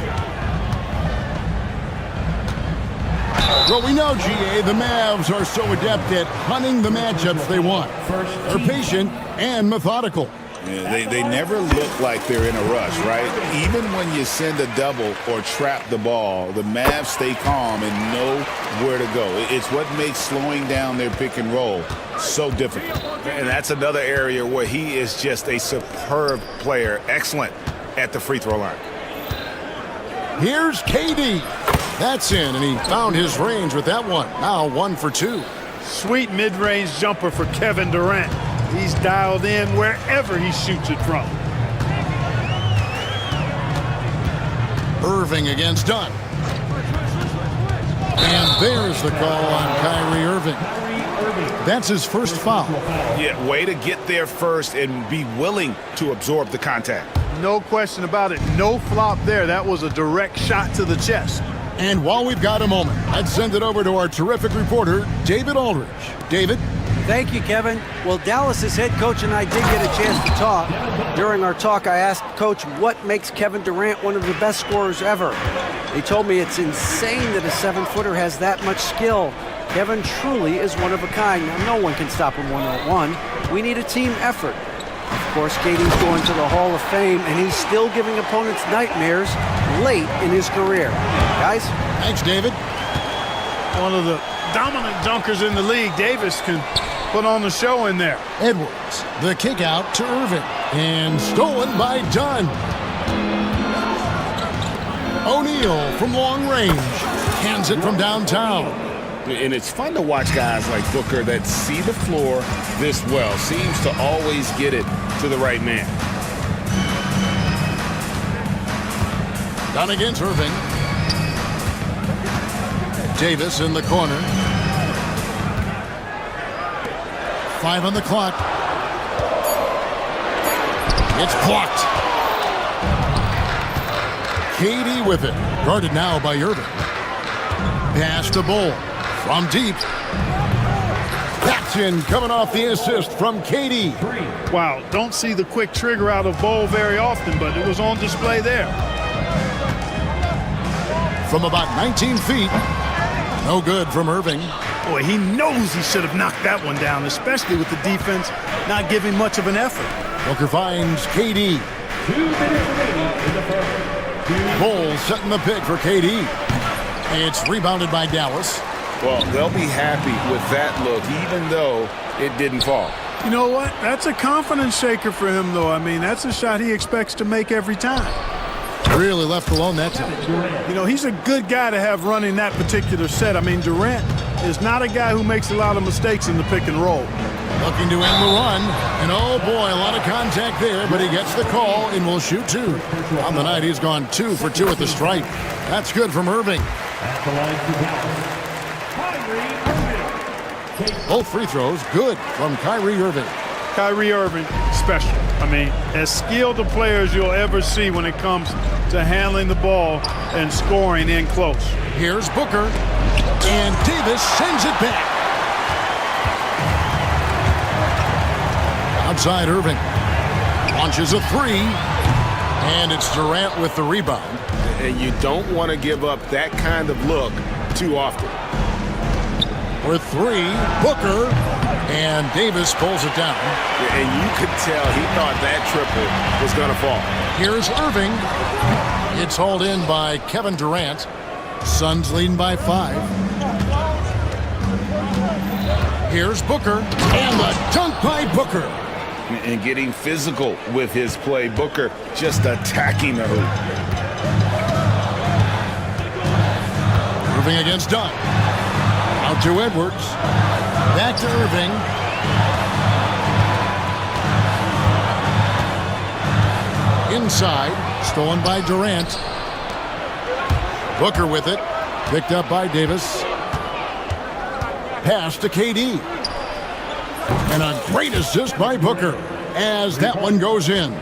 Well, we know, GA, the Mavs are so adept at hunting the matchups they want. They're patient and methodical. Yeah, they never look like they're in a rush, right? Even when you send a double or trap the ball, the Mavs stay calm and know where to go. It's what makes slowing down their pick and roll so difficult. And that's another area where he is just a superb player. Excellent at the free throw line. Here's KD. That's in, and he found his range with that one. Now 1 for 2. Sweet mid-range jumper for Kevin Durant. He's dialed in wherever he shoots it from. Irving against Dunn. And there's the call on Kyrie Irving. That's his first foul. Yeah, way to get there first and be willing to absorb the contact. No question about it. No flop there. That was a direct shot to the chest. And while we've got a moment, let's send it over to our terrific reporter, David Aldridge. David? Thank you, Kevin. Well, Dallas's head coach and I did get a chance to talk. During our talk, I asked Coach what makes Kevin Durant one of the best scorers ever. He told me it's insane that a 7-footer has that much skill. Kevin truly is one of a kind. Now, no one can stop him one-on-one. We need a team effort. Of course, KD's going to the Hall of Fame, and he's still giving opponents nightmares late in his career. Guys? Thanks, David. One of the dominant dunkers in the league. Davis can put on the show in there. Edwards, the kick out to Irving, and stolen by Dunn. O'Neal from long range, hands it from downtown. And it's fun to watch guys like Booker that see the floor this well. Seems to always get it to the right man. Down against Irving. Davis in the corner. 5 on the clock. It's blocked. KD with it. Guarded now by Irving. Pass to Bol. From deep. That's in, coming off the assist from KD. Wow, don't see the quick trigger out of Bol very often, but it was on display there. From about 19 feet. No good from Irving. Boy, he knows he should have knocked that one down, especially with the defense not giving much of an effort. Booker finds KD. 2 minutes remaining in the first. Bol setting the pick for KD. It's rebounded by Dallas. Well, they'll be happy with that look, even though it didn't fall. You know what? That's a confidence shaker for him, though. I mean, that's a shot he expects to make every time. Really left alone that time. You know, he's a good guy to have running that particular set. I mean, Durant is not a guy who makes a lot of mistakes in the pick and roll. Looking to end the run. And oh boy, a lot of contact there, but he gets the call and will shoot 2. On the night, he's gone 2 for 2 at the stripe. That's good from Irving. At the line to Dallas, Kyrie Irving. Both free throws good from Kyrie Irving. Kyrie Irving, special. I mean, as skilled a player as you'll ever see when it comes to handling the ball and scoring in close. Here's Booker, and Davis sends it back. Outside Irving. Launches a 3, and it's Durant with the rebound. And you don't want to give up that kind of look too often. With 3, Booker, and Davis pulls it down. And you could tell he thought that triple was going to fall. Here's Irving. It's hauled in by Kevin Durant. Suns leading by 5. Here's Booker, and the dunk by Booker. And getting physical with his play. Booker just attacking the hoop. Irving against Dunn. Out to Edwards. Back to Irving. Inside. Stolen by Durant. Booker with it. Picked up by Davis. Pass to KD. And a great assist by Booker as that one goes in.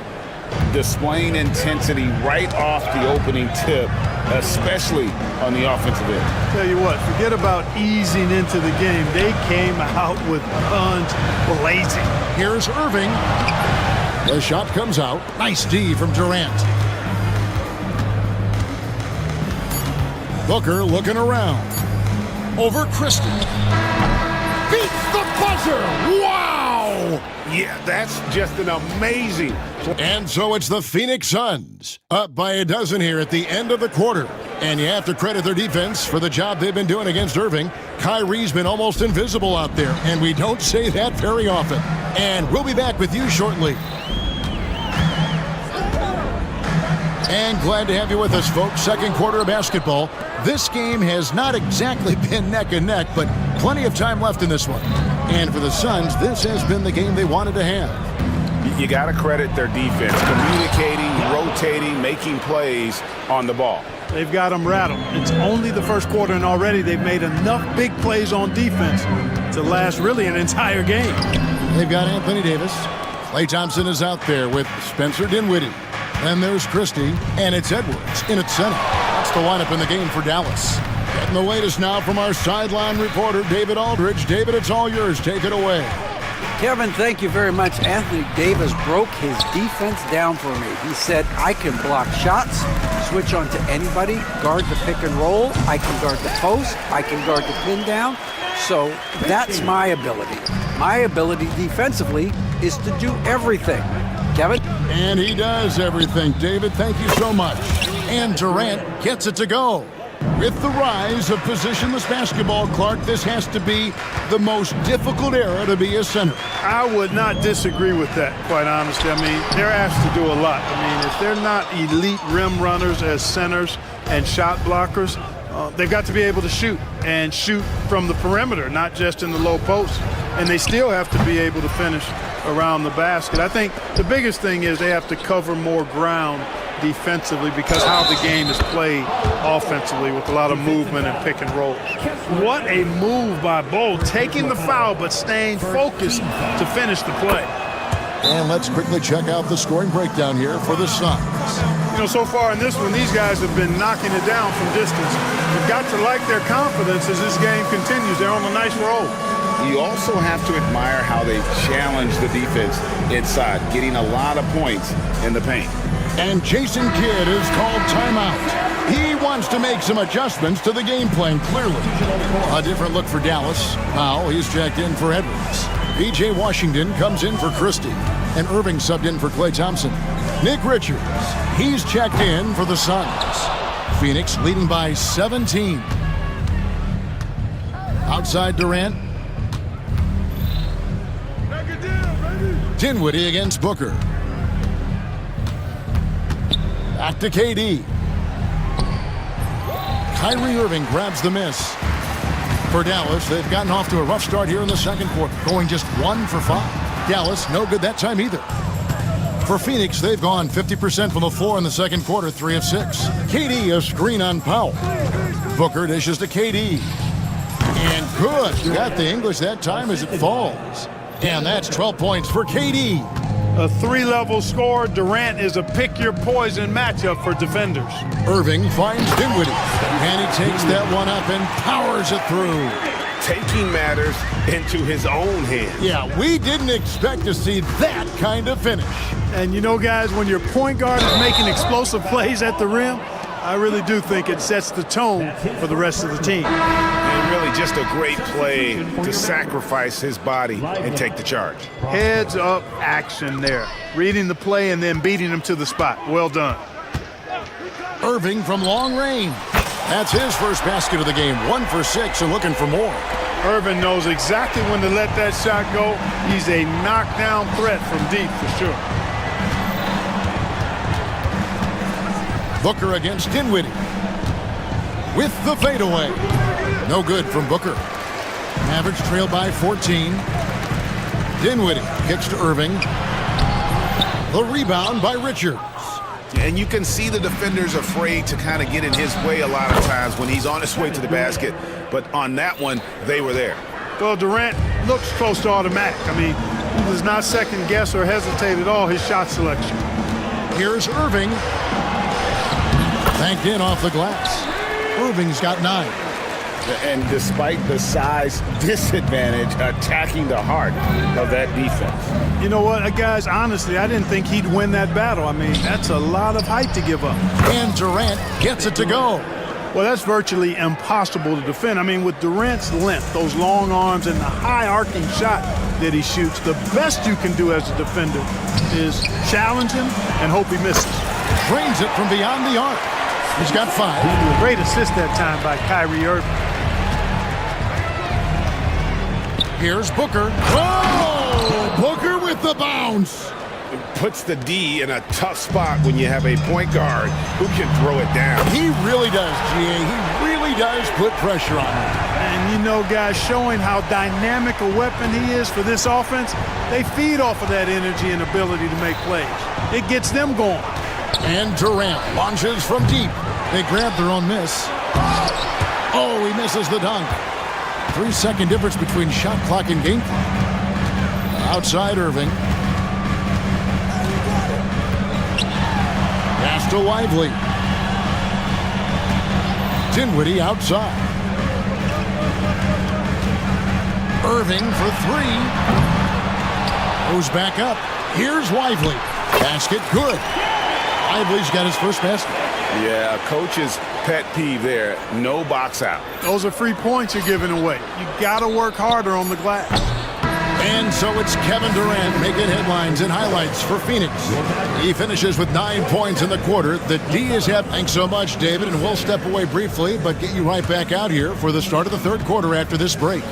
Displaying intensity right off the opening tip, especially on the offensive end. Tell you what, forget about easing into the game. They came out with guns blazing. Here's Irving. The shot comes out. Nice D from Durant. Booker looking around. Over Christie. Beats the buzzer! Wow! Yeah, that's just an amazing. And so it's the Phoenix Suns, up by a dozen here at the end of the quarter. And you have to credit their defense for the job they've been doing against Irving. Kyrie's been almost invisible out there, and we don't say that very often. And we'll be back with you shortly. And glad to have you with us, folks. Second quarter of basketball. This game has not exactly been neck and neck, but plenty of time left in this one. And for the Suns, this has been the game they wanted to have. You got to credit their defense, communicating, rotating, making plays on the ball. They've got them rattled. It's only the first quarter, and already they've made enough big plays on defense to last really an entire game. They've got Anthony Davis. Klay Thompson is out there with Spencer Dinwiddie. Then there's Christie, and it's Edwards in at center. That's the lineup in the game for Dallas. Getting the latest now from our sideline reporter, David Aldridge. David, it's all yours. Take it away. Kevin, thank you very much. Anthony Davis broke his defense down for me. He said, I can block shots, switch on to anybody, guard the pick and roll, I can guard the post, I can guard the pin down. So that's my ability. My ability defensively is to do everything. Kevin? And he does everything. David, thank you so much. And Durant gets it to go. With the rise of positionless basketball, Clark, this has to be the most difficult era to be a center. I would not disagree with that, quite honestly. I mean, they're asked to do a lot. I mean, if they're not elite rim runners as centers and shot blockers, they've got to be able to shoot and shoot from the perimeter, not just in the low post. And they still have to be able to finish around the basket. I think the biggest thing is they have to cover more ground defensively because how the game is played offensively with a lot of movement and pick and roll. What a move by Bo, taking the foul but staying focused to finish the play. And let's quickly check out the scoring breakdown here for the Suns. You know, so far in this one, these guys have been knocking it down from distance. You've got to like their confidence as this game continues. They're on a nice roll. You also have to admire how they challenge the defense inside, getting a lot of points in the paint. And Jason Kidd is called timeout. He wants to make some adjustments to the game plan, clearly. A different look for Dallas. Powell, he's checked in for Edwards. P.J. Washington comes in for Christie. And Irving subbed in for Klay Thompson. Nick Richards, he's checked in for the Suns. Phoenix leading by 17. Outside Durant. Dinwiddie against Booker. Back to KD. Kyrie Irving grabs the miss. For Dallas, they've gotten off to a rough start here in the second quarter, going just 1 for 5. Dallas, no good that time either. For Phoenix, they've gone 50% from the floor in the second quarter, 3 of 6. KD, a screen on Powell. Booker dishes to KD. And good. You got the English that time as it falls. And that's 12 points for KD. A 3-level score. Durant is a pick-your-poison matchup for defenders. Irving finds Dinwiddie. And he takes that one up and powers it through. Taking matters into his own hands. Yeah, we didn't expect to see that kind of finish. And you know, guys, when your point guard is making explosive plays at the rim, I really do think it sets the tone for the rest of the team. And really just a great play to sacrifice his body and take the charge. Heads up action there. Reading the play and then beating him to the spot. Well done. Irving from long range. That's his first basket of the game. 1 for 6 and looking for more. Irving knows exactly when to let that shot go. He's a knockdown threat from deep for sure. Booker against Dinwiddie. with the fadeaway. No good from Booker. Mavericks trail by 14. Dinwiddie kicks to Irving. The rebound by Richards. And you can see the defenders afraid to kind of get in his way a lot of times when he's on his way to the basket. But on that one, they were there. Well, Durant looks close to automatic. I mean, he does not second guess or hesitate at all his shot selection. Here's Irving. Banked in off the glass. Irving's got 9. And despite the size disadvantage, attacking the heart of that defense. You know what, guys, honestly, I didn't think he'd win that battle. I mean, that's a lot of height to give up. And Durant gets it to go. Well, that's virtually impossible to defend. I mean, with Durant's length, those long arms, and the high arcing shot that he shoots, the best you can do as a defender is challenge him and hope he misses. Drains it from beyond the arc. He's got 5. Great assist that time by Kyrie Irving. Here's Booker. Oh! Booker with the bounce. It puts the D in a tough spot when you have a point guard who can throw it down. He really does, GA. He really does put pressure on him. And you know, guys, showing how dynamic a weapon he is for this offense, they feed off of that energy and ability to make plays. It gets them going. And Durant launches from deep. They grab their own miss. Oh, he misses the dunk. 3-second difference between shot clock and game clock. Outside Irving. Pass to Lively. Dinwiddie outside. Irving for 3. Goes back up. Here's Lively. Basket good. Lively's got his first basket. Yeah, coach's pet peeve there. No box out. Those are free points you're giving away. You got to work harder on the glass. And so it's Kevin Durant making headlines and highlights for Phoenix. He finishes with 9 points in the quarter. The D is hit. Thanks so much, David, and we'll step away briefly, but get you right back out here for the start of the third quarter after this break.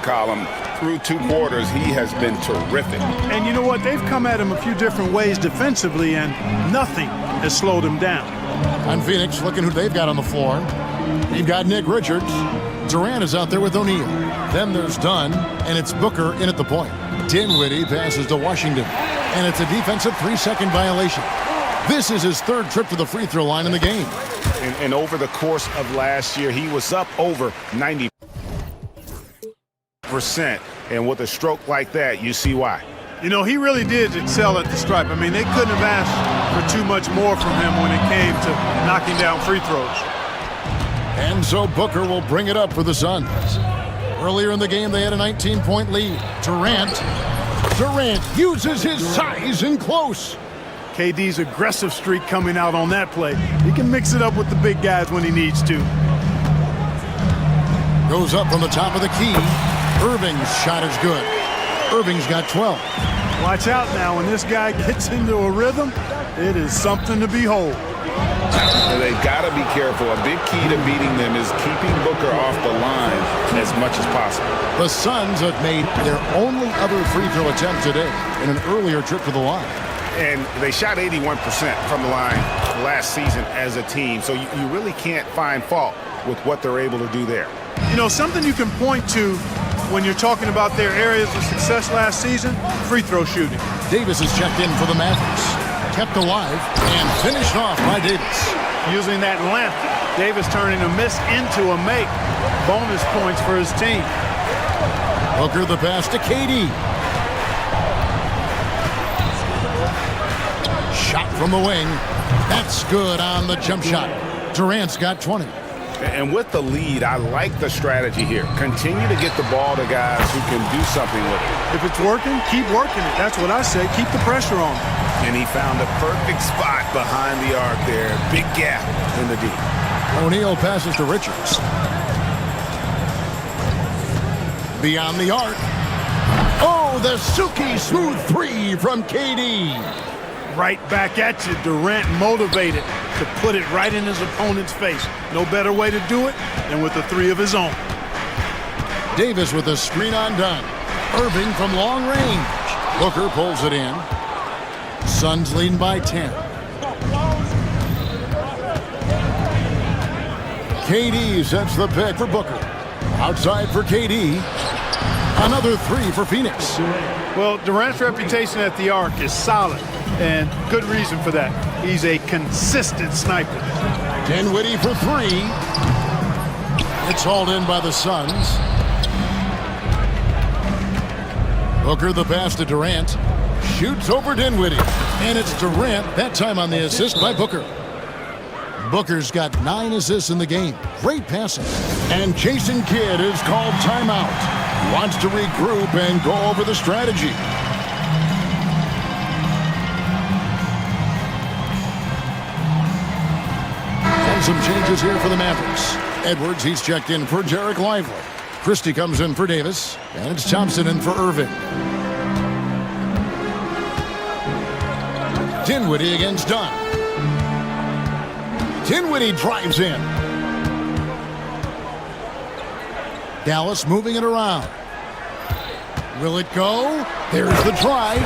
Column through 2 quarters, he has been terrific. And you know what? They've come at him a few different ways defensively, and nothing has slowed him down. On Phoenix, looking who they've got on the floor. You've got Nick Richards. Durant is out there with O'Neal. Then there's Dunn, and it's Booker in at the point. Dinwiddie passes to Washington, and it's a defensive 3-second violation. This is his 3rd trip to the free throw line in the game. And over the course of last year, he was up over 90%. And with a stroke like that, you see why. You know, he really did excel at the stripe. I mean, they couldn't have asked for too much more from him when it came to knocking down free throws. And so Booker will bring it up for the Suns. Earlier in the game, they had a 19-point lead. Durant uses his size in close. KD's aggressive streak coming out on that play. He can mix it up with the big guys when he needs to. Goes up from the top of the key. Irving's shot is good. Irving's got 12. Watch out now. When this guy gets into a rhythm, It is something to behold. And they've got to be careful. A big key to beating them is keeping Booker off the line as much as possible. The Suns have made their only other free throw attempt today in an earlier trip to the line. And they shot 81% from the line last season as a team. So you really can't find fault with what they're able to do there. You know, something you can point to when you're talking about their areas of success last season, free throw shooting. Davis is checked in for the Mavericks. Kept alive and finished off by Davis. Using that length, Davis turning a miss into a make. Bonus points for his team. Booker the pass to KD. Shot from the wing. That's good on the jump shot. Durant's got 20. And with the lead, I like the strategy here. Continue to get the ball to guys who can do something with it. If it's working, keep working it. That's what I say. Keep the pressure on. And he found a perfect spot behind the arc there. Big gap in the D. O'Neal passes to Richards. Beyond the arc. Oh, the silky smooth three from KD. Right back at you. Durant motivated to put it right in his opponent's face. No better way to do it than with a three of his own. Davis with a screen on done. Irving from long range. Booker pulls it in. Suns leading by 10. KD sets the pick for Booker. Outside for KD. Another three for Phoenix. Well, Durant's reputation at the arc is solid, and good reason for that. He's a consistent sniper. Dinwiddie for three. It's hauled in by the Suns. Booker the pass to Durant. Shoots over Dinwiddie. And it's Durant, that time on the assist by Booker. Booker's got 9 assists in the game. Great passing. And Jason Kidd is called timeout. Wants to regroup and go over the strategy. And some changes here for the Mavericks. Edwards, he's checked in for Jarek Lively. Christie comes in for Davis. And it's Thompson in for Irving. Dinwiddie against Dunn. Dinwiddie drives in. Dallas moving it around. Will it go? There's the drive.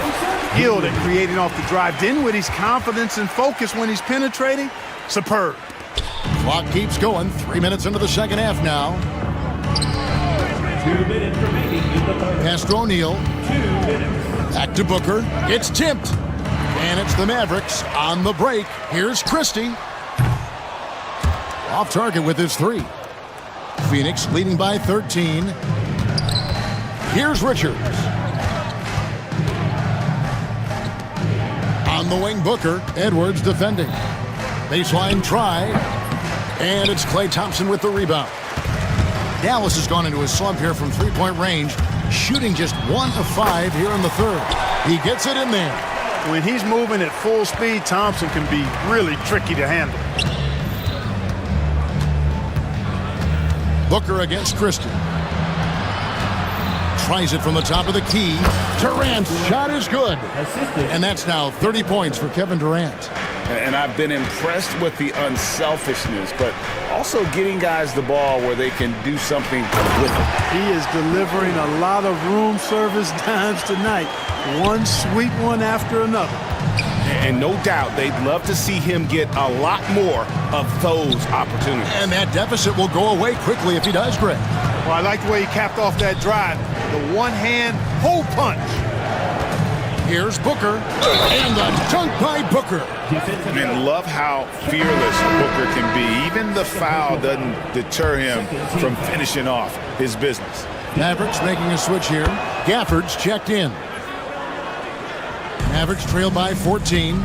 Skilled at creating off the drive. Dinwiddie's confidence and focus when he's penetrating, superb. Clock keeps going. 3 minutes into the second half now. 2 minutes remaining in the third. Pass to O'Neal. 2 minutes. Back to Booker. It's tipped. And it's the Mavericks on the break. Here's Christie. Off target with his three. Phoenix leading by 13. Here's Richards. On the wing, Booker. Edwards defending. Baseline try. And it's Klay Thompson with the rebound. Dallas has gone into a slump here from three-point range, shooting just 1 of 5 here in the third. He gets it in there. When he's moving at full speed, Thompson can be really tricky to handle. Booker against Christie. Tries it from the top of the key. Durant's shot is good. And that's now 30 points for Kevin Durant. And I've been impressed with the unselfishness, but also getting guys the ball where they can do something with it. He is delivering a lot of room service dimes tonight. One sweet one after another. And no doubt they'd love to see him get a lot more of those opportunities. And that deficit will go away quickly if he does, Greg. Well, I like the way he capped off that drive. The one-hand hole punch. Here's Booker. And the dunk by Booker. And love how fearless Booker can be. Even the foul doesn't deter him from finishing off his business. Mavericks making a switch here. Gafford's checked in. Mavericks trail by 14.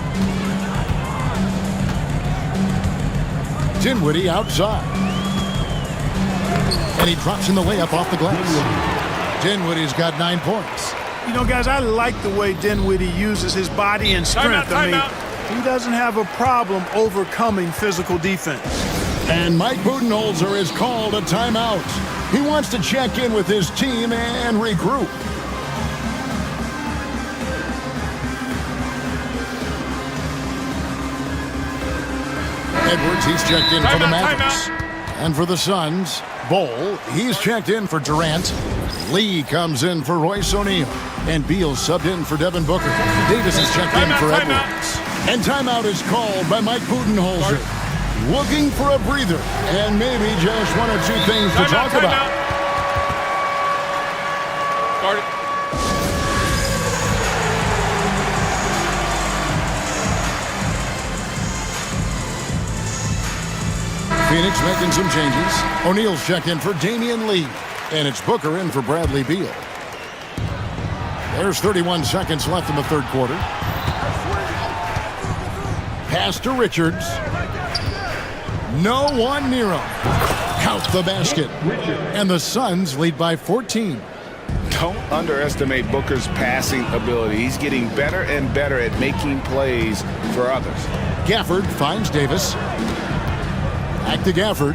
Dinwiddie outside. And he drops in the layup off the glass. Dinwiddie's got 9 points. You know, guys, I like the way Dinwiddie uses his body and strength. He doesn't have a problem overcoming physical defense. And Mike Budenholzer is called a timeout. He wants to check in with his team and regroup. Edwards, he's checked in for the Mavericks. And for the Suns, Bowl, he's checked in for Durant. Lee comes in for Royce O'Neal. And Beal subbed in for Devin Booker. Davis is checked in for Edwards. And timeout is called by Mike Budenholzer. Looking for a breather. And maybe just one or two things to talk about. Phoenix making some changes. O'Neal's checked in for Damian Lee. And it's Booker in for Bradley Beal. There's 31 seconds left in the third quarter. Pass to Richards. No one near him. Count the basket. And the Suns lead by 14. Don't underestimate Booker's passing ability. He's getting better and better at making plays for others. Gafford finds Davis. Back to Gafford.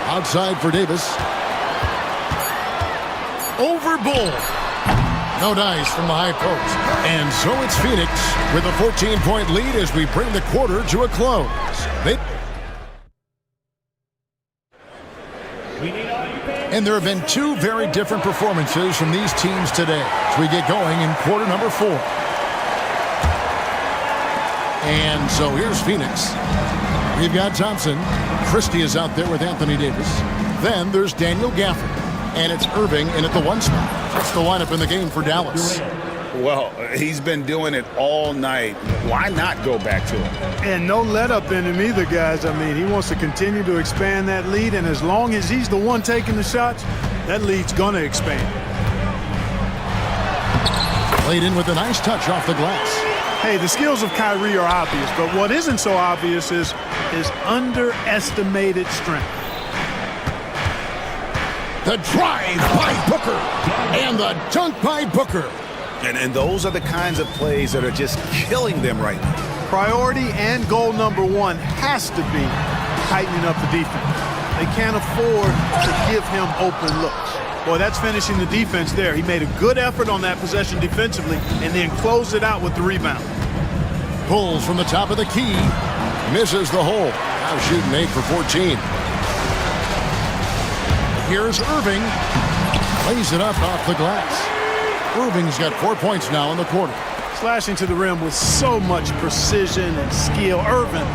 Outside for Davis. Over Bull. No dice from the high post. And so it's Phoenix with a 14-point lead as we bring the quarter to a close. And there have been two very different performances from these teams today as we get going in quarter number 4. And so here's Phoenix. We've got Thompson. Christie is out there with Anthony Davis. Then there's Daniel Gafford. And it's Irving in at the 1 spot. That's the lineup in the game for Dallas. Well, he's been doing it all night. Why not go back to him? And no let up in him either, guys. I mean, he wants to continue to expand that lead, and as long as he's the one taking the shots, that lead's going to expand. Played in with a nice touch off the glass. Hey, the skills of Kyrie are obvious, but what isn't so obvious is his underestimated strength. The drive by Booker. And the dunk by Booker. And those are the kinds of plays that are just killing them right now. Priority and goal number 1 has to be tightening up the defense. They can't afford to give him open looks. Boy, that's finishing the defense there. He made a good effort on that possession defensively and then closed it out with the rebound. Pulls from the top of the key. Misses the hole. Now shooting 8 for 14. Here's Irving. Lays it up off the glass. Irving's got 4 points now in the quarter. Slashing to the rim with so much precision and skill. Irving,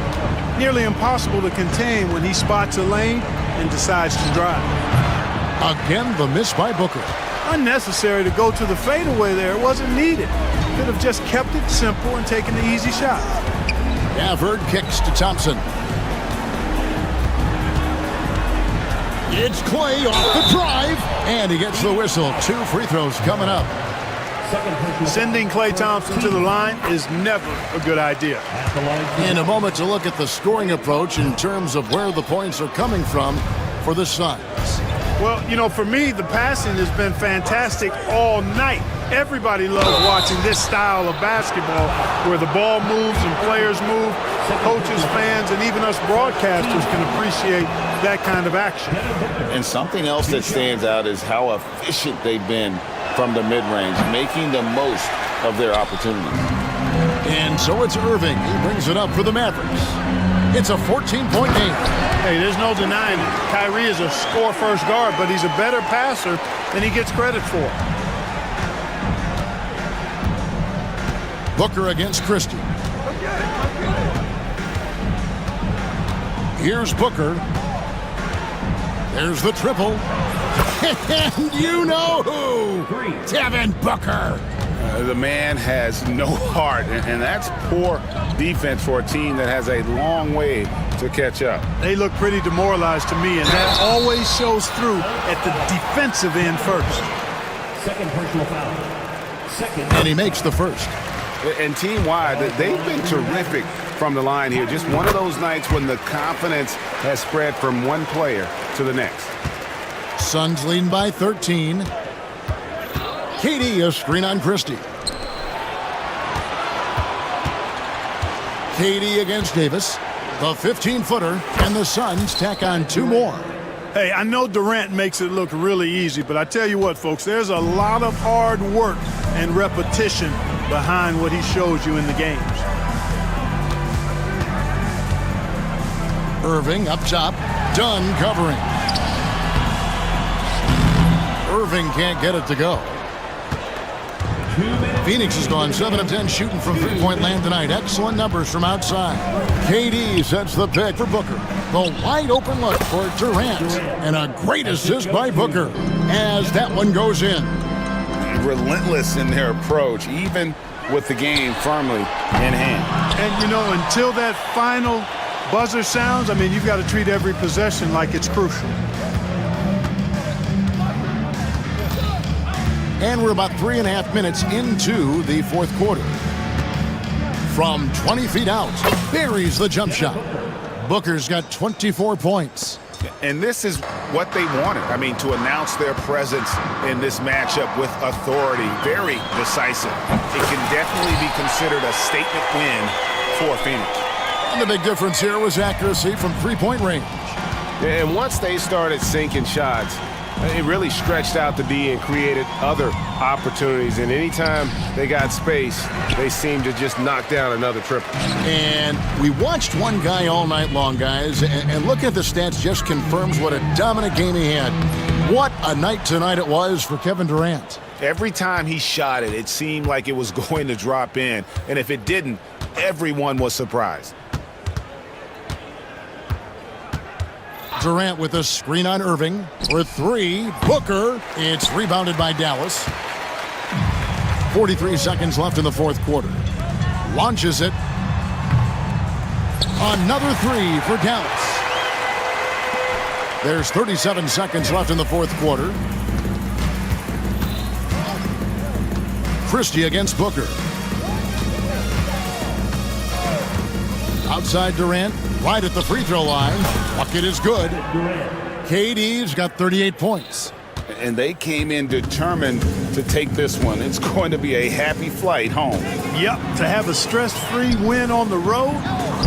nearly impossible to contain when he spots a lane and decides to drive. Again, the miss by Booker. Unnecessary to go to the fadeaway there. It wasn't needed. Could have just kept it simple and taken the easy shot. Gafford kicks to Thompson. It's Clay off the drive, and he gets the whistle. 2 free throws coming up. Sending Klay Thompson to the line is never a good idea. In a moment to look at the scoring approach in terms of where the points are coming from for the Suns. Well, you know, for me, the passing has been fantastic all night. Everybody loves watching this style of basketball where the ball moves and players move. Coaches, fans, and even us broadcasters can appreciate that kind of action. And something else that stands out is how efficient they've been from the mid-range, making the most of their opportunities. And so it's Irving. He brings it up for the Mavericks. It's a 14-point game. Hey, there's no denying it. Kyrie is a score-first guard, but he's a better passer than he gets credit for. Booker against Christie. Here's Booker. There's the triple. And you know who? Devin Booker. The man has no heart, and that's poor defense for a team that has a long way to catch up. They look pretty demoralized to me, and that always shows through at the defensive end first. Second personal foul. And he makes the first. And team-wide, they've been terrific from the line here. Just one of those nights when the confidence has spread from one player to the next. Suns leading by 13. KD, a screen on Christie. KD against Davis. The 15-footer, and the Suns tack on 2 more. Hey, I know Durant makes it look really easy, but I tell you what, folks, there's a lot of hard work and repetition behind what he shows you in the games. Irving up top, Dunn covering. Irving can't get it to go. Phoenix has gone 7 of 10 shooting from three-point land tonight. Excellent numbers from outside. KD sets the pick for Booker. The wide open look for Durant. And a great assist by Booker as that one goes in. Relentless in their approach, even with the game firmly in hand. And, you know, until that final buzzer sounds, I mean, you've got to treat every possession like it's crucial. And we're about 3.5 minutes into the fourth quarter. From 20 feet out, buries the jump shot. Booker's got 24 points. And this is what they wanted. I mean, to announce their presence in this matchup with authority, very decisive. It can definitely be considered a statement win for Phoenix. And the big difference here was accuracy from three-point range. And once they started sinking shots, it really stretched out the D and created other opportunities. And anytime they got space, they seemed to just knock down another triple. And we watched one guy all night long, guys, and looking at the stats just confirms what a dominant game he had. What a night tonight it was for Kevin Durant. Every time he shot it, it seemed like it was going to drop in. And if it didn't, everyone was surprised. Durant with a screen on Irving for three. Booker. It's rebounded by Dallas. 43 seconds left in the fourth quarter. Launches it. Another three for Dallas. There's 37 seconds left in the fourth quarter. Christie against Booker. Outside Durant, right at the free throw line. Bucket is good. KD's got 38 points. And they came in determined to take this one. It's going to be a happy flight home. Yep, to have a stress-free win on the road,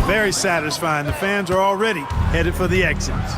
very satisfying. The fans are already headed for the exits.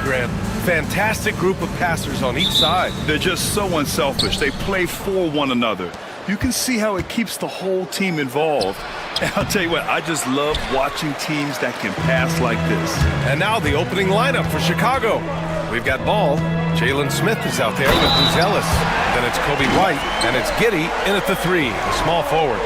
Grant. Fantastic group of passers on each side. They're just so unselfish. They play for one another. You can see how it keeps the whole team involved. And I'll tell you what, I just love watching teams that can pass like this. And now the opening lineup for Chicago. We've got ball. Jalen Smith is out there with Buzelis. Then it's Kobe White, and it's Giddey in at the 3, a small forward.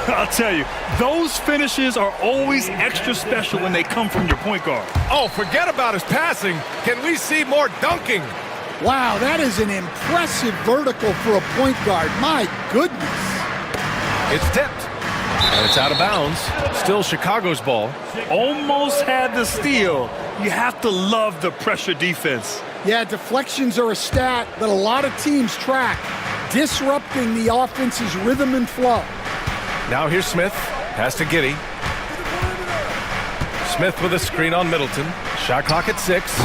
I'll tell you, those finishes are always extra special when they come from your point guard. Oh, forget about his passing. Can we see more dunking? Wow, that is an impressive vertical for a point guard. My goodness. It's tipped, and it's out of bounds. Still Chicago's ball. Almost had the steal. You have to love the pressure defense. Yeah, deflections are a stat that a lot of teams track, disrupting the offense's rhythm and flow. Now here's Smith. Pass to Giddey. Smith with a screen on Middleton. Shot clock at 6.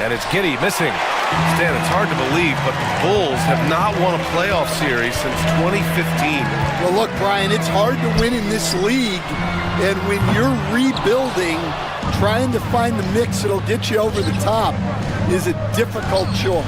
And it's Giddey missing. Stan, it's hard to believe, but the Bulls have not won a playoff series since 2015. Well, look, Brian, it's hard to win in this league. And when you're rebuilding, trying to find the mix that'll get you over the top is a difficult chore.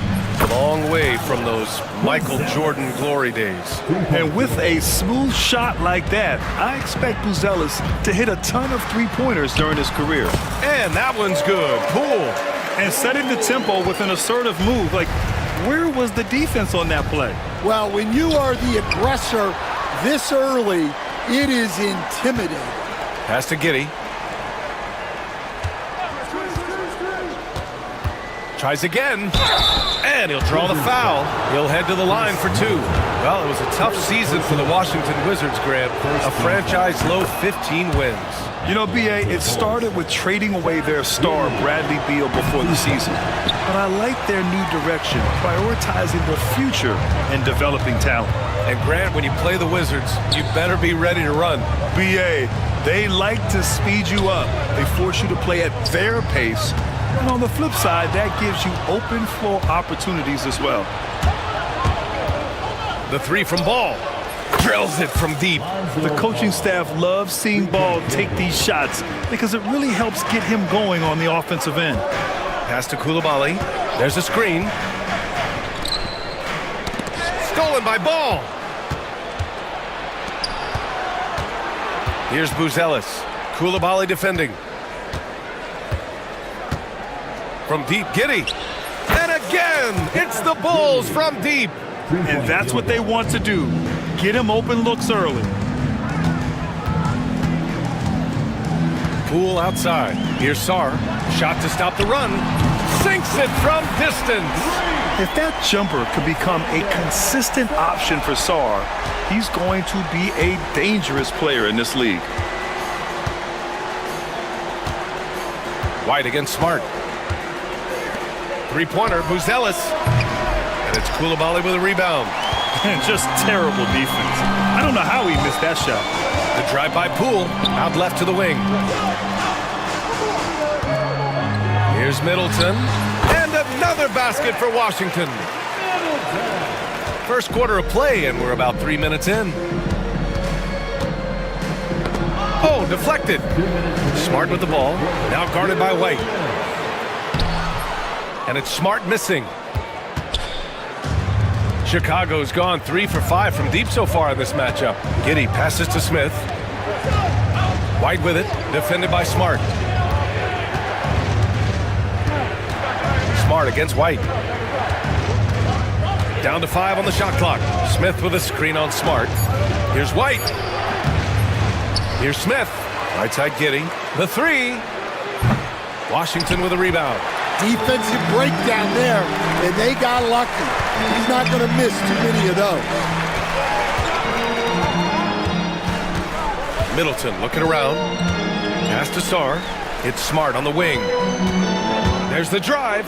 Long way from those Michael Jordan glory days. And with a smooth shot like that, I expect Buzelis to hit a ton of three-pointers during his career. And that one's good. Poole. And setting the tempo with an assertive move. Like, where was the defense on that play? Well, when you are the aggressor this early, it is intimidating. Pass to Giddey. Tries again. And he'll draw the foul. He'll head to the line for 2. Well, it was a tough season for the Washington Wizards, Grant. A franchise low 15 wins. You know, B.A., it started with trading away their star, Bradley Beal, before the season. But I like their new direction, prioritizing the future and developing talent. And Grant, when you play the Wizards, you better be ready to run. B.A., they like to speed you up. They force you to play at their pace. And on the flip side, that gives you open floor opportunities as well. The 3 from Ball. Drills it from deep. The coaching staff loves seeing Ball take these shots because it really helps get him going on the offensive end. Pass to Coulibaly. There's a screen. Stolen by Ball. Here's Buzelis. Coulibaly defending. From deep, Giddey. And again, it's the Bulls from deep. And that's what they want to do. Get him open looks early. Poole outside. Here's Sarr. Shot to stop the run. Sinks it from distance. If that jumper could become a consistent option for Sarr, he's going to be a dangerous player in this league. White against Smart. Three-pointer, Buzelis. And it's Coulibaly with a rebound. Just terrible defense. I don't know how he missed that shot. The drive by Poole, out left to the wing. Here's Middleton. And another basket for Washington. First quarter of play, and we're about 3 minutes in. Oh, deflected. Smart with the ball. Now guarded by White. And it's Smart missing. Chicago's gone 3 for 5 from deep so far in this matchup. Giddey passes to Smith. White with it, defended by Smart. Smart against White. Down to 5 on the shot clock. Smith with a screen on Smart. Here's White. Here's Smith. Right side Giddey. The 3. Washington with a rebound. Defensive breakdown there, and they got lucky. He's not going to miss too many of those. Middleton looking around. Pass to Sarr. It's Smart on the wing. There's the drive.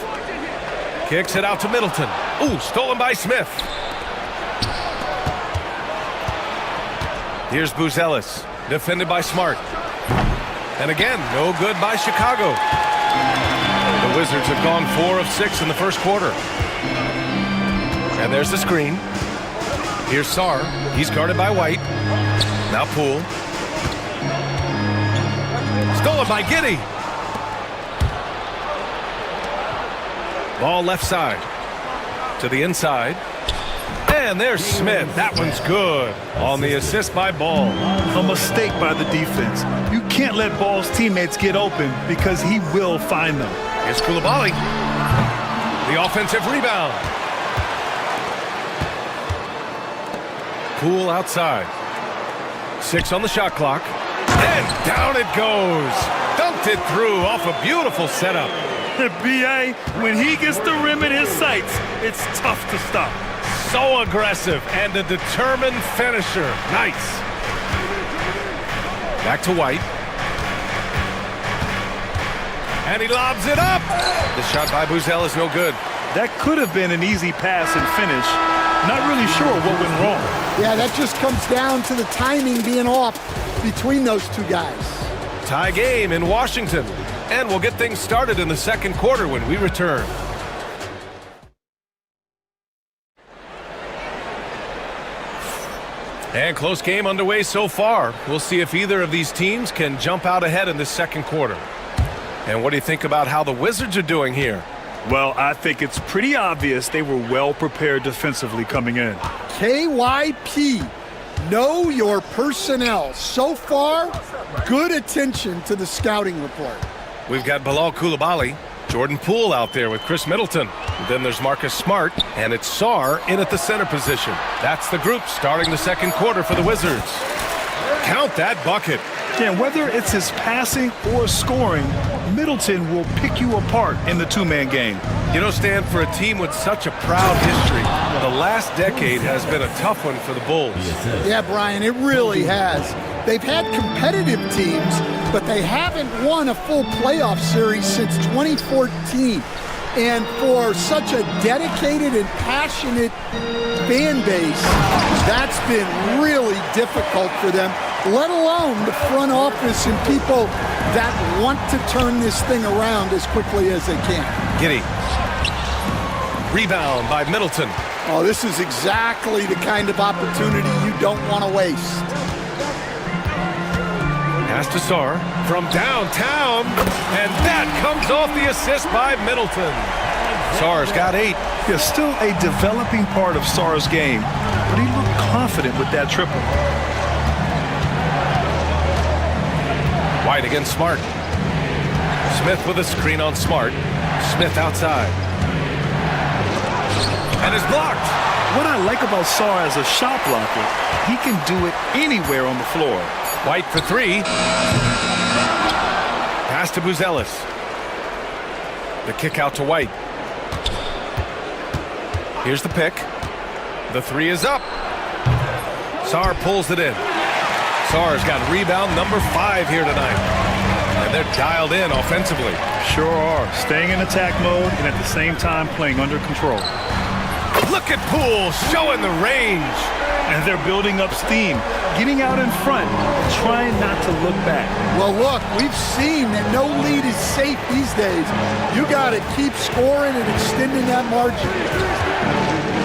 Kicks it out to Middleton. Ooh, stolen by Smith. Here's Buzelis, defended by Smart. And again, no good by Chicago. The Wizards have gone 4 of 6 in the first quarter. And there's the screen. Here's Sarr. He's guarded by White. Now Poole. Stolen by Giddey. Ball left side. To the inside. And there's Smith. That one's good. On the assist by Ball. A mistake by the defense. You can't let Ball's teammates get open because he will find them. Here's Coulibaly. The offensive rebound. Poole outside. 6 on the shot clock. And down it goes. Dunked it through off a beautiful setup. B.A., when he gets the rim in his sights, it's tough to stop. So aggressive and a determined finisher. Nice. Back to White. And he lobs it up. The shot by Buzel is no good. That could have been an easy pass and finish. Not really sure what went wrong. Yeah, that just comes down to the timing being off between those two guys. Tie game in Washington. And we'll get things started in the second quarter when we return. And close game underway so far. We'll see if either of these teams can jump out ahead in the second quarter. And what do you think about how the Wizards are doing here? Well, I think it's pretty obvious they were well prepared defensively coming in. KYP, know your personnel. So far, good attention to the scouting report. We've got Bilal Coulibaly, Jordan Poole out there with Chris Middleton. Then there's Marcus Smart, and it's Sarr in at the center position. That's the group starting the second quarter for the Wizards. Count that bucket. Yeah, whether it's his passing or scoring, Middleton will pick you apart in the two-man game. You know, Stan, for a team with such a proud history, the last decade has been a tough one for the Bulls. Yeah, Brian, it really has. They've had competitive teams, but they haven't won a full playoff series since 2014. And for such a dedicated and passionate fan base, that's been really difficult for them, let alone the front office and people that want to turn this thing around as quickly as they can. Giddey. Rebound by Middleton. Oh, this is exactly the kind of opportunity you don't want to waste. Pass to Sarr from downtown, and that comes off the assist by Middleton. Sarr's got 8. Yeah, still a developing part of Sarr's game, but he looked confident with that triple. White against Smart. Smith with a screen on Smart. Smith outside. And is blocked. What I like about Sarr as a shot blocker, he can do it anywhere on the floor. White for 3. Pass to Buzelis. The kick out to White. Here's the pick. The 3 is up. Sarr pulls it in. Sarr's got rebound number 5 here tonight. And they're dialed in offensively. Sure are. Staying in attack mode and at the same time playing under control. Look at Poole showing the range. And they're building up steam, getting out in front, trying not to look back. Well, look, we've seen that no lead is safe these days. You got to keep scoring and extending that margin.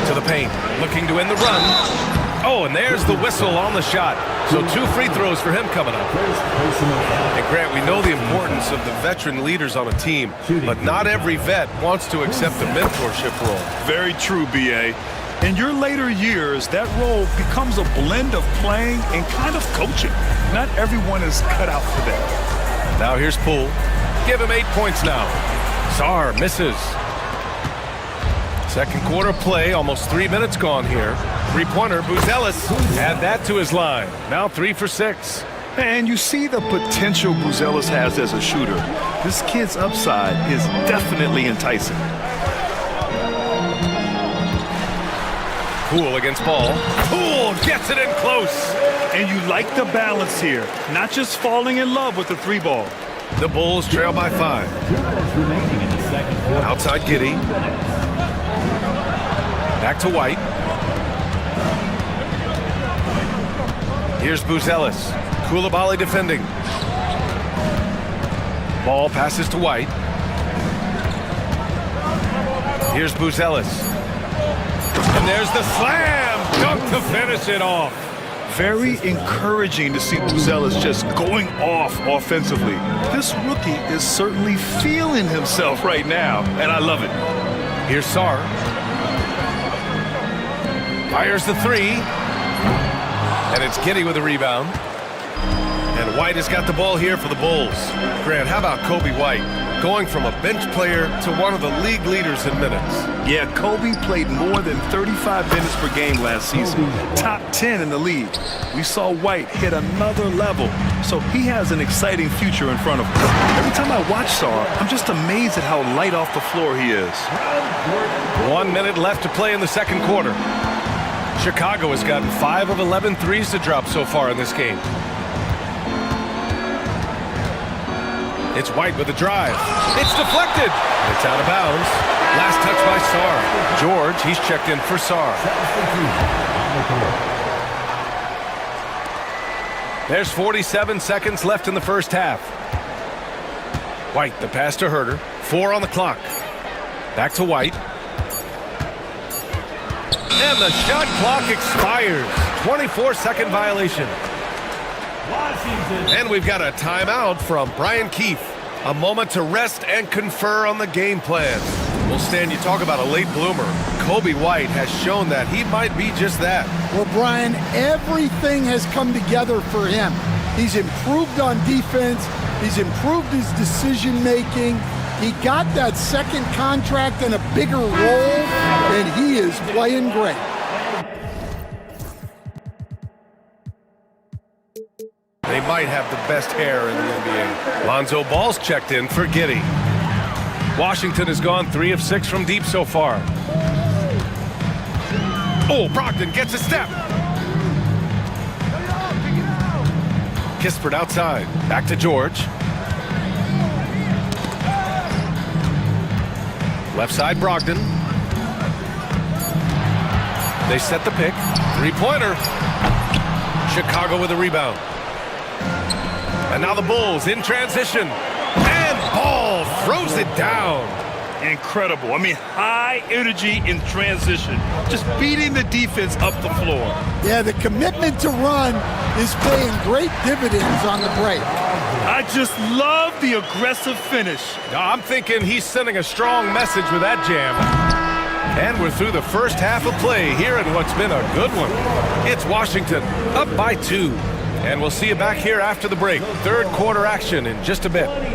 To the paint, looking to end the run. Oh, and there's the whistle on the shot. So 2 free throws for him coming up. And Grant, we know the importance of the veteran leaders on a team, but not every vet wants to accept the mentorship role. Very true, B.A. In your later years, that role becomes a blend of playing and kind of coaching. Not everyone is cut out for that. Now here's Poole. Give him 8 points now. Sarr misses. Second quarter play, almost 3 minutes gone here. 3-pointer, Buzelis. Add that to his line. Now 3 for 6. And you see the potential Buzelis has as a shooter. This kid's upside is definitely enticing. Poole against Ball. Poole gets it in close. And you like the balance here. Not just falling in love with the 3-ball. The Bulls trail by 5. Outside Giddey. Back to White. Here's Buzelis. Coulibaly defending. Ball passes to White. Here's Buzelis. And there's the slam dunk to finish it off. Very encouraging to see Buzelis just going off offensively. This rookie is certainly feeling himself right now, and I love it. Here's Sarr. Fires the three. And it's Giddy with the rebound. And White has got the ball here for the Bulls. Grant, how about Kobe White? Going from a bench player to one of the league leaders in minutes. Yeah, Kobe played more than 35 minutes per game last season. Top 10 in the league. We saw White hit another level, so he has an exciting future in front of him. Every time I watch Sarr, I'm just amazed at how light off the floor he is. 1 minute left to play in the second quarter. Chicago has gotten 5 of 11 threes to drop so far in this game. It's White with a drive. It's deflected. It's out of bounds. Last touch by Sarr. George, he's checked in for Sarr. There's 47 seconds left in the first half. White, the pass to Herter. 4 on the clock. Back to White. And the shot clock expires. 24-second violation. And we've got a timeout from Brian Keefe. A moment to rest and confer on the game plan. Well, Stan, you talk about a late bloomer. Kobe White has shown that he might be just that. Well, Brian, everything has come together for him. He's improved on defense. He's improved his decision-making. He got that second contract and a bigger role, and he is playing great. They might have the best hair in the NBA. Lonzo Ball's checked in for Giddy. Washington has gone 3 of 6 from deep so far. Oh, Brogdon gets a step. Kispert outside. Back to George. Left side, Brogdon. They set the pick. Three-pointer. Chicago with a rebound. And now the Bulls in transition. And Ball throws it down. Incredible. I mean, high energy in transition. Just beating the defense up the floor. Yeah, the commitment to run is paying great dividends on the break. I just love the aggressive finish. I'm thinking he's sending a strong message with that jam. And we're through the first half of play here in what's been a good one. It's Washington up by 2. And we'll see you back here after the break. Third quarter action in just a bit. And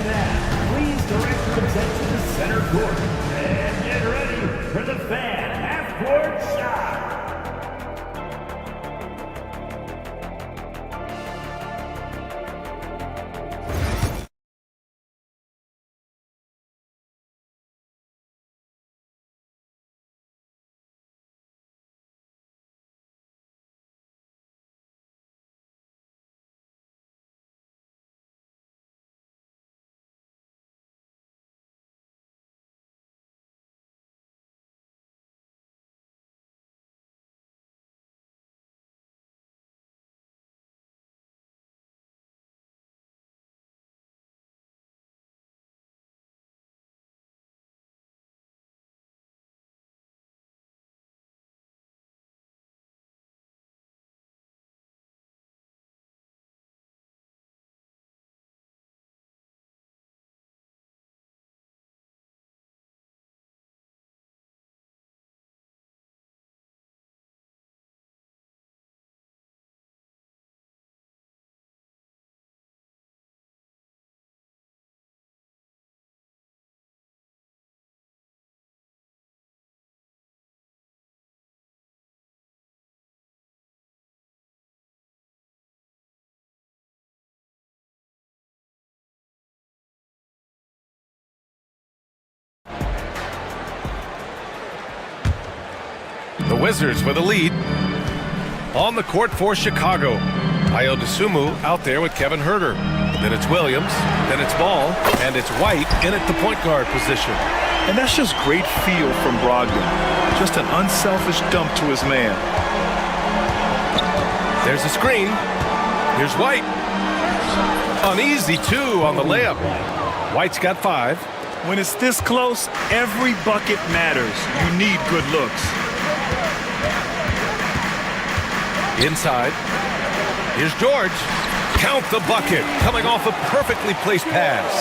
now, please direct your attention to center court. And get ready for the fan half-court shot. The Wizards with a lead. On the court for Chicago. Ayo Dosunmu out there with Kevin Herter. Then it's Williams, then it's Ball, and it's White in at the point guard position. And that's just great feel from Brogdon. Just an unselfish dump to his man. There's a screen. Here's White. An easy 2 on the layup. White's got 5. When it's this close, every bucket matters. You need good looks. Inside. Here's George. Count the bucket. Coming off a perfectly placed pass.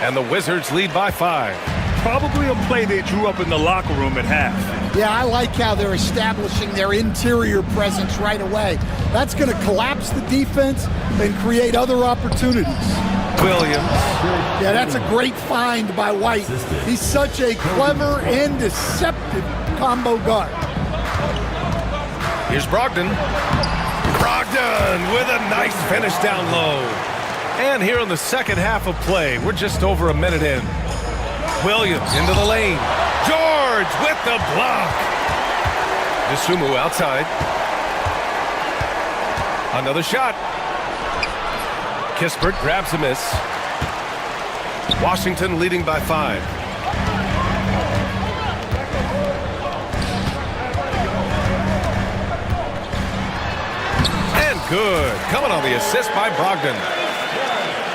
And the Wizards lead by 5. Probably a play they drew up in the locker room at half. Yeah, I like how they're establishing their interior presence right away. That's going to collapse the defense and create other opportunities. Williams. Yeah, that's a great find by White. He's such a clever and deceptive combo guard. Here's Brogdon. Brogdon with a nice finish down low. And here in the second half of play, we're just over a minute in. Williams into the lane. George with the block. Dosunmu outside. Another shot. Kispert grabs a miss. Washington leading by 5. And good. Coming on the assist by Brogdon.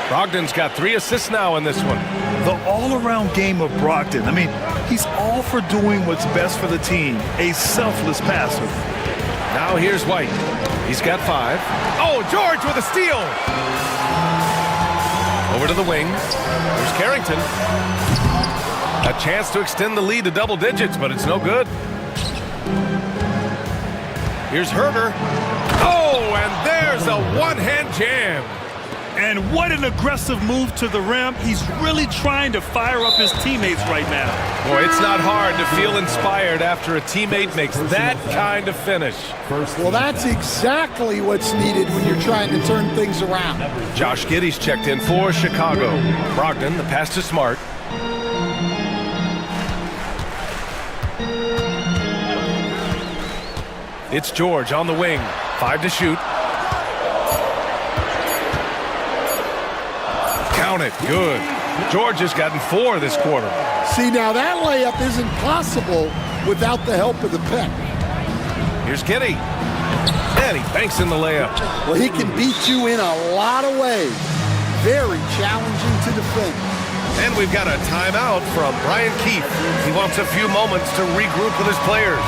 Brogdon's got 3 assists now in this one. The all-around game of Brogdon. I mean, he's all for doing what's best for the team. A selfless passer. Now here's White. He's got 5. Oh, George with a steal. Over to the wing. There's Carrington. A chance to extend the lead to double digits, but it's no good. Here's Herter. Oh, and there's a one-hand jam. And what an aggressive move to the rim. He's really trying to fire up his teammates right now. Boy, it's not hard to feel inspired after a teammate makes that kind of finish. Well, that's exactly what's needed when you're trying to turn things around. Josh Giddey's checked in for Chicago. Brogdon, the pass to Smart. It's George on the wing. 5 to shoot. Count it. Good. George has gotten 4 this quarter. See, now that layup isn't possible without the help of the pick. Here's Giddey. And he banks in the layup. Well, he can beat you in a lot of ways. Very challenging to defend. And we've got a timeout from Brian Keefe. He wants a few moments to regroup with his players.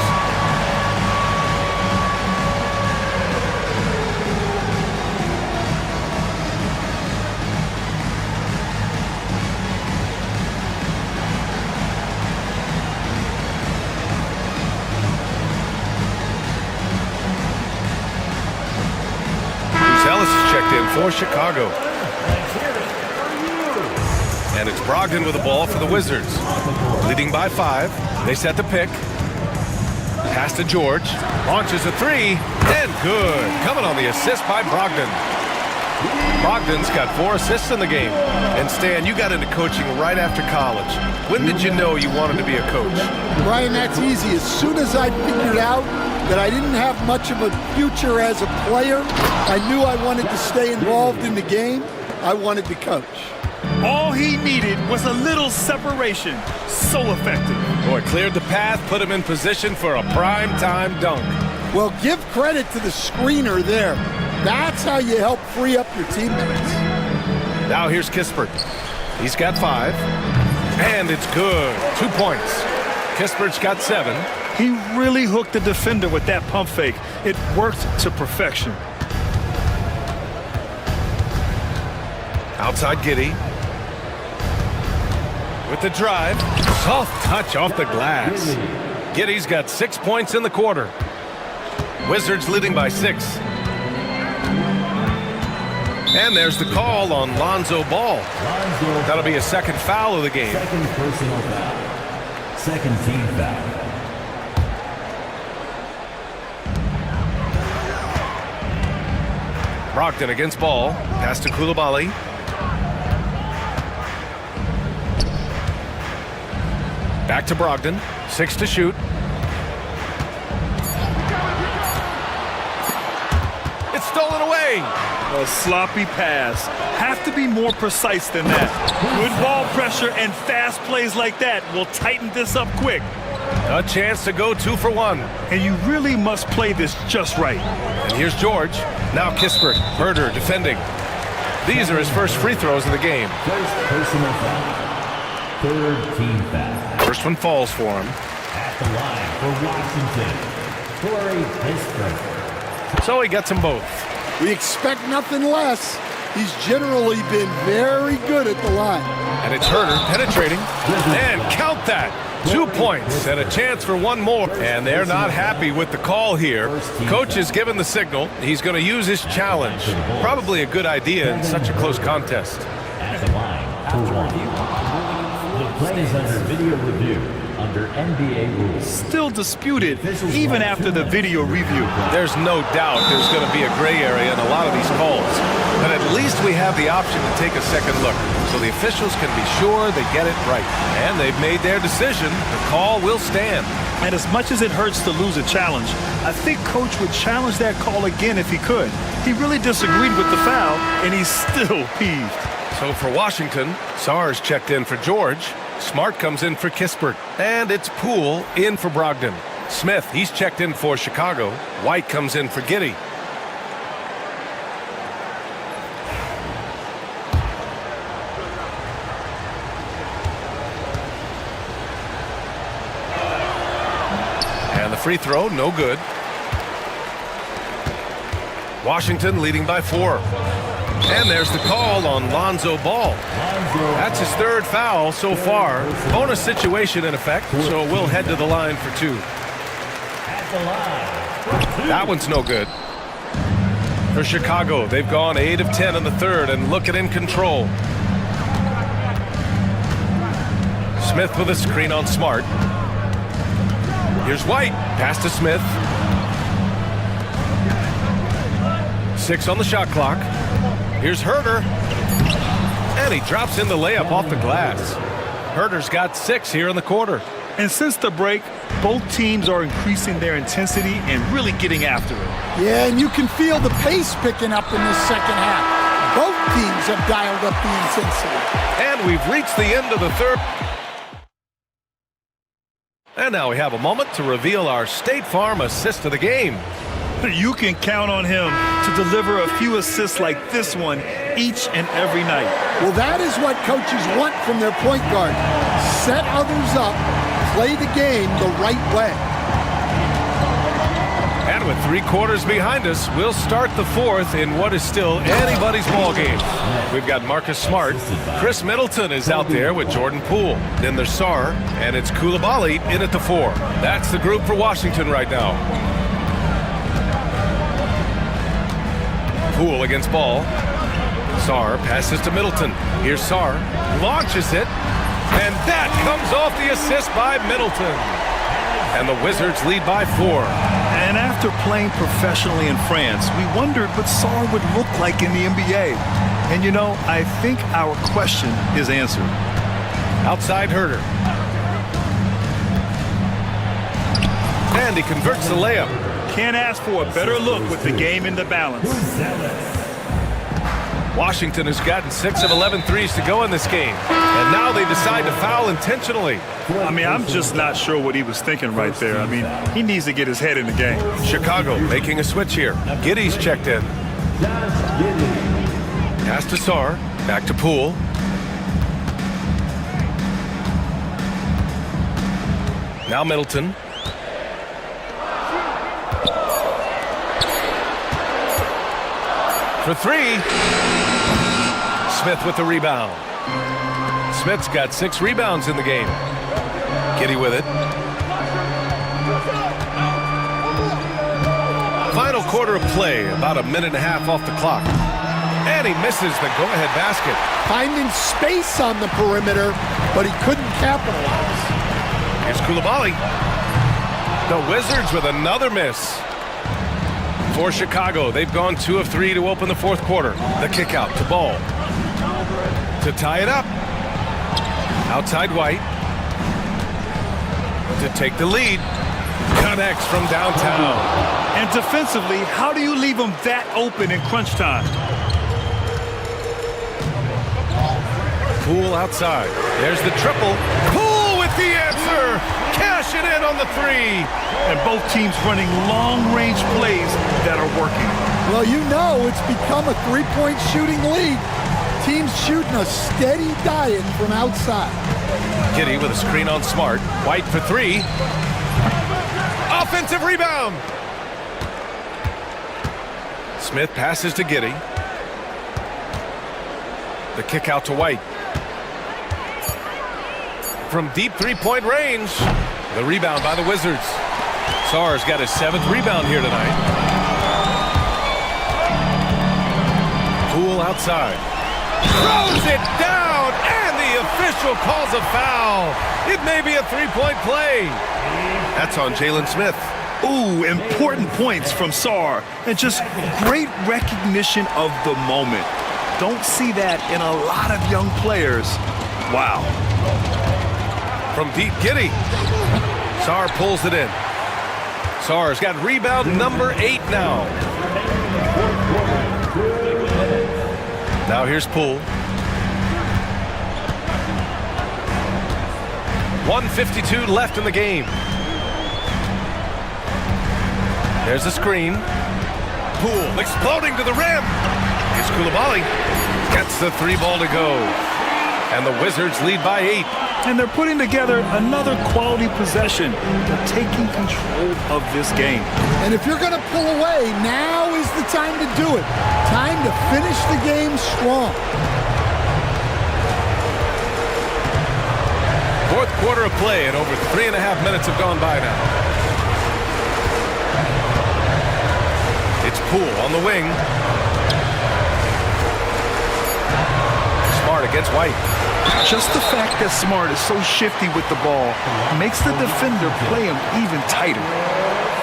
For Chicago. And it's Brogdon with the ball for the Wizards. Leading by 5. They set the pick. Pass to George. Launches a 3. And good. Coming on the assist by Brogdon. Brogdon's got 4 assists in the game. And Stan, you got into coaching right after college. When did you know you wanted to be a coach? Brian, that's easy. As soon as I figured out that I didn't have much of a future as a player, I knew I wanted to stay involved in the game. I wanted to coach. All he needed was a little separation. So effective. Boy, cleared the path, put him in position for a prime-time dunk. Well, give credit to the screener there. That's how you help free up your teammates. Now here's Kispert. He's got 5. And it's good. 2 points. Kispert's got 7. He really hooked the defender with that pump fake. It worked to perfection. Outside Giddey. With the drive. Soft touch off the glass. Giddey's got 6 points in the quarter. Wizards leading by 6. And there's the call on Lonzo Ball. That'll be a second foul of the game. Second personal foul. Second team foul. Brogdon against Ball. Pass to Coulibaly. Back to Brogdon. 6 to shoot. It's stolen away. A sloppy pass. Have to be more precise than that. Good ball pressure and fast plays like that will tighten this up quick. A chance to go 2 for 1. And you really must play this just right. And here's George. Now Kispert. Herter defending. These are his first free throws of the game. First personal foul. Third team foul. First one falls for him. At the line for Washington, Corey Kispert. So he gets them both. We expect nothing less. He's generally been very good at the line. And it's Herder penetrating. And count that. 2 points and a chance for one more. And they're not happy with the call here. Coach has given the signal. He's going to use his challenge. Probably a good idea in such a close contest. At the line, after review, the play is under video review under NBA rules. Still disputed even after the video review. There's no doubt there's going to be a gray area in a lot of these calls. But at least we have the option to take a second look, so the officials can be sure they get it right. And they've made their decision. The call will stand. And as much as it hurts to lose a challenge, I think Coach would challenge that call again if he could. He really disagreed with the foul, and he's still peeved. So for Washington, Sars checked in for George. Smart comes in for Kispert. And it's Poole in for Brogdon. Smith, he's checked in for Chicago. White comes in for Giddey. And the free throw, no good. Washington leading by 4. And there's the call on Lonzo Ball. That's his 3rd foul so far. Bonus situation in effect, so we'll head to the line for 2. That one's no good. For Chicago, they've gone 8 of 10 in the 3rd and looking in control. Smith with a screen on Smart. Here's White, pass to Smith. 6 on the shot clock. Here's Herder. And he drops in the layup off the glass. Herder's got 6 here in the quarter. And since the break, both teams are increasing their intensity and really getting after it. Yeah, and you can feel the pace picking up in this second half. Both teams have dialed up the intensity. And we've reached the end of the 3rd. And now we have a moment to reveal our State Farm assist of the game. You can count on him to deliver a few assists like this one each and every night. Well, that is what coaches want from their point guard. Set others up, play the game the right way. And with 3 quarters behind us, we'll start the 4th in what is still anybody's ball game. We've got Marcus Smart. Chris Middleton is out there with Jordan Poole. Then there's Sar, and it's Coulibaly in at the 4. That's the group for Washington right now. Poole against Ball. Sar passes to Middleton. Here's Sar. Launches it. And that comes off the assist by Middleton. And the Wizards lead by 4. And after playing professionally in France, we wondered what Sar would look like in the NBA. And you know, I think our question is answered. Outside Herder. And he converts the layup. Can't ask for a better look with the game in the balance. Washington has gotten 6 of 11 threes to go in this game. And now they decide to foul intentionally. I mean, I'm just not sure what he was thinking right there. I mean, he needs to get his head in the game. Chicago making a switch here. Giddey's checked in. Pass to Sar. Back to Poole. Now Middleton. For 3. Smith with the rebound. Smith's got 6 rebounds in the game. Giddey with it. Final quarter of play, about a minute and a half off the clock. And he misses the go-ahead basket. Finding space on the perimeter, but he couldn't capitalize. Here's Coulibaly. The Wizards with another miss. For Chicago, they've gone 2 of 3 to open the 4th quarter. The kick out to Ball. To tie it up. Outside White. To take the lead. Connects from downtown. And defensively, how do you leave them that open in crunch time? Poole outside. There's the triple. Poole with the answer. Cash it in on the 3. And both teams running long-range plays that are working. Well, you know it's become a 3-point shooting league. Teams shooting a steady diet from outside. Giddey with a screen on Smart. White for 3. Offensive rebound. Smith passes to Giddey. The kick out to White. from deep three-point range. The rebound by the Wizards. Sarr's got his 7th rebound here tonight. Poole outside. Throws it down, and the official calls a foul. It may be a three-point play. That's on Jalen Smith. Ooh, important points from Sarr, and just great recognition of the moment. Don't see that in a lot of young players. Wow. From deep, Giddey. Sarr pulls it in. Sarr's got rebound number 8 now. Now here's Poole. 1:52 left in the game. There's a screen. Poole exploding to the rim. Here's Coulibaly. Gets the 3 ball to go. And the Wizards lead by 8. And they're putting together another quality possession. They're taking control of this game. And if you're going to pull away, now is the time to do it. Time to finish the game strong. 4th quarter of play, and over 3.5 minutes have gone by now. It's Poole on the wing. Smart against White. Just the fact that Smart is so shifty with the ball makes the defender play him even tighter.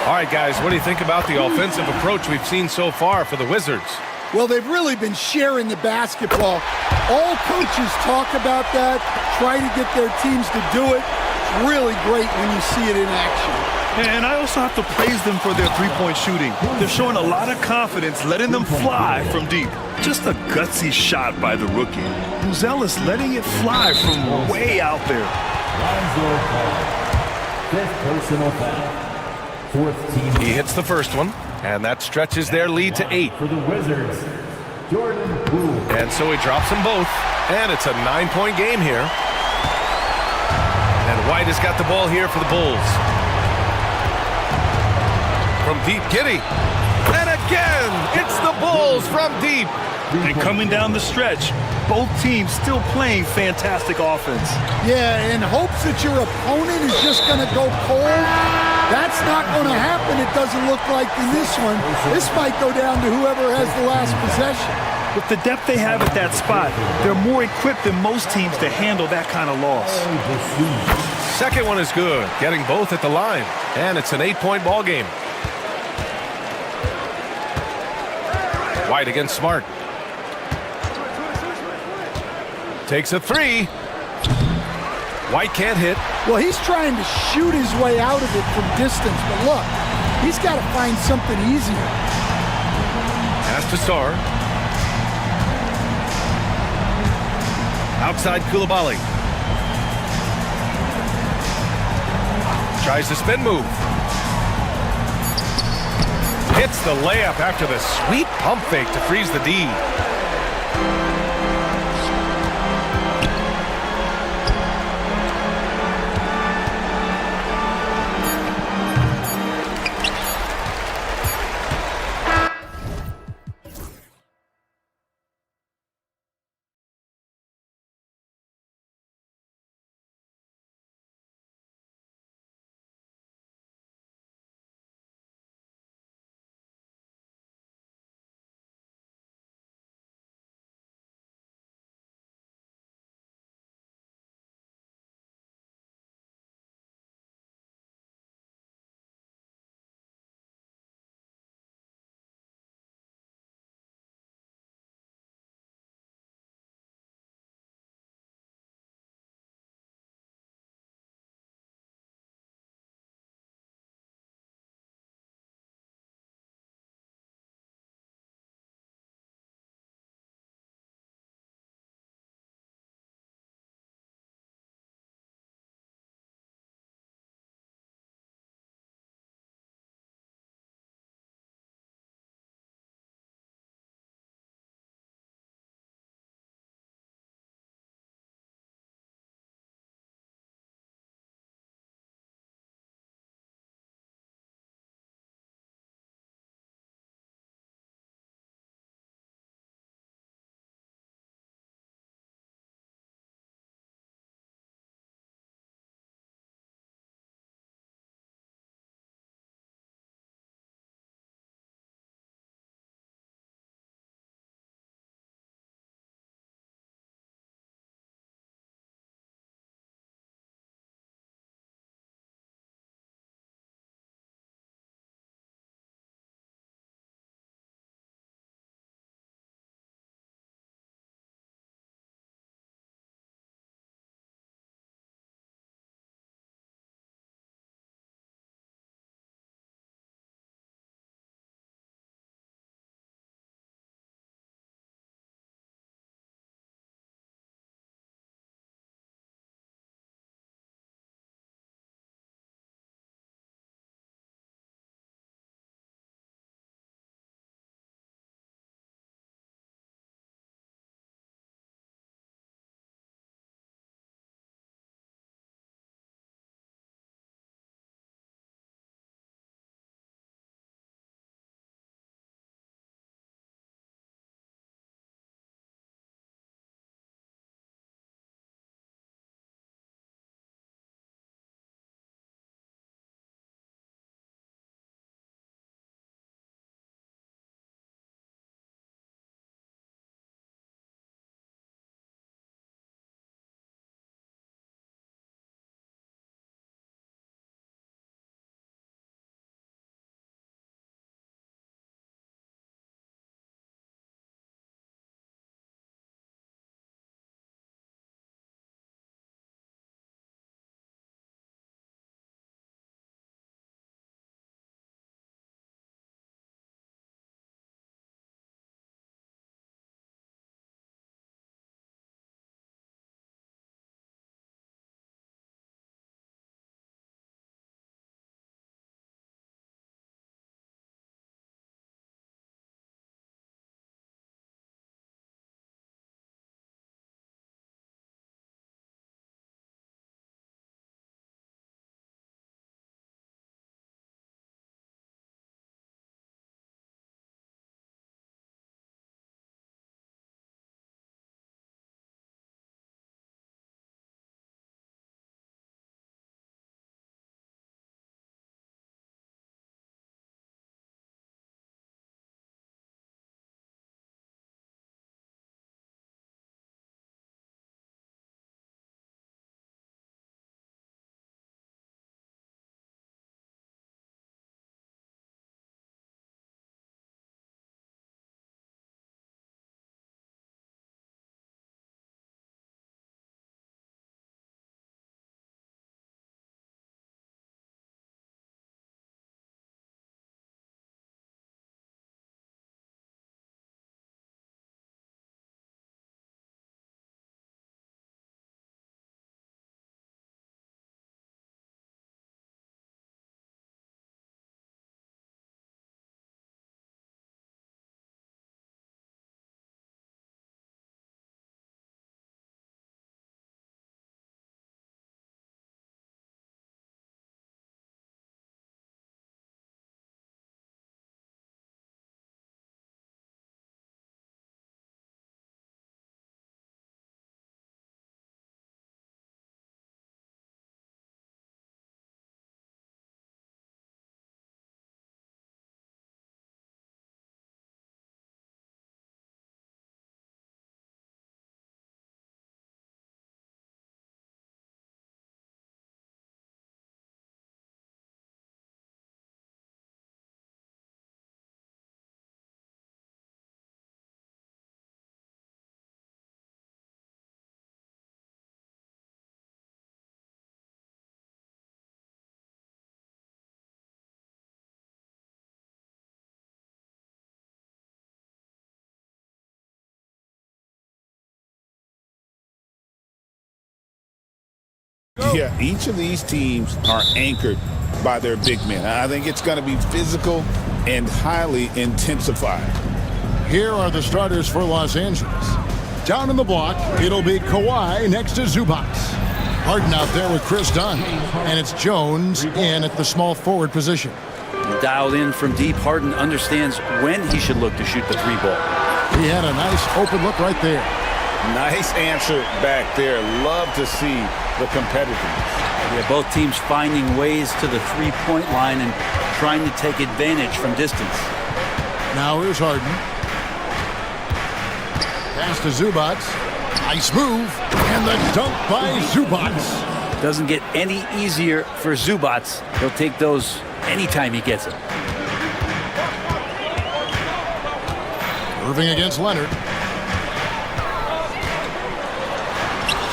All right, guys, what do you think about the offensive approach we've seen so far for the Wizards? Well, they've really been sharing the basketball. All coaches talk about that, try to get their teams to do it. It's really great when you see it in action. And I also have to praise them for their three-point shooting. They're showing a lot of confidence, letting them fly from deep. Just a gutsy shot by the rookie. Buzelis letting it fly from way out there. Fifth personal foul. 4th team. He hits the first one, and that stretches their lead to 8. For the Wizards, Jordan Poole. And so he drops them both, and it's a 9-point game here. And White has got the ball here for the Bulls. From deep, Giddey. And again, it's the Bulls from deep. And coming down the stretch, both teams still playing fantastic offense. Yeah, in hopes that your opponent is just going to go cold. That's not going to happen, it doesn't look like in this one. This might go down to whoever has the last possession. With the depth they have at that spot, they're more equipped than most teams to handle that kind of loss. Second one is good, getting both at the line. And it's an 8-point ball game. White against Smart. Takes a 3. White can't hit. Well, he's trying to shoot his way out of it from distance, but look, he's got to find something easier. Pass to Sarr. Outside Coulibaly. Tries the spin move. Hits the layup after the sweet pump fake to freeze the D. Yeah, each of these teams are anchored by their big men. I think it's going to be physical and highly intensified. Here are the starters for Los Angeles. Down in the block, it'll be Kawhi next to Zubac. Harden out there with Chris Dunn. And it's Jones in at the small forward position. Dialed in from deep, Harden understands when he should look to shoot the three ball. He had a nice open look right there. Nice answer back there. Love to see the competitiveness. Yeah, both teams finding ways to the three-point line and trying to take advantage from distance. Now here's Harden. Pass to Zubac. Nice move. And the dunk by Zubac. Doesn't get any easier for Zubac. He'll take those anytime he gets them. Irving against Leonard.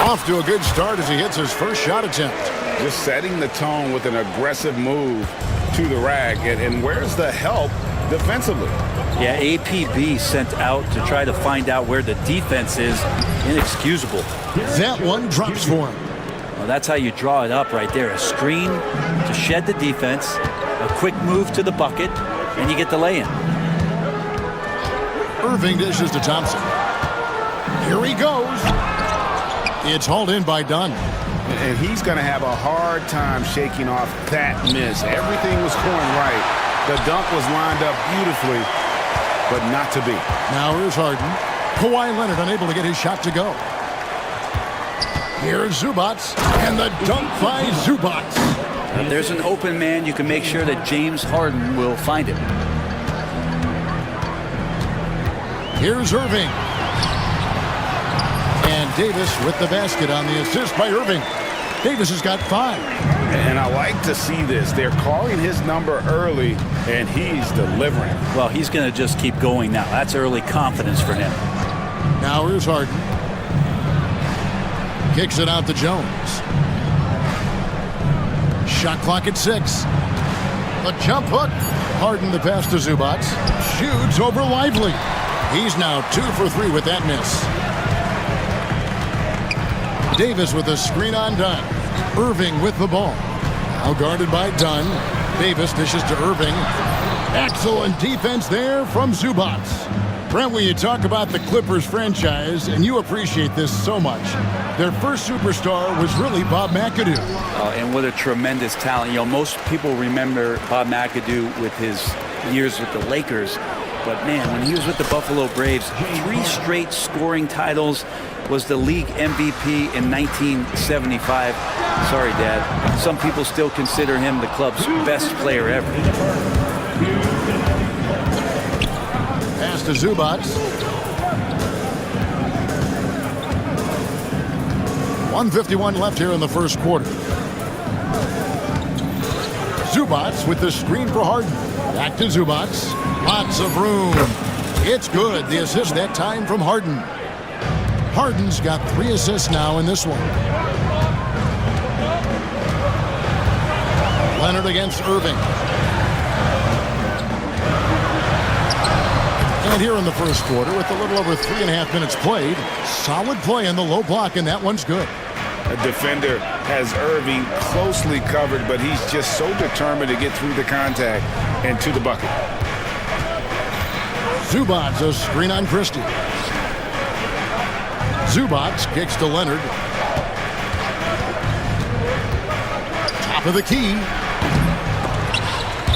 Off to a good start as he hits his first shot attempt. Just setting the tone with an aggressive move to the rack. And where's the help defensively? Yeah, APB sent out to try to find out where the defense is. Inexcusable. That one drops for him. Well, that's how you draw it up right there. A screen to shed the defense, a quick move to the bucket, and you get the lay-in. Irving dishes to Thompson. Here he goes. It's hauled in by Dunn. And he's going to have a hard time shaking off that miss. Everything was going right. The dunk was lined up beautifully, but not to be. Now here's Harden. Kawhi Leonard unable to get his shot to go. Here's Zubac, and the dunk by Zubac. If there's an open man, you can make sure that James Harden will find him. Here's Irving. And Davis with the basket on the assist by Irving. Davis has got 5. And I like to see this. They're calling his number early, and he's delivering. Well, he's going to just keep going now. That's early confidence for him. Now here's Harden. Kicks it out to Jones. Shot clock at 6. A jump hook. Harden the pass to Zubac. Shoots over Lively. He's now 2 for 3 with that miss. Davis with a screen on Dunn. Irving with the ball. Now guarded by Dunn. Davis dishes to Irving. Excellent defense there from Zubac. Brent, when you talk about the Clippers franchise, and you appreciate this so much, their first superstar was really Bob McAdoo. And what a tremendous talent. You know, most people remember Bob McAdoo with his years with the Lakers. But, man, when he was with the Buffalo Braves, 3 straight scoring titles, was the league MVP in 1975. Sorry, Dad. Some people still consider him the club's best player ever. Pass to Zubac. 1:51 left here in the first quarter. Zubac with the screen for Harden. Back to Zubac. Lots of room. It's good. The assist that time from Harden. Harden's got 3 assists now in this one. Leonard against Irving. And here in the first quarter, with a little over 3.5 minutes played, solid play in the low block, and that one's good. A defender has Irving closely covered, but he's just so determined to get through the contact and to the bucket. Zubac, a screen on Christie. Zubac kicks to Leonard. Top of the key.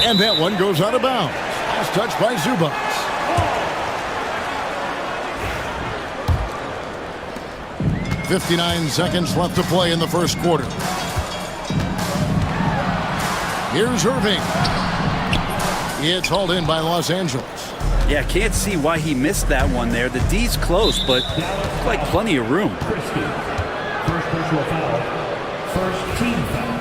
And that one goes out of bounds. Last touch by Zubac. .59 seconds left to play in the first quarter. Here's Irving. It's hauled in by Los Angeles. Yeah, can't see why he missed that one there. The D's close, but like plenty of room. First personal foul. First team foul.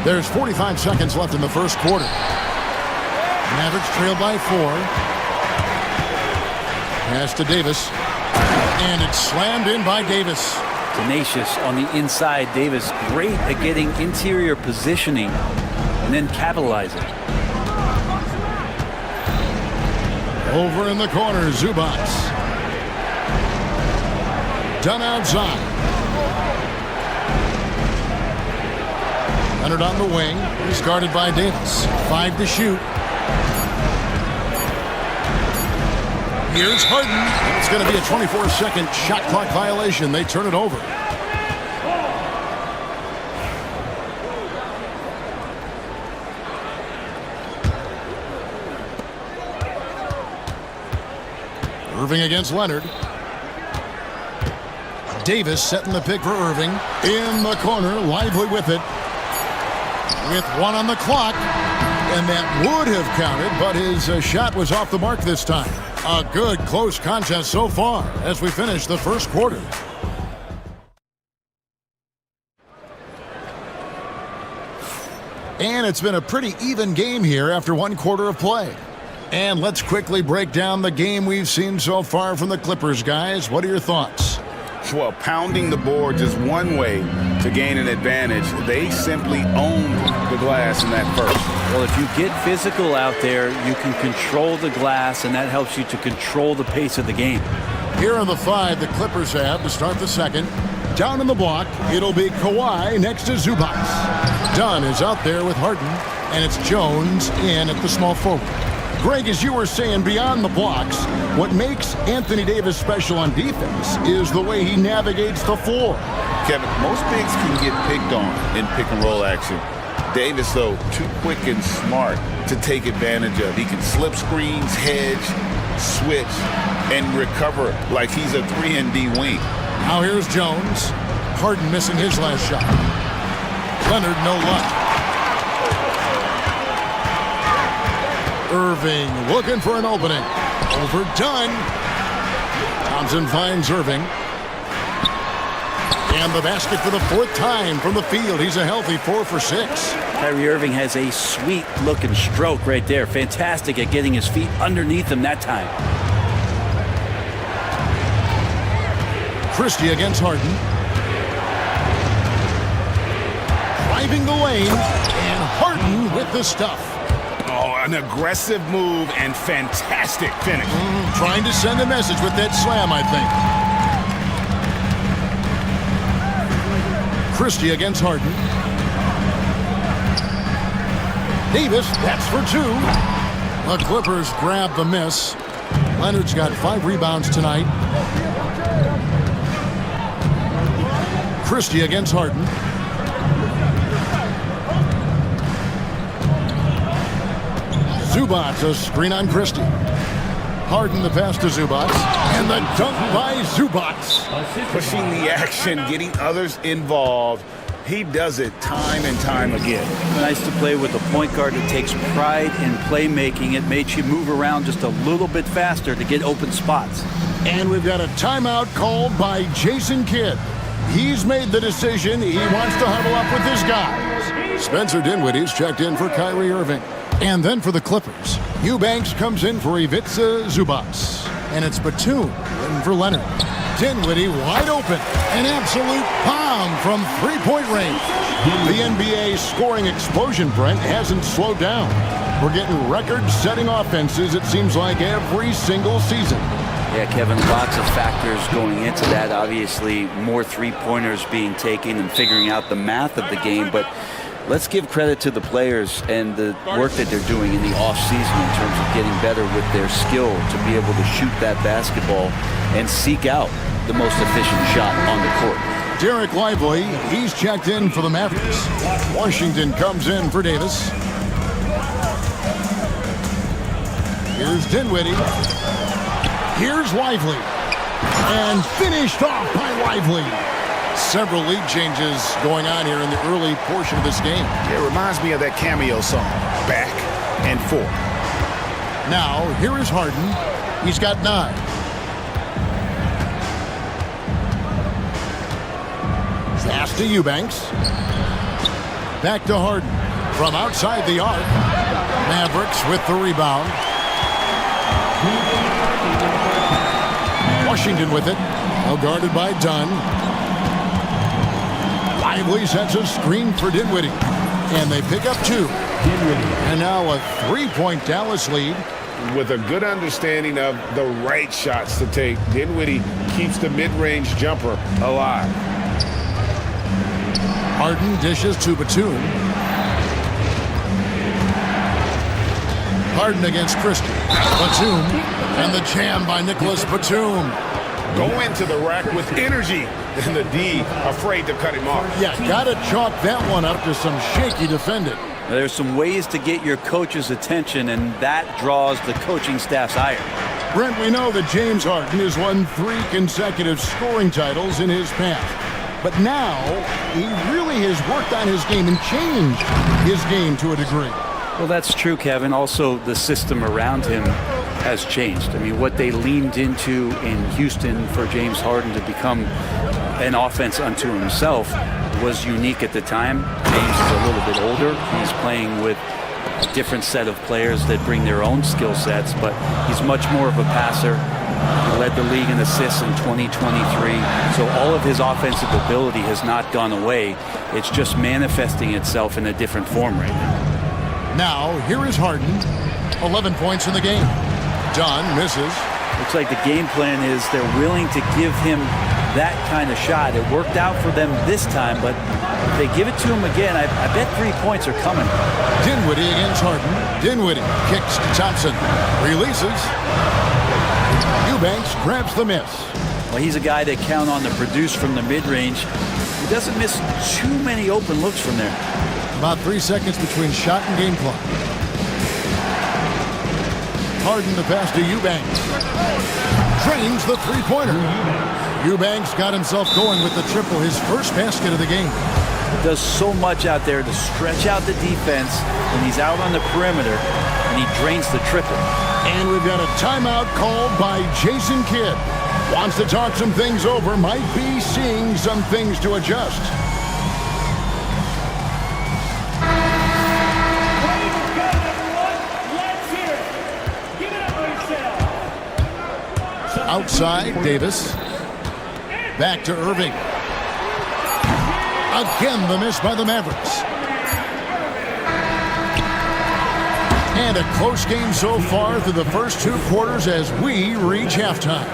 There's 45 seconds left in the first quarter. Mavericks trail by 4. Pass to Davis. And it's slammed in by Davis. Tenacious on the inside. Davis great at getting interior positioning and then capitalizing. Over in the corner, Zubac. Done outside. Leonard on the wing. He's guarded by Davis. 5 to shoot. Here's Harden. It's going to be a 24-second shot clock violation. They turn it over. Irving against Leonard. Davis setting the pick for Irving. In the corner, Lively with it. With 1 on the clock. And that would have counted, but his shot was off the mark this time. A good close contest so far as we finish the first quarter. And it's been a pretty even game here after 1 quarter of play. And let's quickly break down the game we've seen so far from the Clippers, guys. What are your thoughts? Well, pounding the boards is one way to gain an advantage. They simply owned the glass in that first. Well, if you get physical out there, you can control the glass, and that helps you to control the pace of the game. Here are the 5 the Clippers have to start the second. Down in the block, it'll be Kawhi next to Zubac. Dunn is out there with Harden, and it's Jones in at the small forward. Greg, as you were saying, beyond the blocks, what makes Anthony Davis special on defense is the way he navigates the floor. Kevin, most bigs can get picked on in pick-and-roll action. Davis, though, too quick and smart to take advantage of. He can slip screens, hedge, switch, and recover like he's a 3-and-D wing. Now here's Jones. Harden missing his last shot. Leonard, no luck. Irving looking for an opening. Overdone. Townsend finds Irving. And the basket for the 4th time from the field. He's a healthy 4 for 6. Kyrie Irving has a sweet-looking stroke right there. Fantastic at getting his feet underneath him that time. Christie against Harden. Driving the lane. And Harden with the stuff. Oh, an aggressive move and fantastic finish. Trying to send a message with that slam, I think. Christie against Harden. Davis, that's for 2. The Clippers grab the miss. Leonard's got 5 rebounds tonight. Christie against Harden. Zubac, a screen on Christie. Harden the pass to Zubac. And the dunk by Zubac. Pushing the action, getting others involved. He does it time and time again. Nice to play with a point guard that takes pride in playmaking. It makes you move around just a little bit faster to get open spots. And we've got a timeout called by Jason Kidd. He's made the decision. He wants to huddle up with his guys. Spencer Dinwiddie's checked in for Kyrie Irving. And then for the Clippers, Eubanks comes in for Ivica Zubac. And it's Batum in for Leonard. Dinwiddie wide open. An absolute bomb from 3-point range. The NBA scoring explosion, Brent, hasn't slowed down. We're getting record-setting offenses, it seems like, every single season. Yeah, Kevin, lots of factors going into that. Obviously, more three-pointers being taken and figuring out the math of the game. But let's give credit to the players and the work that they're doing in the offseason in terms of getting better with their skill to be able to shoot that basketball and seek out the most efficient shot on the court. Derek Lively, he's checked in for the Mavericks. Washington comes in for Davis. Here's Dinwiddie. Here's Lively. And finished off by Lively. Several lead changes going on here in the early portion of this game. It reminds me of that cameo song, Back and Forth. Now, here is Harden. He's got 9. Pass to Eubanks. Back to Harden. From outside the arc. Mavericks with the rebound. Washington with it. Well guarded by Dunn. Lively sets a screen for Dinwiddie. And they pick up 2. And now a 3-point Dallas lead. with a good understanding of the right shots to take. Dinwiddie keeps the mid-range jumper alive. Harden dishes to Batum. Harden against Christie. Batum, and the jam by Nicholas Batum. Go into the rack with energy, and the D afraid to cut him off. Yeah, gotta chalk that one up to some shaky defending. There's some ways to get your coach's attention, and that draws the coaching staff's ire. Brent, we know that James Harden has won 3 consecutive scoring titles in his past. But now, he really has worked on his game and changed his game to a degree. Well, that's true, Kevin. Also, the system around him has changed. I mean, what they leaned into in Houston for James Harden to become an offense unto himself was unique at the time. James is a little bit older. He's playing with a different set of players that bring their own skill sets, but he's much more of a passer. He led the league in assists in 2023. So all of his offensive ability has not gone away. It's just manifesting itself in a different form right now. Now, here is Harden. 11 points in the game. John misses. Looks like the game plan is they're willing to give him that kind of shot. It worked out for them this time, but if they give it to him again, I bet 3 points are coming. Dinwiddie against Harden. Dinwiddie kicks to Thompson. Releases. Eubanks grabs the miss. Well, he's a guy that count on to produce from the mid-range. He doesn't miss too many open looks from there. About 3 seconds between shot and game clock. Harden the pass to Eubanks. Drains the three-pointer. Eubanks got himself going with the triple, his first basket of the game. Does so much out there to stretch out the defense when he's out on the perimeter, and he drains the triple. And we've got a timeout called by Jason Kidd. Wants to talk some things over, might be seeing some things to adjust. Outside, Davis. Back to Irving. Again, the miss by the Mavericks. And a close game so far through the first 2 quarters as we reach halftime.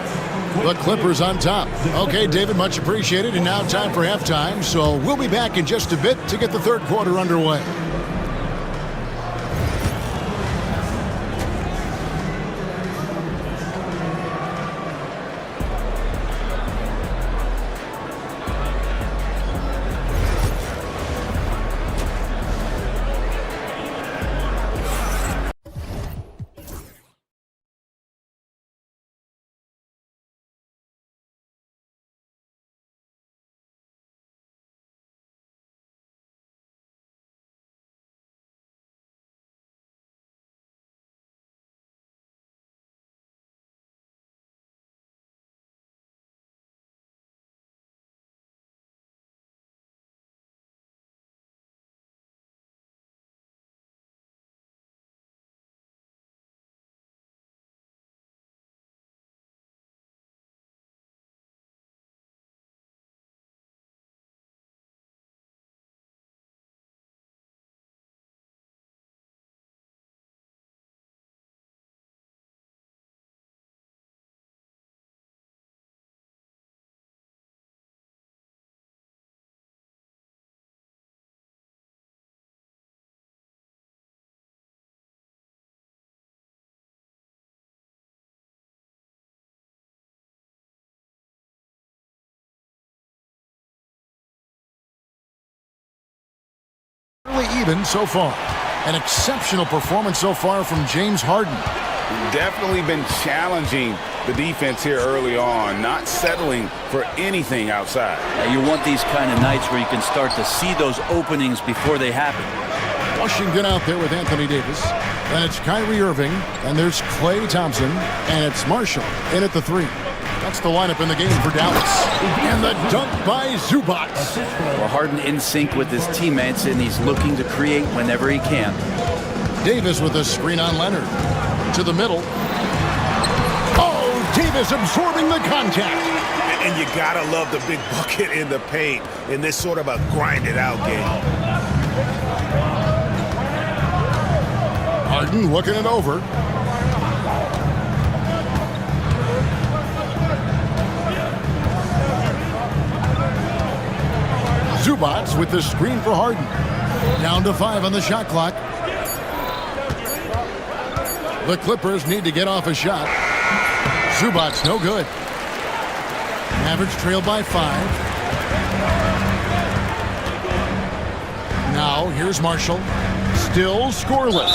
The Clippers on top. Okay, David, much appreciated. And now time for halftime. So we'll be back in just a bit to get the third quarter underway. Even so far. An exceptional performance so far from James Harden. Definitely been challenging the defense here early on, not settling for anything outside. You want these kind of nights where you can start to see those openings before they happen. Washington out there with Anthony Davis. Then it's Kyrie Irving. And there's Klay Thompson. And it's Marshall in at the 3. That's the lineup in the game for Dallas. And the dunk by Zubac. Well, Harden in sync with his teammates, and he's looking to create whenever he can. Davis with a screen on Leonard. To the middle. Oh, Davis absorbing the contact. And you gotta love the big bucket in the paint in this sort of a grinded-out game. Harden looking it over. Zubac with the screen for Harden. Down to 5 on the shot clock. The Clippers need to get off a shot. Zubac no good. Mavericks trail by 5. Now here's Marshall. Still scoreless.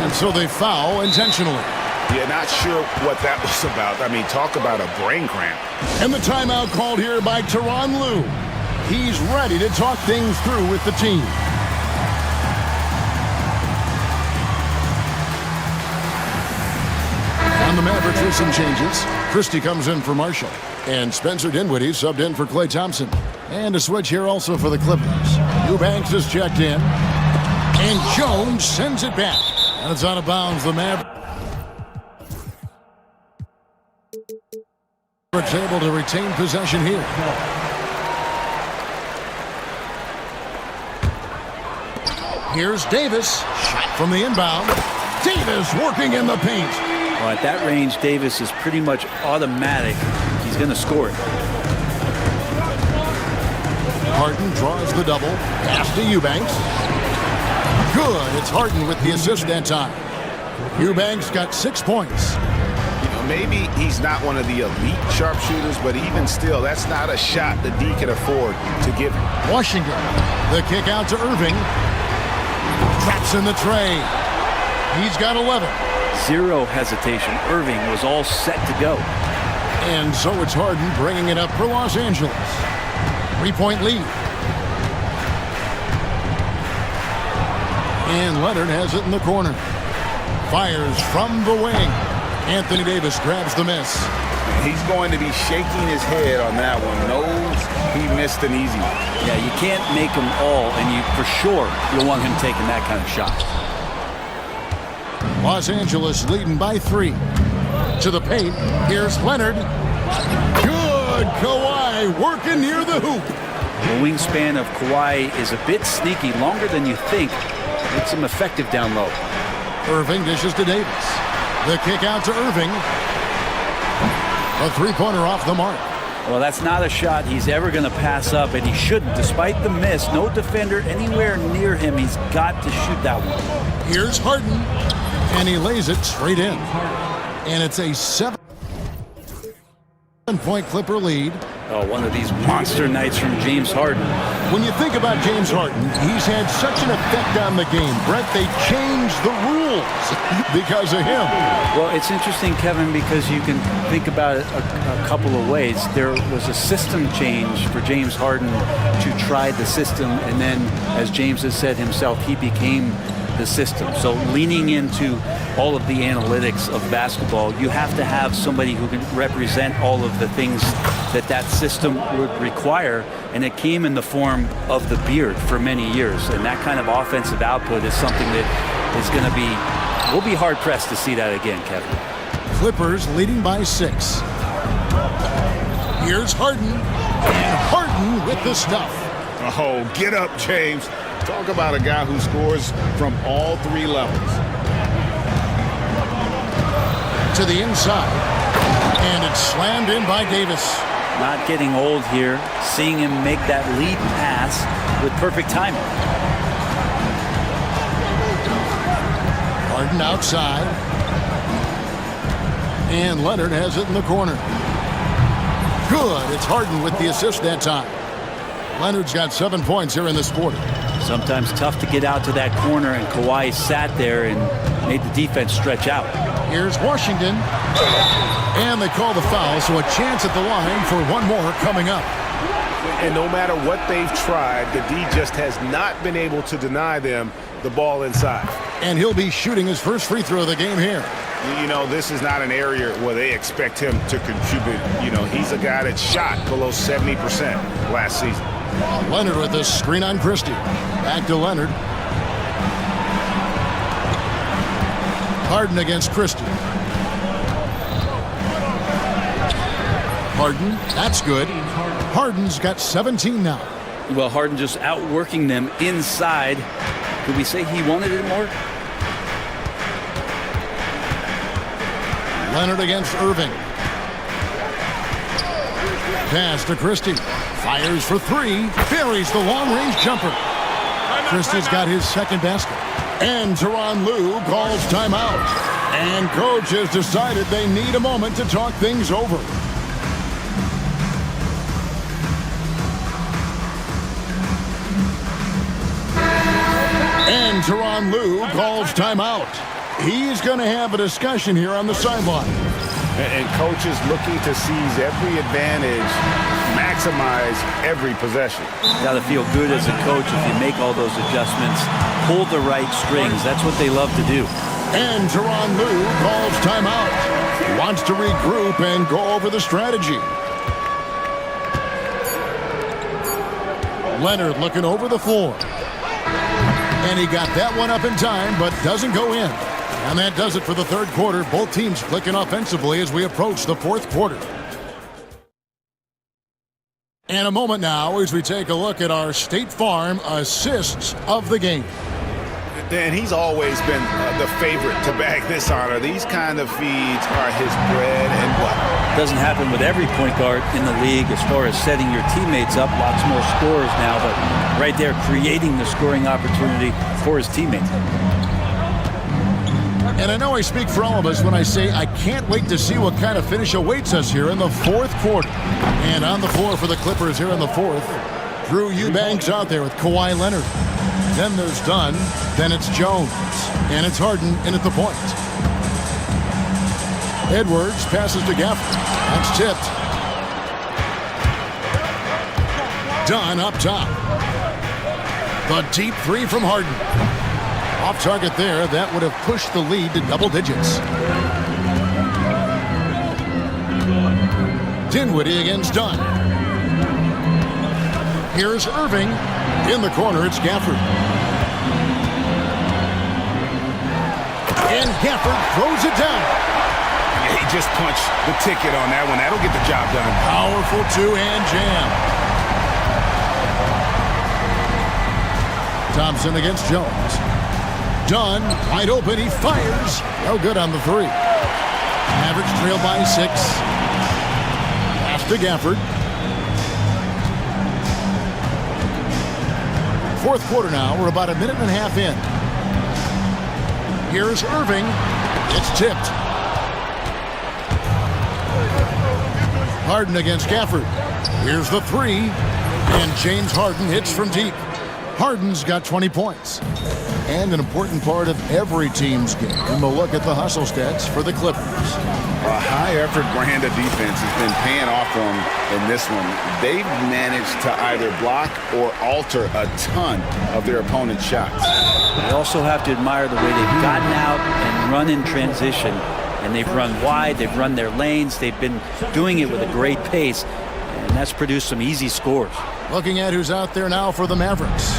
And so they foul intentionally. Yeah, not sure what that was about. I mean, talk about a brain cramp. And the timeout called here by Tyronn Lue. He's ready to talk things through with the team. On the Mavericks with some changes. Christie comes in for Marshall. And Spencer Dinwiddie subbed in for Klay Thompson. And a switch here also for the Clippers. Eubanks is checked in. And Jones sends it back. And it's out of bounds. The Mavericks able to retain possession here. Here's Davis. Shot from the inbound. Davis working in the paint. Well, at that range, Davis is pretty much automatic. He's going to score it. Harden draws the double. Pass to Eubanks. Good. It's Harden with the assist that time. Eubanks got 6 points. Maybe he's not one of the elite sharpshooters, but even still, that's not a shot that D can afford to give him. Washington, the kick out to Irving. Traps in the tray. He's got 11. Zero hesitation. Irving was all set to go. And so it's Harden bringing it up for Los Angeles. 3-point lead. And Leonard has it in the corner. Fires from the wing. Anthony Davis grabs the miss. He's going to be shaking his head on that one. Knows he missed an easy one. Yeah, you can't make them all, and you for sure you'll want him taking that kind of shot. Los Angeles leading by 3. To the paint. Here's Leonard. Good. Kawhi working near the hoop. The wingspan of Kawhi is a bit sneaky, longer than you think. Makes him effective down low. Irving dishes to Davis. The kick out to Irving. A three-pointer off the mark. Well, that's not a shot he's ever going to pass up, and he shouldn't. Despite the miss, no defender anywhere near him. He's got to shoot that one. Here's Harden, and he lays it straight in. And it's a 7-point Clipper lead. Oh, one of these monster nights from James Harden. When you think about James Harden, he's had such an effect on the game. Brett, they changed the rules because of him. Well, it's interesting, Kevin, because you can think about it a couple of ways. There was a system change for James Harden to try the system, and then, as James has said himself, he became the system. So leaning into all of the analytics of basketball, you have to have somebody who can represent all of the things that system would require, and it came in the form of the beard for many years, and that kind of offensive output is something that is going to be, we'll be hard pressed to see that again, Kevin. Clippers leading by 6. Here's Harden, and Harden with the stuff. Oh, get up, James. Talk about a guy who scores from all 3 levels. To the inside, and it's slammed in by Davis. Not getting old here, seeing him make that lead pass with perfect timing. Harden outside. And Leonard has it in the corner. Good. It's Harden with the assist that time. Leonard's got 7 points here in this quarter. Sometimes tough to get out to that corner, and Kawhi sat there and made the defense stretch out. Here's Washington. And they call the foul, so a chance at the line for one more coming up. And no matter what they've tried, the D just has not been able to deny them the ball inside. And he'll be shooting his first free throw of the game here. You know, this is not an area where they expect him to contribute. You know, he's a guy that shot below 70% last season. Leonard with the screen on Christie. Back to Leonard. Harden against Christie. Harden, that's good. Harden's got 17 now. Well, Harden just outworking them inside. Could we say he wanted it more? Leonard against Irving. Pass to Christie. Fires for three. Buries the long-range jumper. Christie's got his second basket. And Tyronn Lue calls timeout. And coach has decided they need a moment to talk things over. And Tyronn Lue calls timeout. He's going to have a discussion here on the sideline. And coach is looking to seize every advantage, maximize every possession. Got to feel good as a coach if you make all those adjustments, pull the right strings. That's what they love to do. And Tyronn Lue calls timeout. He wants to regroup and go over the strategy. Leonard looking over the floor. And he got that one up in time, but doesn't go in. And that does it for the third quarter. Both teams clicking offensively as we approach the fourth quarter. And a moment now as we take a look at our State Farm assists of the game. And he's always been the favorite to bag this honor. These kind of feeds are his bread and butter. Doesn't happen with every point guard in the league as far as setting your teammates up. Lots more scorers now, but right there creating the scoring opportunity for his teammates. And I know I speak for all of us when I say I can't wait to see what kind of finish awaits us here in the fourth quarter. And on the floor for the Clippers here in the fourth, Drew Eubanks out there with Kawhi Leonard. Then there's Dunn, then it's Jones, and it's Harden in at the point. Edwards passes to Gafford. That's tipped. Dunn up top. The deep three from Harden. Off target there. That would have pushed the lead to double digits. Dinwiddie against Dunn. Here's Irving. In the corner, it's Gafford. And Gafford throws it down. Yeah, he just punched the ticket on that one. That'll get the job done. Powerful two-hand jam. Thompson against Jones. Dunn, wide open, he fires. No good on the three. Mavericks trail by 6. Pass to Gafford. Fourth quarter now. We're about a minute and a half in. Here's Irving. It's tipped. Harden against Gafford. Here's the three. And James Harden hits from deep. Harden's got 20 points. And an important part of every team's game. And we'll look at the hustle stats for the Clippers. A high-effort brand of defense has been paying off for them in this one. They've managed to either block or alter a ton of their opponent's shots. They also have to admire the way they've gotten out and run in transition. And they've run wide, they've run their lanes, they've been doing it with a great pace. And that's produced some easy scores. Looking at who's out there now for the Mavericks.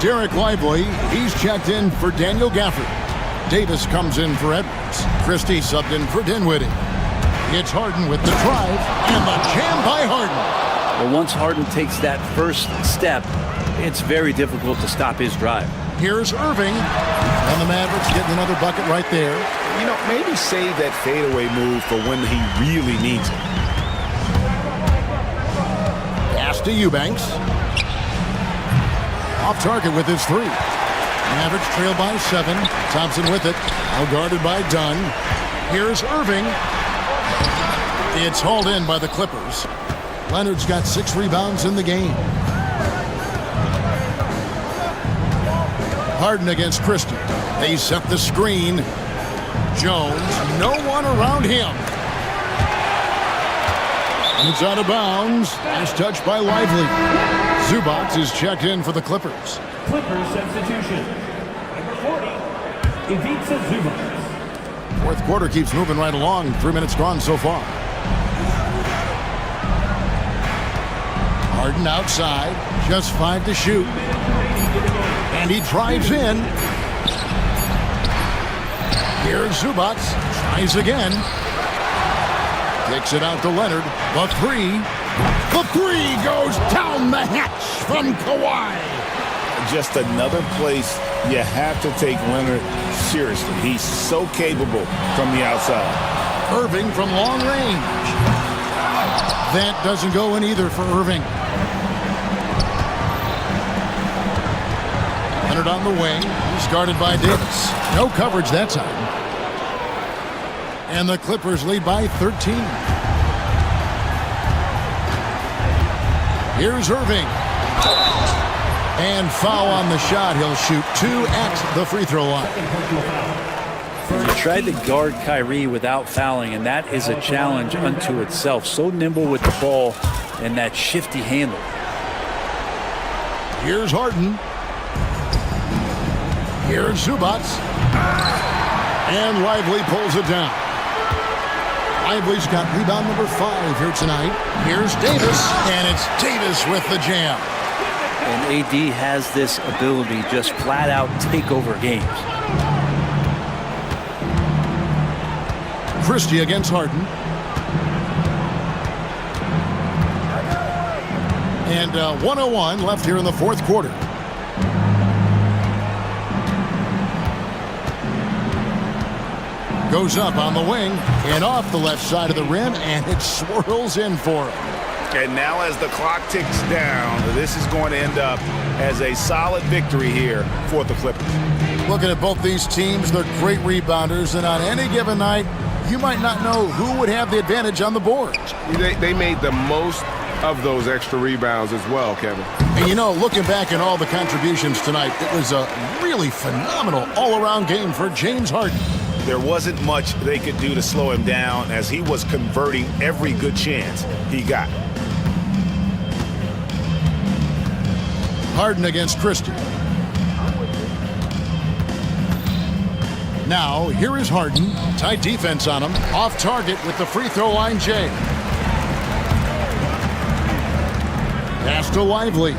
Derek Lively, he's checked in for Daniel Gafford. Davis comes in for Edwards. Christie subbed in for Dinwiddie. It's Harden with the drive and the jam by Harden. Well, once Harden takes that first step, it's very difficult to stop his drive. Here's Irving. And the Mavericks getting another bucket right there. You know, maybe save that fadeaway move for when he really needs it. Pass to Eubanks. Off target with his three. Mavericks trail by 7. Thompson with it. Now guarded by Dunn. Here's Irving. It's hauled in by the Clippers. Leonard's got 6 rebounds in the game. Harden against Christie. They set the screen. Jones, no one around him. It's out of bounds. Nice touch by Lively. Zubac is checked in for the Clippers. Clippers substitution. Number 40, Ivica Zubac. Fourth quarter keeps moving right along. 3 minutes gone so far. Harden outside. Just 5 to shoot. And he drives in. Here's Zubac. Tries again. Kicks it out to Leonard. The three. The three goes down the hatch from Kawhi. Just another place you have to take Leonard seriously. He's so capable from the outside. Irving from long range. That doesn't go in either for Irving. Leonard on the wing. He's guarded by Davis. No coverage that time. And the Clippers lead by 13. Here's Irving. And foul on the shot. He'll shoot 2 at the free throw line. He tried to guard Kyrie without fouling, and that is a challenge unto itself. So nimble with the ball and that shifty handle. Here's Harden. Here's Zubac. And Lively pulls it down. Lively's got rebound number 5 here tonight. Here's Davis, and it's Davis with the jam. And AD has this ability just flat out take over games. Christie against Harden. And 1:01 left here in the fourth quarter. Goes up on the wing and off the left side of the rim, and it swirls in for him. And now as the clock ticks down, this is going to end up as a solid victory here for the Clippers. Looking at both these teams, they're great rebounders, and on any given night, you might not know who would have the advantage on the board. They made the most of those extra rebounds as well, Kevin. And you know, looking back at all the contributions tonight, it was a really phenomenal all-around game for James Harden. There wasn't much they could do to slow him down as he was converting every good chance he got. Harden against Christie. Now, here is Harden. Tight defense on him. Off target with the free throw line, Jay. Pass to Lively.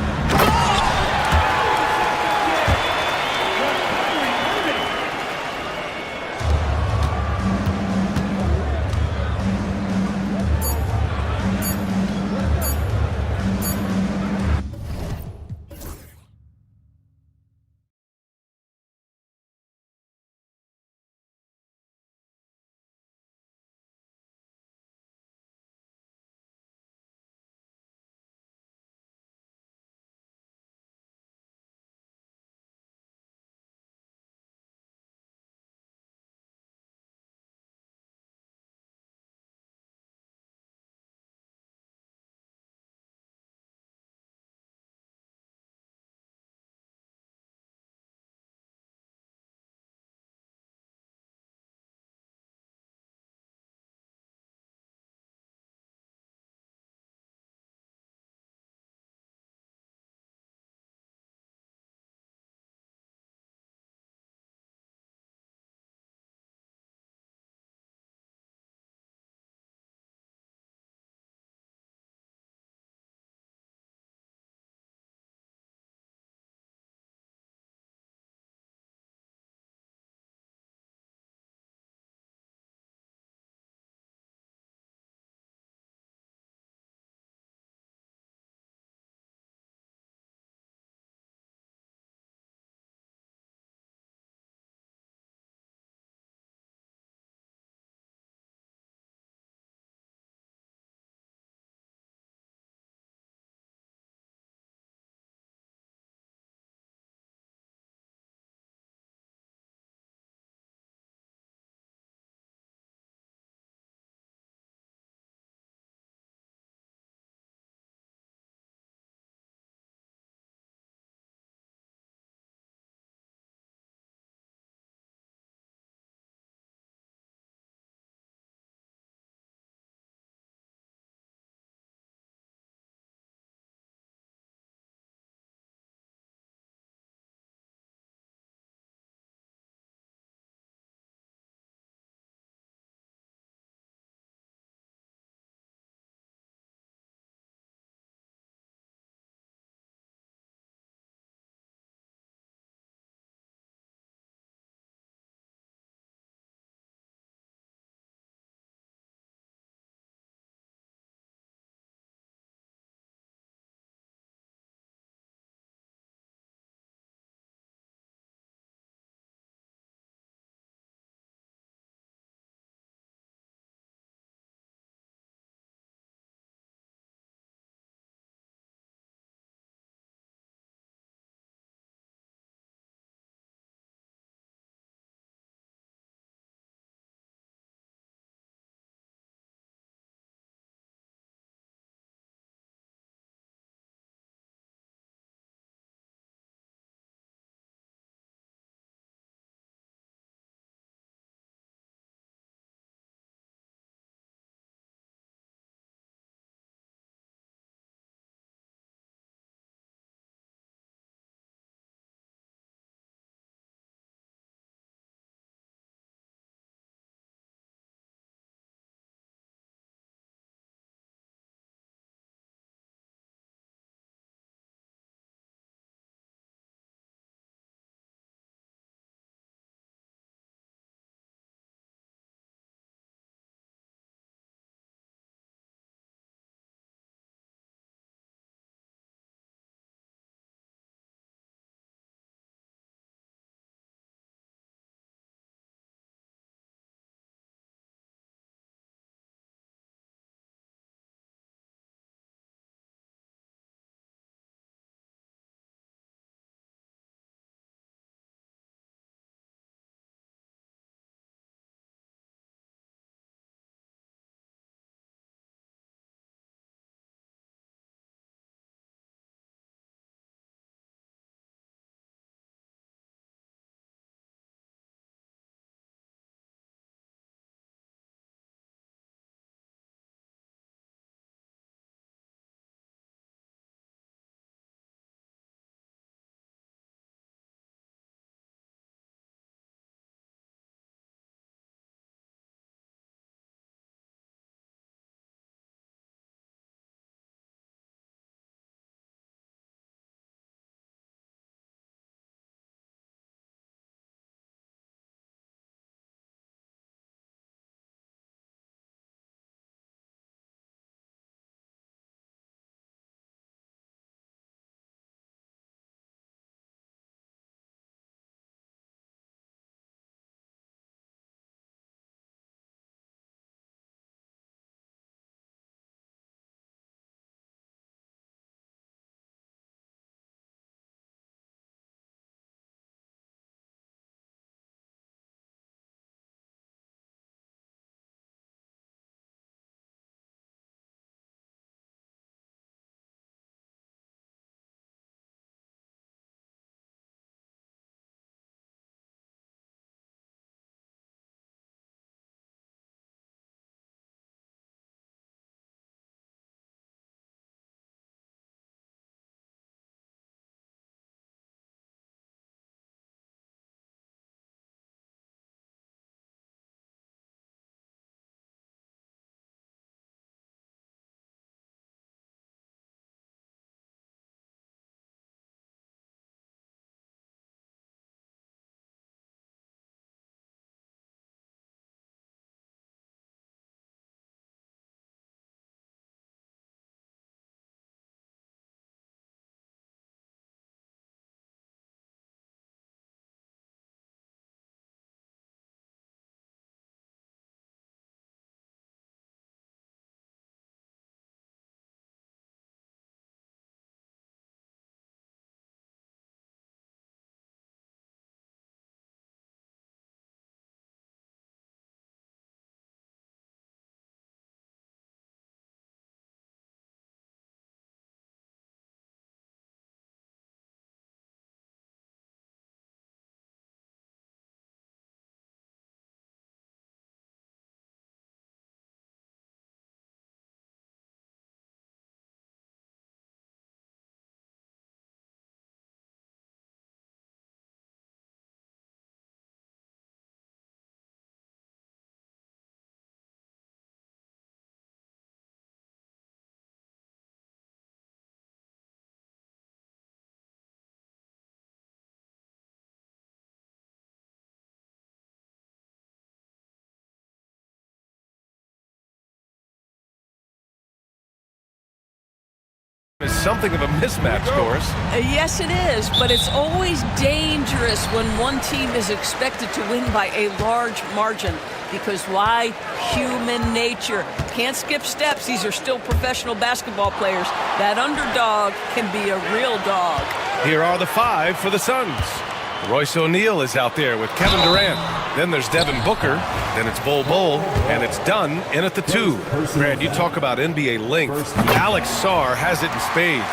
It's something of a mismatch, Doris. Yes, it is, but it's always dangerous when one team is expected to win by a large margin. Because why? Human nature. Can't skip steps. These are still professional basketball players. That underdog can be a real dog. Here are the 5 for the Suns. Royce O'Neal is out there with Kevin Durant. Then there's Devin Booker. Then it's Bol, and it's done in at the 2. Grant, you talk about NBA length. Alex Sarr has it in spades.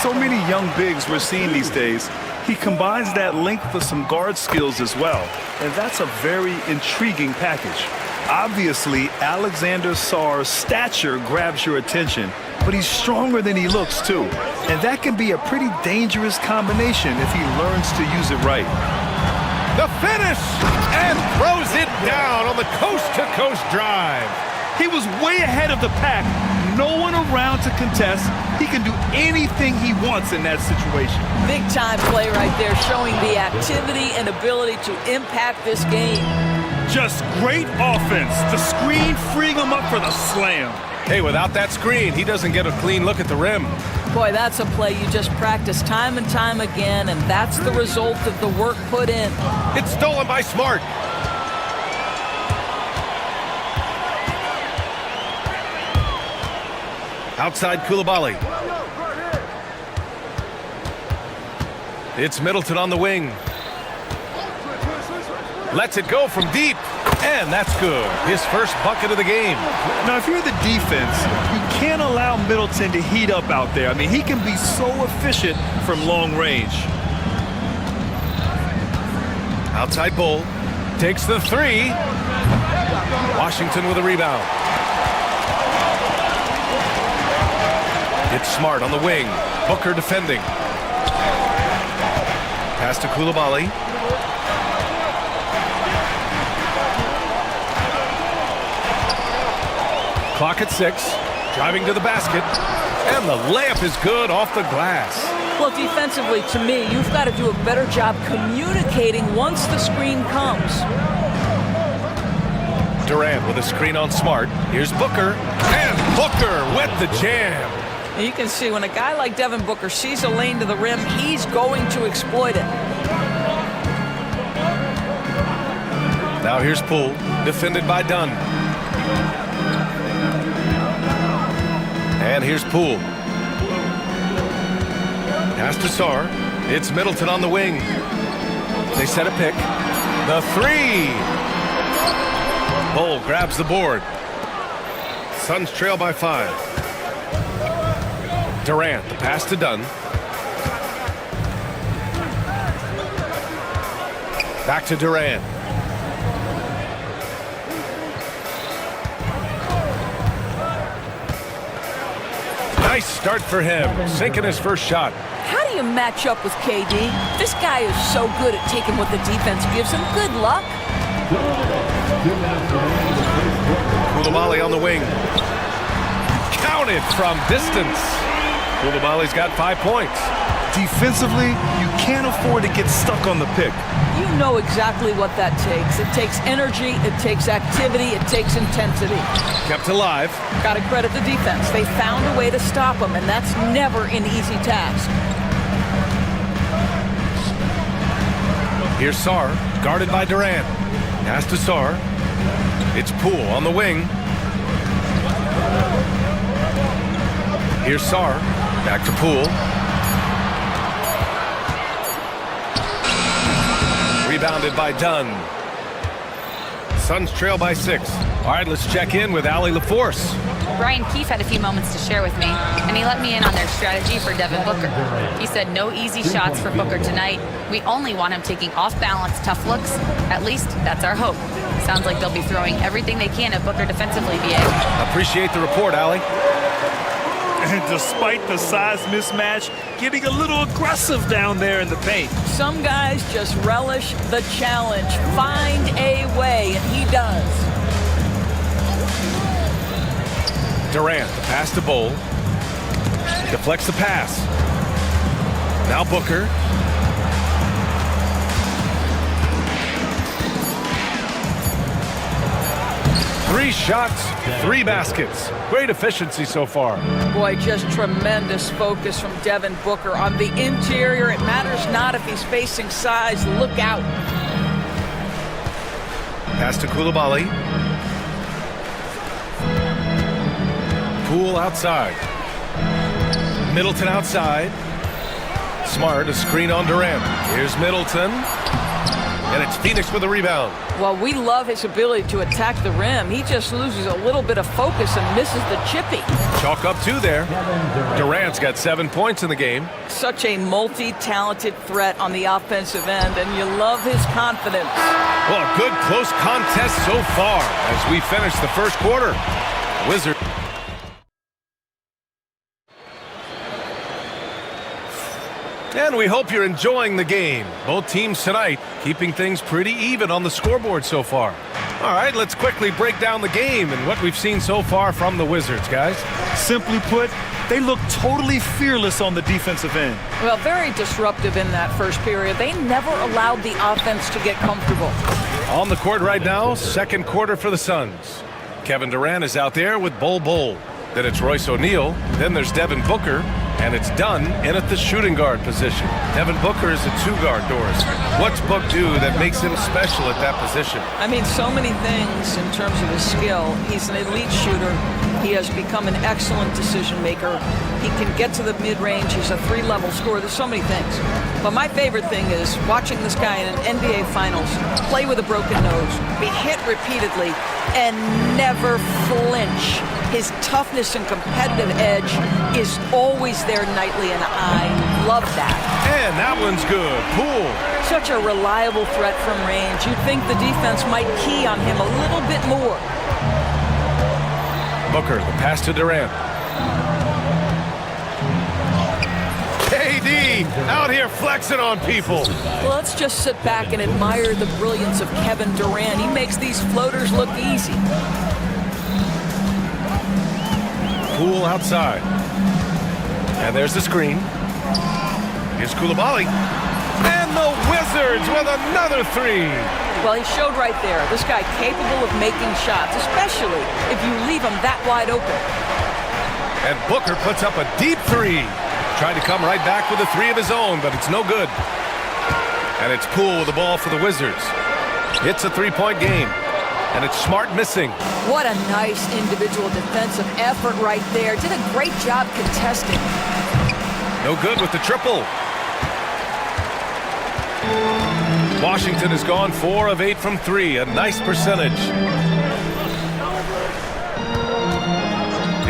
So many young bigs we're seeing these days. He combines that length with some guard skills as well, and that's a very intriguing package. Obviously, Alexander Sarr's stature grabs your attention, but he's stronger than he looks too. And that can be a pretty dangerous combination if he learns to use it right. The finish! And throws it down on the coast-to-coast drive. He was way ahead of the pack. No one around to contest. He can do anything he wants in that situation. Big time play right there, showing the activity and ability to impact this game. Just great offense. The screen freeing him up for the slam. Hey, without that screen, he doesn't get a clean look at the rim. Boy, that's a play you just practice time and time again, and that's the result of the work put in. It's stolen by Smart. Outside Koulibaly. It's Middleton on the wing. Lets it go from deep. And that's good. His first bucket of the game. Now, if you're the defense, you can't allow Middleton to heat up out there. I mean, he can be so efficient from long range. Outside Bull. Takes the 3. Washington with a rebound. It's Smart on the wing. Booker defending. Pass to Koulibaly. Clock at 6. Driving to the basket. And the layup is good off the glass. Well, defensively, to me, you've got to do a better job communicating once the screen comes. Durant with a screen on Smart. Here's Booker. And Booker with the jam. You can see when a guy like Devin Booker sees a lane to the rim, he's going to exploit it. Now here's Poole, defended by Dunn. And here's Poole. Pass to Sarr. It's Middleton on the wing. They set a pick. The 3. Bull grabs the board. Suns trail by 5. Durant, the pass to Dunn. Back to Durant. Nice start for him, sinking his first shot. How do you match up with KD? This guy is so good at taking what the defense gives him. Good luck. Koulibaly on the wing. Counted from distance. Koulibaly's got 5 points. Defensively, you can't afford to get stuck on the pick. You know exactly what that takes. It takes energy, it takes activity, it takes intensity. Kept alive. Got to credit the defense. They found a way to stop him, and that's never an easy task. Here's Sarr, guarded by Durant. Pass to Sarr. It's Poole on the wing. Here's Sarr, back to Poole. Rebounded by Dunn. Suns trail by 6. All right, let's check in with Allie LaForce. Brian Keefe had a few moments to share with me, and he let me in on their strategy for Devin Booker. He said no easy shots for Booker tonight. We only want him taking off-balance, tough looks. At least that's our hope. Sounds like they'll be throwing everything they can at Booker defensively, BA. Appreciate the report, Allie. And despite the size mismatch, getting a little aggressive down there in the paint. Some guys just relish the challenge. Find a way, and he does. Durant, the pass to Bull. Deflects the pass. Now Booker. 3 shots, 3 baskets. Great efficiency so far. Boy, just tremendous focus from Devin Booker. On the interior, it matters not if he's facing size. Look out. Pass to Koulibaly. Poole outside. Middleton outside. Smart, a screen on Durant. Here's Middleton. And it's Phoenix with a rebound. Well, we love his ability to attack the rim. He just loses a little bit of focus and misses the chippy. Chalk up 2 there. Durant's got 7 points in the game. Such a multi-talented threat on the offensive end, and you love his confidence. Well, a good close contest so far as we finish the first quarter. Wizards. And we hope you're enjoying the game. Both teams tonight keeping things pretty even on the scoreboard so far. All right, let's quickly break down the game and what we've seen so far from the Wizards, guys. Simply put, they look totally fearless on the defensive end. Well, very disruptive in that first period. They never allowed the offense to get comfortable. On the court right now, second quarter for the Suns. Kevin Durant is out there with Bol. Then it's Royce O'Neal. Then there's Devin Booker. And it's done in at the shooting guard position. Devin Booker is a 2-guard, Doris. What's Book do that makes him special at that position? I mean, so many things in terms of his skill. He's an elite shooter. He has become an excellent decision maker. He can get to the mid-range. He's a 3-level scorer. There's so many things. But my favorite thing is watching this guy in an NBA Finals play with a broken nose, be hit repeatedly, and never flinch. His toughness and competitive edge is always there nightly, and I love that. And that one's good. Poole. Such a reliable threat from range. You'd think the defense might key on him a little bit more. Booker, the pass to Durant. KD out here flexing on people. Well, let's just sit back and admire the brilliance of Kevin Durant. He makes these floaters look easy. Poole outside. And there's the screen. Here's Koulibaly. And the Wizards with another 3. Well, he showed right there. This guy capable of making shots, especially if you leave him that wide open. And Booker puts up a deep 3. Tried to come right back with a 3 of his own, but it's no good. And it's Poole with the ball for the Wizards. It's a 3-point game. And it's Smart missing. What a nice individual defensive effort right there. Did a great job contesting. No good with the triple. Washington has gone 4 of 8 from 3. A nice percentage.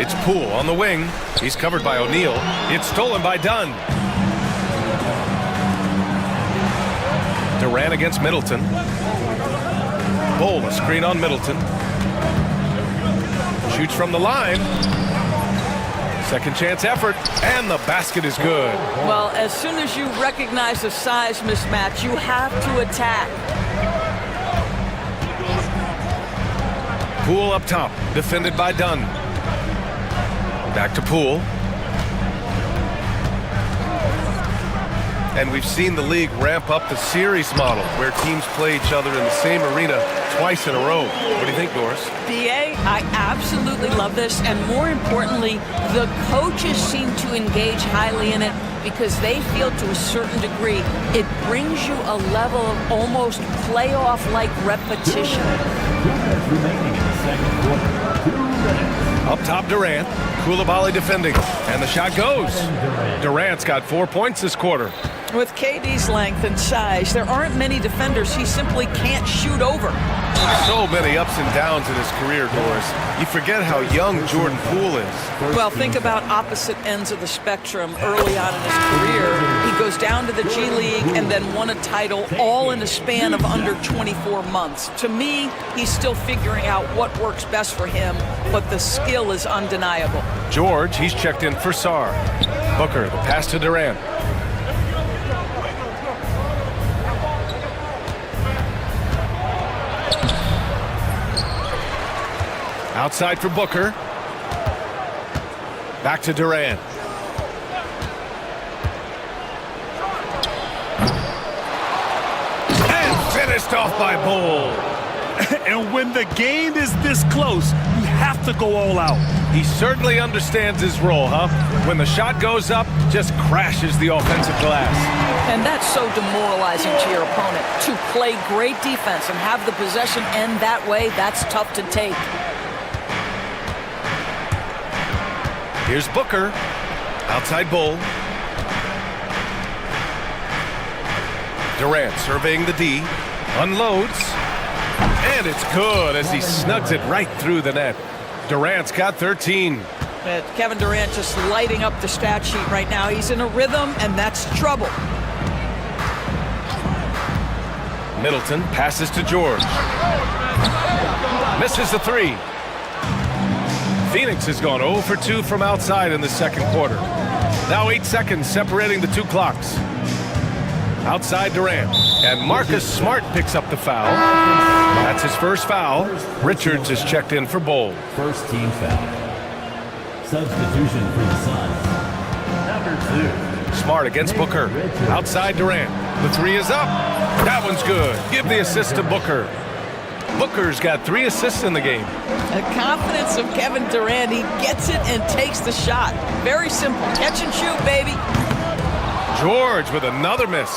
It's Poole on the wing. He's covered by O'Neal. It's stolen by Dunn. Durant against Middleton. Bol, a screen on Middleton. Shoots from the line. Second chance effort, and the basket is good. Well, as soon as you recognize a size mismatch, you have to attack. Poole up top, defended by Dunn. Back to Poole. And we've seen the league ramp up the series model, where teams play each other in the same arena twice in a row. What do you think, Doris? DA, I absolutely love this, and more importantly, the coaches seem to engage highly in it because they feel to a certain degree it brings you a level of almost playoff-like repetition. Up top, Durant. Koulibaly defending, and the shot goes. Durant's got 4 points this quarter. With KD's length and size, there aren't many defenders he simply can't shoot over. So many ups and downs in his career, Doris. You forget how young Jordan Poole is. Well, think about opposite ends of the spectrum. Early on in his career, he goes down to the G League and then won a title all in a span of under 24 months. To me, he's still figuring out what works best for him, but the skill is undeniable. George, he's checked in for Sarr. Booker, the pass to Durant. Outside for Booker. Back to Durant. And finished off by Bol. And when the game is this close, you have to go all out. He certainly understands his role, huh? When the shot goes up, just crashes the offensive glass. And that's so demoralizing to your opponent. To play great defense and have the possession end that way, that's tough to take. Here's Booker. Outside Bull. Durant surveying the D. Unloads. And it's good as he snugs it right through the net. Durant's got 13. Kevin Durant just lighting up the stat sheet right now. He's in a rhythm, and that's trouble. Middleton passes to George. Misses the three. Phoenix has gone 0 for 2 from outside in the second quarter. Now 8 seconds separating the two clocks. Outside Durant. And Marcus Smart picks up the foul. That's his first foul. Richards is checked in for Bowl. First team foul. Substitution for the Suns. Number 2. Smart against Booker. Outside Durant. The three is up. That one's good. Give the assist to Booker. Booker's got 3 assists in the game. The confidence of Kevin Durant. He gets it and takes the shot. Very simple. Catch and shoot, baby. George with another miss.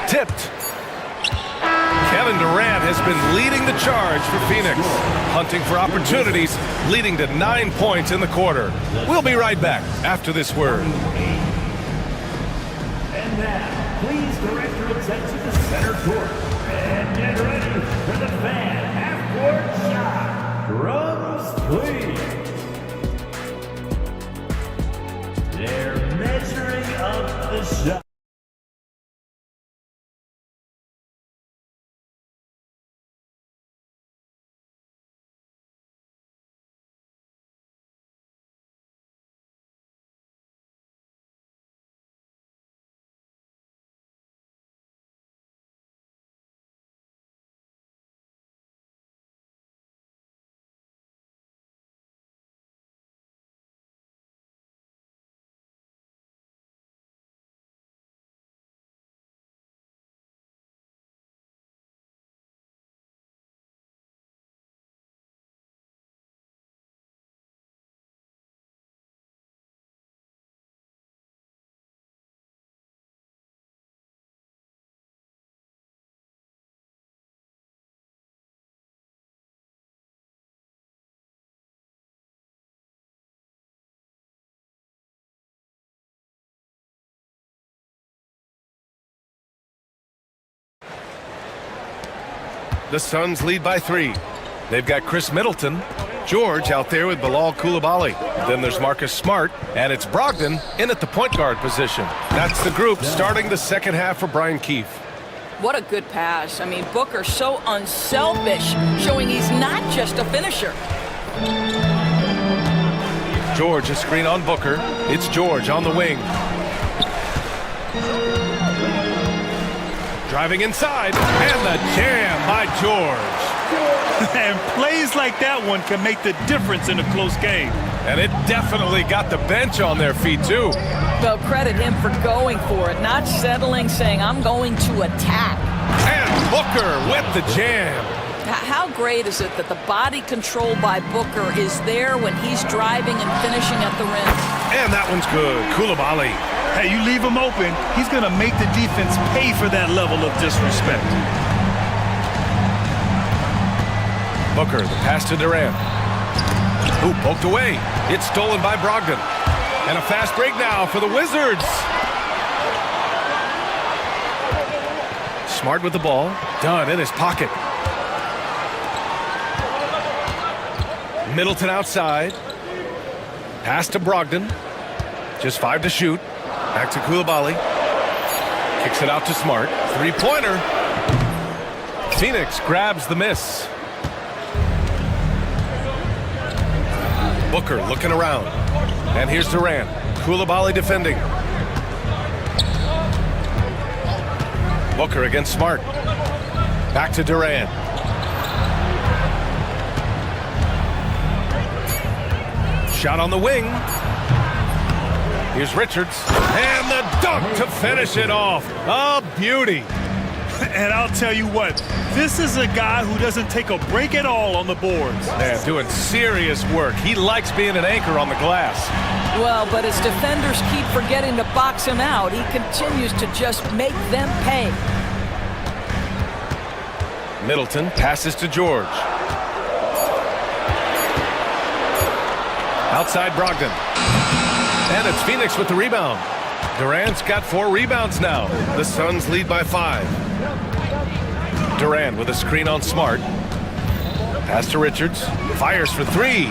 Tipped. Kevin Durant has been leading the charge for Phoenix. Hunting for opportunities, leading to 9 points in the quarter. We'll be right back after this word. And now, please direct your attention to center court. And get ready for the fan half-court shot. Drums, please. They're measuring up the shot. The Suns lead by 3. They've got Chris Middleton, George out there with Bilal Coulibaly. Then there's Marcus Smart, and it's Brogdon in at the point guard position. That's the group starting the second half for Brian Keefe. What a good pass. I mean, Booker so unselfish, showing he's not just a finisher. George, a screen on Booker. It's George on the wing. Driving inside, and the jam by George. And plays like that one can make the difference in a close game. And it definitely got the bench on their feet, too. Well, credit him for going for it, not settling, saying, I'm going to attack. And Booker with the jam. How great is it that the body control by Booker is there when he's driving and finishing at the rim? And that one's good. Coulibaly. Hey, you leave him open, he's going to make the defense pay for that level of disrespect. Booker, the pass to Durant. Ooh, poked away. It's stolen by Brogdon. And a fast break now for the Wizards. Smart with the ball. Done in his pocket. Middleton outside. Pass to Brogdon. Just 5 to shoot. Back to Coulibaly. Kicks it out to Smart. Three-pointer. Phoenix grabs the miss. Booker looking around. And here's Durant. Coulibaly defending. Booker against Smart. Back to Durant. Shot on the wing. Here's Richards. And the dunk to finish it off. A beauty. And I'll tell you what, this is a guy who doesn't take a break at all on the boards. Man, doing serious work. He likes being an anchor on the glass. Well, but as defenders keep forgetting to box him out, he continues to just make them pay. Middleton passes to George. Outside Brogdon. And it's Phoenix with the rebound. Durant's got 4 rebounds now. The Suns lead by 5. Durant with a screen on Smart. Pass to Richards. Fires for 3.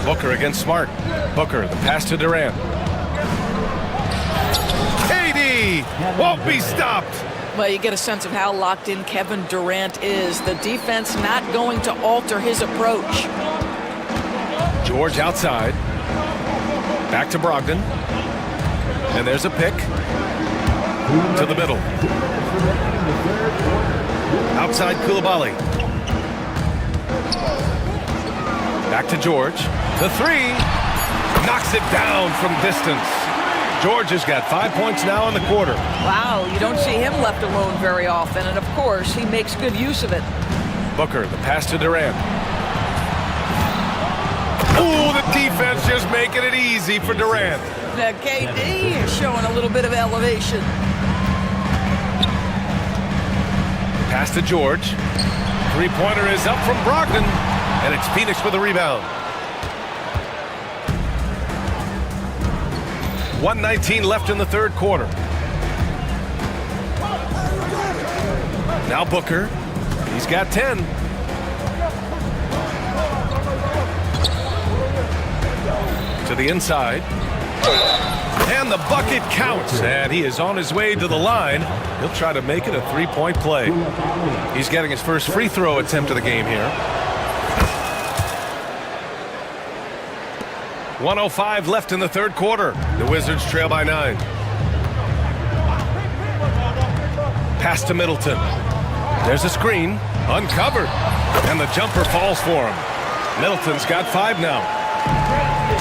Booker against Smart. Booker, the pass to Durant. KD won't be stopped. Well, you get a sense of how locked in Kevin Durant is. The defense not going to alter his approach. George outside. Back to Brogdon. And there's a pick. To the middle. Outside Koulibaly. Back to George. The 3. Knocks it down from distance. George has got 5 points now in the quarter. Wow, you don't see him left alone very often, and of course, he makes good use of it. Booker, the pass to Durant. Ooh, the defense just making it easy for Durant. Now, KD is showing a little bit of elevation. Pass to George. Three-pointer is up from Brogdon, and it's Phoenix with a rebound. 1:19 left in the third quarter. Now Booker. He's got 10. To the inside. And the bucket counts. And he is on his way to the line. He'll try to make it a 3-point play. He's getting his first free throw attempt of the game here. 1:05 left in the third quarter. The Wizards trail by 9. Pass to Middleton. There's a screen. Uncovered. And the jumper falls for him. Middleton's got 5 now.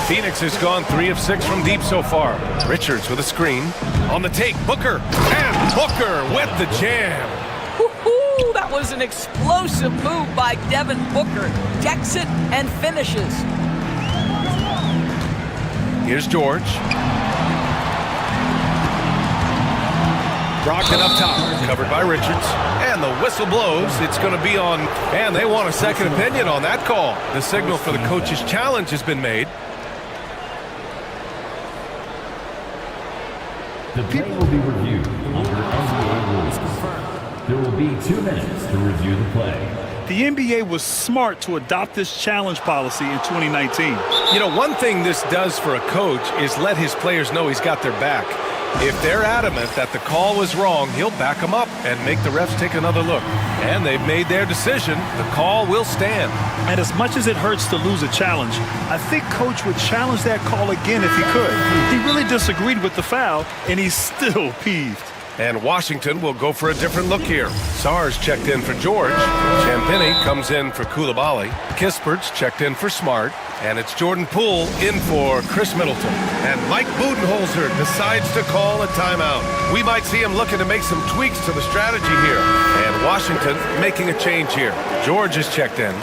Phoenix has gone 3 of 6 from deep so far. Richards with a screen. On the take, Booker. And Booker with the jam. Woo-hoo, that was an explosive move by Devin Booker. Decks it and finishes. Here's George. Brogdon up top, covered by Richards. And the whistle blows. It's going to be on, and they want a second opinion on that call. The signal for the coach's challenge has been made. The play will be reviewed under NBA rules. There will be 2 minutes to review the play. The NBA was smart to adopt this challenge policy in 2019. You know, one thing this does for a coach is let his players know he's got their back. If they're adamant that the call was wrong, he'll back them up and make the refs take another look. And they've made their decision. The call will stand. And as much as it hurts to lose a challenge, I think Coach would challenge that call again if he could. He really disagreed with the foul, and he's still peeved. And Washington will go for a different look here. Sars checked in for George. Champagny comes in for Koulibaly. Kispert's checked in for Smart. And it's Jordan Poole in for Chris Middleton. And Mike Budenholzer decides to call a timeout. We might see him looking to make some tweaks to the strategy here. And Washington making a change here. George is checked in.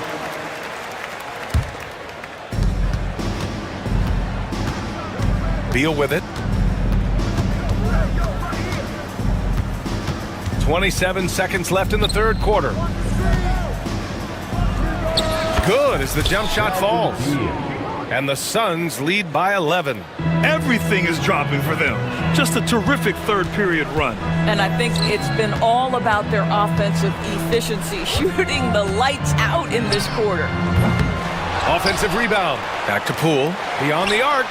Beal with it. 27 seconds left in the third quarter. Good as the jump shot falls. And the Suns lead by 11. Everything is dropping for them. Just a terrific third period run. And I think it's been all about their offensive efficiency, shooting the lights out in this quarter. Offensive rebound. Back to Poole. Beyond the arc.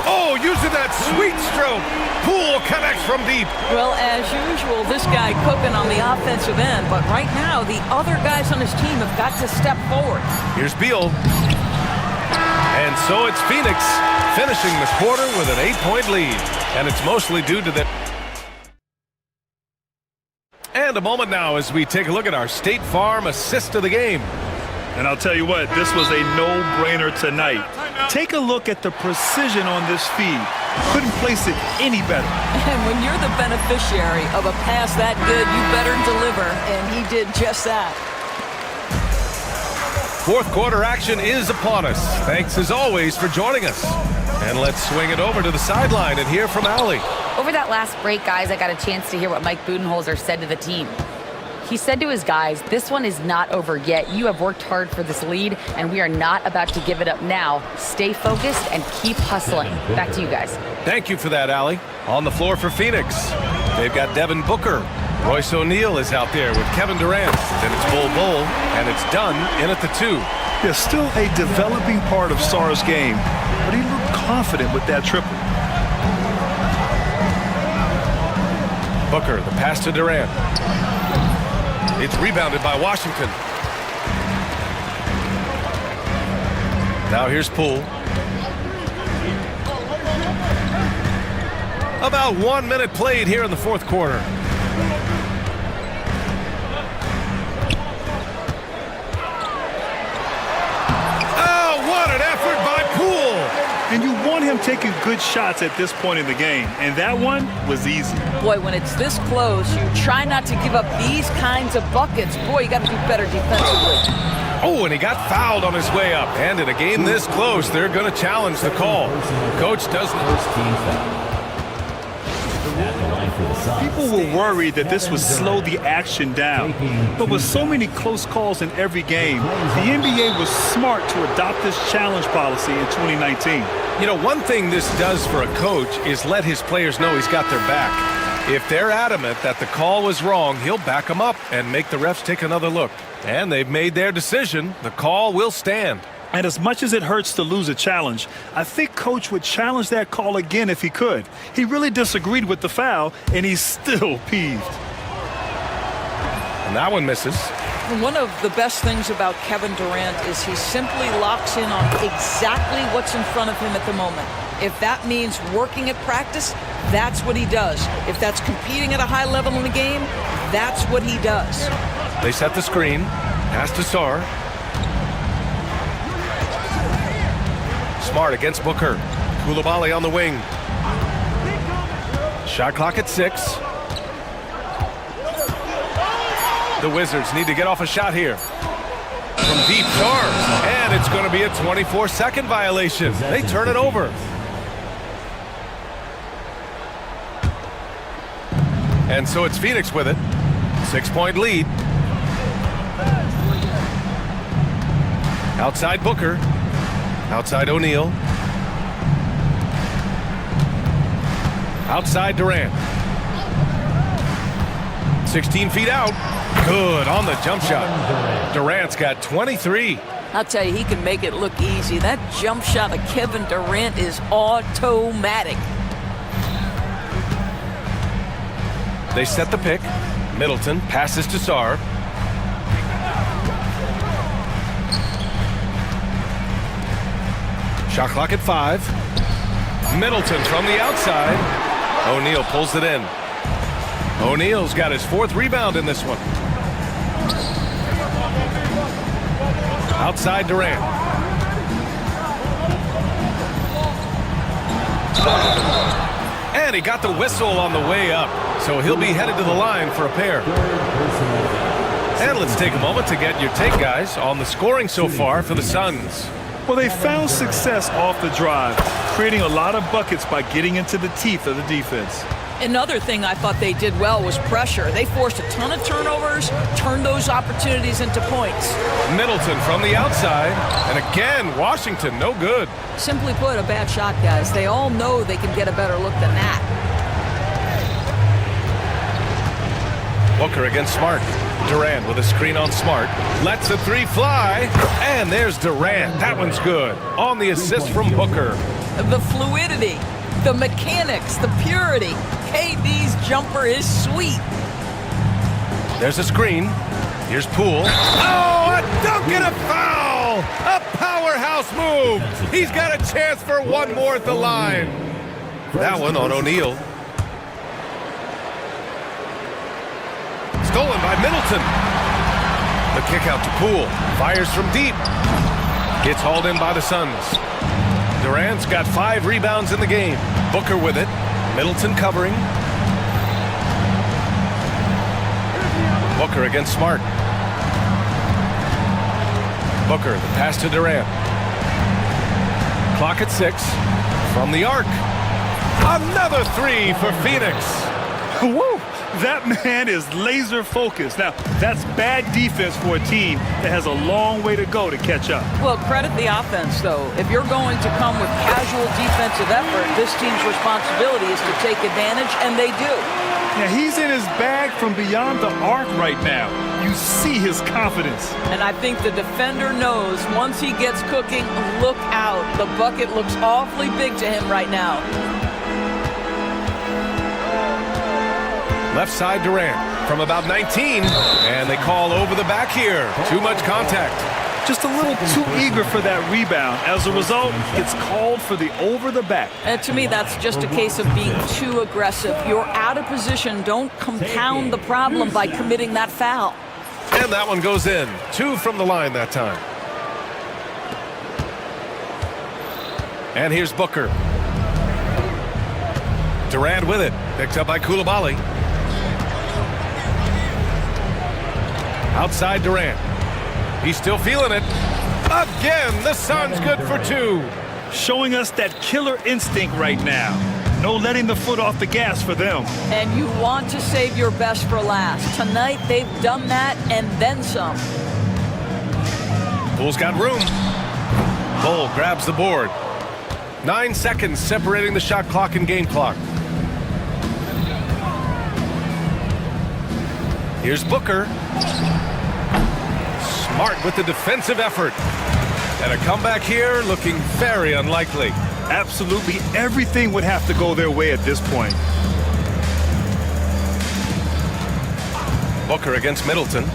Oh, using that sweet stroke. Poole connects from deep. Well, as usual, this guy cooking on the offensive end, but right now the other guys on his team have got to step forward. Here's Beal. And so it's Phoenix finishing the quarter with an 8-point lead. And it's mostly due to the... And a moment now as we take a look at our State Farm assist of the game. And I'll tell you what, this was a no-brainer tonight. Take a look at the precision on this feed. Couldn't place it any better. And when you're the beneficiary of a pass that good, you better deliver, and he did just that. Fourth quarter action is upon us. Thanks as always for joining us. And let's swing it over to the sideline and hear from Allie. Over that last break, guys, I got a chance to hear what Mike Budenholzer said to the team. He said to his guys, this one is not over yet. You have worked hard for this lead, and we are not about to give it up now. Stay focused and keep hustling. Back to you guys. Thank you for that, Allie. On the floor for Phoenix, they've got Devin Booker. Royce O'Neal is out there with Kevin Durant. Then it's Bol Bol, and it's done in at the 2. There's still a developing part of Sarr's game, but he looked confident with that triple. Booker, the pass to Durant. It's rebounded by Washington. Now here's Poole. About 1 minute played here in the fourth quarter. Oh, what an effort by Poole! And you want him taking good shots at this point in the game, and that one was easy. Boy, when it's this close, you try not to give up these kinds of buckets. Boy, you got to do better defensively. Oh, and he got fouled on his way up. And in a game this close, they're going to challenge the call. Coach doesn't. People were worried that this would slow the action down. But with so many close calls in every game, the NBA was smart to adopt this challenge policy in 2019. You know, one thing this does for a coach is let his players know he's got their back. If they're adamant that the call was wrong, he'll back them up and make the refs take another look. And they've made their decision. The call will stand. And as much as it hurts to lose a challenge, I think Coach would challenge that call again if he could. He really disagreed with the foul, and he's still peeved. And that one misses. One of the best things about Kevin Durant is he simply locks in on exactly what's in front of him at the moment. If that means working at practice, that's what he does. If that's competing at a high level in the game, that's what he does. They set the screen. Pass to Sarr. Smart against Booker. Koulibaly on the wing. Shot clock at 6. The Wizards need to get off a shot here. From deep, Sarr. And it's going to be a 24-second violation. They turn it over. And so it's Phoenix with it. 6-point lead. Outside Booker. Outside O'Neal. Outside Durant. 16 feet out. Good on the jump shot. Durant's got 23. I'll tell you, he can make it look easy. That jump shot of Kevin Durant is automatic. They set the pick. Middleton passes to Sarr. Shot clock at 5. Middleton from the outside. O'Neal pulls it in. O'Neal's got his 4th rebound in this one. Outside Durant. And he got the whistle on the way up, so he'll be headed to the line for a pair. And let's take a moment to get your take, guys, on the scoring so far for the Suns. Well, they found success off the drive, creating a lot of buckets by getting into the teeth of the defense. Another thing I thought they did well was pressure. They forced a ton of turnovers, turned those opportunities into points. Middleton from the outside, and again, Washington, no good. Simply put, a bad shot, guys. They all know they can get a better look than that. Booker against Smart. Durant with a screen on Smart. Lets the 3 fly, and there's Durant. That one's good. On the assist from Booker. The fluidity, the mechanics, the purity. KD's jumper is sweet. There's a screen. Here's Poole. Oh, a dunk and a foul! A powerhouse move! He's got a chance for one more at the line. That one on O'Neal. Stolen by Middleton. The kick out to Poole. Fires from deep. Gets hauled in by the Suns. Durant's got 5 rebounds in the game. Booker with it. Middleton covering. Booker against Smart. Booker, the pass to Durant. Clock at 6. From the arc. Another three for Phoenix. Woo! That man is laser focused. Now, that's bad defense for a team that has a long way to go to catch up. Well, credit the offense, though. If you're going to come with casual defensive effort, this team's responsibility is to take advantage, and they do. Now, he's in his bag from beyond the arc right now. You see his confidence. And I think the defender knows once he gets cooking, look out. The bucket looks awfully big to him right now. Left side Durant from about 19, and they call over the back here. Too much contact. Just a little too eager for that rebound. As a result, it's called for the over the back. And to me, that's just a case of being too aggressive. You're out of position. Don't compound the problem by committing that foul. And that one goes in. 2 from the line that time. And here's Booker. Durant with it. Picked up by Koulibaly. Outside Durant. He's still feeling it. Again, the Suns good for 2. Showing us that killer instinct right now. No letting the foot off the gas for them. And you want to save your best for last. Tonight, they've done that and then some. Bull's got room. Bull grabs the board. 9 seconds separating the shot clock and game clock. Here's Booker. Smart with the defensive effort. And a comeback here looking very unlikely. Absolutely everything would have to go their way at this point. Booker against Middleton.